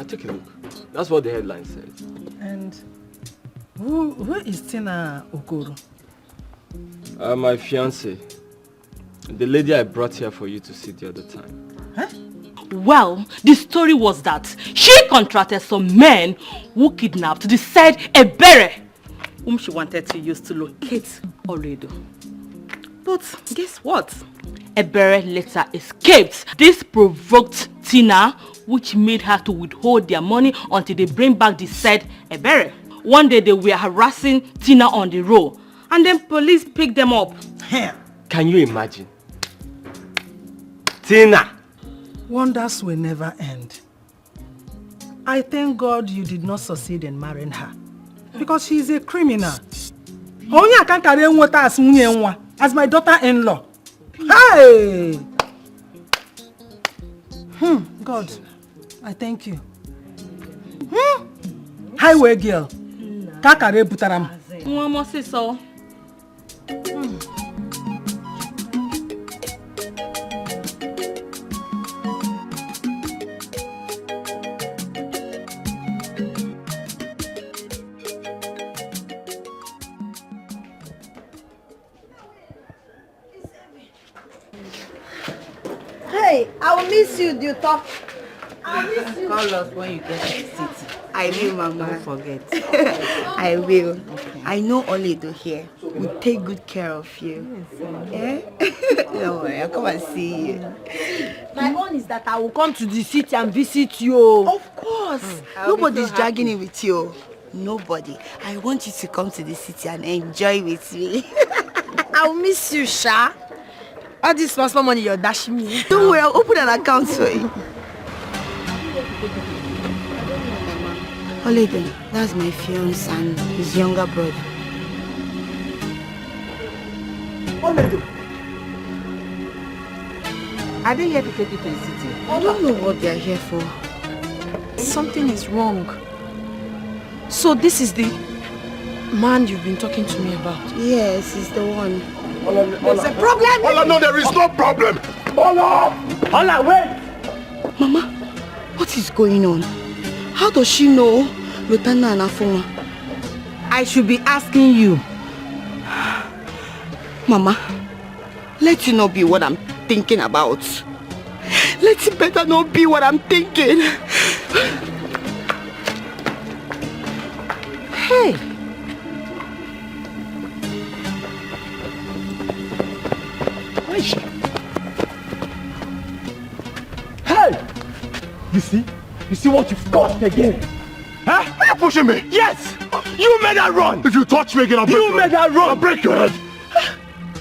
Take a look. That's what the headline says. And who is Tina Okoro? My fiancée. The lady I brought here for you to see the other time. Huh? Well, the story was that she contracted some men who kidnapped the said Ebere, whom she wanted to use to locate Oredo. But guess what? Ebere later escaped. This provoked Tina, which made her to withhold their money until they bring back the said Ebere. One day they were harassing Tina on the road, and then police picked them up. Can you imagine? Tina, Wonders will never end. I thank God you did not succeed in marrying her. Because she is a criminal. Only I can't carry water as my daughter-in-law. Hey! God, I thank you. Highway girl. Kakare butaram. Mama say so. Hey, I will miss you, Duto. I'll miss you. Call us when you get to the city. I will, Mama. Don't forget. I will. Okay. I know Oledo here will take good care of you. Yes, don't worry, I'll come and see you. My own is that I will come to the city and visit you. Of course. Nobody's dragging it with you. Nobody. I want you to come to the city and enjoy with me. I'll miss you, Sha. All this small money you're dashing me. Don't worry, I'll open an account for you. Oledo, that's my fiancé and his younger brother. Oledo, are they here to take you to the city? I don't know what they're here for. Something is wrong. So this is the man you've been talking to me about? Yes, he's the one. There's a problem? Ola, no, there is no problem. Ola! Ola, wait! Mama, what is going on? How does she know Lutana and Afoma? I should be asking you. Mama, let it not be what I'm thinking about. Let it better not be what I'm thinking. Hey! Hey! You see what you've caused again? Huh? Are you pushing me? Yes! You made her run! If you touch me again, I'll break your head. You made her run! I'll break your head.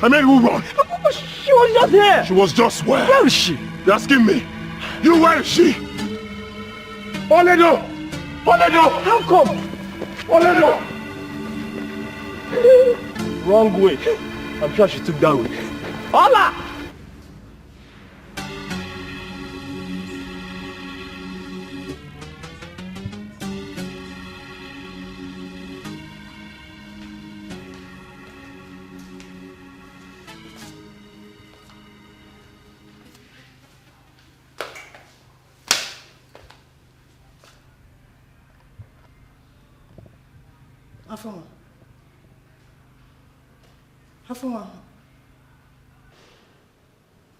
I made who run? She was just here! She was just where? Where is she? You're asking me. You, where is she? Oledo! Oledo! How come? Oledo! Wrong way. I'm sure she took that way. Ola! Afoma.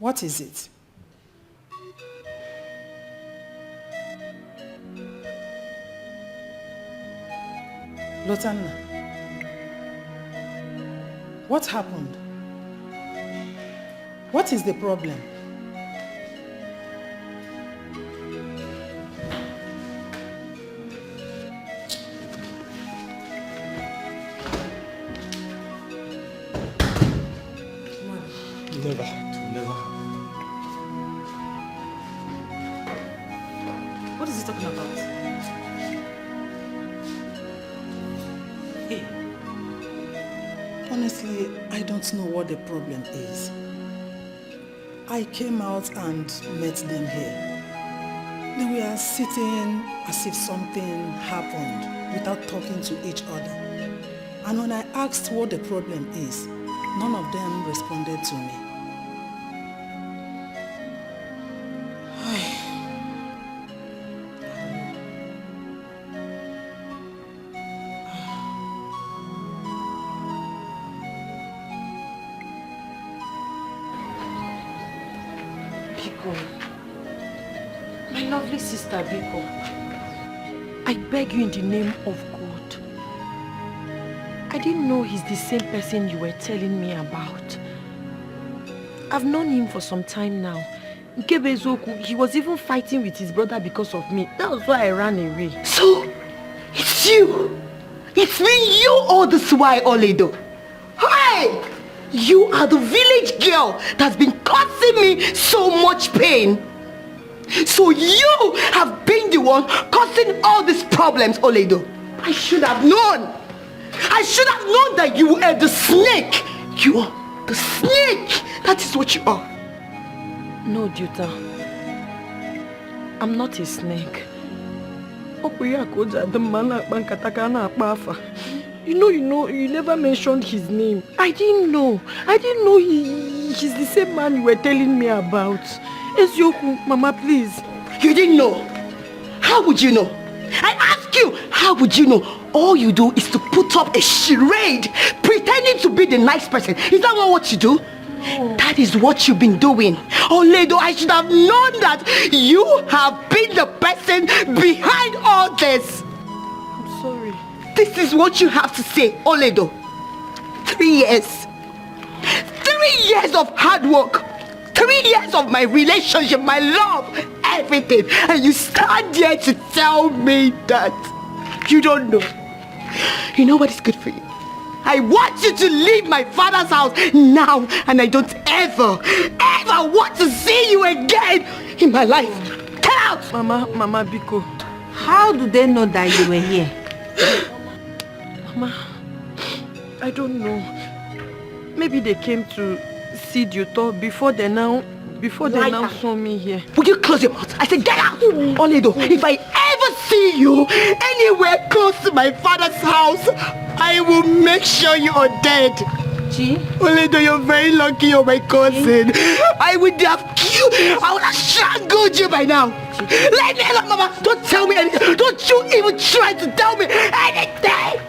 What is it? Lotana, what happened? What is the problem? Never. What is he talking about? Hey. Honestly, I don't know what the problem is. I came out and met them here. They were sitting as if something happened without talking to each other. And when I asked what the problem is, none of them responded to me. My lovely sister Biko, I beg you in the name of God. I didn't know he's the same person you were telling me about. I've known him for some time now. Nkebezoku, he was even fighting with his brother because of me. That was why I ran away. So, it's you! It's been you all this while, Oledo. Hey! You are the village girl that's been causing me so much pain. So you have been the one causing all these problems, Oledo. I should have known. I should have known that you were the snake. You are the snake. That is what you are. No, Duta. I'm not a snake. You never mentioned his name. I didn't know he's the same man you were telling me about. Ezioku, Mama, please. You didn't know? How would you know? I ask you, how would you know? All you do is to put up a charade, pretending to be the nice person. Is that not what you do? Oh. That is what you've been doing. Oledo, I should have known that you have been the person behind all this. I'm sorry. This is what you have to say, Oledo. 3 years. 3 years of hard work. 3 years of my relationship, my love, everything. And you stand here to tell me that you don't know. You know what is good for you? I want you to leave my father's house now, and I don't ever want to see you again in my life. Get out! Mama Biko. How do they know that you were here? Mama, I don't know. Maybe they came to see Duto before they now saw me here. Would you close your mouth? I said get out! Oledo, if I ever see you anywhere close to my father's house, I will make sure you are dead. Chi? Oledo, you're very lucky you're my cousin. I would have killed, I would have strangled you by now. Let me alone, Mama. Don't tell me anything. Don't you even try to tell me anything.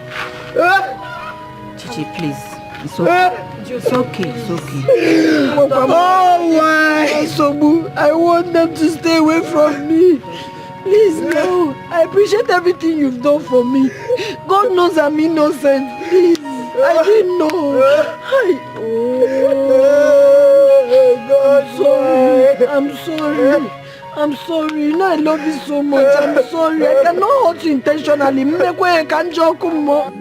Chichi, please. It's okay. It's okay. It's okay. Oh, why? Sobu, I want them to stay away from me. Please, no. I appreciate everything you've done for me. God knows I'm innocent. Please. I didn't know. I'm sorry. I'm sorry. You know I love you so much. I'm sorry. I cannot hurt you intentionally. I can't joke more.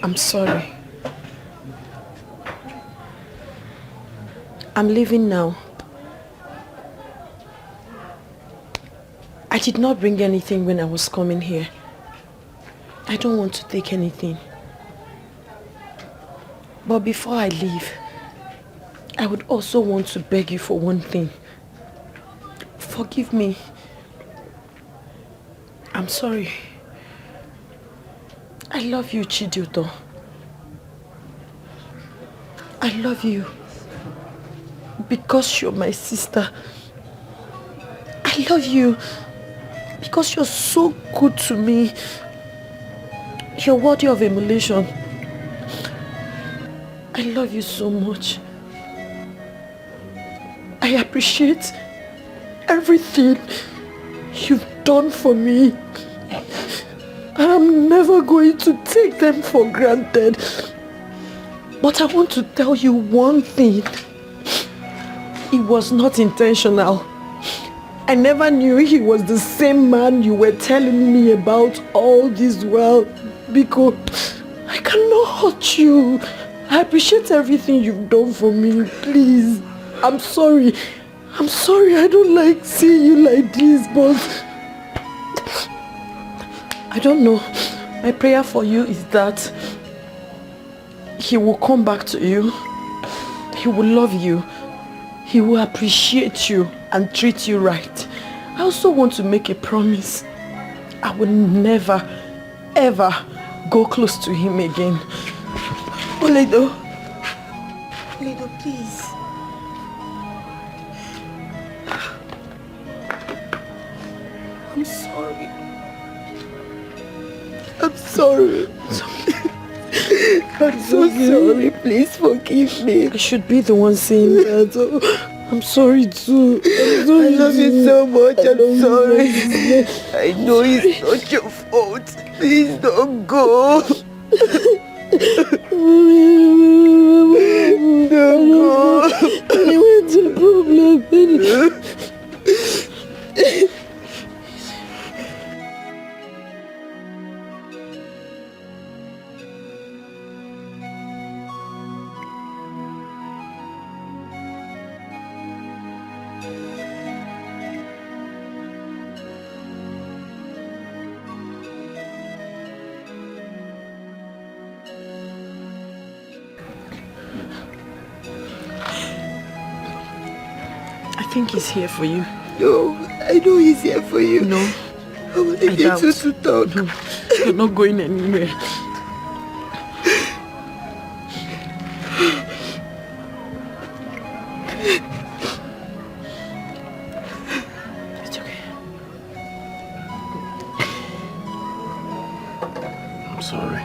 I'm sorry. I'm leaving now. I did not bring anything when I was coming here. I don't want to take anything. But before I leave, I would also want to beg you for one thing. Forgive me. I'm sorry. I love you, Chiduto. I love you because you're my sister. I love you because you're so good to me. You're worthy of emulation. I love you so much. I appreciate everything you've done for me. I'm never going to take them for granted. But I want to tell you one thing. It was not intentional. I never knew he was the same man you were telling me about all this while. Because I cannot hurt you. I appreciate everything you've done for me. Please. I'm sorry. I'm sorry. I don't like seeing you like this, but I don't know. My prayer for you is that he will come back to you. He will love you. He will appreciate you and treat you right. I also want to make a promise. I will never, ever go close to him again. Oledo. Oledo, please. I'm sorry. I'm sorry. I'm so sorry. Please forgive me. I should be the one saying that. I'm sorry too. I love you so much. I'm sorry. I know it's not your fault. Please don't go. Don't go. What's the problem? I think he's here for you. No, I know he's here for you. No. I want to get you to talk. No, you're not going anywhere. It's okay. I'm sorry.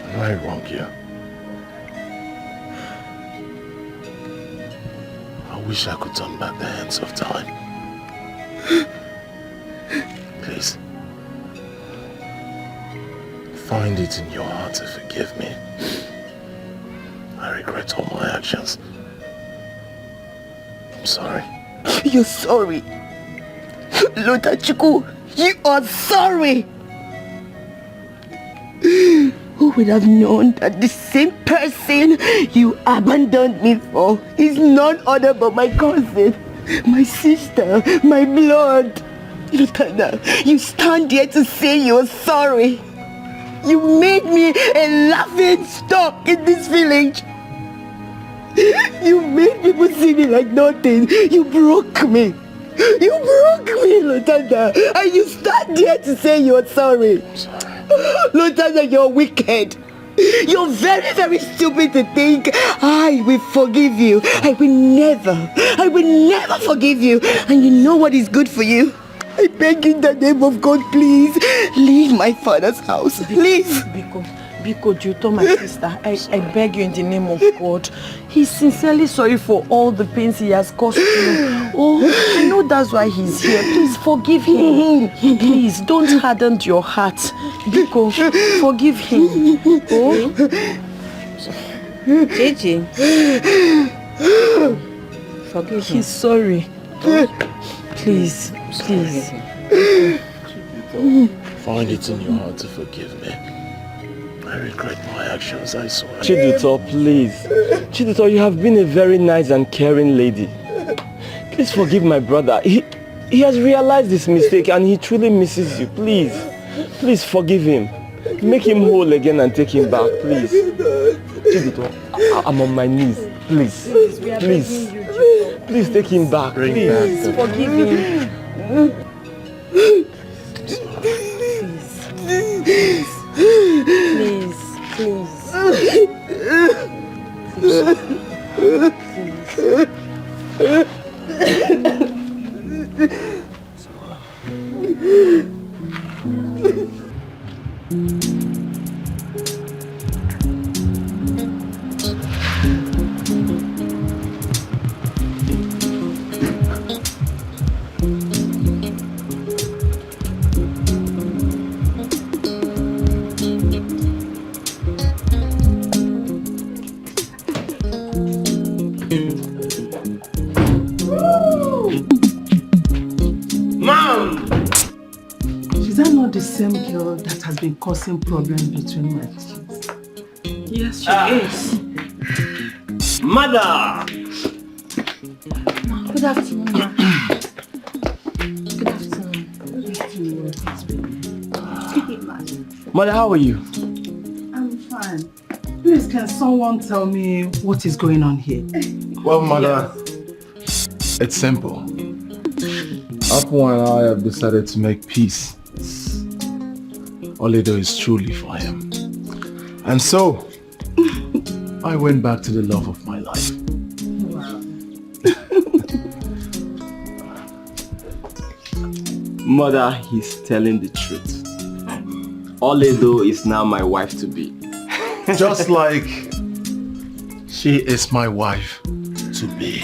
Am I wrong here? I wish I could turn back the hands of time. Please. Find it in your heart to forgive me. I regret all my actions. I'm sorry. You're sorry. Lotachuku, you are sorry. Who would have known that the same person you abandoned me for is none other but my cousin, my sister, my blood. Lutana, you stand here to say you're sorry. You made me a laughing stock in this village. You made people see me like nothing. You broke me. You broke me, Lutana. And you stand here to say you're sorry. Lutana, you're wicked. You're very, very stupid to think I will forgive you. I will never forgive you. And you know what is good for you? I beg you in the name of God, please, leave my father's house. Please. Biko, Juto, my sister, I beg you in the name of God. He's sincerely sorry for all the pains he has caused you. Oh, I know that's why he's here. Please forgive him. Please, don't harden your heart. Biko, forgive him. Oh. JJ. Forgive him. He's sorry. Please. Find it in your heart to forgive me. I regret my actions, I swear. Chiduto, please. Chiduto, you have been a very nice and caring lady. Please forgive my brother. He has realized his mistake and he truly misses you. Please forgive him. Make him whole again and take him back, please. Chiduto, I'm on my knees. Please take him back. Please forgive him. Been causing problems between my kids. Yes, she is. Mother! Good afternoon, ma. Good afternoon. Mother, how are you? I'm fine. Please, can someone tell me what is going on here? Well, Mother, it's simple. Apu and I have decided to make peace. Oledo is truly for him. And so, I went back to the love of my life. Wow. Mother, he's telling the truth. Oledo is now my wife to be. Just like she is my wife to be.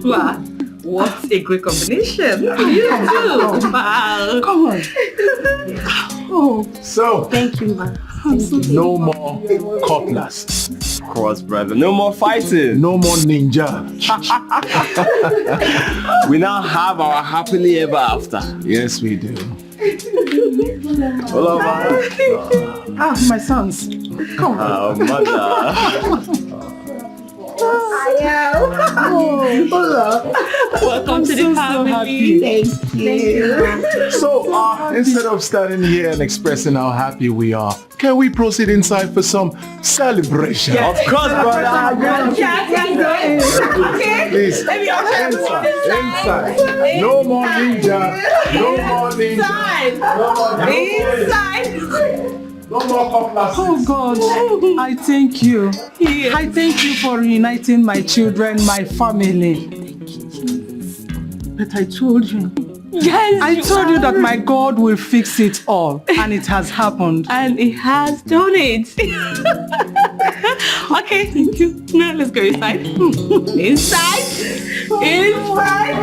Wow, what a great combination. You too. Wow. Come on. Oh. So, thank you, ma. No more cutlass. Of course, brother. No more fighting. No more ninja. We now have our happily ever after. Yes, we do. Hello, Ah, my sons. Come on. Oh, mother. Welcome to the family. Thank you. So, instead of standing here and expressing how happy we are, can we proceed inside for some celebration? Yes. Of course, brother. Okay. Please, inside. No more ninja. No more ninja. Inside. No more cutlass. Oh God, I thank you. Yes. I thank you for reuniting my children, my family. But I told you. Yes, I told you that my God will fix it all, and it has happened. And it has done it. Okay, thank you. Now let's go inside. Inside. Inside.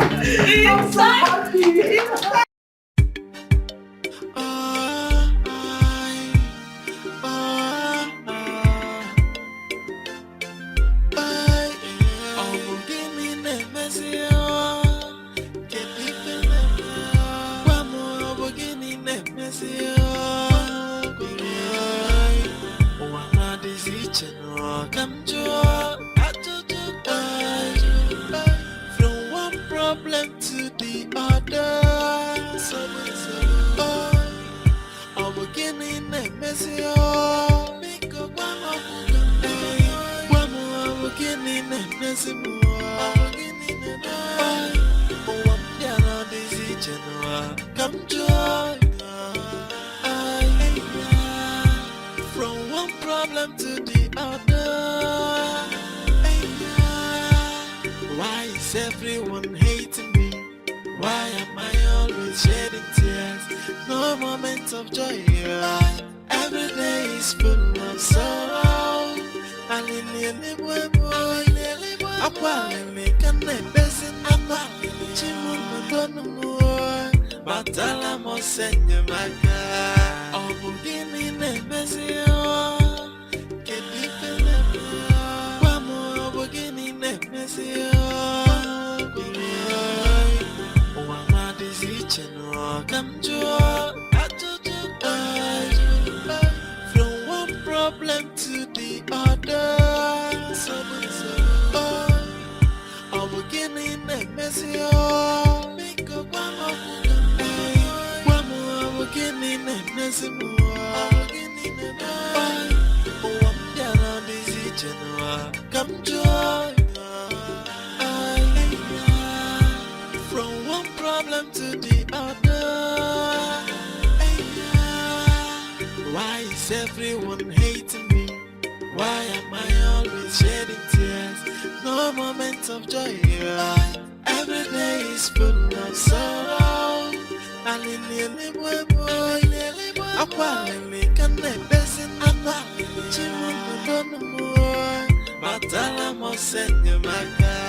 From one problem to the other, I'm beginning a messy. Make a one beginning a messy. Come join. From one problem to the other. Why is everyone hating me? Why am I always shedding tears? No moment of joy. Every day is full of sorrow. Batala mo senye maga. Obu gini ne mesio. Kedi pele mo. Wamo obu gini ne mesio. Wama disi cheno kamjo. From one problem to the other. Obu gini ne mesio. Come join. From one problem to the other. Why is everyone hating me? Why am I always shedding tears? No moment of joy. Every day is full of sorrow. Batala mo senye maga.